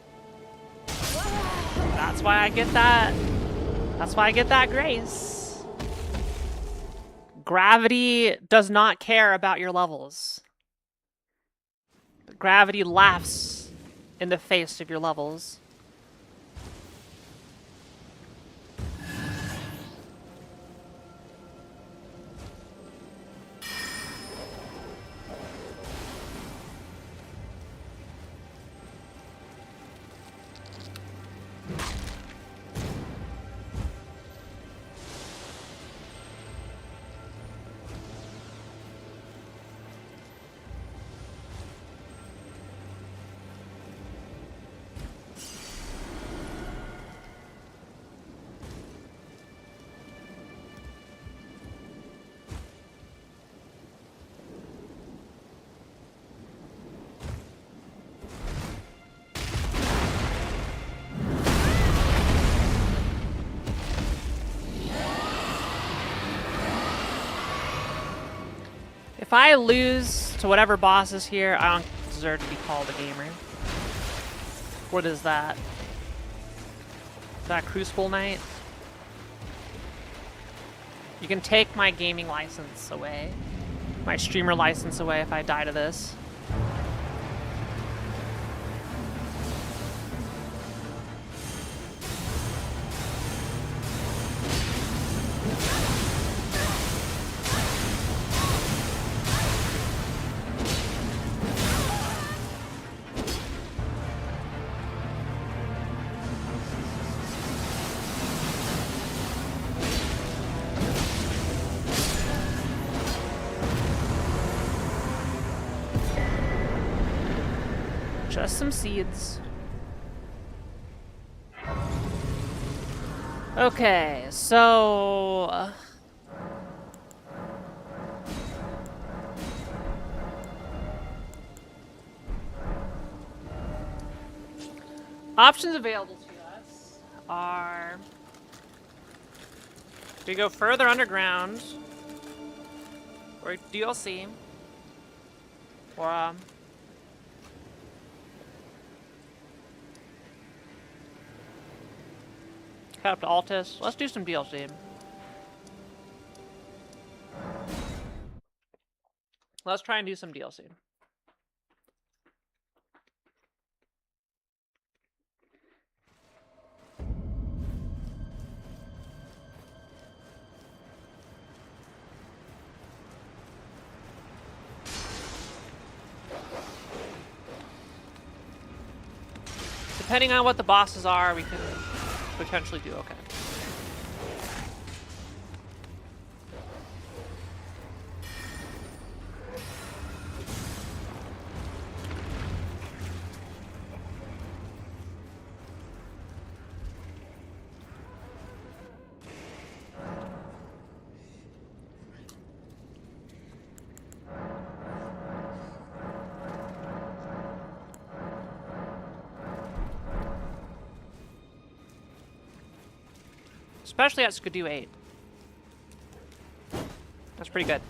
That's why I get that. That's why I get that grace. Gravity does not care about your levels. Gravity laughs in the face of your levels. If I lose to whatever boss is here, I don't deserve to be called a gamer. What is that? Is that Crucible Knight? You can take my gaming license away. My streamer license away if I die to this. Just some seeds. Okay, so... options available to us are... we go further underground, or DLC, or head up to Altus. Let's do some DLC. Let's try and do some DLC. Depending on what the bosses are, we can potentially do okay. Especially at Skidoo 8. That's pretty good.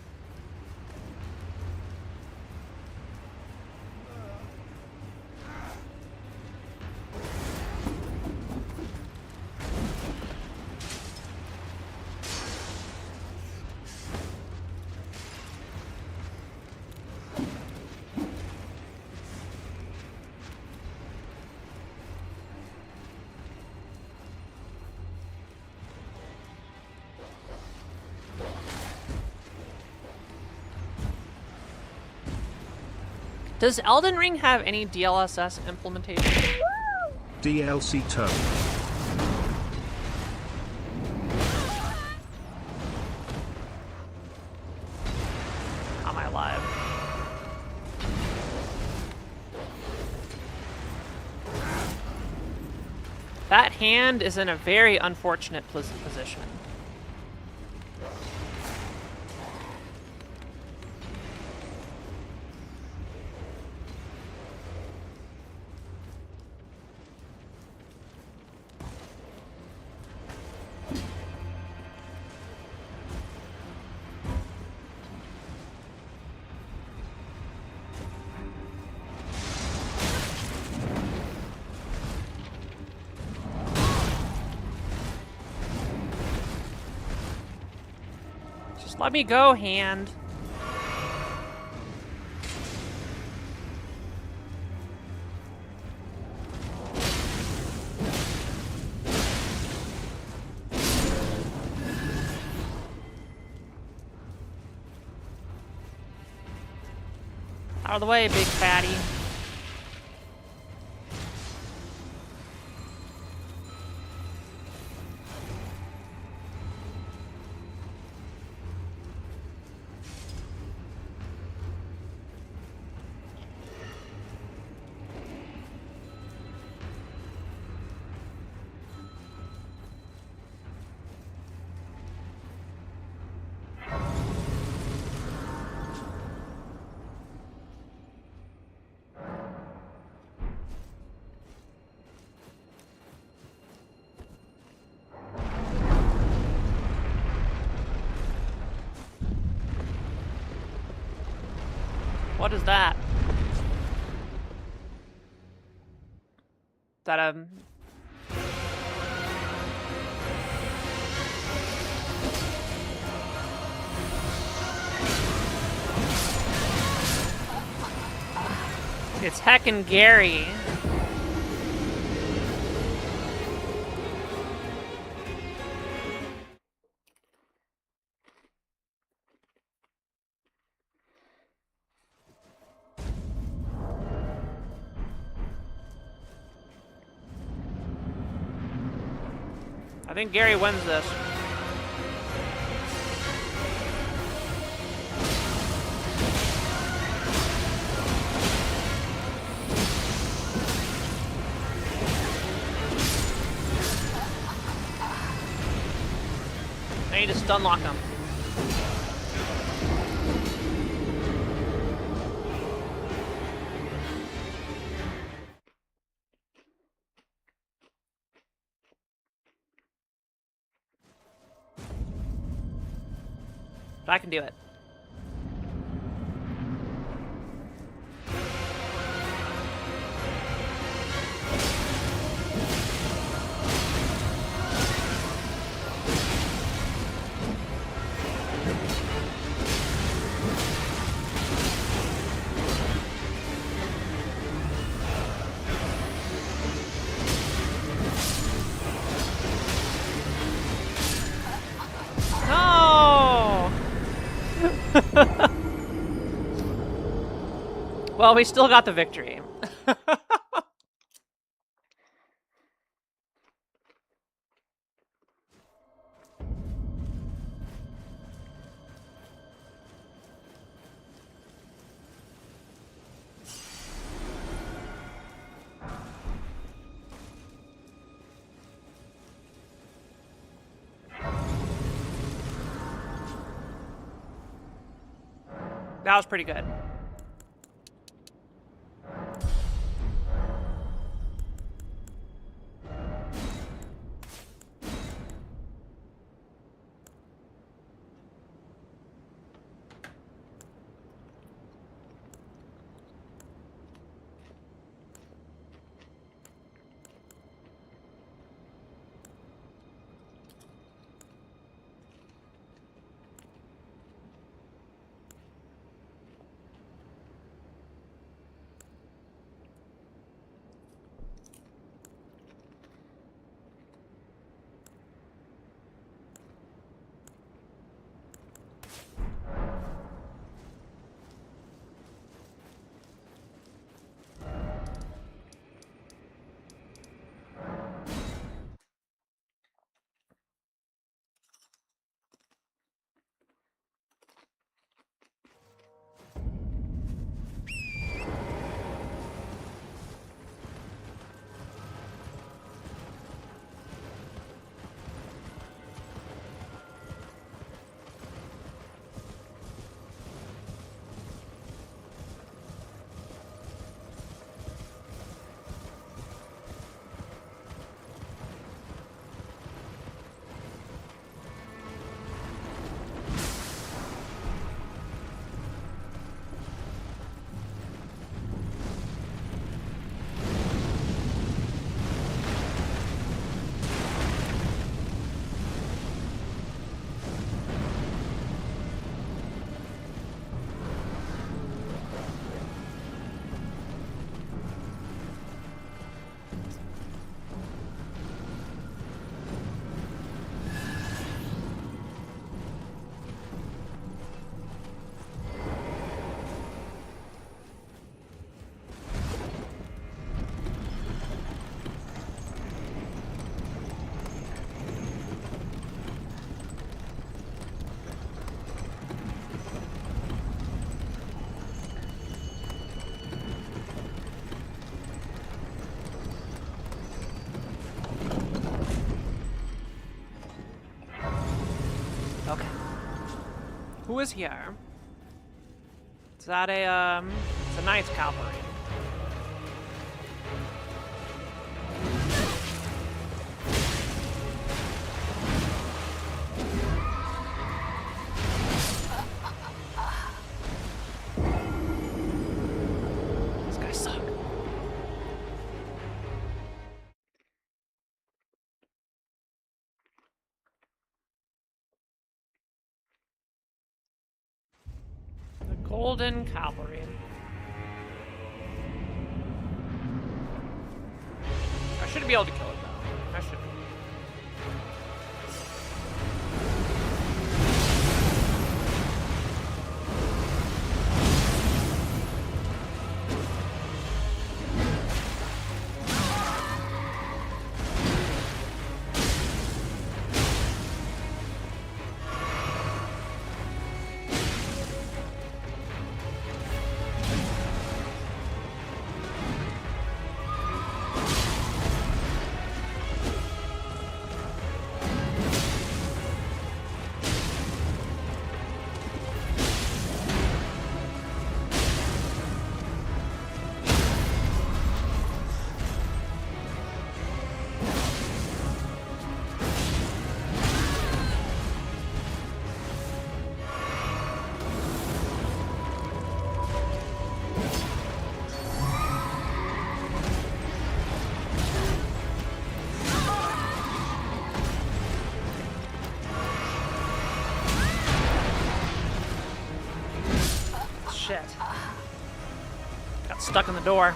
Does Elden Ring have any DLSS implementation? DLC tone. Am I alive? That hand is in a very unfortunate position. Let me go, hand. Out of the way, big fatty. What is that? Is that a... It's heckin' Gary. I think Gary wins this. I need to stun lock him. But I can do it. No! Well, we still got the victory. That was pretty good. Who is here? Is that it's a Knight's Cavalry. These guys suck. The Golden Cavalry. I should be able to kill it though. I should be. Shit. Got stuck in the door.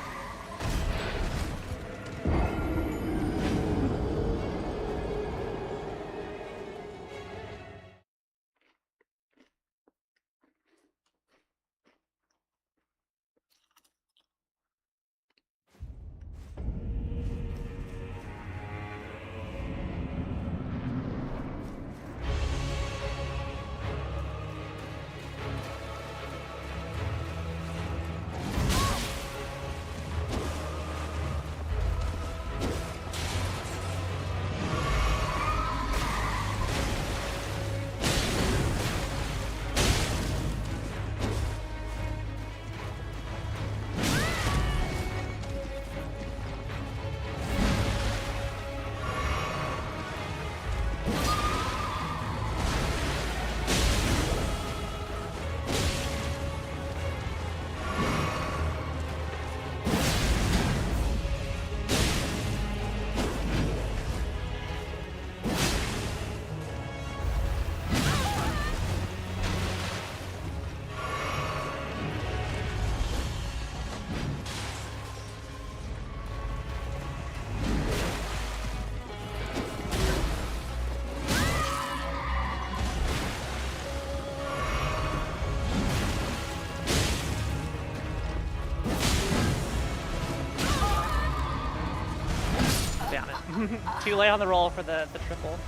Damn it. Too late on the roll for the triple.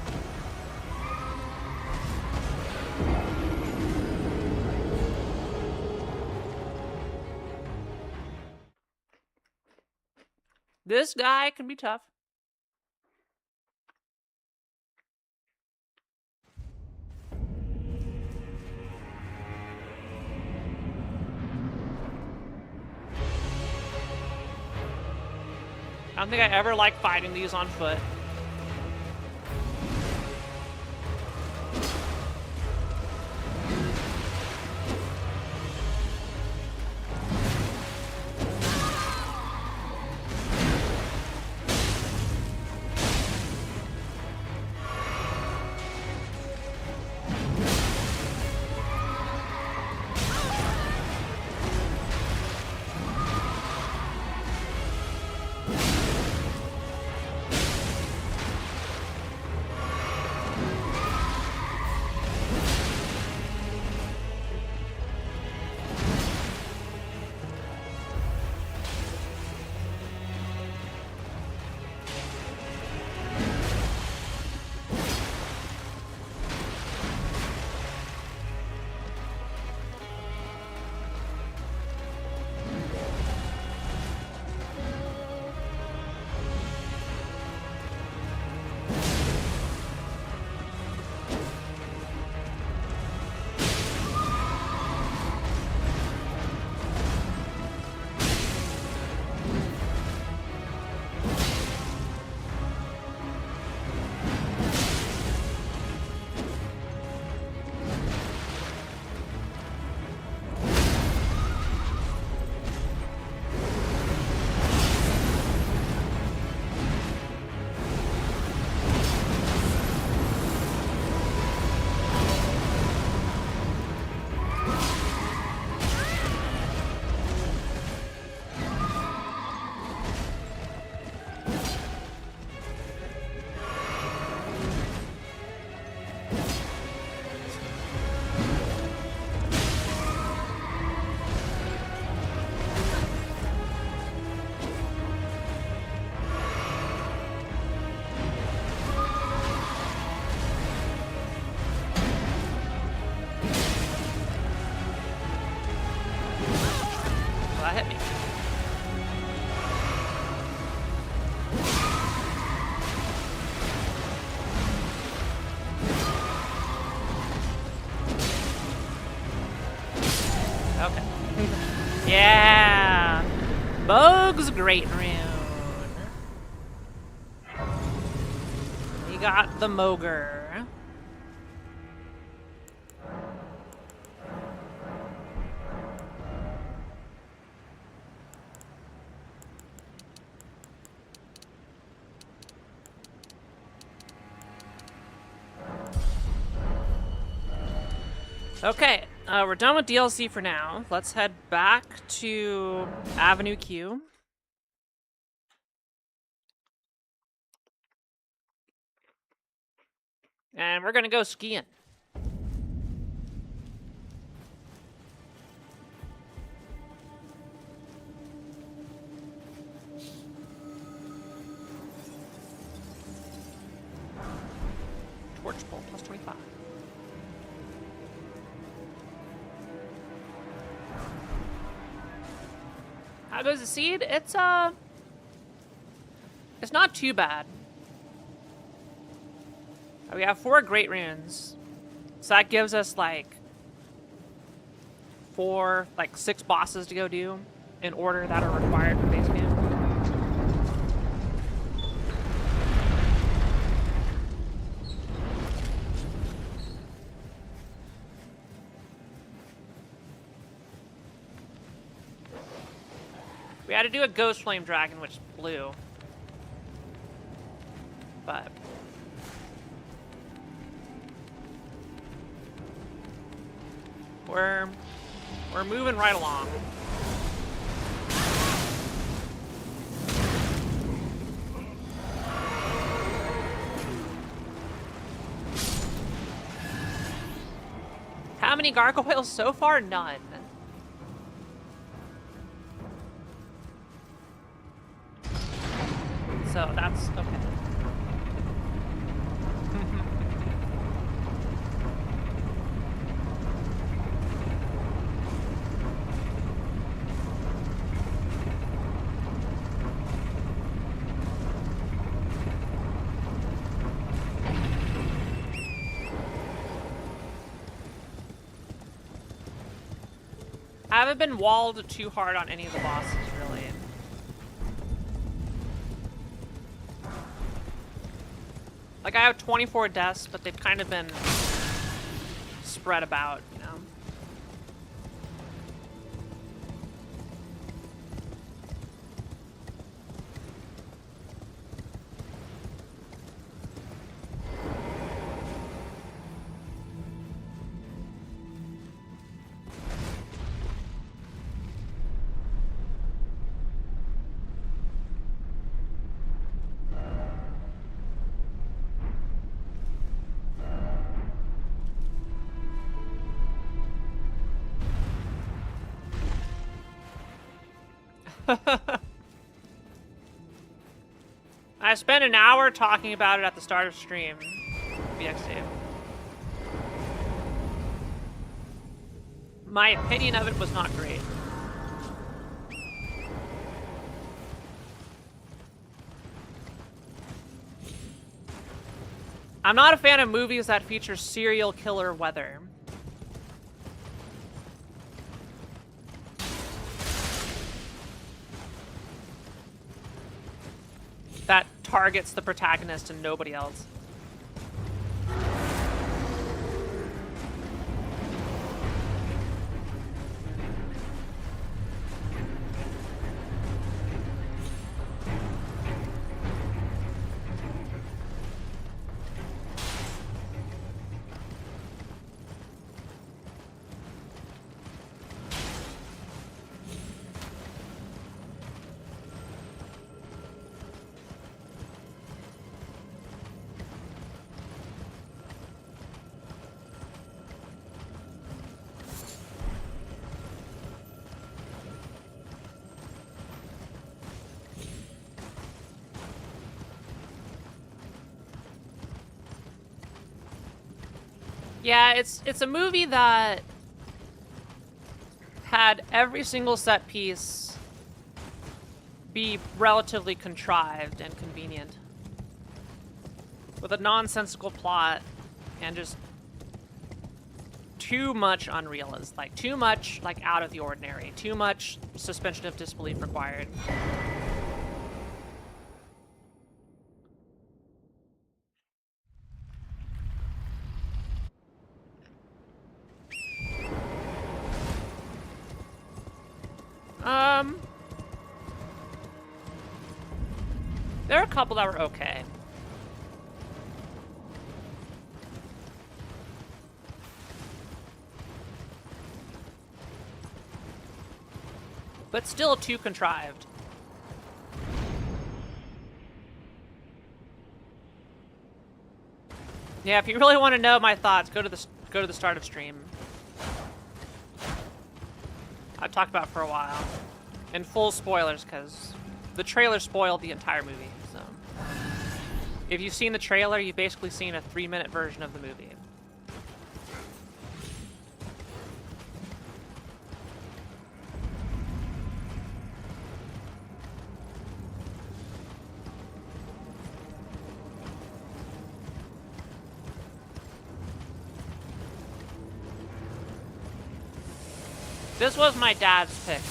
This guy can be tough. I don't think I ever like fighting these on foot. Rogue's Great Rune. We got the Mogre. Okay, we're done with DLC for now. Let's head back to Avenue Q. And we're gonna go skiing. Torch pull plus 25. How goes the seed? It's not too bad. We have 4 great runes. So that gives us like 6 bosses to go do in order that are required for base game. We had to do a Ghost Flame Dragon, which is blue. But we're moving right along. How many gargoyles so far? None. So that's okay. I haven't been walled too hard on any of the bosses, really. Like, I have 24 deaths, but they've kind of been spread about, you know? I spent an hour talking about it at the start of stream. BXD. My opinion of it was not great. I'm not a fan of movies that feature serial killer weather. That targets the protagonist and nobody else. Yeah, it's a movie that had every single set piece be relatively contrived and convenient, with a nonsensical plot and just too much unreal, is like too much like out of the ordinary, too much suspension of disbelief required. There are a couple that were okay. But still too contrived. Yeah, if you really want to know my thoughts, go to the start of stream. I've talked about it for a while. In full spoilers, because the trailer spoiled the entire movie. So, if you've seen the trailer, you've basically seen a 3-minute version of the movie. This was my dad's pick.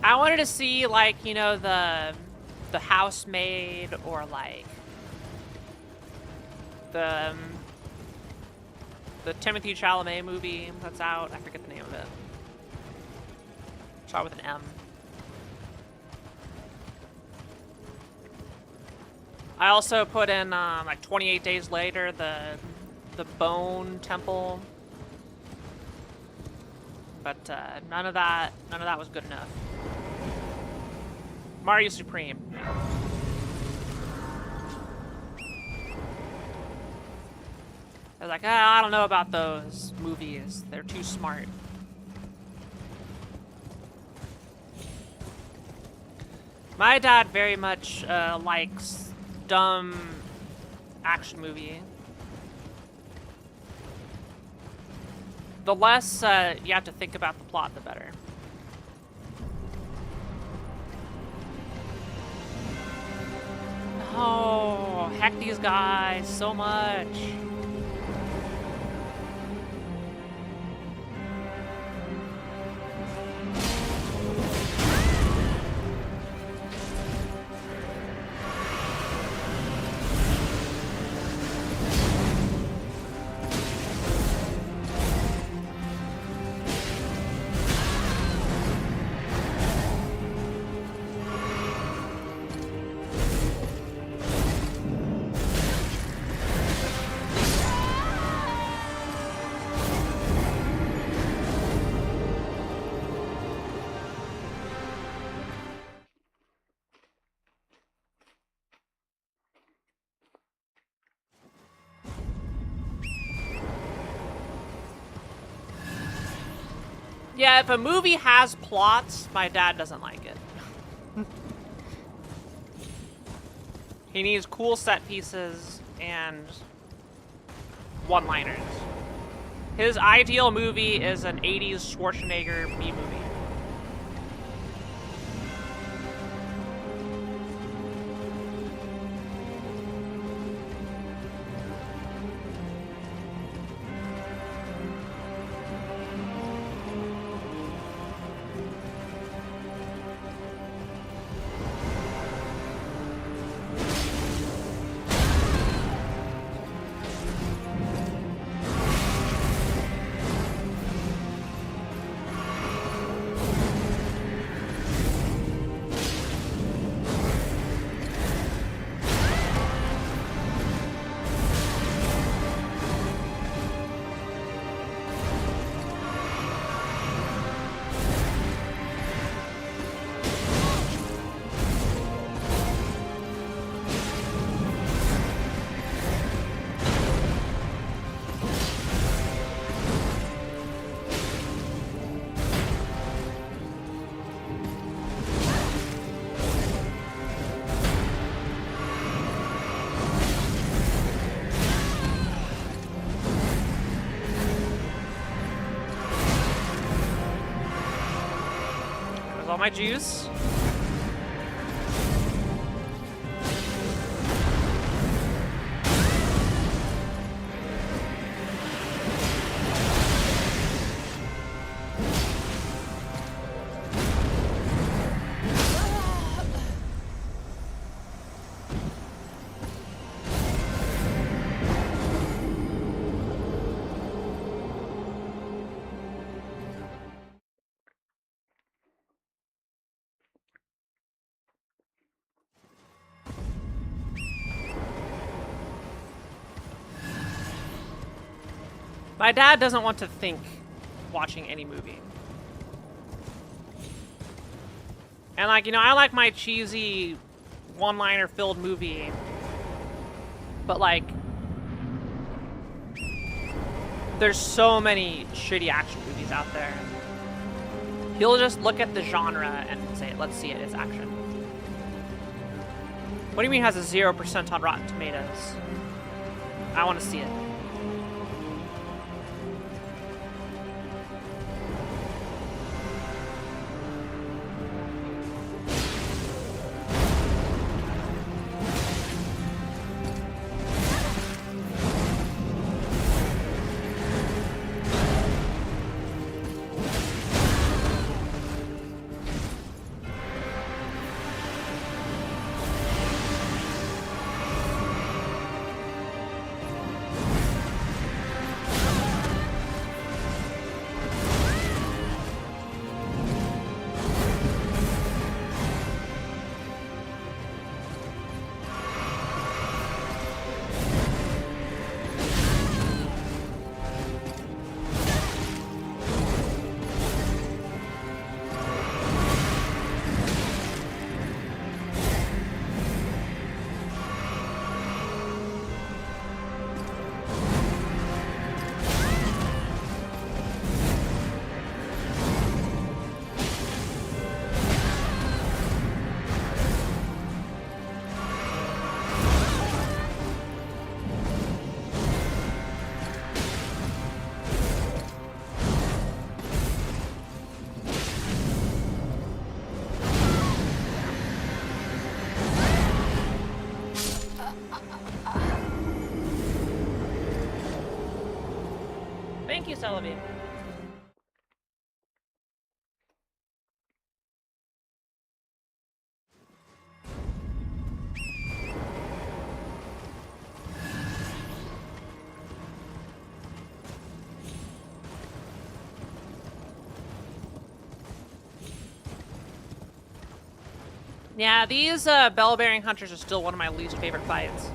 I wanted to see, like, you know, the housemaid, or like the Timothy Chalamet movie that's out. I forget the name of it. Start with an M. I also put in like 28 Days Later, the Bone Temple, but none of that was good enough. Mario Supreme. I was like, I don't know about those movies. They're too smart. My dad very much likes dumb action movie. The less you have to think about the plot, the better. Oh, heck these guys so much. Yeah, if a movie has plots, my dad doesn't like it. He needs cool set pieces and one-liners. His ideal movie is an 80s Schwarzenegger B-movie. all my juice. My dad doesn't want to think watching any movie. And like, you know, I like my cheesy one-liner filled movie. But like, there's so many shitty action movies out there. He'll just look at the genre and say, let's see it, it's action. What do you mean it has a 0% on Rotten Tomatoes? I want to see it. Thank you, Celebi. Yeah, these bell-bearing hunters are still one of my least favorite fights.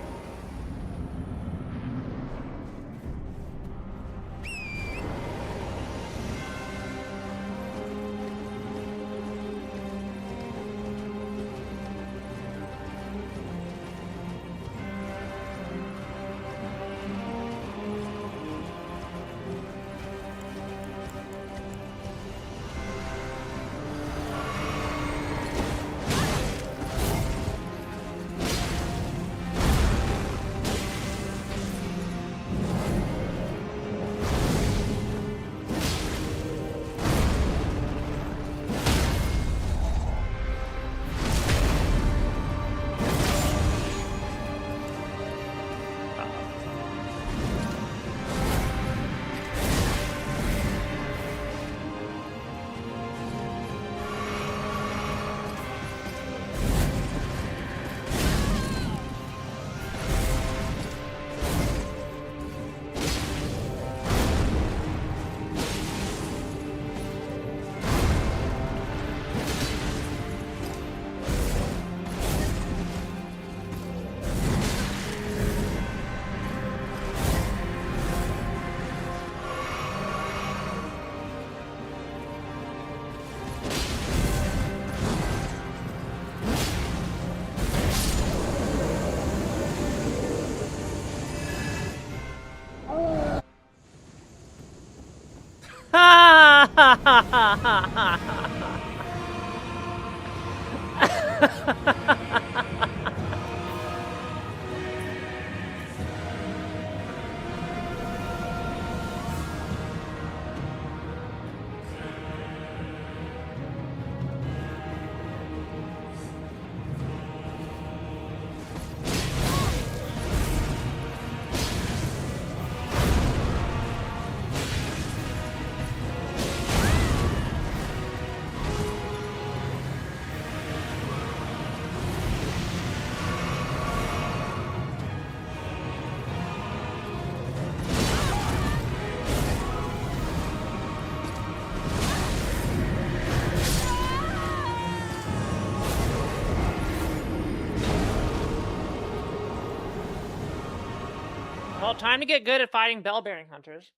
Well, time to get good at fighting bell-bearing hunters.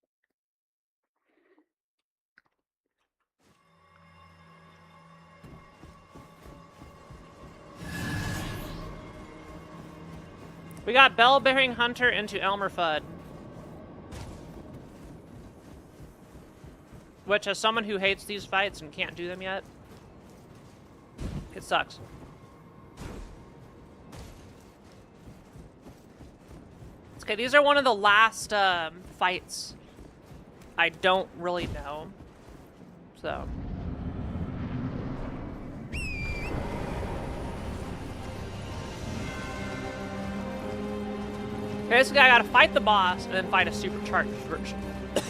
We got bell-bearing hunter into Elmer Fudd. Which, as someone who hates these fights and can't do them yet, it sucks. Okay, these are one of the last fights I don't really know. So. Basically, I gotta fight the boss and then fight a supercharged version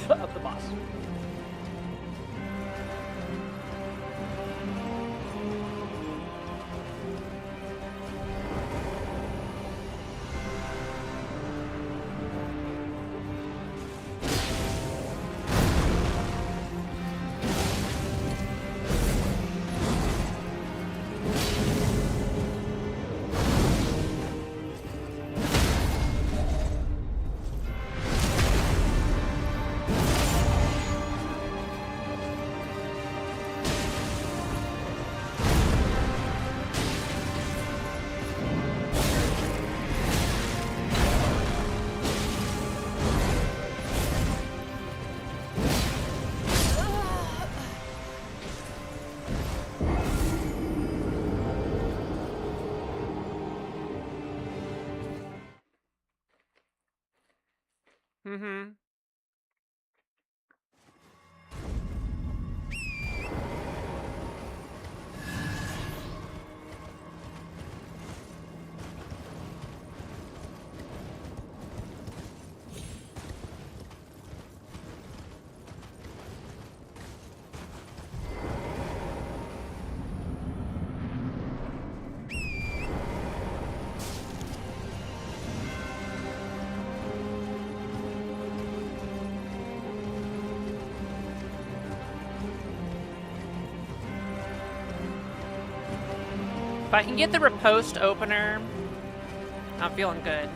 of the boss. Mm-hmm. If I can get the riposte opener, I'm feeling good.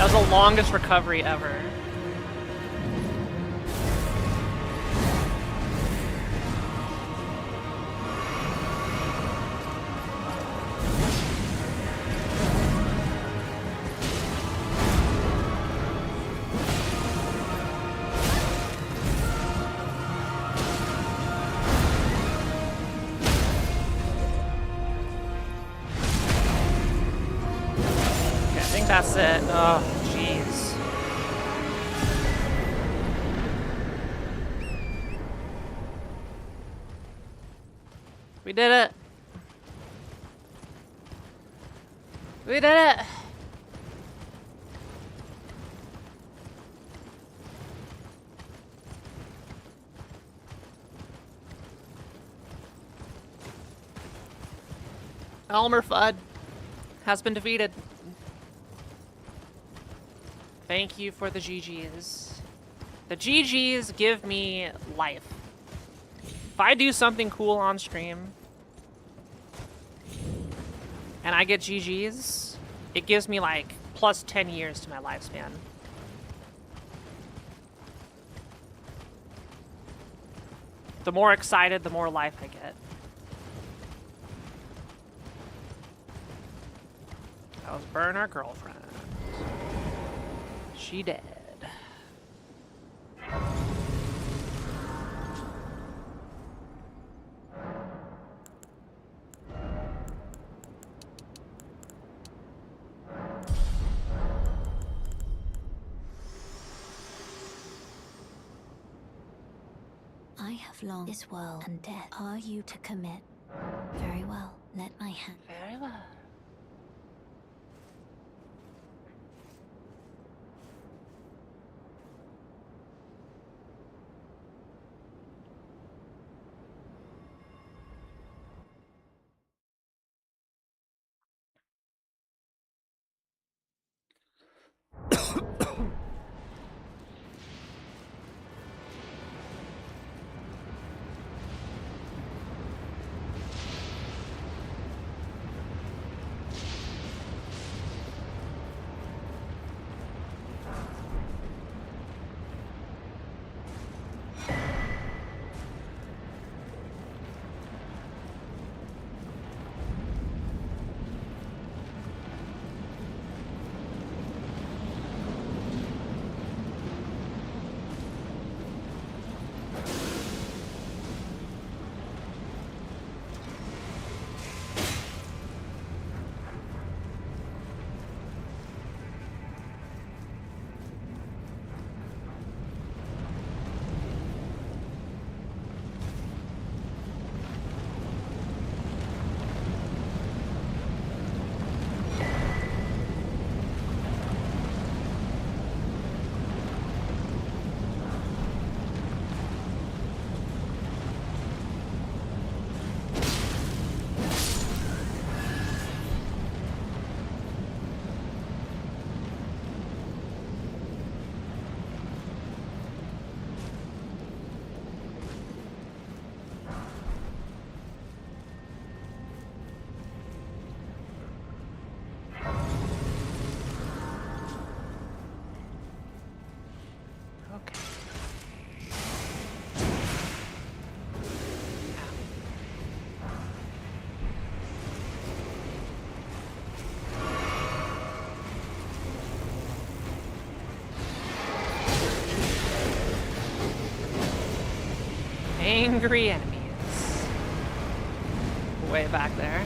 That was the longest recovery ever. That's it. Oh, jeez. We did it. We did it. Elmer Fudd has been defeated. Thank you for the GGs. The GGs give me life. If I do something cool on stream and I get GGs, it gives me like plus 10 years to my lifespan. The more excited, the more life I get. That was Burn, our girlfriend. She dead. I have longed this world and death. Are you to commit? Very well. Let my hand. Very well. Angry enemies. Way back there.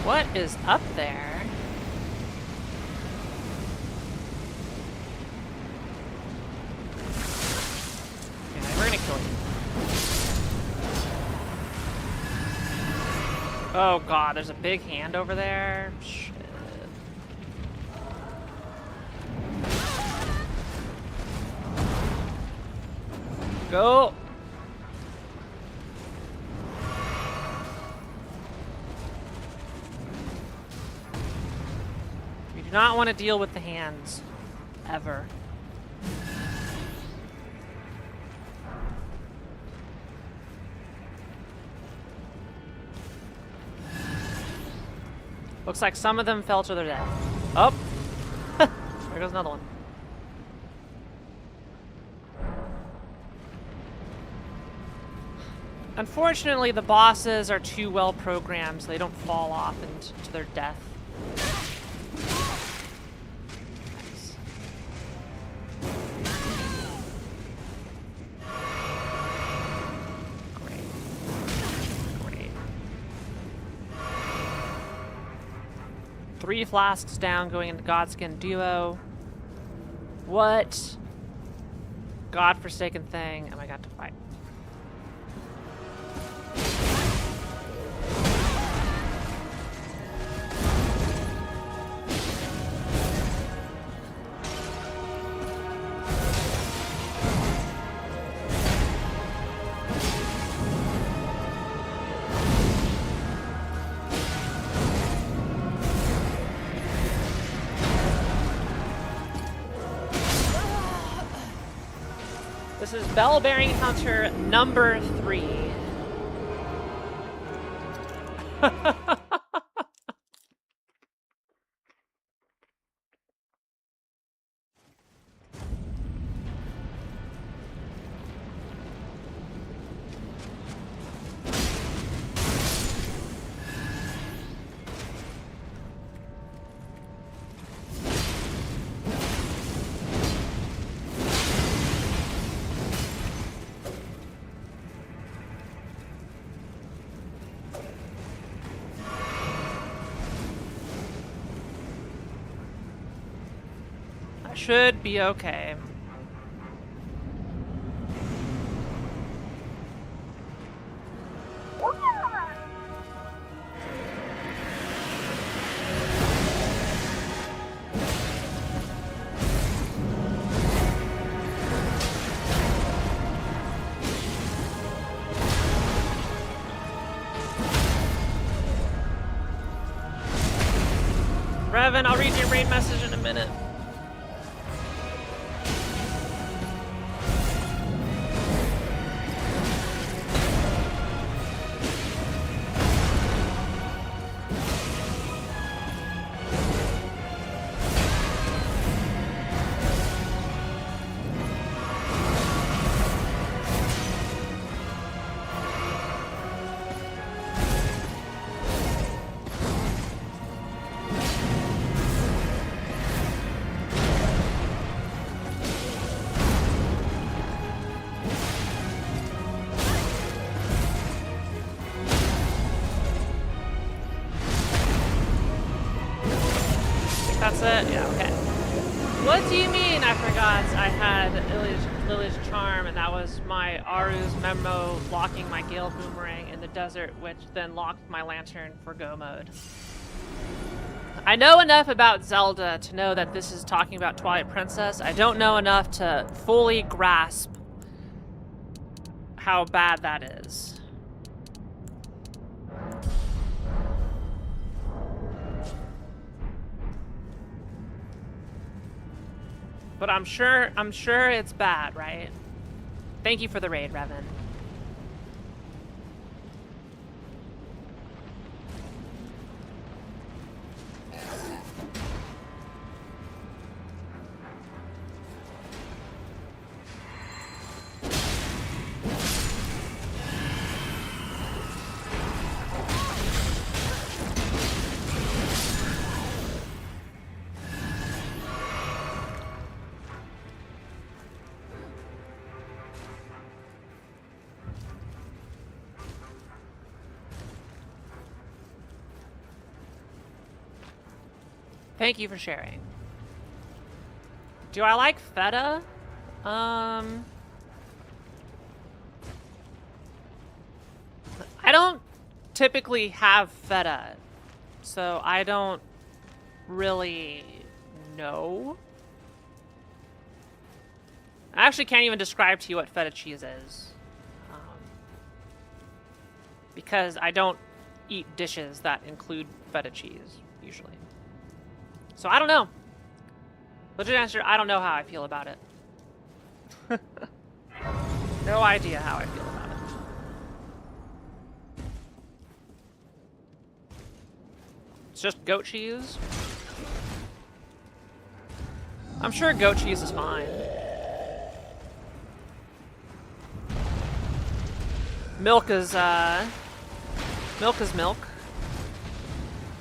What is up there? Yeah, we're gonna kill you. Oh god, there's a big hand over there. Shit. Go! We do not want to deal with the hands. Ever. Looks like some of them fell to their death. Oh! There goes another one. Unfortunately, the bosses are too well programmed, so they don't fall off into their death. Nice. Great. Great. 3 flasks down, going into Godskin Duo. What godforsaken thing am I got to fight? This is Bell-Bearing Hunter number 3. Should be okay. Revan, I'll read your raid message in a minute. That's it? Yeah, okay. What do you mean I forgot I had Lily's Charm and that was my Aru's memo locking my Gale Boomerang in the desert, which then locked my lantern for go mode? I know enough about Zelda to know that this is talking about Twilight Princess. I don't know enough to fully grasp how bad that is. But I'm sure it's bad, right? Thank you for the raid, Revan. Thank you for sharing. Do I like feta? I don't typically have feta, so I don't really know. I actually can't even describe to you what feta cheese is. Because I don't eat dishes that include feta cheese, usually. So I don't know. Legit answer, I don't know how I feel about it. No idea how I feel about it. It's just goat cheese. I'm sure goat cheese is fine. Milk is milk.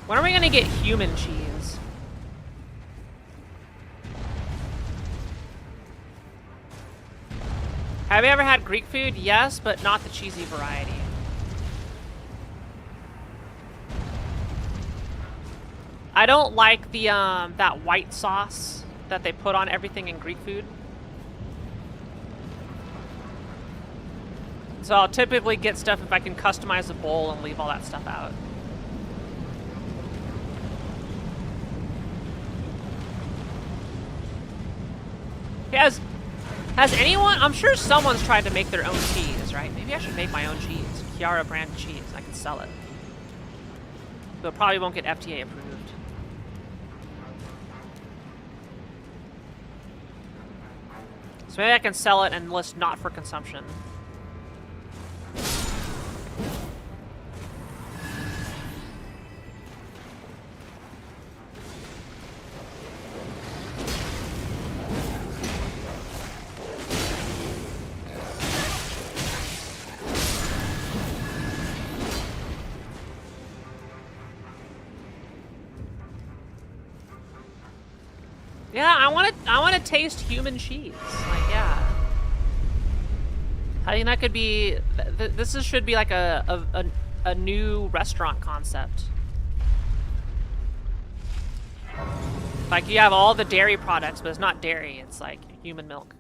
When are we gonna get human cheese? Have you ever had Greek food? Yes, but not the cheesy variety. I don't like the that white sauce that they put on everything in Greek food. So I'll typically get stuff if I can customize the bowl and leave all that stuff out. Has anyone, I'm sure someone's tried to make their own cheese, right? Maybe I should make my own cheese. Kiara brand cheese. I can sell it. But it probably won't get FTA approved. So maybe I can sell it and list not for consumption. Yeah, I want to taste human cheese. Like, yeah. I think that could be. Should be like a new restaurant concept. Like you have all the dairy products, but it's not dairy. It's like human milk.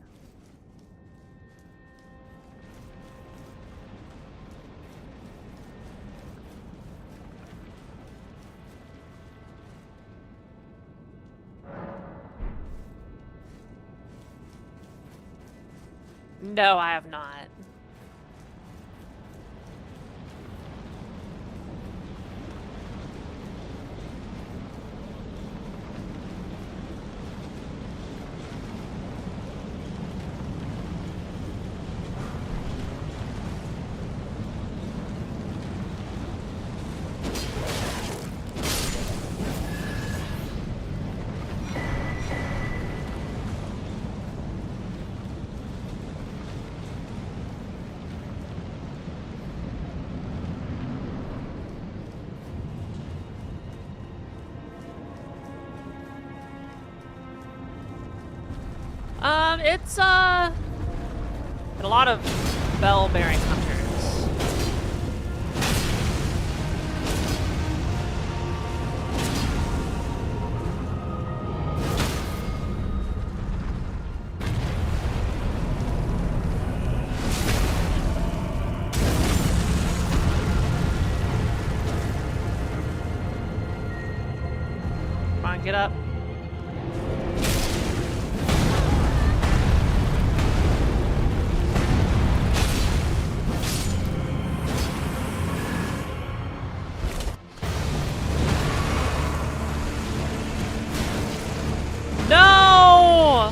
No, I have not. It's a lot of bell-bearing hunters. Come on, get up. No!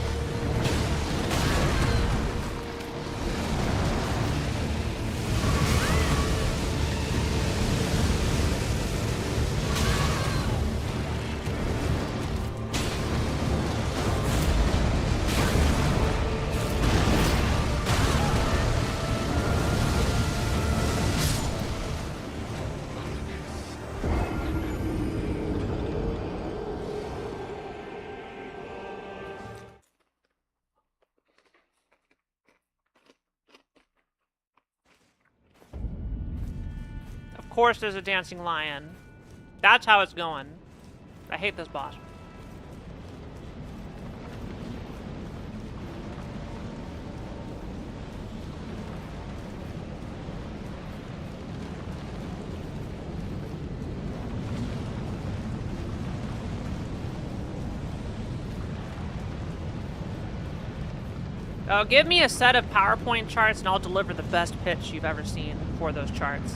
Of course there's a dancing lion. That's how it's going. I hate this boss. Oh, give me a set of PowerPoint charts and I'll deliver the best pitch you've ever seen for those charts.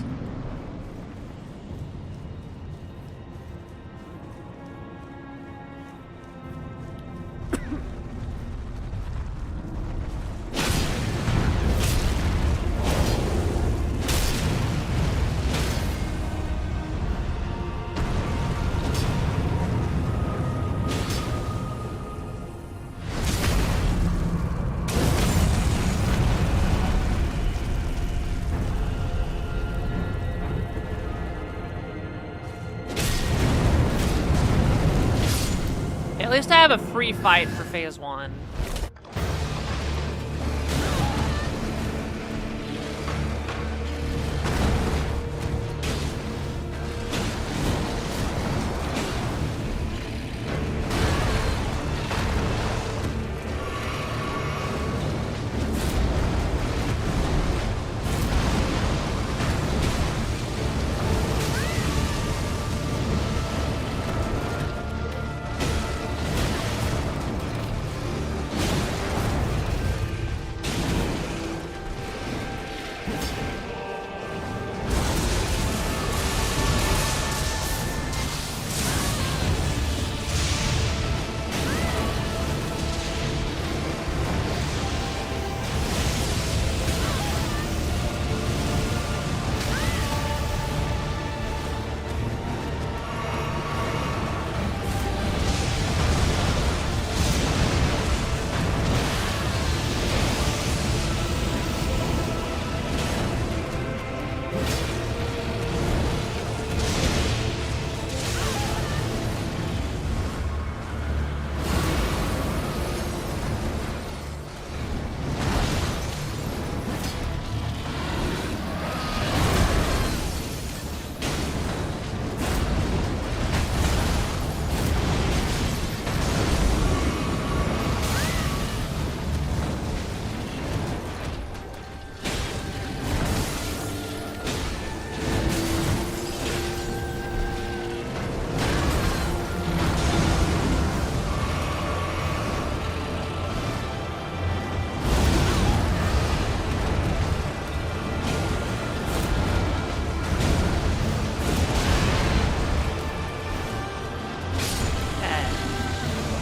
least I have a free fight for phase 1.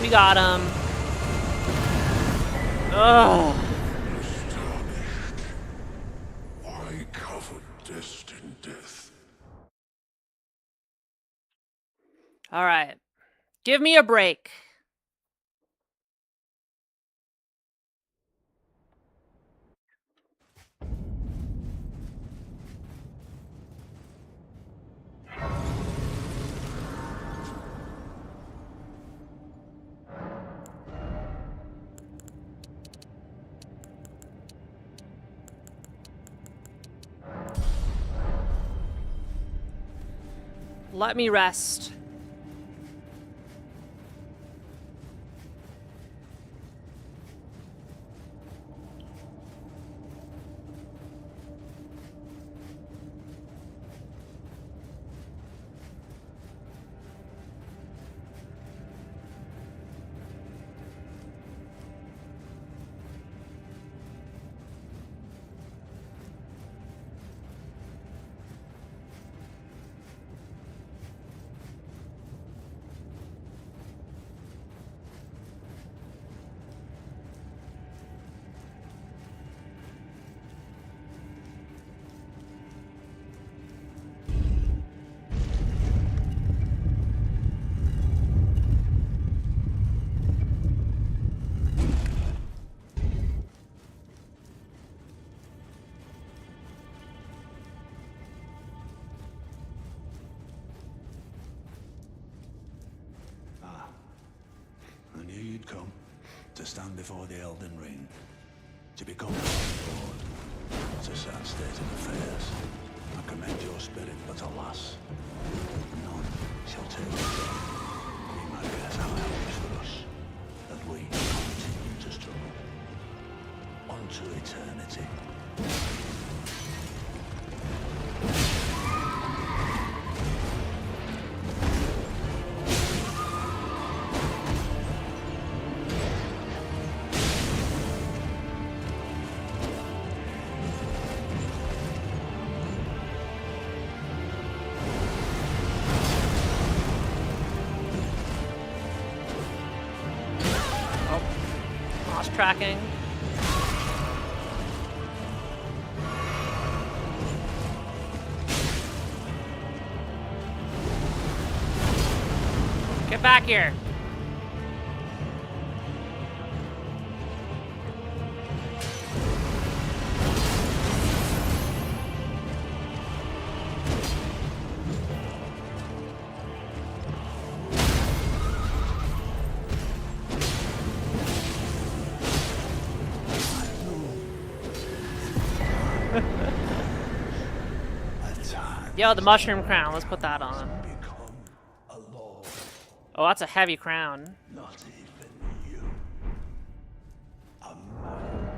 We got him. Ugh. Why cover destined death? All right. Give me a break. Let me rest. I knew you'd come to stand before the Elden Ring, to become Lord. It's a sad state of affairs. I commend your spirit, but alas, none shall take it. Be my guess how it is for us that we continue to struggle unto eternity. Tracking. Get back here. Yo, the mushroom crown. Let's put that on. Become a lord. Oh, that's a heavy crown. Not even you. A man.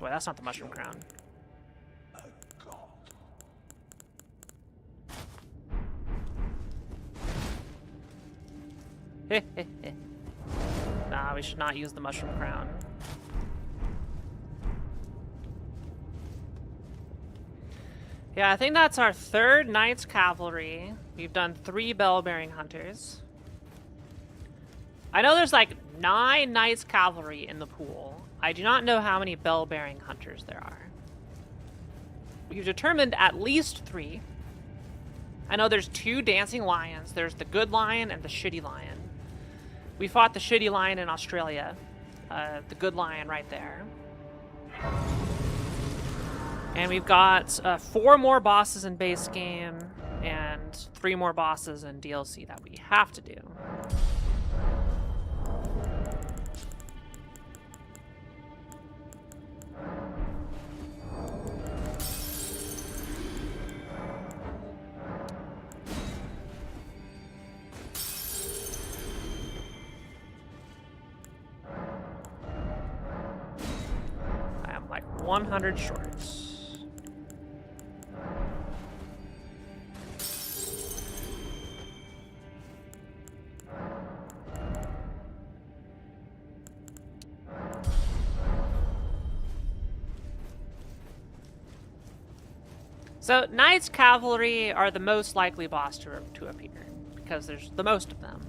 Boy, that's not the mushroom crown. A god. Nah, we should not use the mushroom crown. Yeah, I think that's our third Knights Cavalry. We've done 3 bell-bearing hunters. I know there's like 9 Knights Cavalry in the pool. I do not know how many bell-bearing hunters there are. We've determined at least 3. I know there's 2 dancing lions. There's the good lion and the shitty lion. We fought the shitty lion in Australia. The good lion right there. And we've got 4 more bosses in base game and 3 more bosses in DLC that we have to do. I am like 100 shorts. So, Knights Cavalry are the most likely boss to appear, because there's the most of them.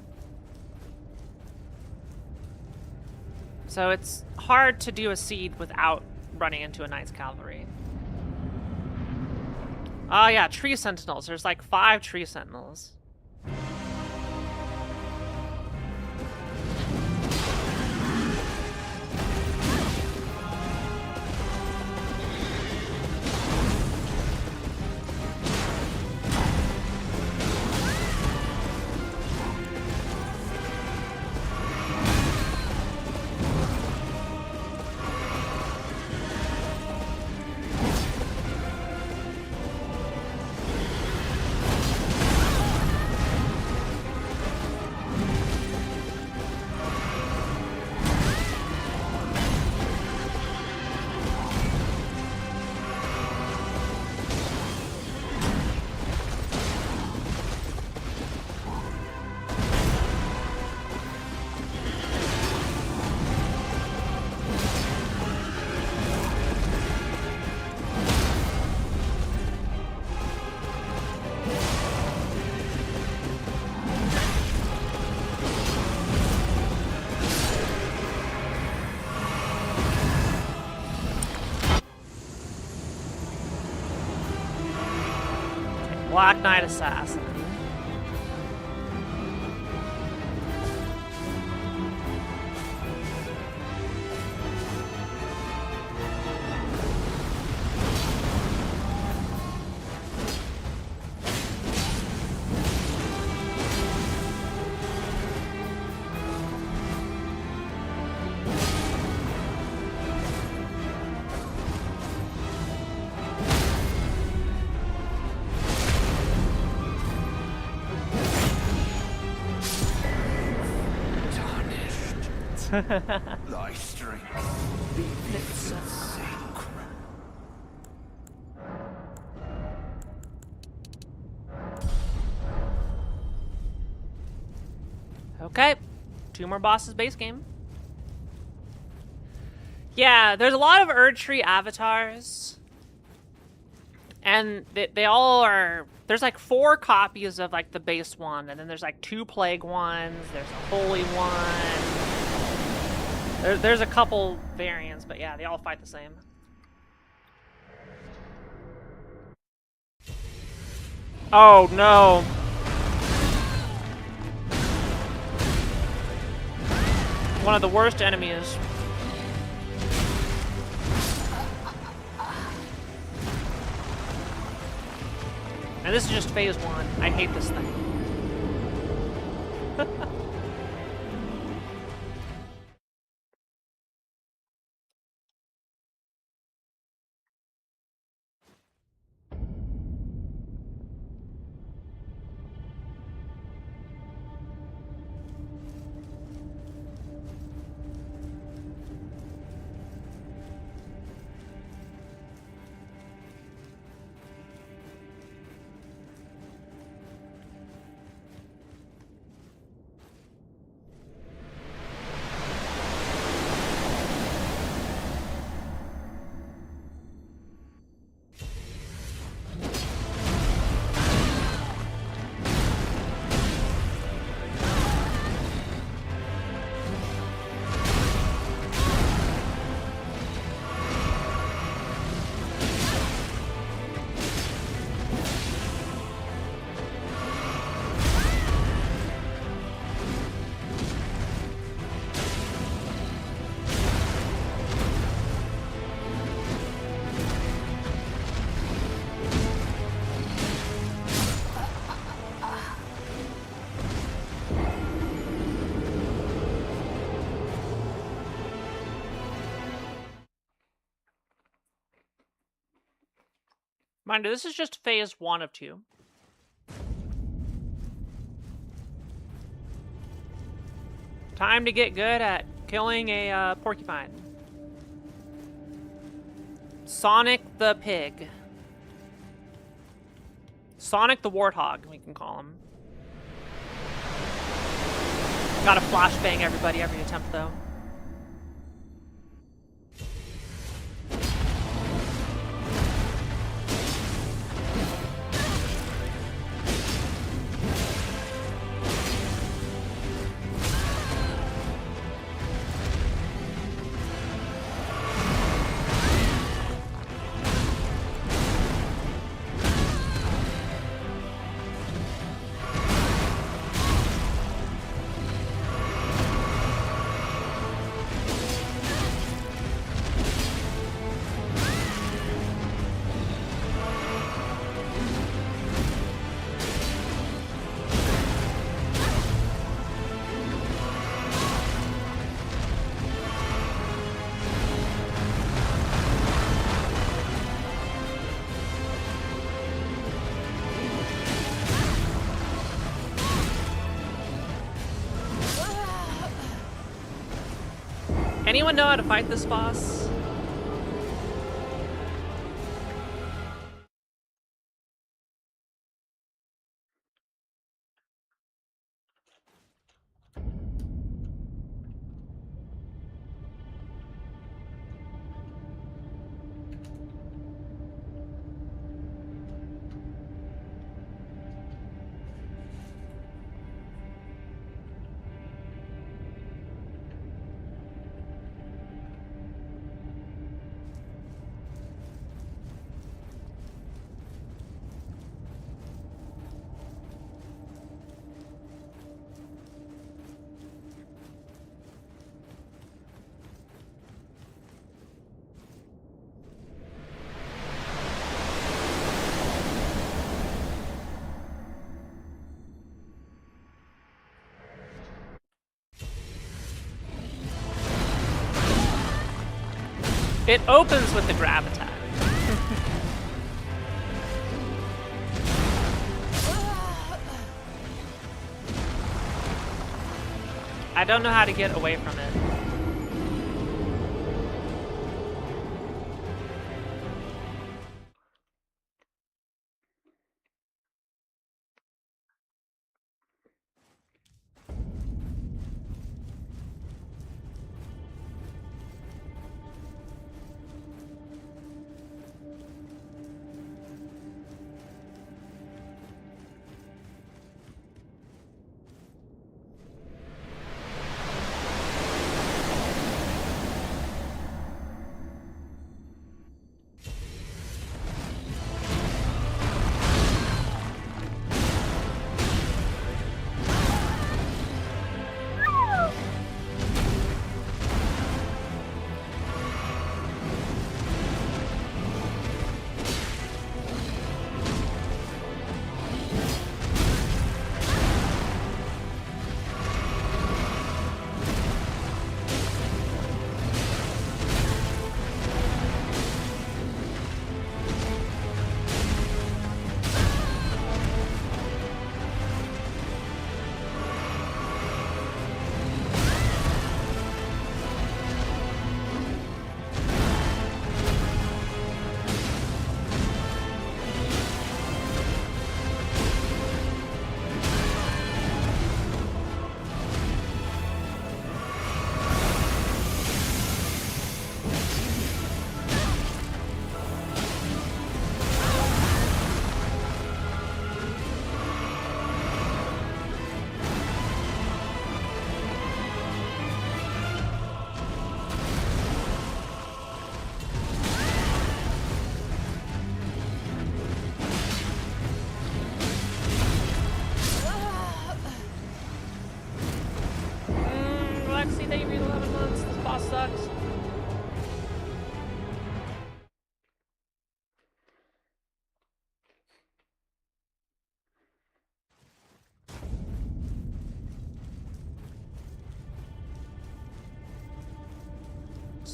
So it's hard to do a seed without running into a Knights Cavalry. Oh yeah, Tree Sentinels. There's like 5 Tree Sentinels. Black Knight Assassin. Thy strength be sacred. Okay, 2 more bosses base game. Yeah, there's a lot of Erdtree avatars. And they all are... There's like 4 copies of like the base one, and then there's like 2 plague ones, there's a holy one. There's a couple variants, but yeah, they all fight the same. Oh no. One of the worst enemies. And this is just phase 1. I hate this thing. Mind you, this is just phase 1 of 2. Time to get good at killing a porcupine. Sonic the pig. Sonic the warthog, we can call him. Gotta flashbang everybody every attempt, though. Anyone know how to fight this boss? It opens with the grab attack. I don't know how to get away from it.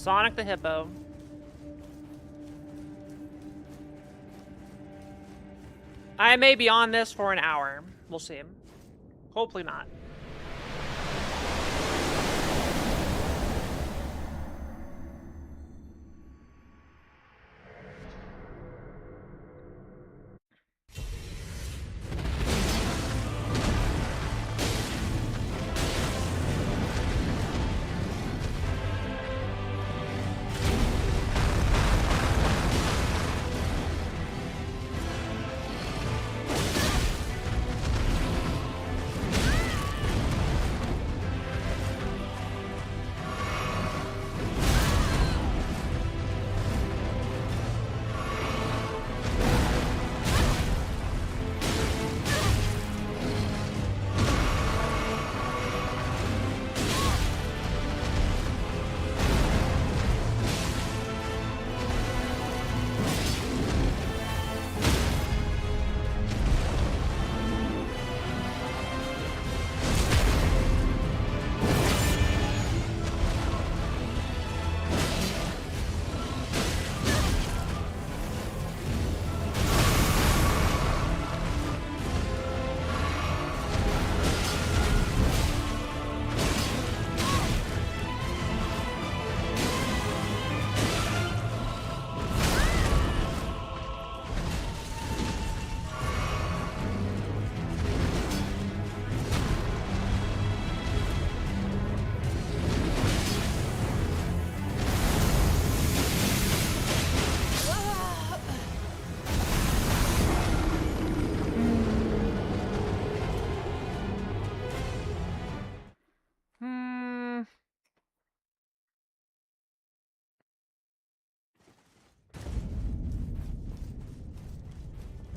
Sonic the Hippo. I may be on this for an hour. We'll see. Hopefully not.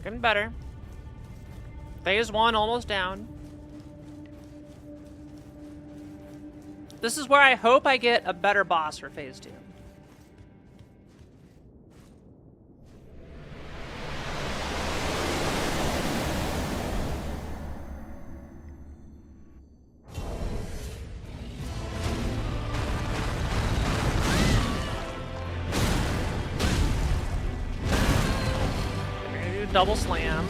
Getting better. Phase 1 almost down. This is where I hope I get a better boss for Phase 2. Double slam.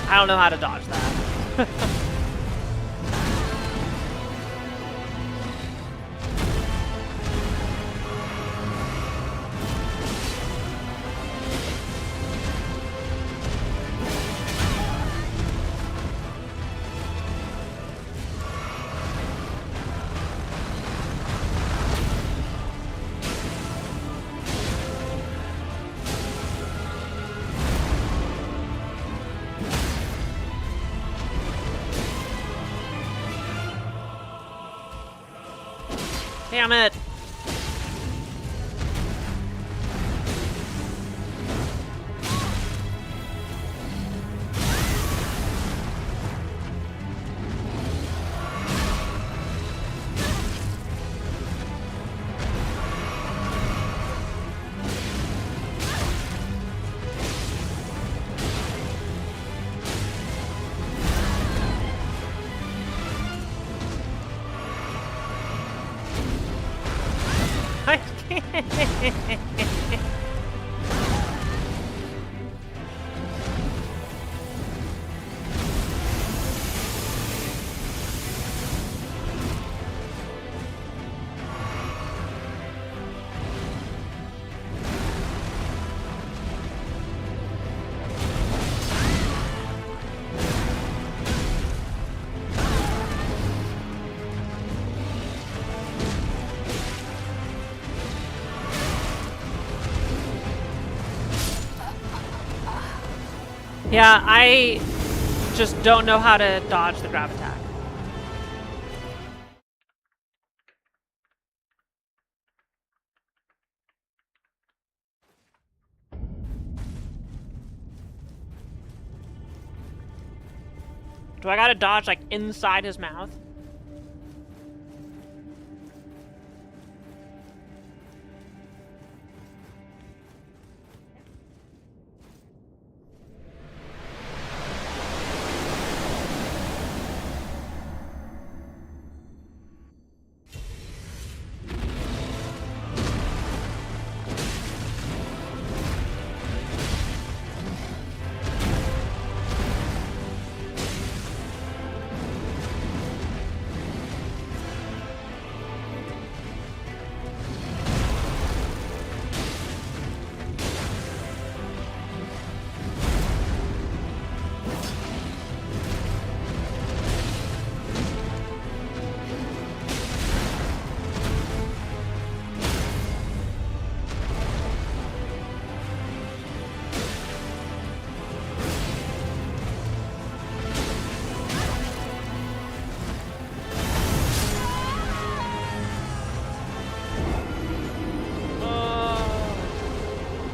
I don't know how to dodge that. Damn it! I can't. Yeah, I just don't know how to dodge the grab attack. Do I gotta dodge like inside his mouth?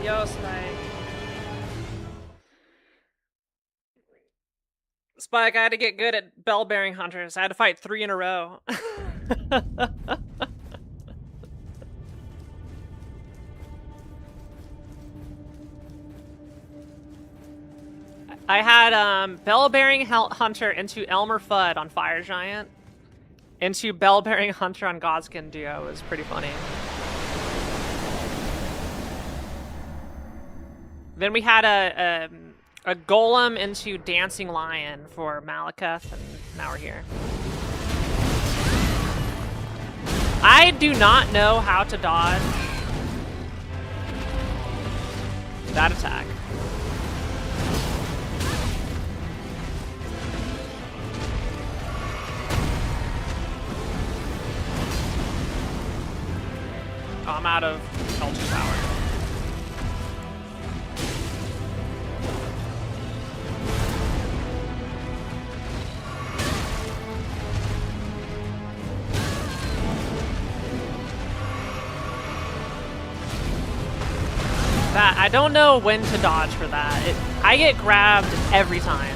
Yo, Spike. Spike, I had to get good at bell-bearing hunters. I had to fight 3 in a row. I had bell-bearing hunter into Elmer Fudd on Fire Giant, into bell-bearing hunter on Godskin Duo. It was pretty funny. Then we had a golem into Dancing Lion for Malekith, and now we're here. I do not know how to dodge that attack. Oh, I'm out of L2 power. That, I don't know when to dodge for that. I get grabbed every time.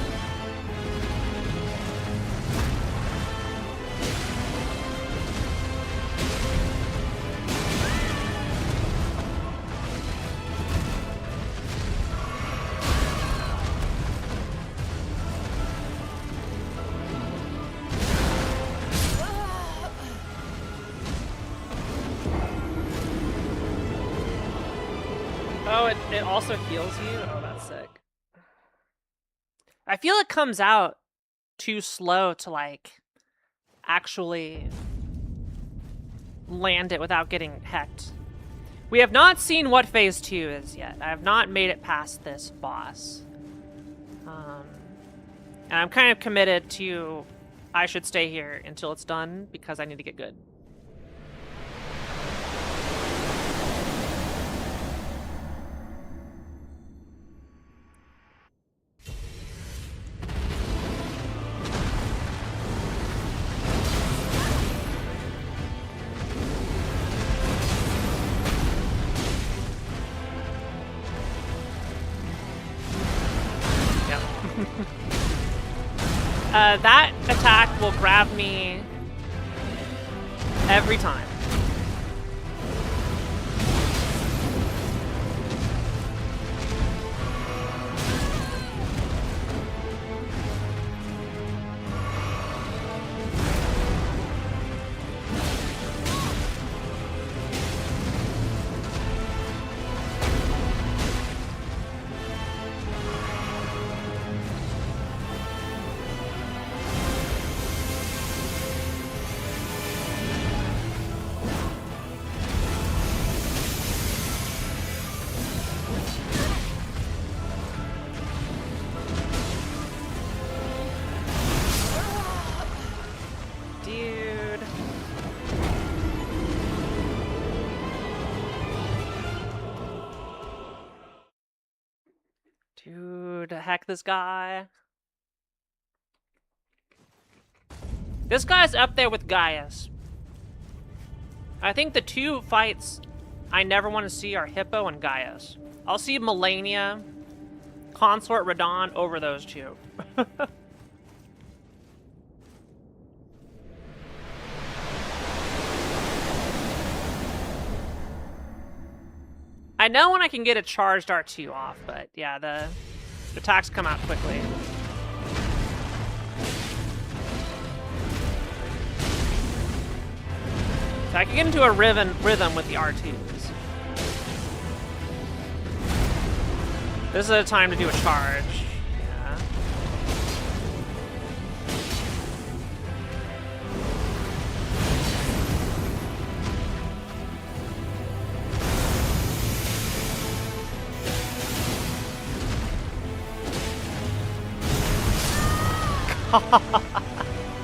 Oh, it also heals you? Oh, that's sick. I feel it comes out too slow to, like, actually land it without getting hecked. We have not seen what phase 2 is yet. I have not made it past this boss. And I'm kind of committed to I should stay here until it's done because I need to get good. That attack will grab me every time. Dude, heck this guy. This guy's up there with Gaius. I think the 2 fights I never want to see are Hippo and Gaius. I'll see Melania, Consort Radon over those 2. I know when I can get a charged R2 off, but yeah, the attacks come out quickly. So I can get into a rhythm with the R2s. This is a time to do a charge. Yeah.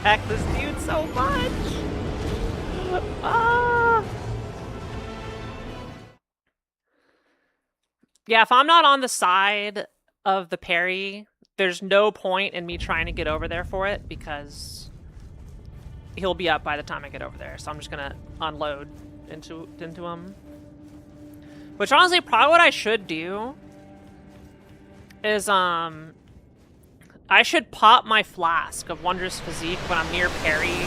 Heck this dude so much. Ah. Yeah, if I'm not on the side of the parry, there's no point in me trying to get over there for it because he'll be up by the time I get over there. So I'm just gonna unload into him. Which honestly, probably what I should do is, I should pop my flask of Wondrous Physique when I'm near parry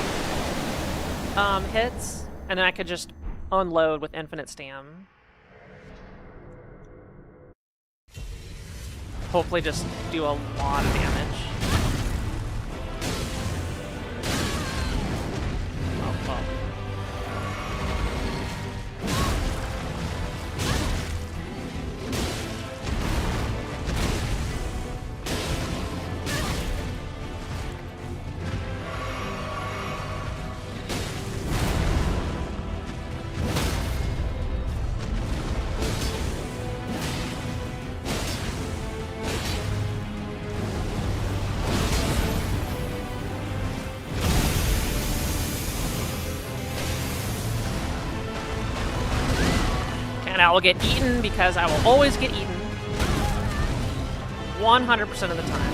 hits, and then I could just unload with infinite stam. Hopefully just do a lot of damage. Oh, fuck. And I will get eaten because I will always get eaten 100% of the time.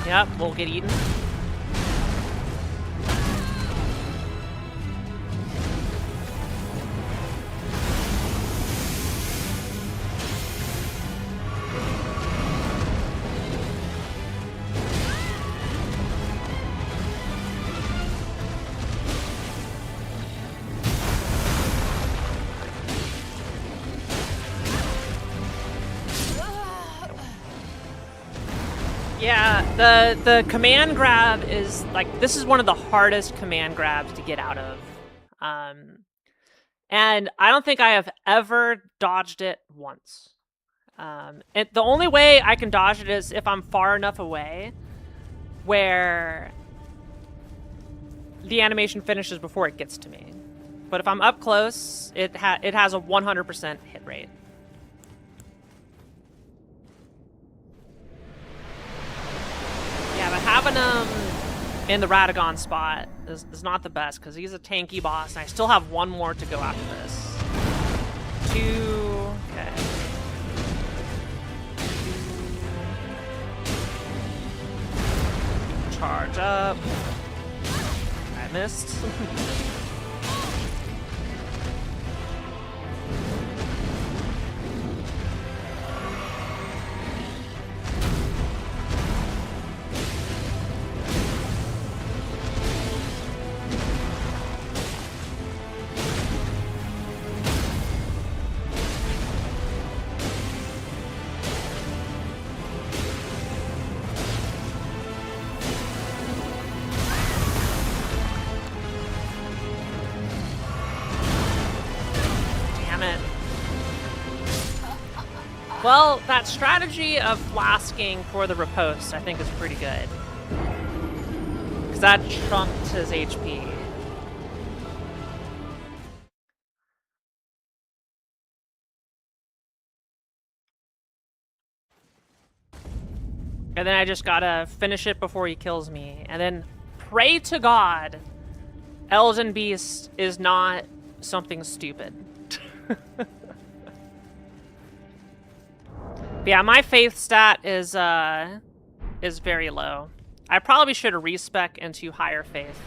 Yep, we'll get eaten. Yeah, the command grab is, like, this is one of the hardest command grabs to get out of. And I don't think I have ever dodged it once. The only way I can dodge it is if I'm far enough away where the animation finishes before it gets to me. But if I'm up close, it has a 100% hit rate. Yeah, but having him in the Radagon spot is not the best because he's a tanky boss, and I still have one more to go after this. 2. Okay. Charge up. I missed. Well, that strategy of flasking for the riposte, I think, is pretty good. Because that trumped his HP. And then I just gotta finish it before he kills me. And then pray to God Elden Beast is not something stupid. But yeah, my faith stat is very low. I probably should respec into higher faith.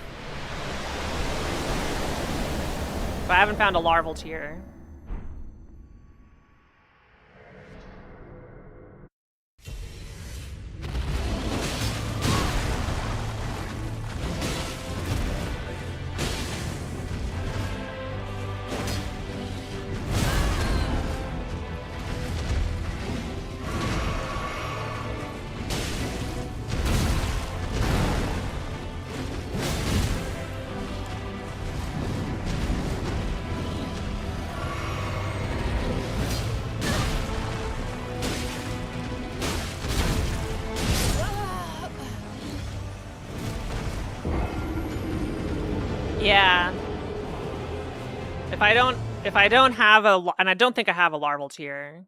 But I haven't found a larval tier. Yeah. I don't have a, and I don't think I have a larval tier.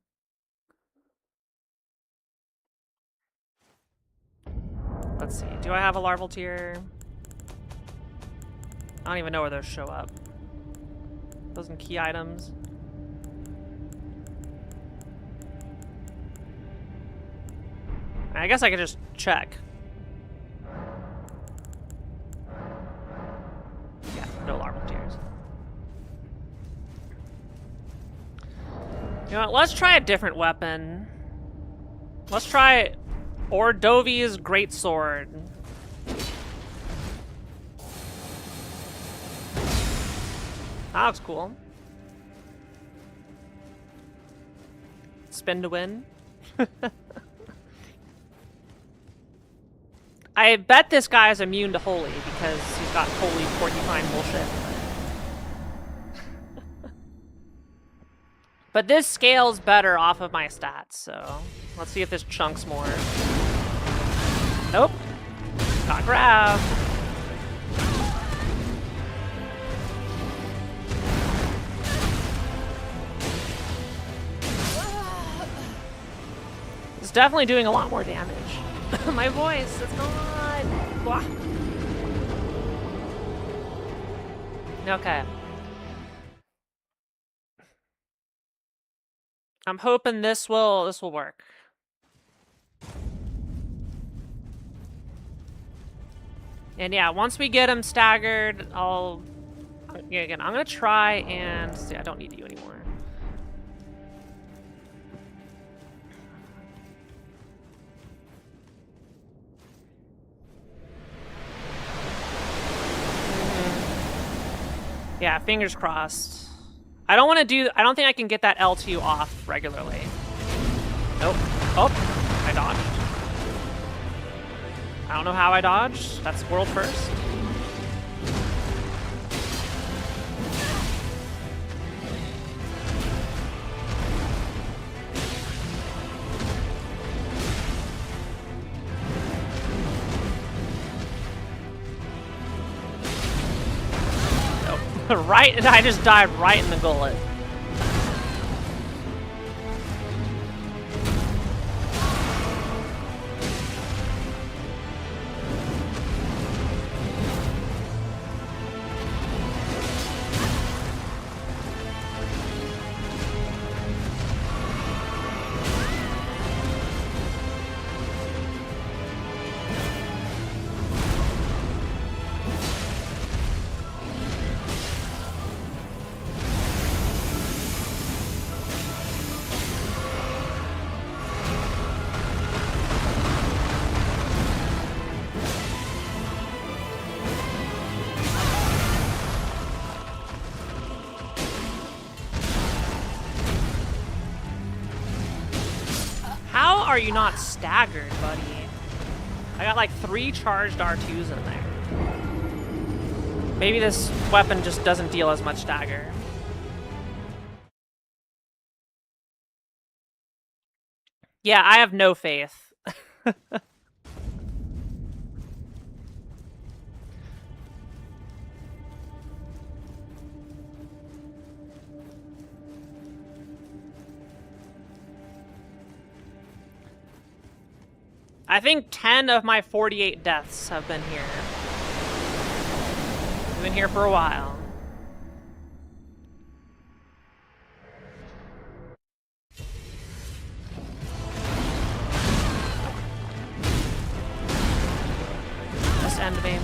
Let's see. Do I have a larval tier? I don't even know where those show up. Those in key items. I guess I could just check. Yeah, no larval tiers. You know what? Let's try a different weapon. Let's try Ordovi's Greatsword. That looks cool. Spin to win. I bet this guy is immune to holy because he's got holy porcupine bullshit. But this scales better off of my stats, so let's see if this chunks more. Nope. Got grabbed. It's definitely doing a lot more damage. My voice, it's gone. Blah. Okay. I'm hoping this will work. And yeah, once we get him staggered, again, I'm gonna try and see. I don't need you anymore. Yeah, fingers crossed. I don't think I can get that L2 off regularly. Nope. Oh, I dodged. I don't know how I dodged. That's world first. Right, I just dived right in the gullet. Are you not staggered, buddy? I got like 3 charged R2s in there. Maybe this weapon just doesn't deal as much stagger. Yeah, I have no faith. I think 10 of my 48 deaths have been here. I've been here for a while. Just end beam.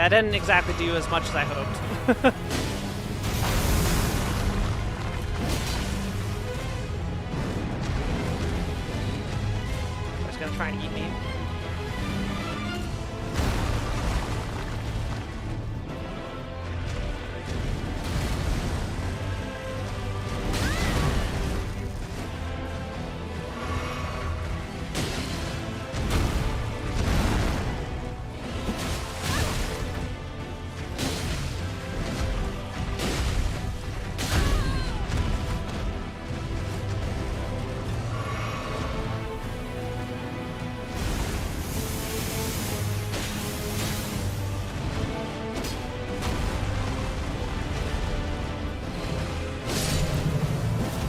That didn't exactly do as much as I hoped. It's gonna try and eat me.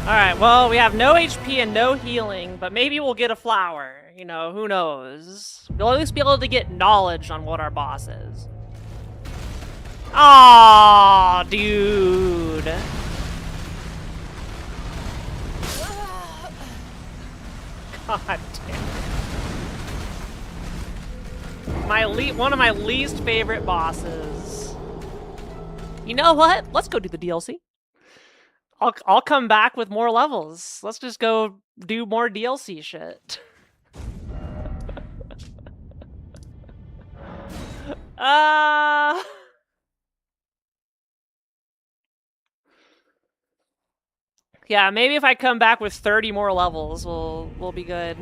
Alright, well, we have no HP and no healing, but maybe we'll get a flower. You know, who knows? We'll at least be able to get knowledge on what our boss is. Aww, dude. God damn. One of my least favorite bosses. You know what? Let's go do the DLC. I'll come back with more levels. Let's just go do more DLC shit. Yeah, maybe if I come back with 30 more levels, we'll be good.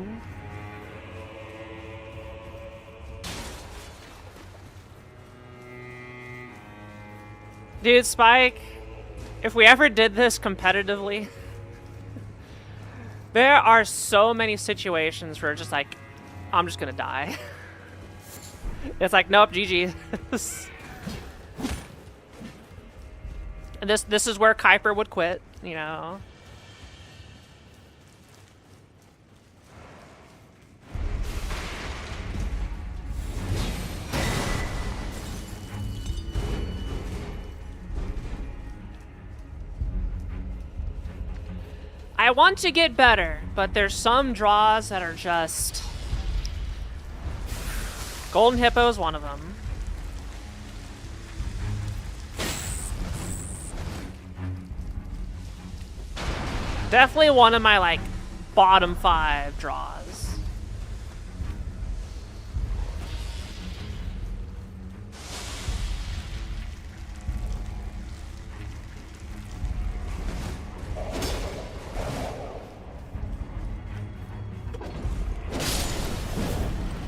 Dude, Spike, if we ever did this competitively, there are so many situations where just like, I'm just gonna die. It's like, nope, GG. This is where Kuiper would quit, you know. I want to get better, but there's some draws that are just... Golden Hippo is one of them. Definitely one of my, like, bottom 5 draws.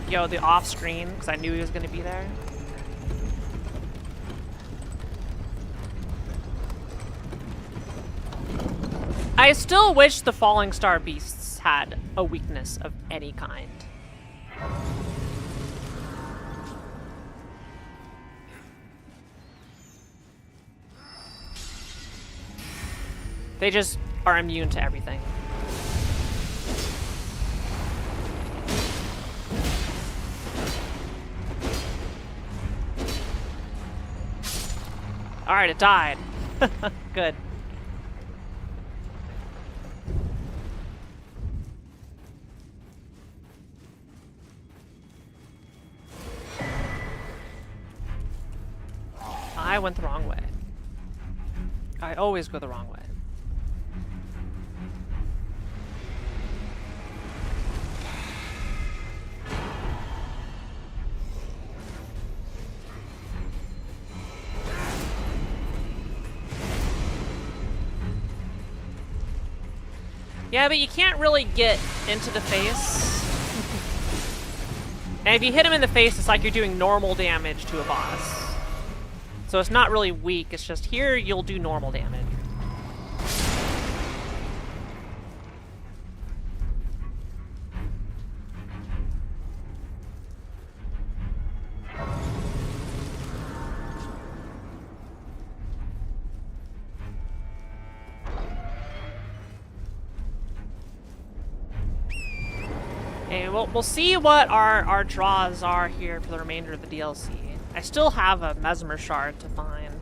Yo, the off screen, because I knew he was going to be there. I still wish the Falling Star Beasts had a weakness of any kind. They just are immune to everything. Alright, it died. Good. I went the wrong way. I always go the wrong way. Yeah, but you can't really get into the face. And if you hit him in the face, it's like you're doing normal damage to a boss. So it's not really weak, it's just here you'll do normal damage. We'll see what our draws are here for the remainder of the DLC. I still have a Mesmer Shard to find.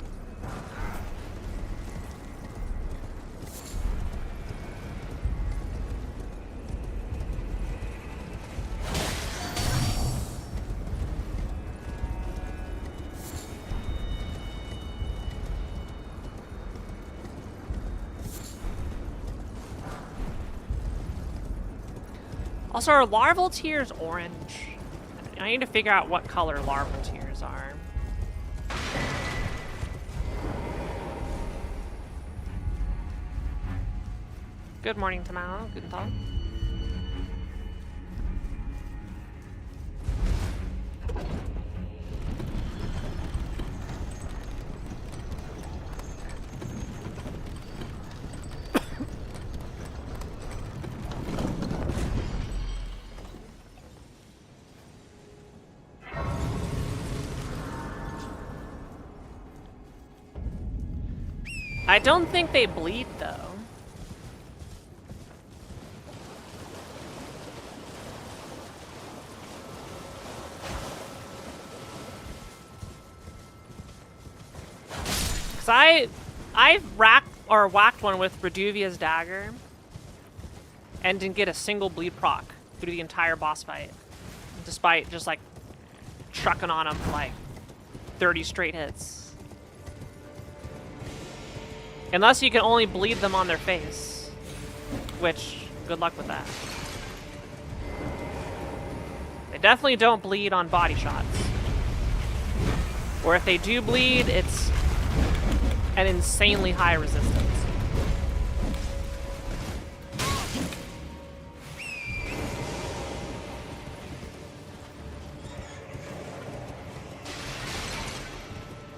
Also, are larval tears orange? I need to figure out what color larval tears are. Good morning, Tamao. Guten Tag. I don't think they bleed, though. Cause I whacked one with Reduvia's dagger and didn't get a single bleed proc through the entire boss fight, despite just like trucking on him for like 30 straight hits. Unless you can only bleed them on their face, which, good luck with that. They definitely don't bleed on body shots. Or if they do bleed, it's an insanely high resistance.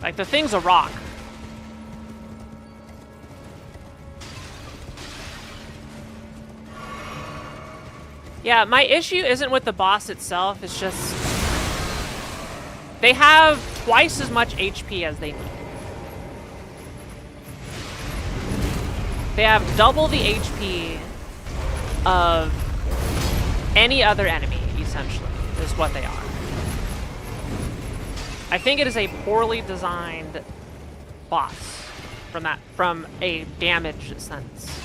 Like, the thing's a rock. Yeah, my issue isn't with the boss itself, it's just they have twice as much HP as they need. They have double the HP of any other enemy, essentially, is what they are. I think it is a poorly designed boss from a damage sense.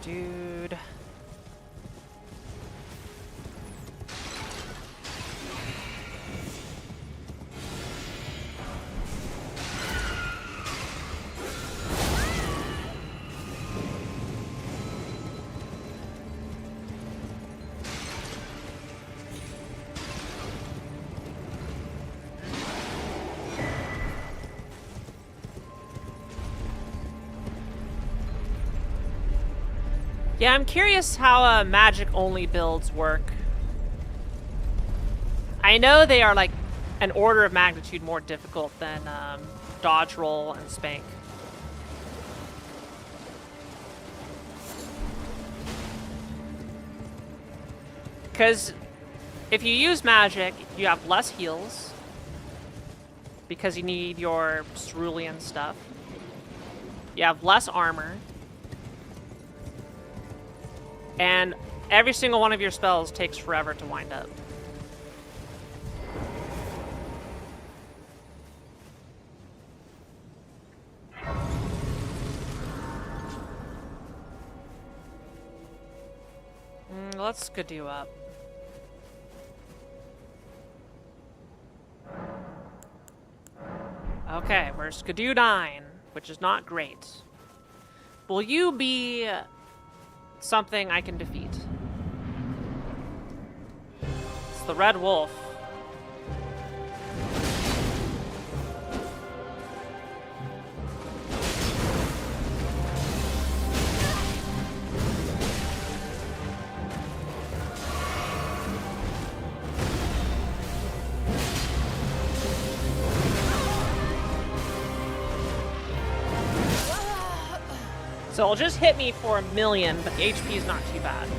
Dude. Yeah, I'm curious how magic-only builds work. I know they are like an order of magnitude more difficult than dodge roll and spank. Because if you use magic, you have less heals because you need your cerulean stuff. You have less armor. And every single one of your spells takes forever to wind up. let's Skidoo up. Okay, we're Skidoo 9, which is not great. Will you be something I can defeat? It's the Red Wolf. So it'll just hit me for 1,000,000, but the HP is not too bad.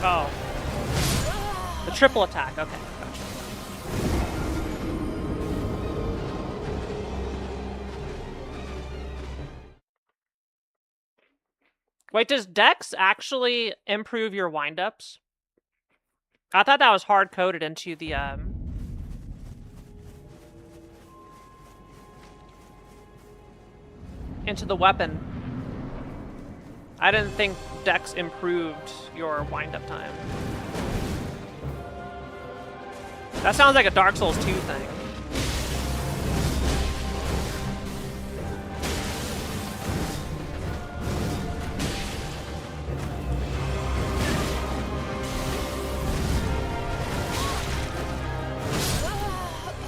Oh. The triple attack, okay, gotcha. Wait, does Dex actually improve your windups? I thought that was hard-coded into the, into the weapon. I didn't think Dex improved your wind-up time. That sounds like a Dark Souls 2 thing.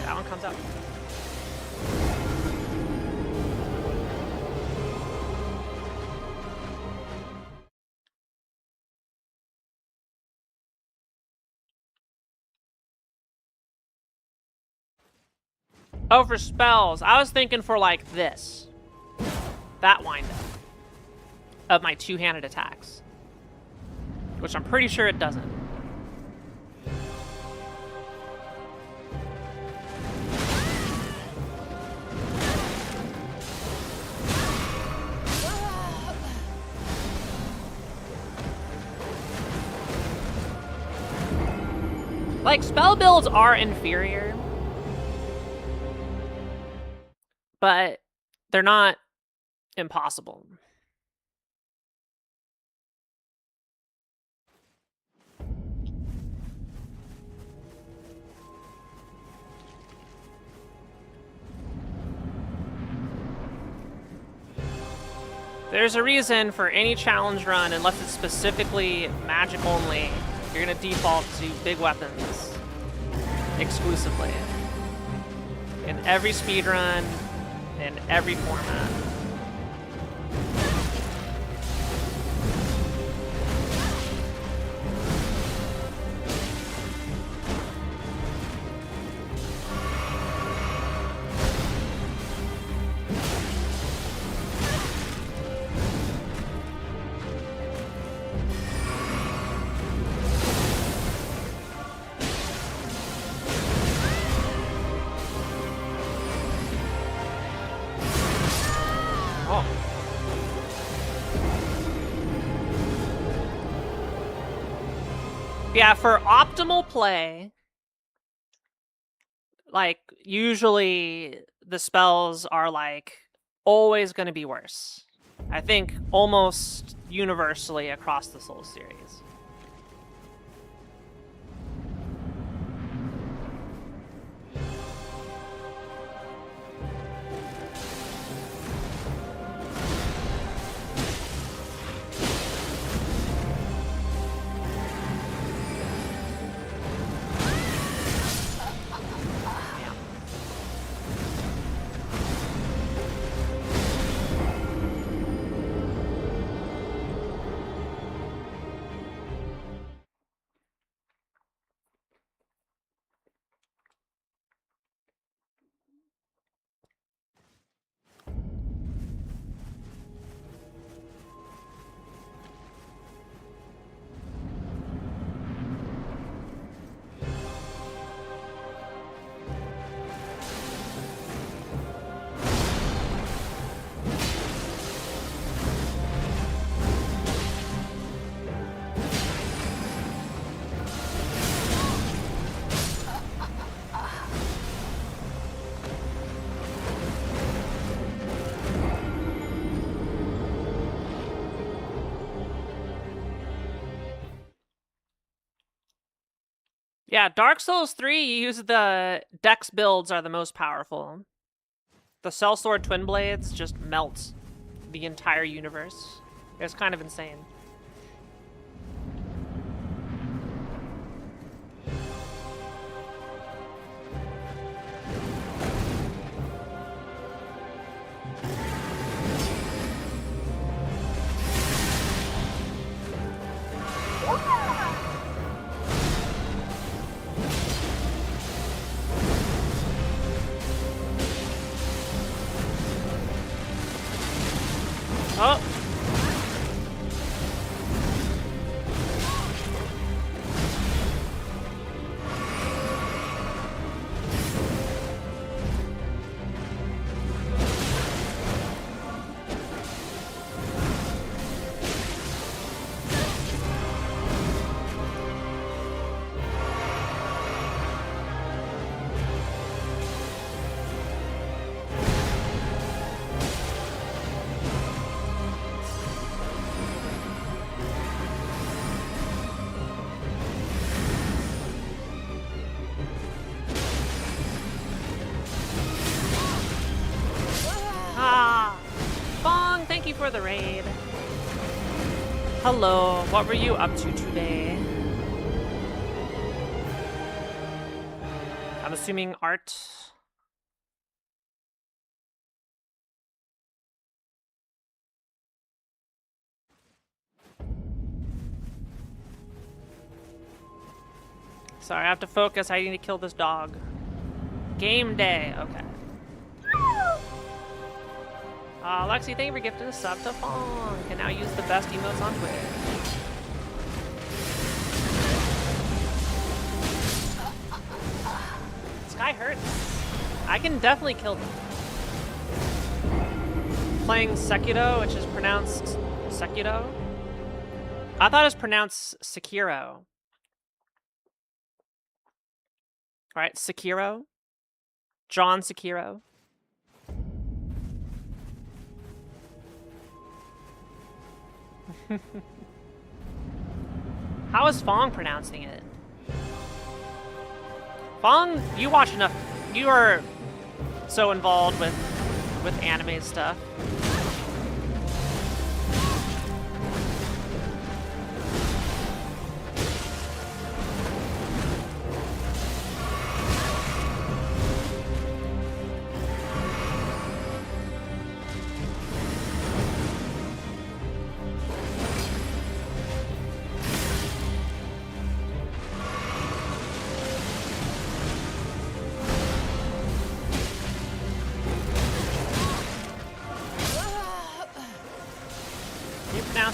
That one comes out. Oh, for spells. I was thinking for, like, this. That wind-up. Of my two-handed attacks. Which I'm pretty sure it doesn't. Like, spell builds are inferior. But they're not impossible. There's a reason for any challenge run, unless it's specifically magic only, you're gonna default to big weapons exclusively. In every speedrun, in every format. Yeah, for optimal play, like, usually the spells are, like, always going to be worse. I think almost universally across the Souls series. Yeah, Dark Souls 3, you use the Dex builds are the most powerful. The Sellsword Twin Blades just melt the entire universe. It's kind of insane. Oh! Thank you for the raid. Hello, what were you up to today? I'm assuming art. Sorry, I have to focus. I need to kill this dog. Game day. Okay. Lexi, thank you for gifting a sub to Fong. Can now use the best emotes on Twitch. This guy hurts. I can definitely kill him. Playing Sekiro, which is pronounced Sekiro. I thought it was pronounced Sekiro. Alright, Sekiro. John Sekiro. How is Fong pronouncing it? Fong, you watch enough. You are so involved with anime stuff.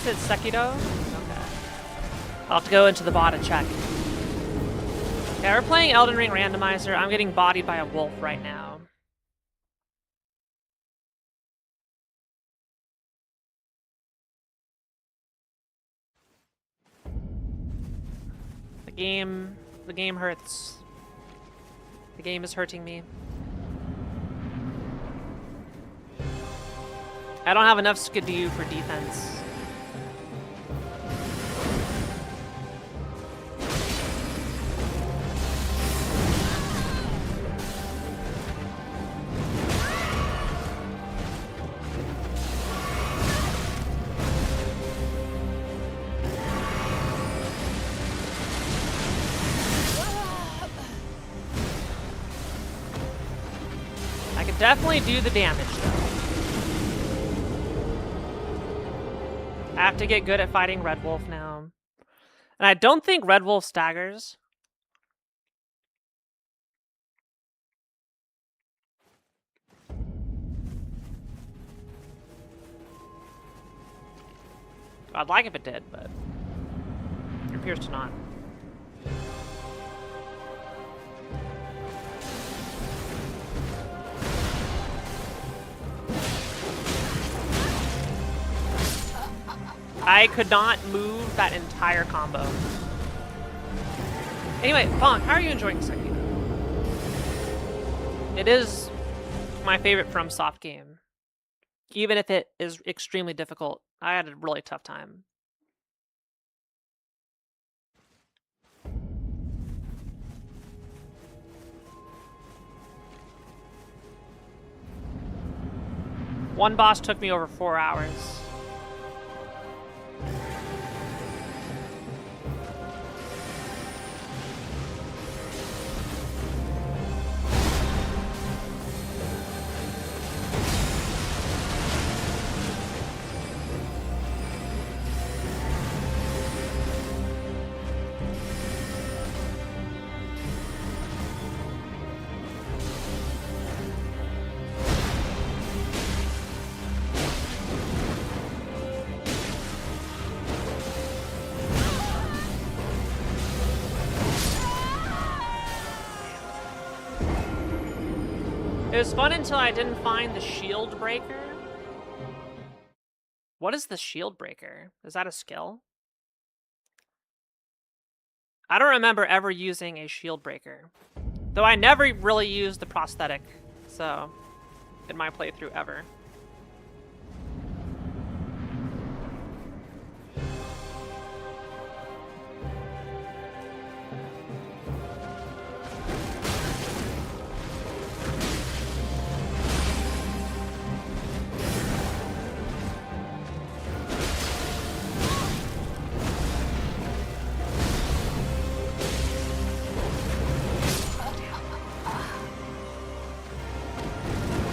It's Sekiro? Okay. I'll have to go into the bot and check. Yeah, we're playing Elden Ring Randomizer. I'm getting bodied by a wolf right now. The game hurts. The game is hurting me. I don't have enough skidoo for defense. Definitely do the damage, though. I have to get good at fighting Red Wolf now. And I don't think Red Wolf staggers. I'd like if it did, but it appears to not. I could not move that entire combo. Anyway, Fong, how are you enjoying Sekiro? It is my favorite FromSoft game. Even if it is extremely difficult, I had a really tough time. One boss took me over 4 hours. It was fun until I didn't find the shield breaker. What is the shield breaker? Is that a skill? I don't remember ever using a shield breaker. Though I never really used the prosthetic, so in my playthrough ever.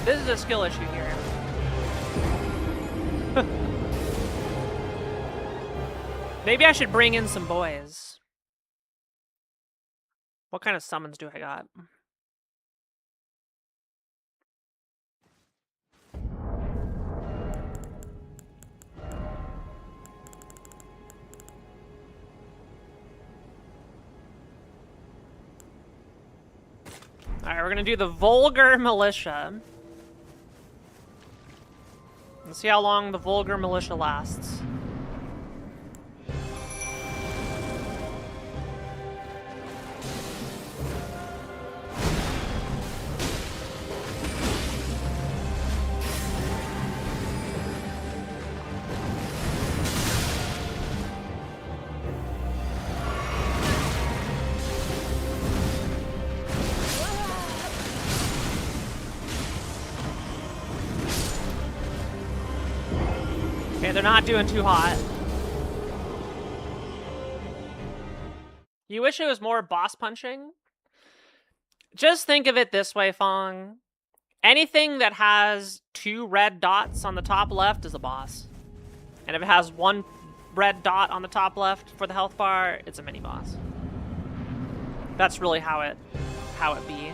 This is a skill issue here. Maybe I should bring in some boys. What kind of summons do I got? Alright, we're gonna do the Vulgar Militia. Let's see how long the Vulgar Militia lasts. Okay, they're not doing too hot. You wish it was more boss punching? Just think of it this way, Fong. Anything that has 2 red dots on the top left is a boss. And if it has 1 red dot on the top left for the health bar, it's a mini boss. That's really how it be.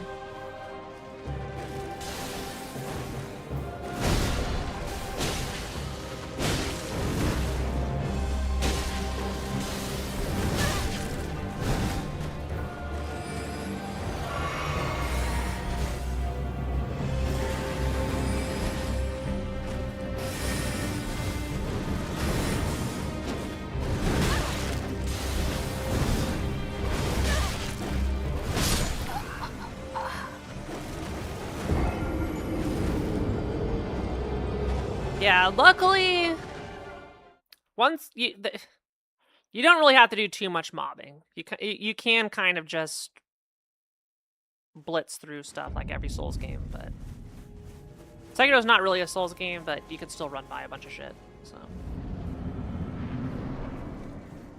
Yeah, luckily, once you don't really have to do too much mobbing. You can kind of just blitz through stuff like every Souls game, but Sekiro's not really a Souls game, but you can still run by a bunch of shit. So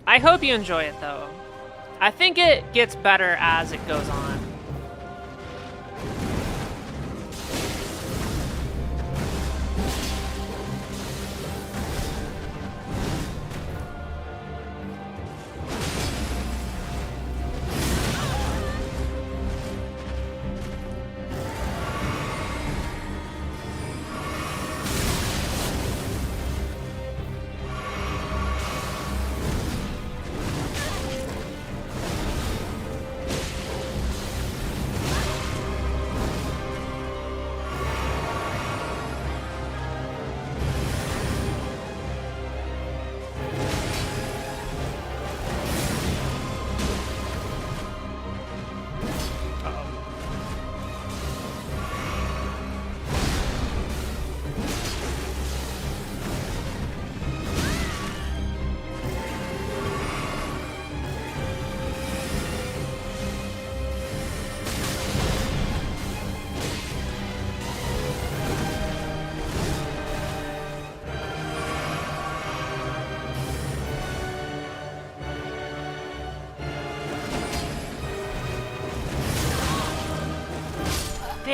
I hope you enjoy it though. I think it gets better as it goes on.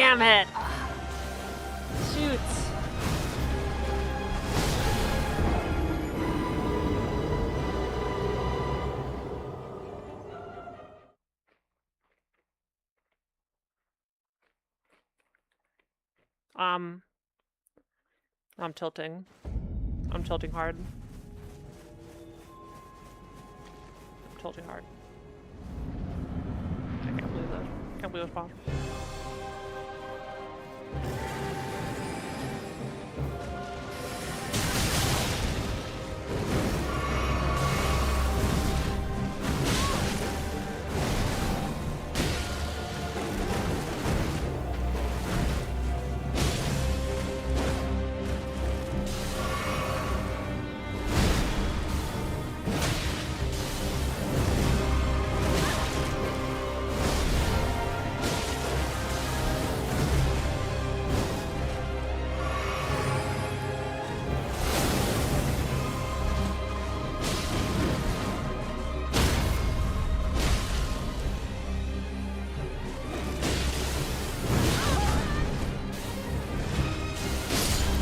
Damn it! Shoot. I'm tilting. I'm tilting hard. I'm tilting hard. I can't believe that. I can't believe it's possible.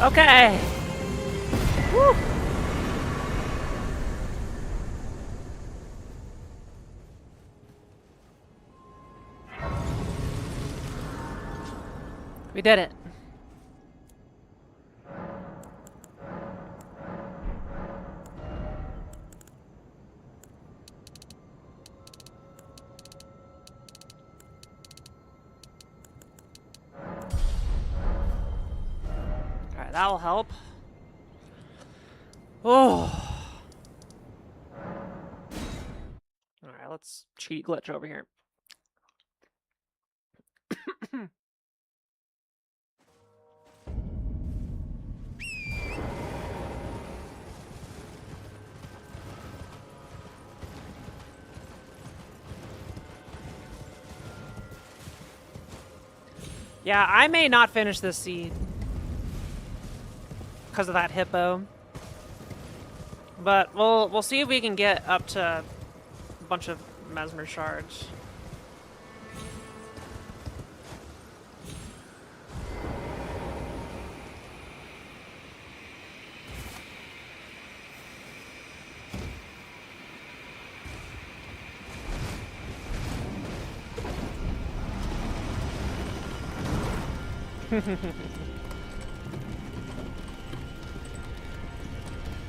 Okay. Woo. We did it. Alright, that'll help. Oh. Alright, let's cheat glitch over here. Yeah, I may not finish this seed because of that hippo. But we'll see if we can get up to a bunch of mesmer shards.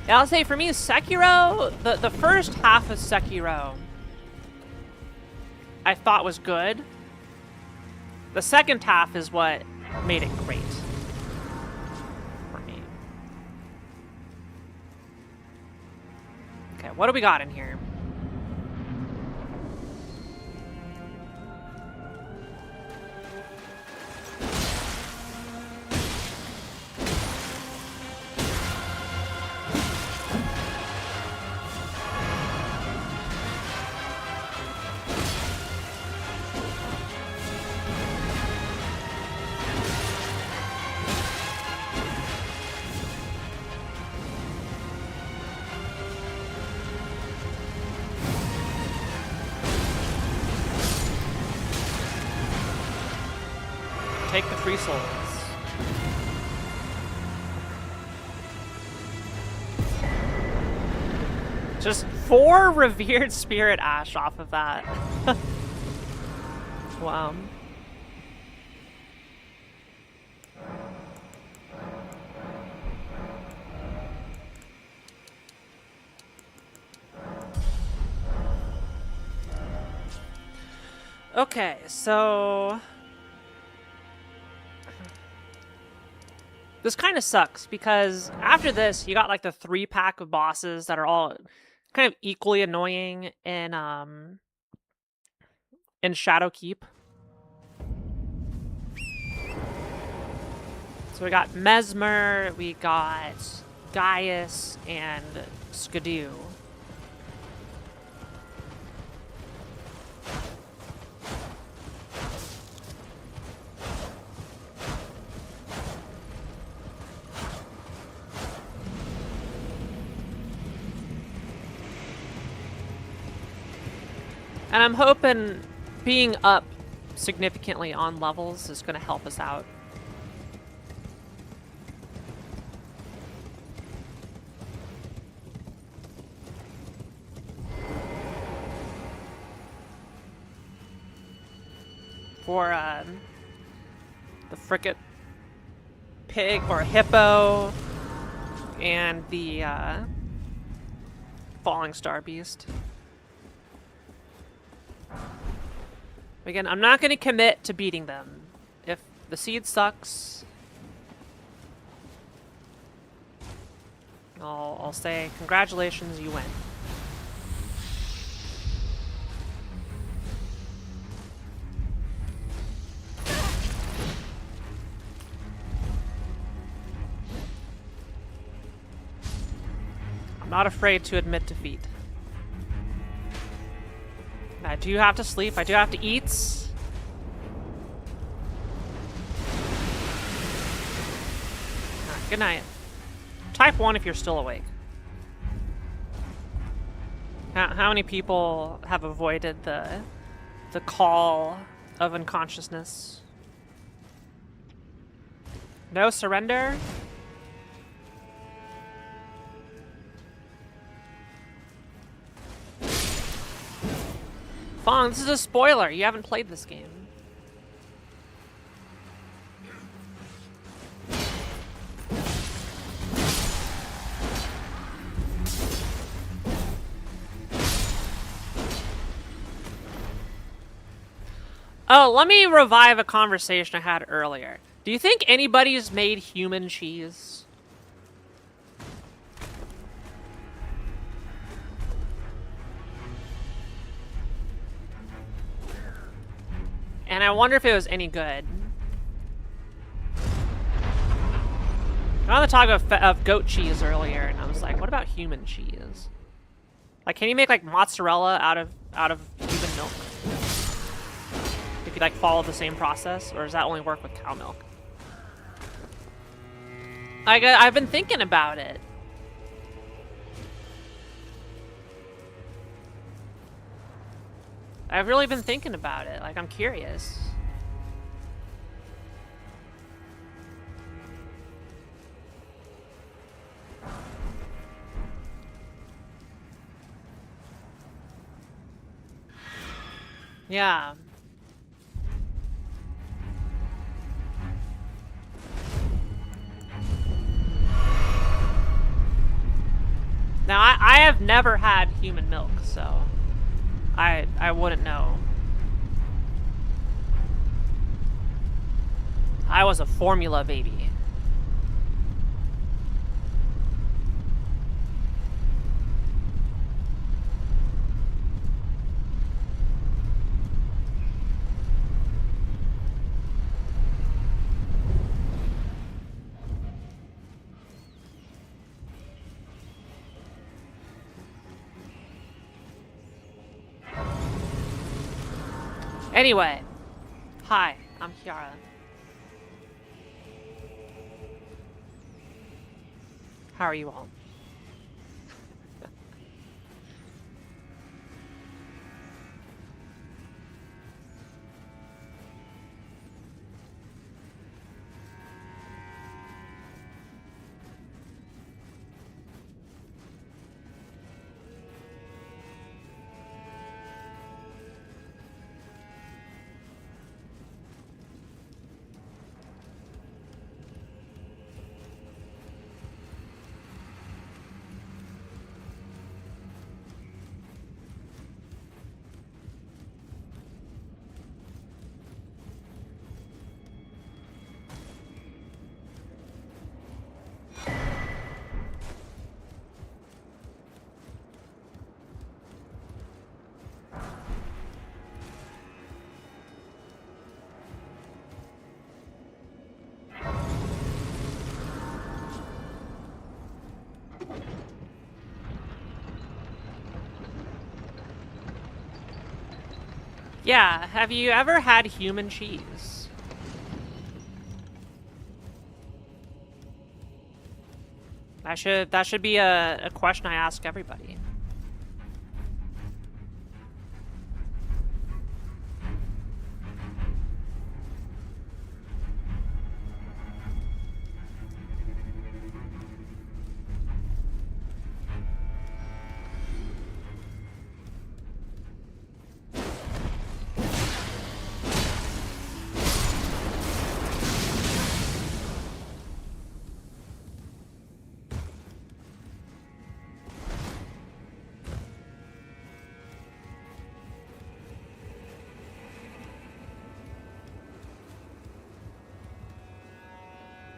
Yeah, I'll say for me, Sekiro, the first half of Sekiro, I thought was good. The second half is what made it great for me. Okay, what do we got in here? Take the free souls. Just 4 revered spirit ash off of that. Wow. Okay, so this kind of sucks because after this, you got like the 3-pack of bosses that are all kind of equally annoying in Shadowkeep. So we got Mesmer, we got Gaius, and Skidoo. And I'm hoping being up significantly on levels is going to help us out. For the frickin' pig or hippo and the falling star beast. Again, I'm not going to commit to beating them. If the seed sucks, I'll say congratulations, you win. I'm not afraid to admit defeat. I do have to sleep. I do have to eat. Alright, good night. Type 1 if you're still awake. How many people have avoided the call of unconsciousness? No surrender? Fong, this is a spoiler. You haven't played this game. Oh, let me revive a conversation I had earlier. Do you think anybody's made human cheese? And I wonder if it was any good. I wanted to talk of goat cheese earlier, and I was like, what about human cheese? Like, can you make like mozzarella out of human milk? If you like follow the same process, or does that only work with cow milk? I've been thinking about it. I've really been thinking about it. Like, I'm curious. Yeah. Now, I have never had human milk, so I wouldn't know. I was a formula baby. Anyway, hi, I'm Kiara. How are you all? Yeah, have you ever had human cheese? That should be a question I ask everybody.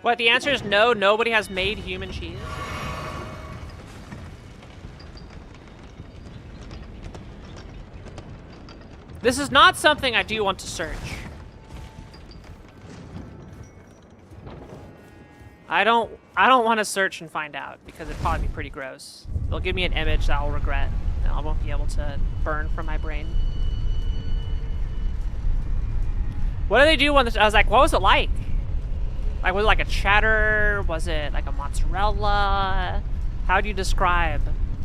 What, the answer is no, nobody has made human cheese? This is not something I do want to search. I don't want to search and find out because it'd probably be pretty gross. They'll give me an image that I'll regret and I won't be able to burn from my brain. What do they do when I was like, what was it like? Like, was it like a cheddar? Was it like a mozzarella? How do you describe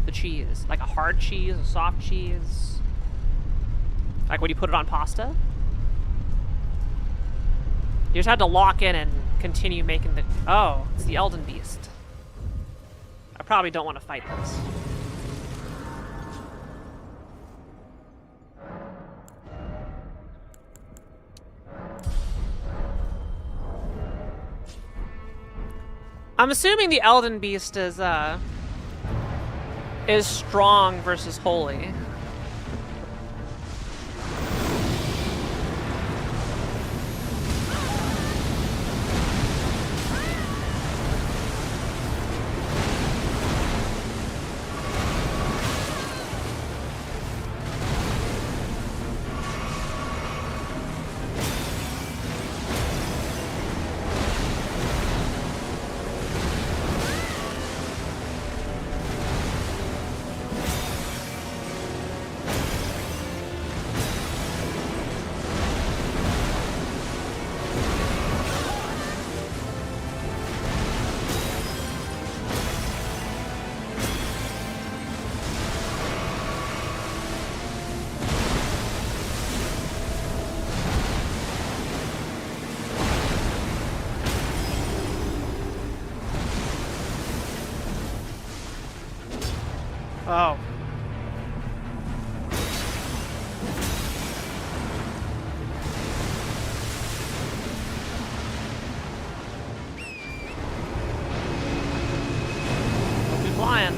the cheese? Like a hard cheese, a soft cheese? Like when you put it on pasta? You just had to lock in and continue making the... Oh, it's the Elden Beast. I probably don't want to fight this. I'm assuming the Elden Beast is strong versus holy. Oh. Don't be flying.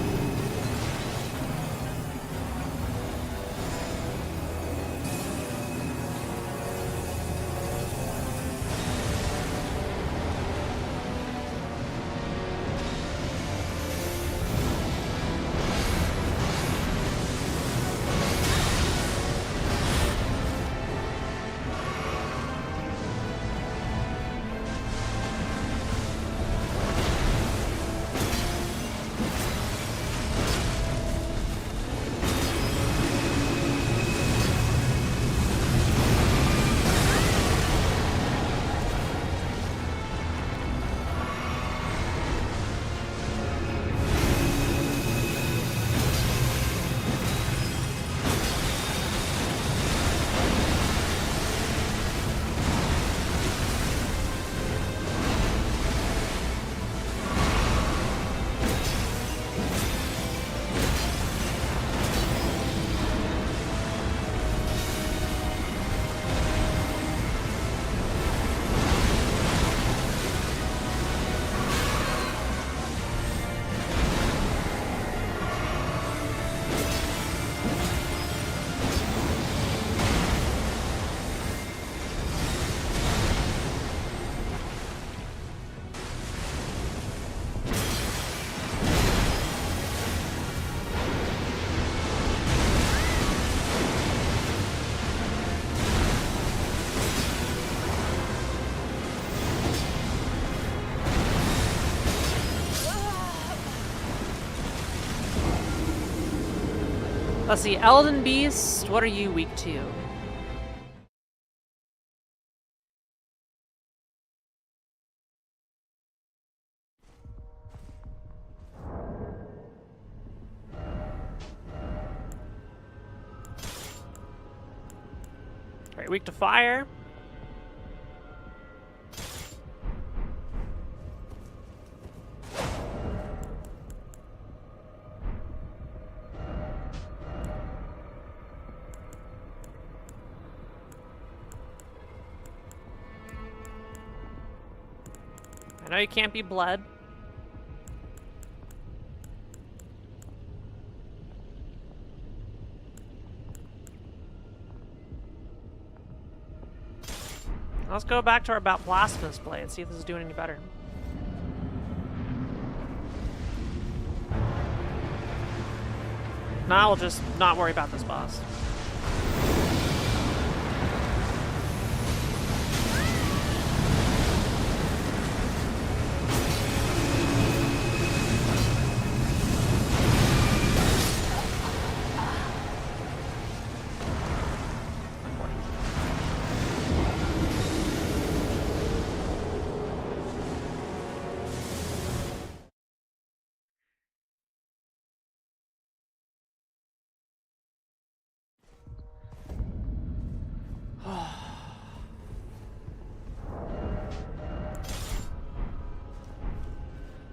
Let's see, Elden Beast, what are you weak to? Alright, weak to fire. I know you can't be blood. Let's go back to our Blasphemous Blade and see if this is doing any better. Now we'll just not worry about this boss.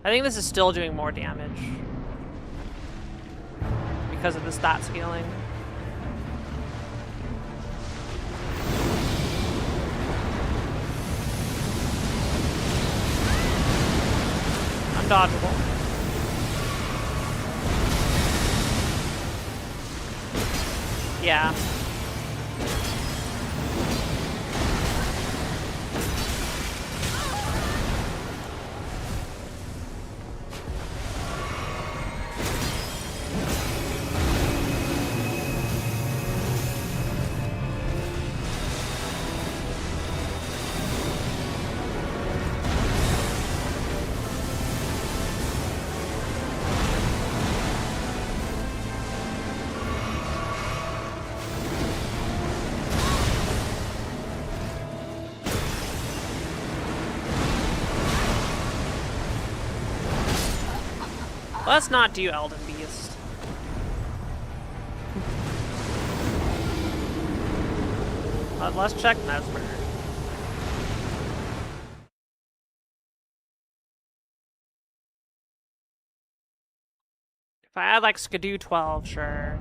I think this is still doing more damage because of the stat scaling. Undodgeable. Yeah. Let's not do Elden Beast. Let's check Mesmer. If I add like Skidoo 12, sure.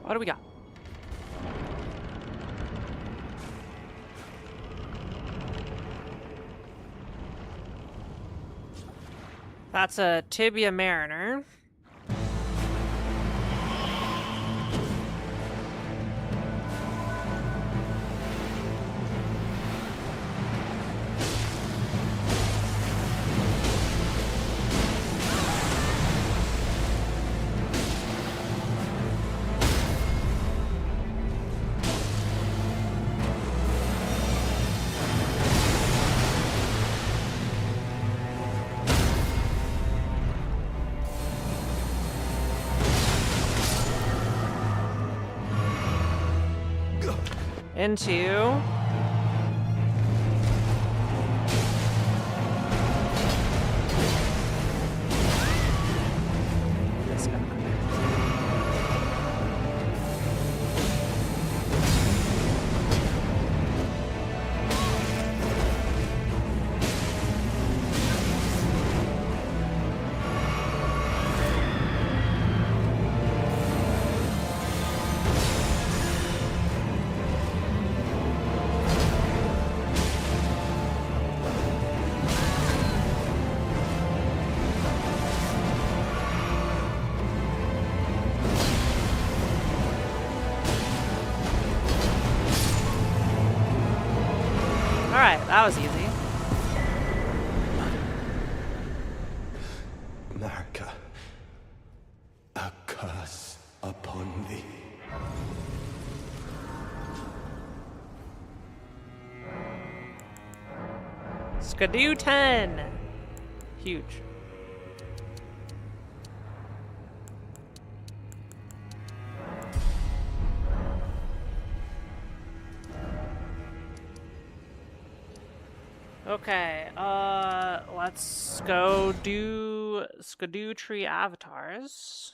What do we got? That's a Tibia Mariner. Into this guy. Alright, that was easy. America, a curse upon thee. Skidoo 10! Huge. Okay, let's go do Skidoo Tree avatars.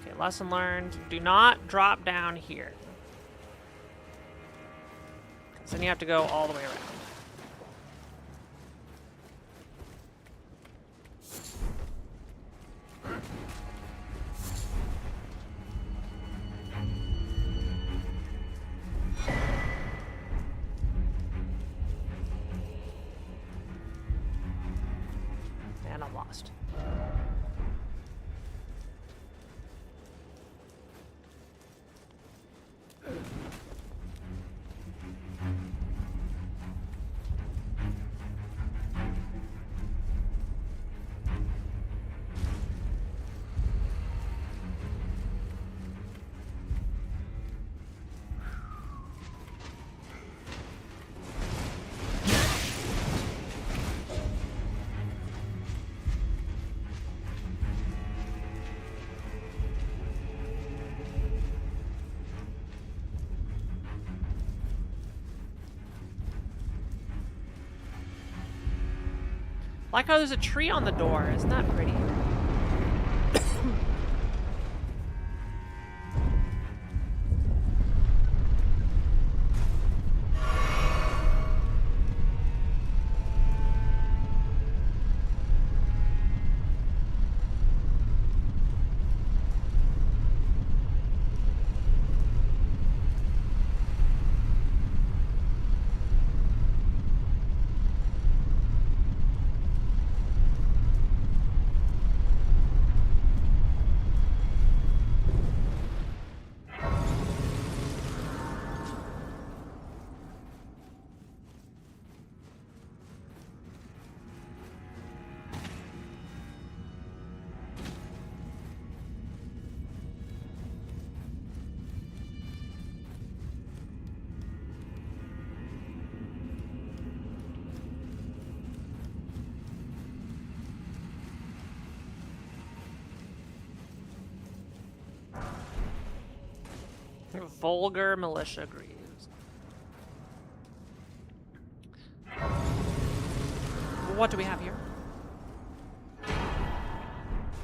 Okay, lesson learned. Do not drop down here. Because then you have to go all the way around. And I'm lost. Like how there's a tree on the door. Isn't that pretty? Vulgar militia greaves. What do we have here?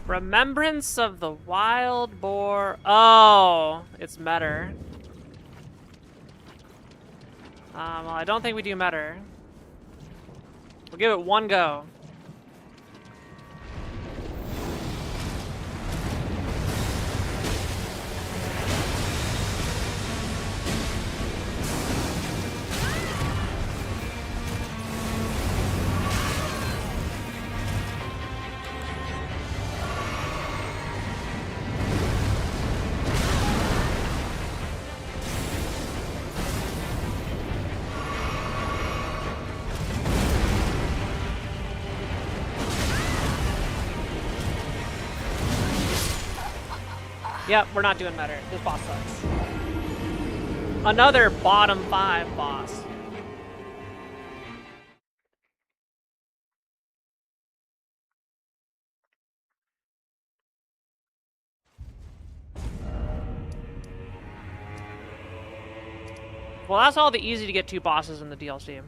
Remembrance of the wild boar. Oh, it's Metter. Well, I don't think we do Metter. We'll give it one go. Yep, we're not doing better. This boss sucks. Another bottom 5 boss. Well, that's all the easy to get 2 bosses in the DLC.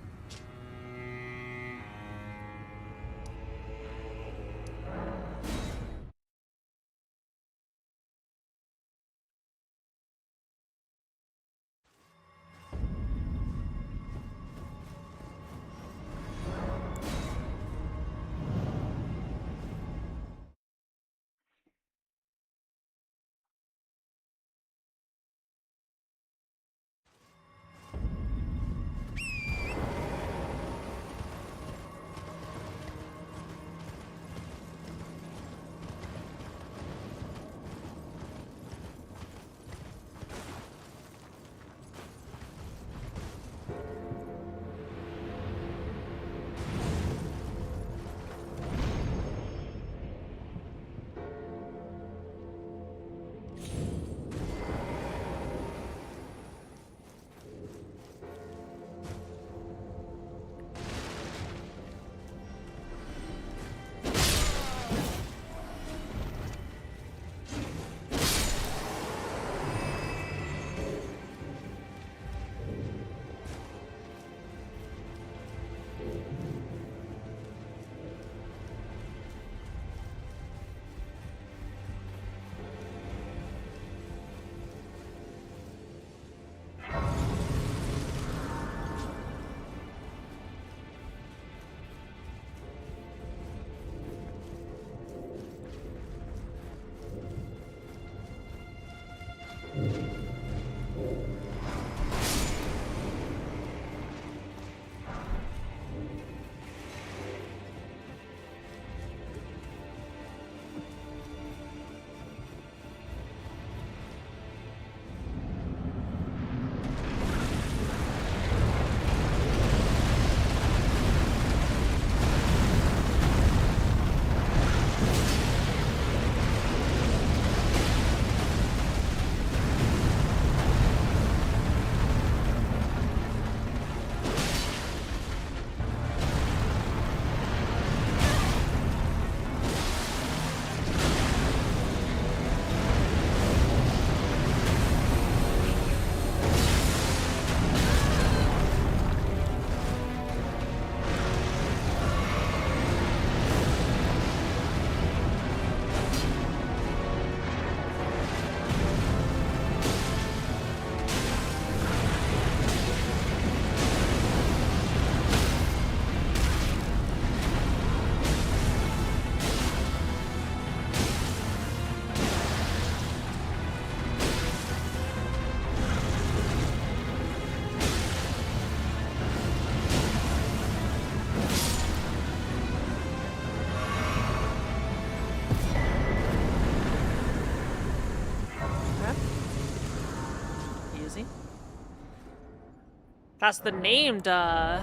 That's the named, the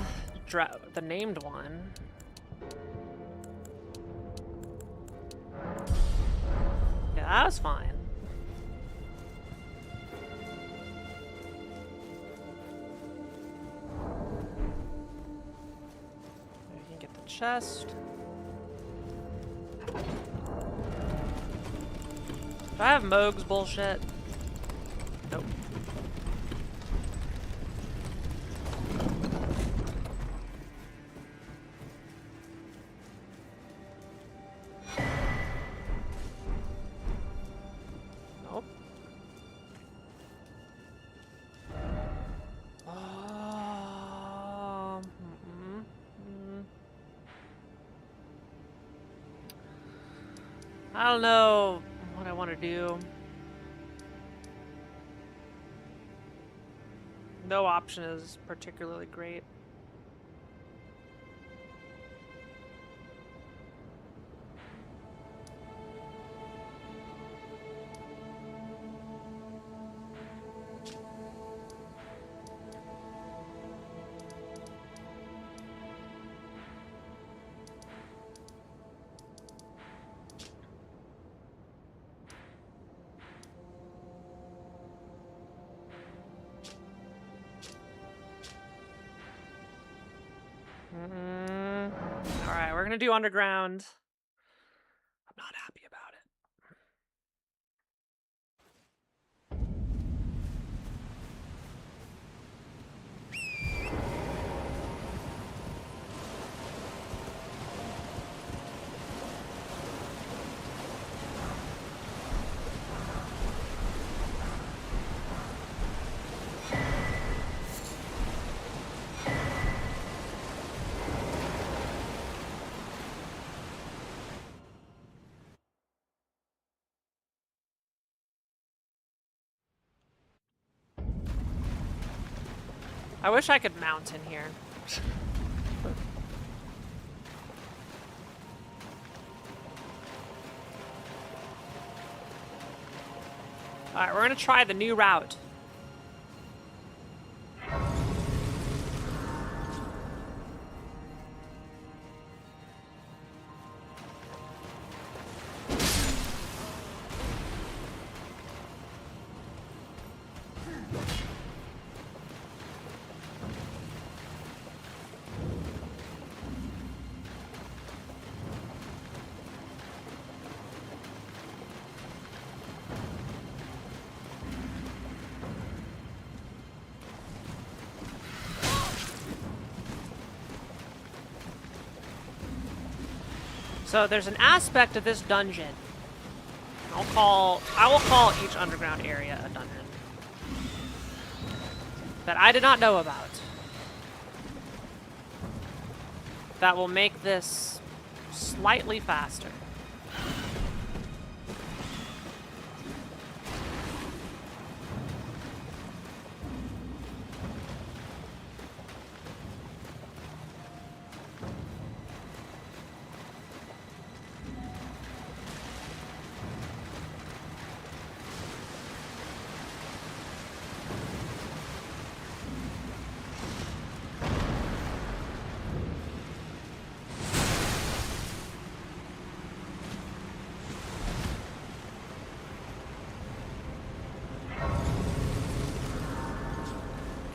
named one. Yeah, that was fine. We can get the chest. Do I have Moog's bullshit? Nope. Nope. I don't know what I want to do. No option is particularly great. Alright, we're gonna do underground. I'm not happy about it. I wish I could mount in here. Alright, we're gonna try the new route. So there's an aspect of this dungeon. I will call each underground area a dungeon that I did not know about. That will make this slightly faster.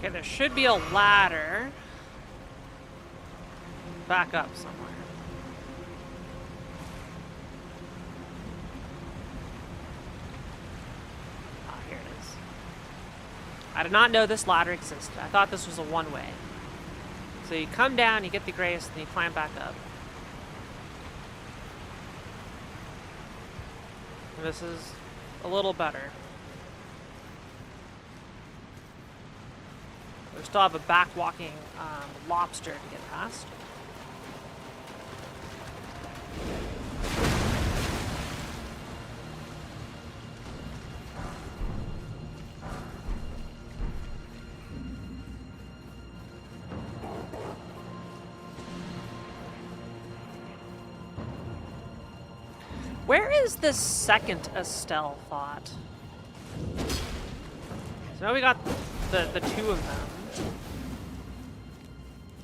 Okay, there should be a ladder back up somewhere. Ah, here it is. I did not know this ladder existed. I thought this was a one-way. So you come down, you get the grace, and you climb back up. And this is a little better. We still have a back-walking lobster to get past. Where is this second Estelle thought? So now we got the two of them.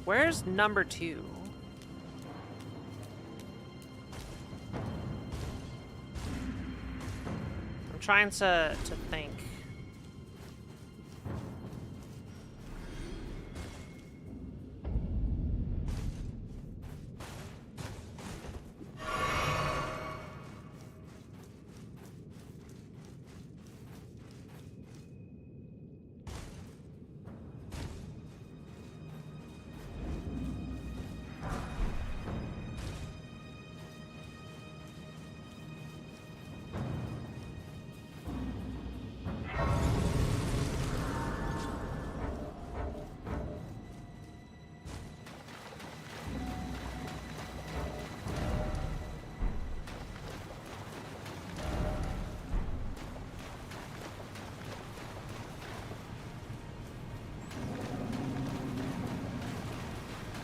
Where's number 2? I'm trying to think.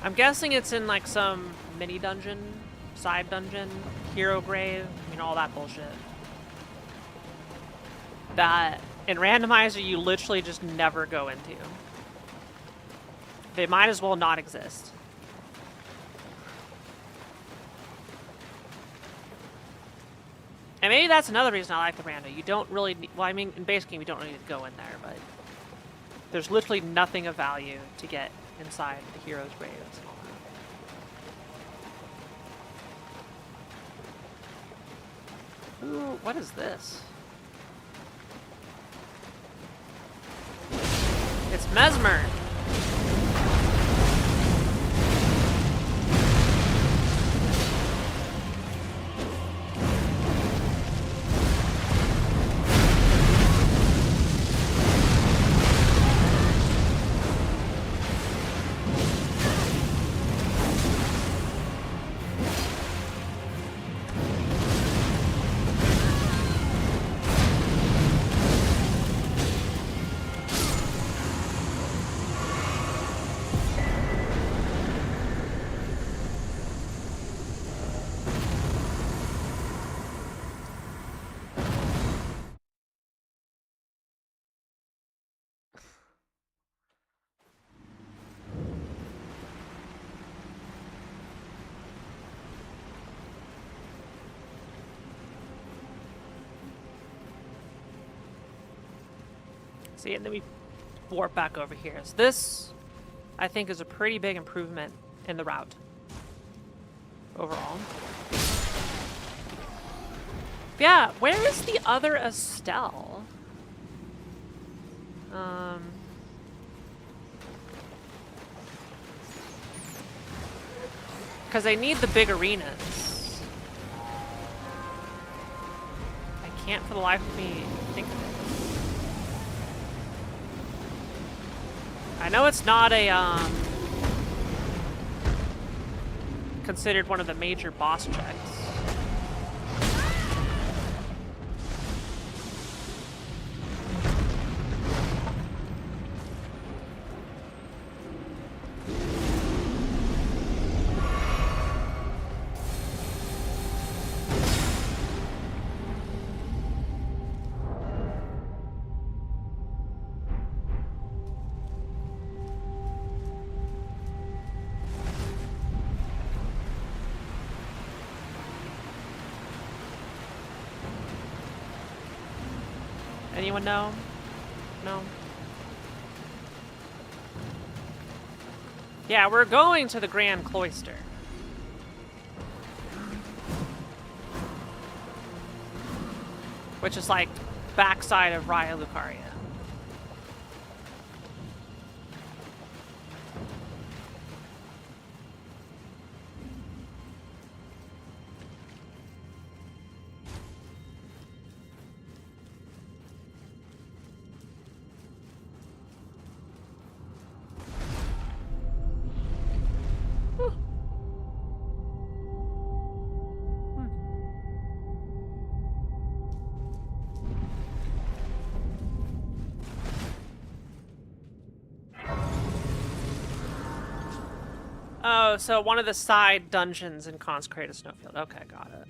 I'm guessing it's in like some mini dungeon, side dungeon, hero grave, all that bullshit. That in randomizer you literally just never go into. They might as well not exist. And maybe that's another reason I like the rando. You don't really need, well, in base game you don't really need to go in there, but there's literally nothing of value to get inside the hero's graves and all that. Ooh, what is this? It's Mesmer. See, and then we warp back over here. So this, I think, is a pretty big improvement in the route overall. But yeah, where is the other Estelle? Because I need the big arenas. I can't for the life of me think of it. I know it's not a, considered one of the major boss checks. Anyone know? No? Yeah, we're going to the Grand Cloister. Which is like backside of Raya Lucaria. Oh, so one of the side dungeons in Consecrated Snowfield. Okay, got it.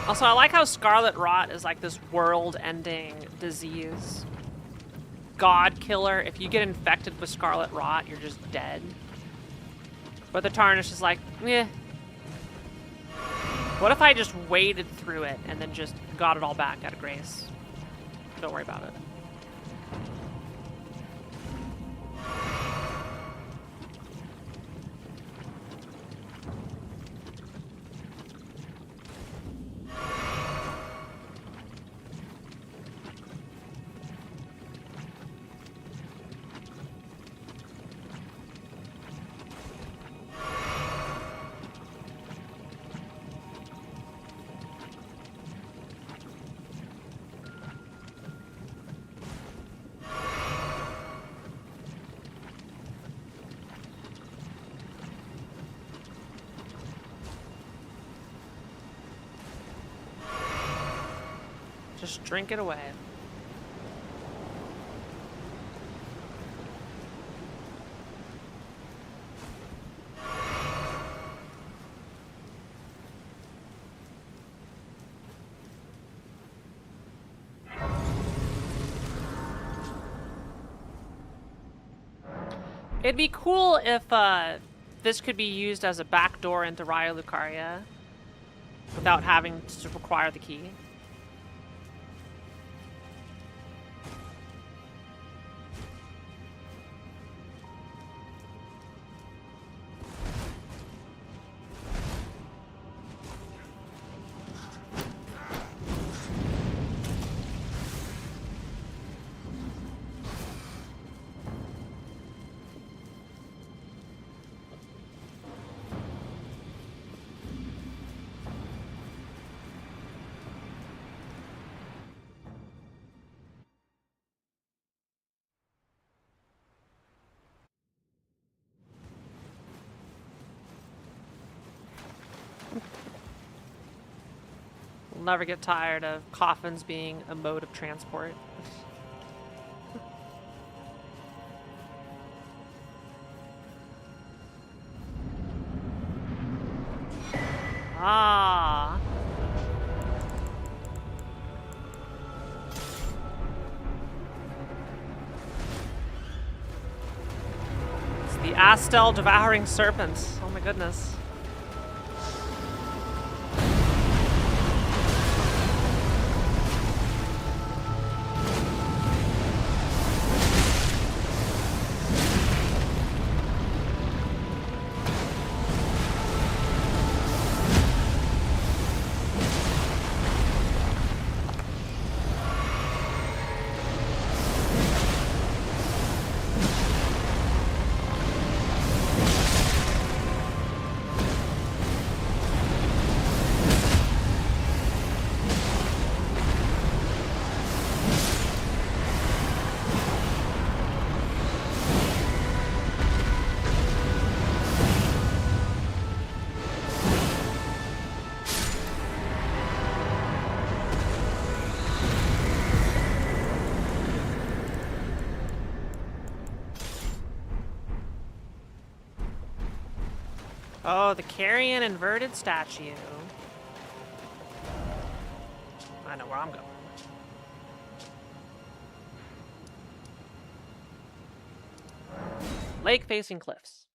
Also, I like how Scarlet Rot is like this world-ending disease. God killer. If you get infected with Scarlet Rot, you're just dead. But the Tarnish is like, eh. What if I just waded through it and then just got it all back out of grace? Don't worry about it. Just drink it away. It'd be cool if this could be used as a backdoor into Raya Lucaria without having to require the key. We'll never get tired of coffins being a mode of transport. Ah. It's the Astel devouring serpents. Oh my goodness. Oh, the Carrion inverted statue. I know where I'm going. Lake facing cliffs.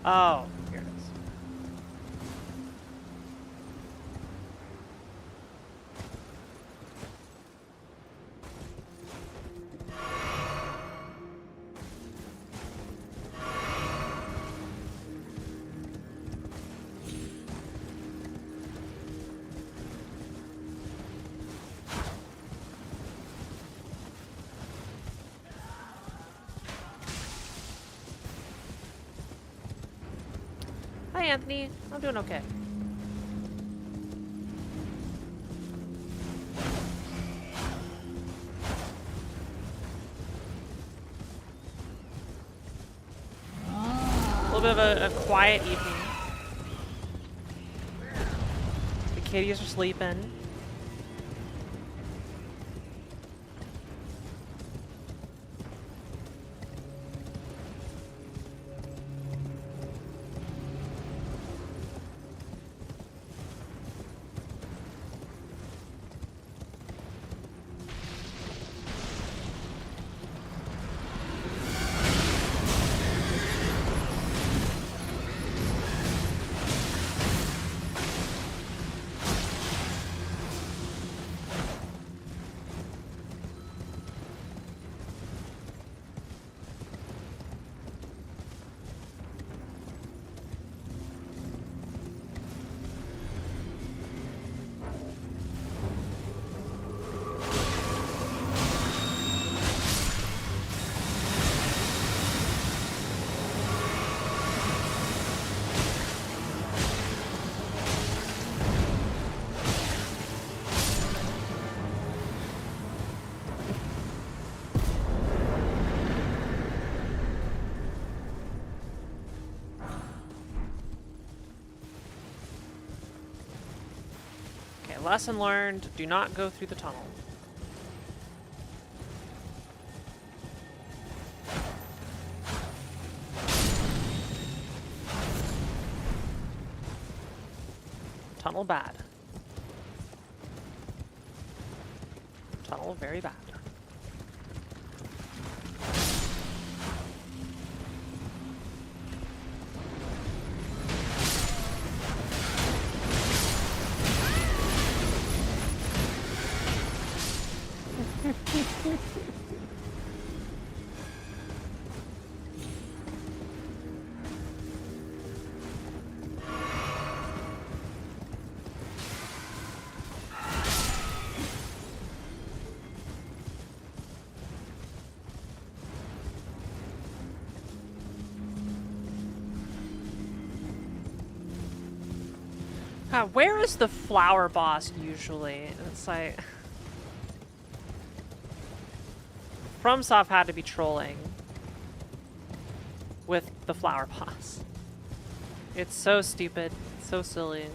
Oh, here it is. Hi, Anthony. I'm doing okay. A little bit of a quiet evening. The kitties are sleeping. Lesson learned, do not go through the tunnel. Tunnel bad. Tunnel very bad. God, where is the flower boss usually? It's like... FromSoft had to be trolling with the flower boss. It's so stupid, so silly.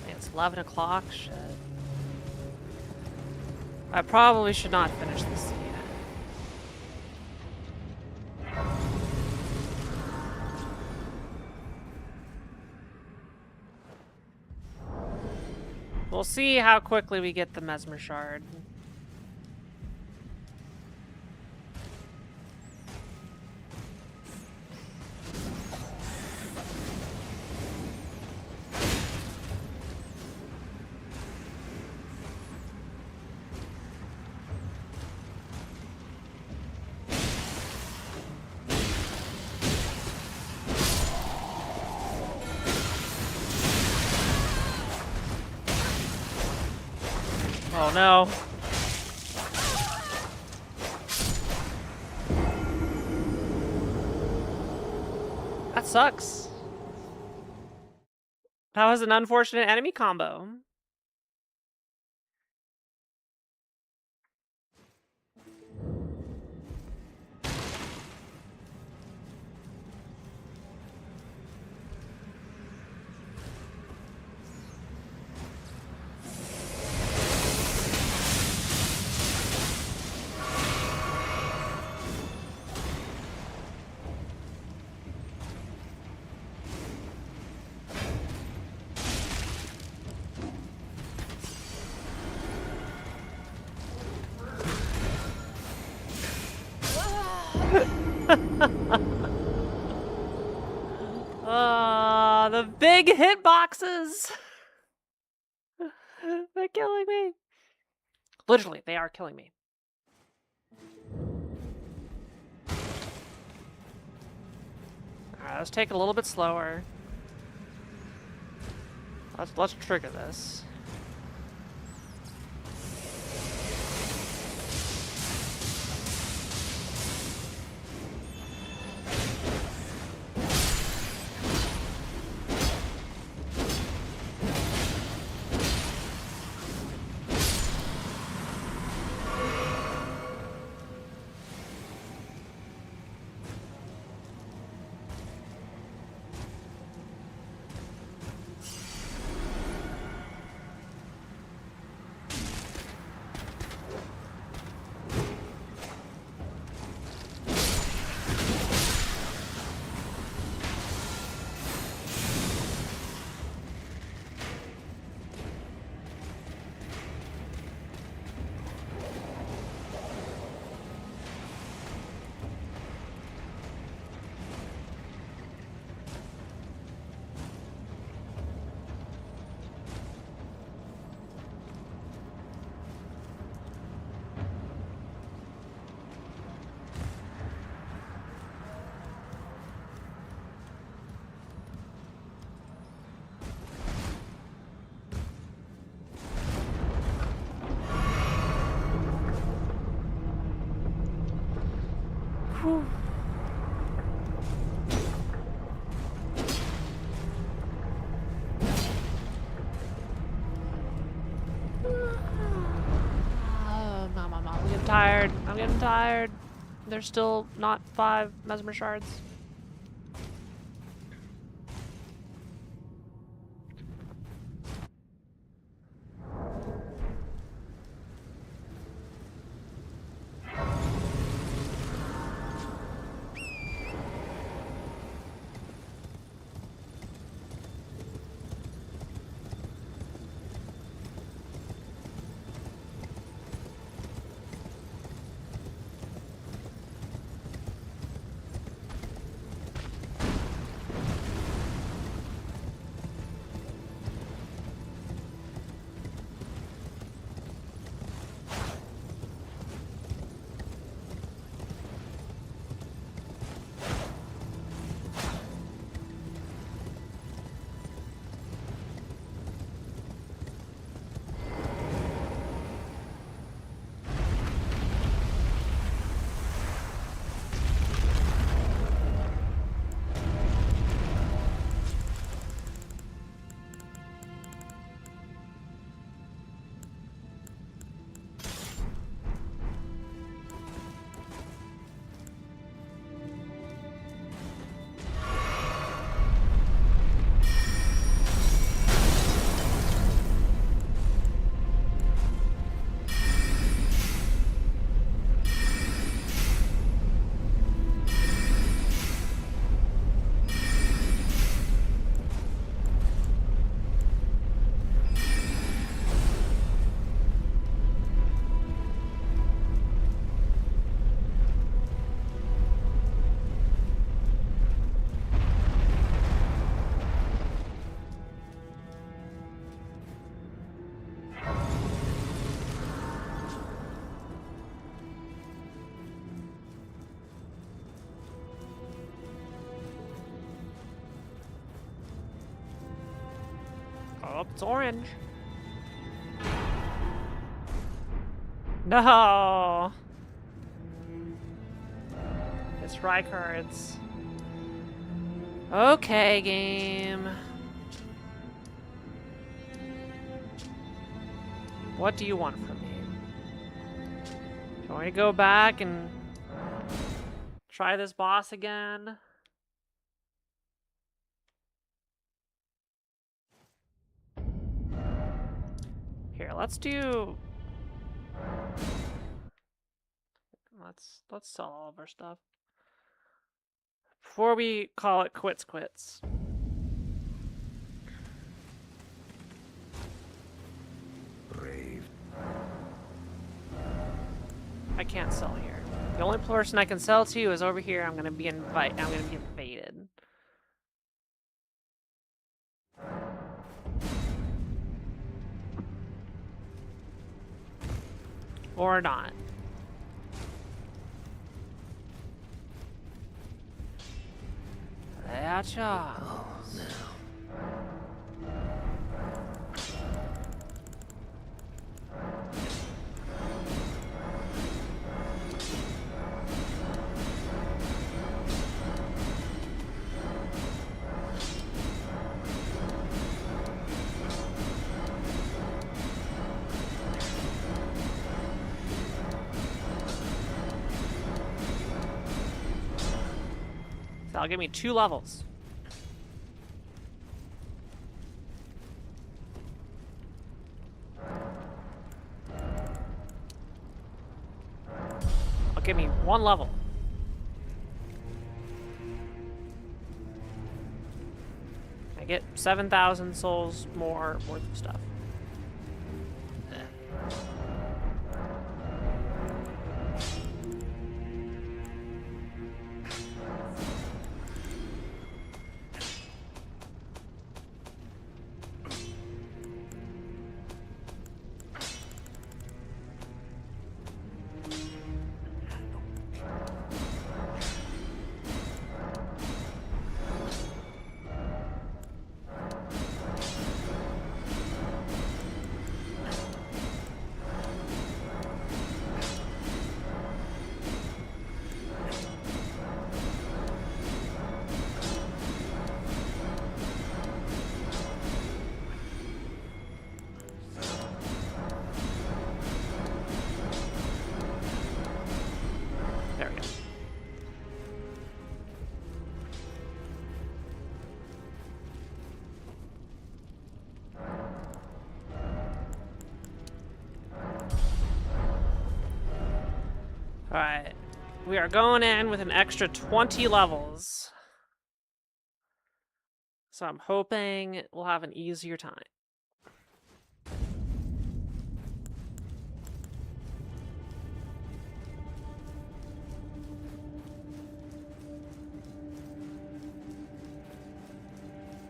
It's 11 o'clock, shit. I probably should not finish this scene. We'll see how quickly we get the Mesmer Shard. Oh no. That sucks. That was an unfortunate enemy combo. The big hitboxes! They're killing me. Literally, they are killing me. Alright, let's take it a little bit slower. Let's trigger this. I'm getting tired. There's still not 5 mesmer shards. Oh, it's orange. No! It's Rykards. Okay, game. What do you want from me? Do you want me to go back and try this boss again? Here, let's do... Let's sell all of our stuff. Before we call it quits. Brave. I can't sell here. The only person I can sell to is over here. I'm gonna be invaded. Or not. Gotcha. Oh, no. That'll give me 2 levels. I'll give me 1 level. I get 7,000 souls more worth of stuff. There we go. Alright. We are going in with an extra 20 levels. So I'm hoping we'll have an easier time.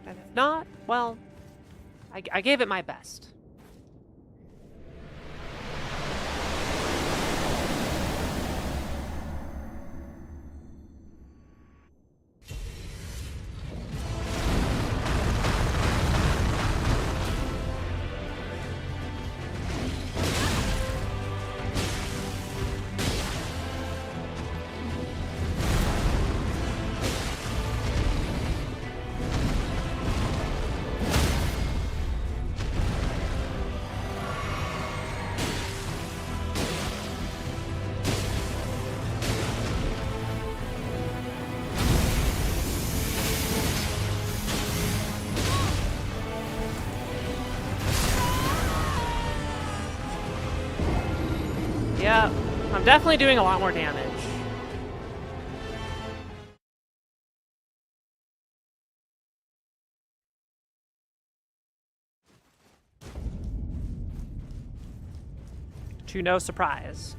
And if not, well, I gave it my best. Yeah, I'm definitely doing a lot more damage. To no surprise.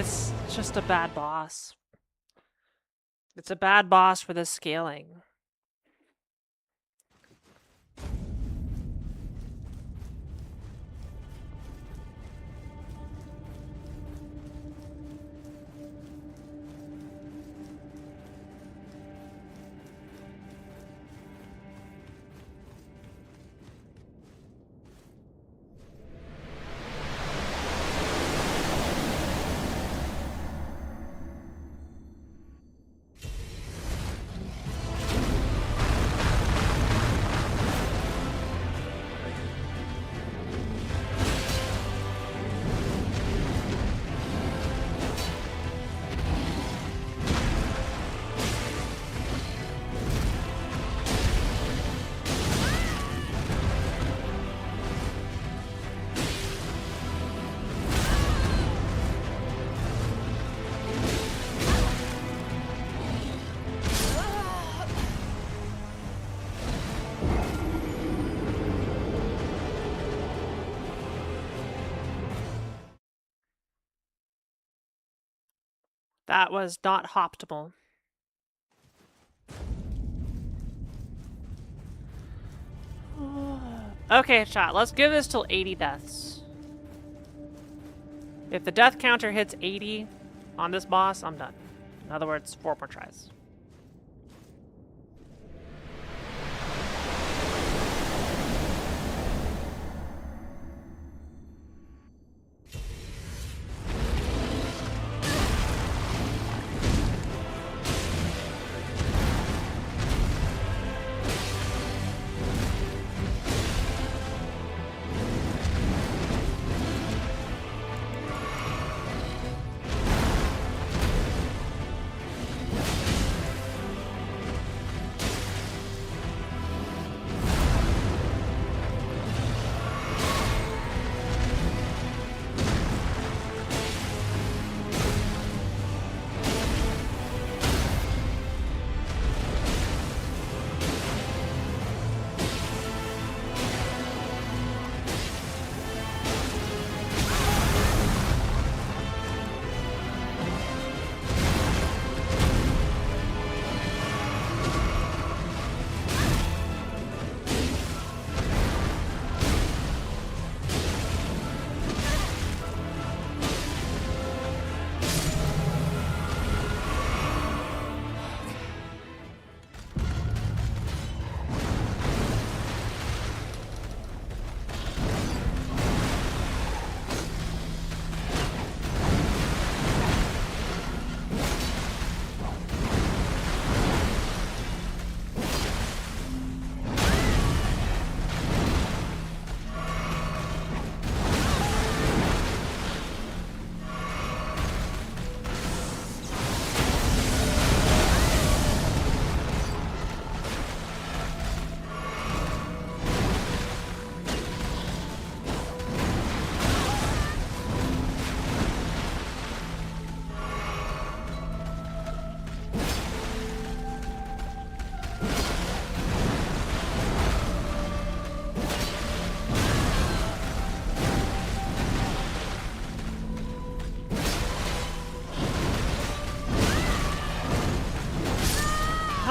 It's just a bad boss. It's a bad boss for this scaling. That was not optimal. Okay, chat, let's give this till 80 deaths. If the death counter hits 80 on this boss, I'm done. In other words, 4 more tries.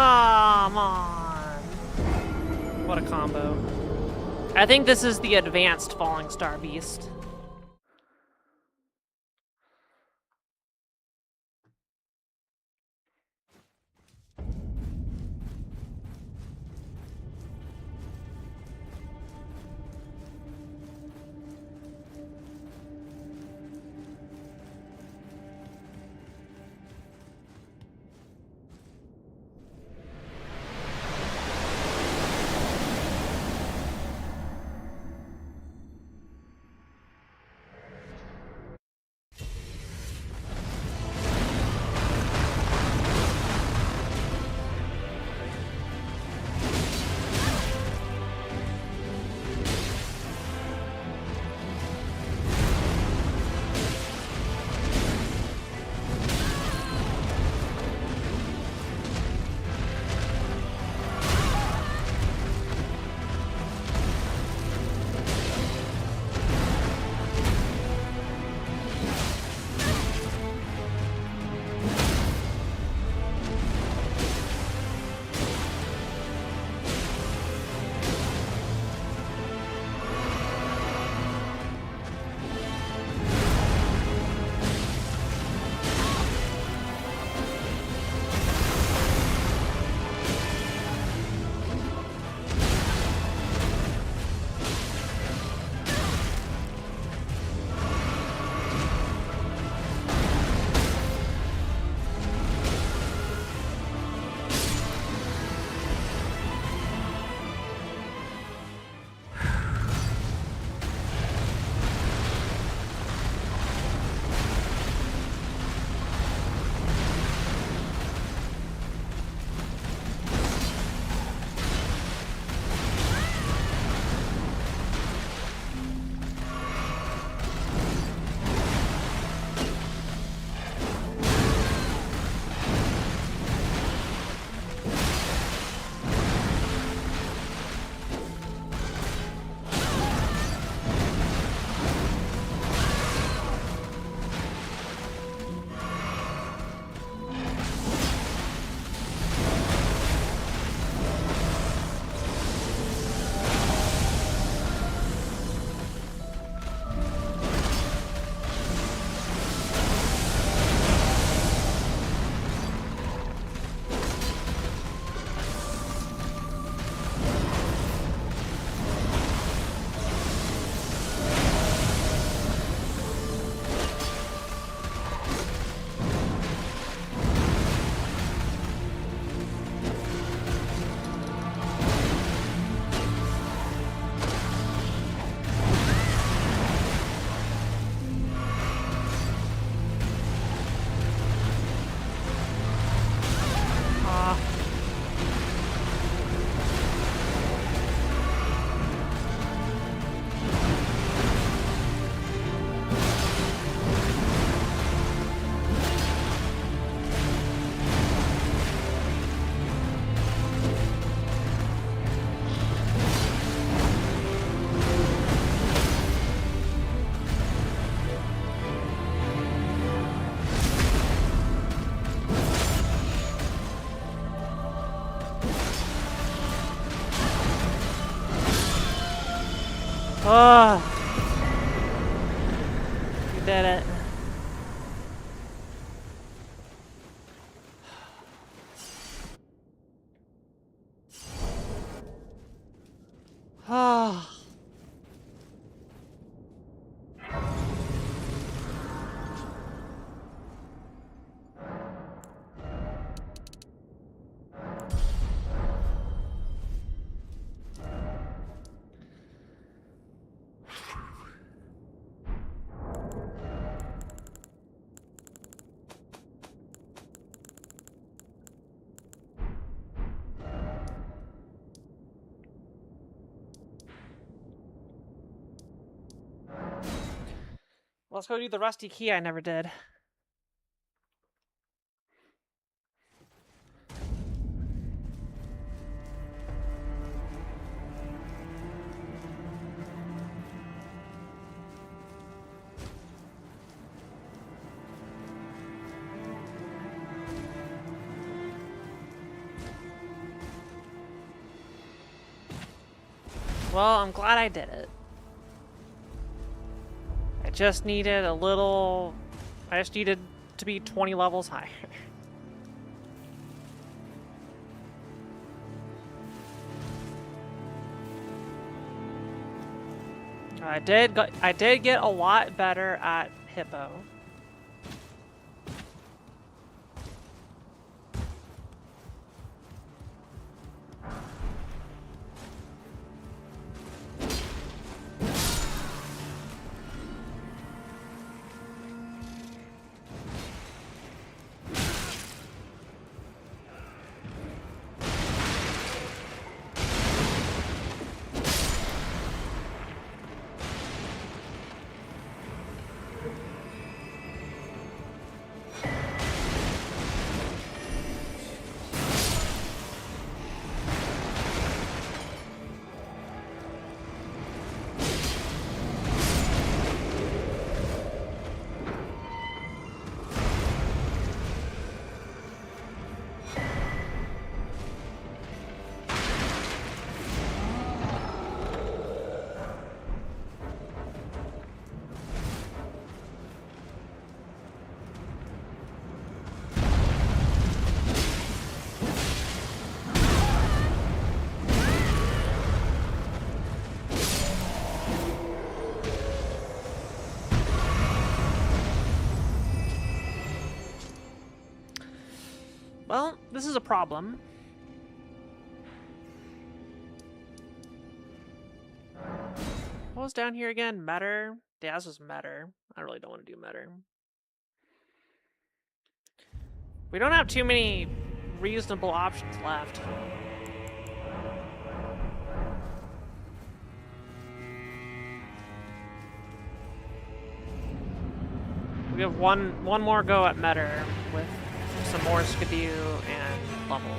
Come on. What a combo. I think this is the advanced Falling Star Beast. Oh, you did it. Oh. Let's go do the rusty key I never did. Well, I'm glad I did it. I just needed a little... I just needed to be 20 levels higher. I did get a lot better at Hippo. Well, this is a problem. What was down here again? Metter? Yeah, this was Metter. I really don't want to do Metter. We don't have too many reasonable options left. We have one more go at Metter with some more Skidoo and levels.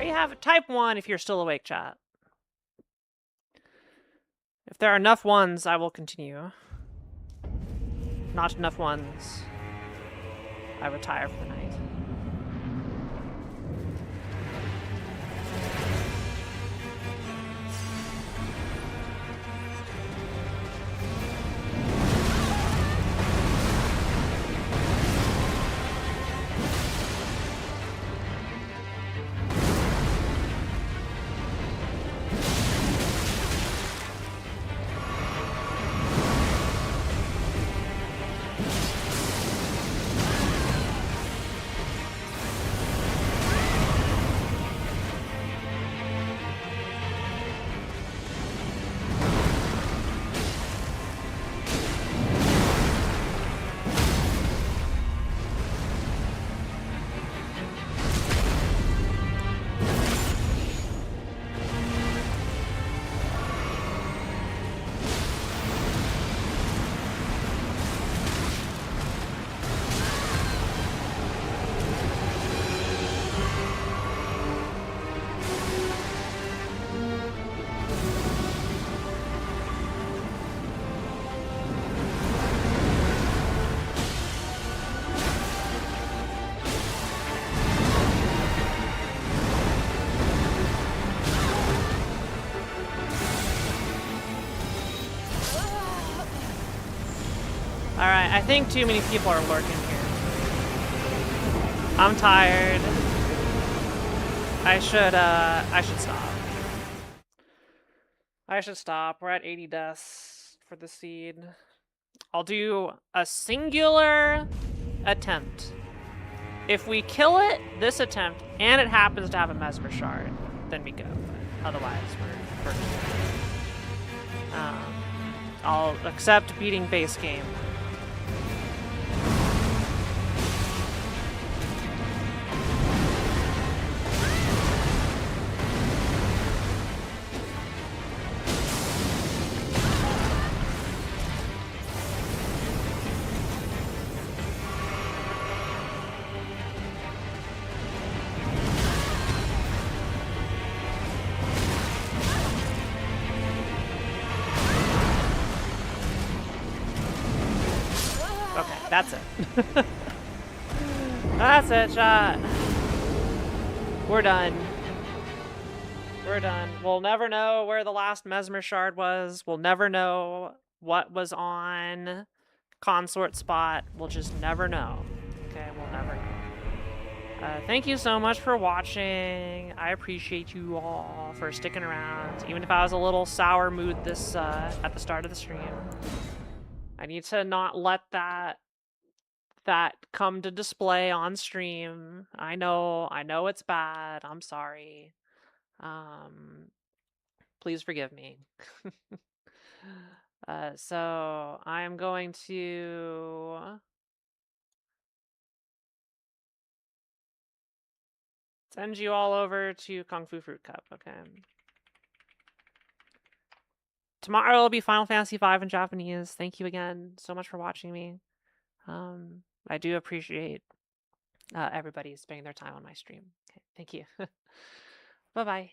you have it. Type 1 if you're still awake, chat. If there are enough ones, I will continue. Not enough ones, I retire for the night. Alright, I think too many people are lurking here. I'm tired. I should stop. I should stop. We're at 80 deaths for the seed. I'll do a singular attempt. If we kill it, this attempt, and it happens to have a Mesmer Shard, then we go. But otherwise, we're I'll accept beating base game. That's it. That's it, chat. We're done. We're done. We'll never know where the last Mesmer Shard was. We'll never know what was on Consort Spot. We'll just never know. Okay, we'll never know. Thank you so much for watching. I appreciate you all for sticking around. Even if I was a little sour mood this at the start of the stream. I need to not let that come to display on stream. I know it's bad. I'm sorry. Please forgive me. So I'm going to send you all over to Kung Fu Fruit Cup, okay? Tomorrow will be Final Fantasy V in Japanese. Thank you again so much for watching me. I do appreciate everybody spending their time on my stream. Okay, thank you. Bye-bye.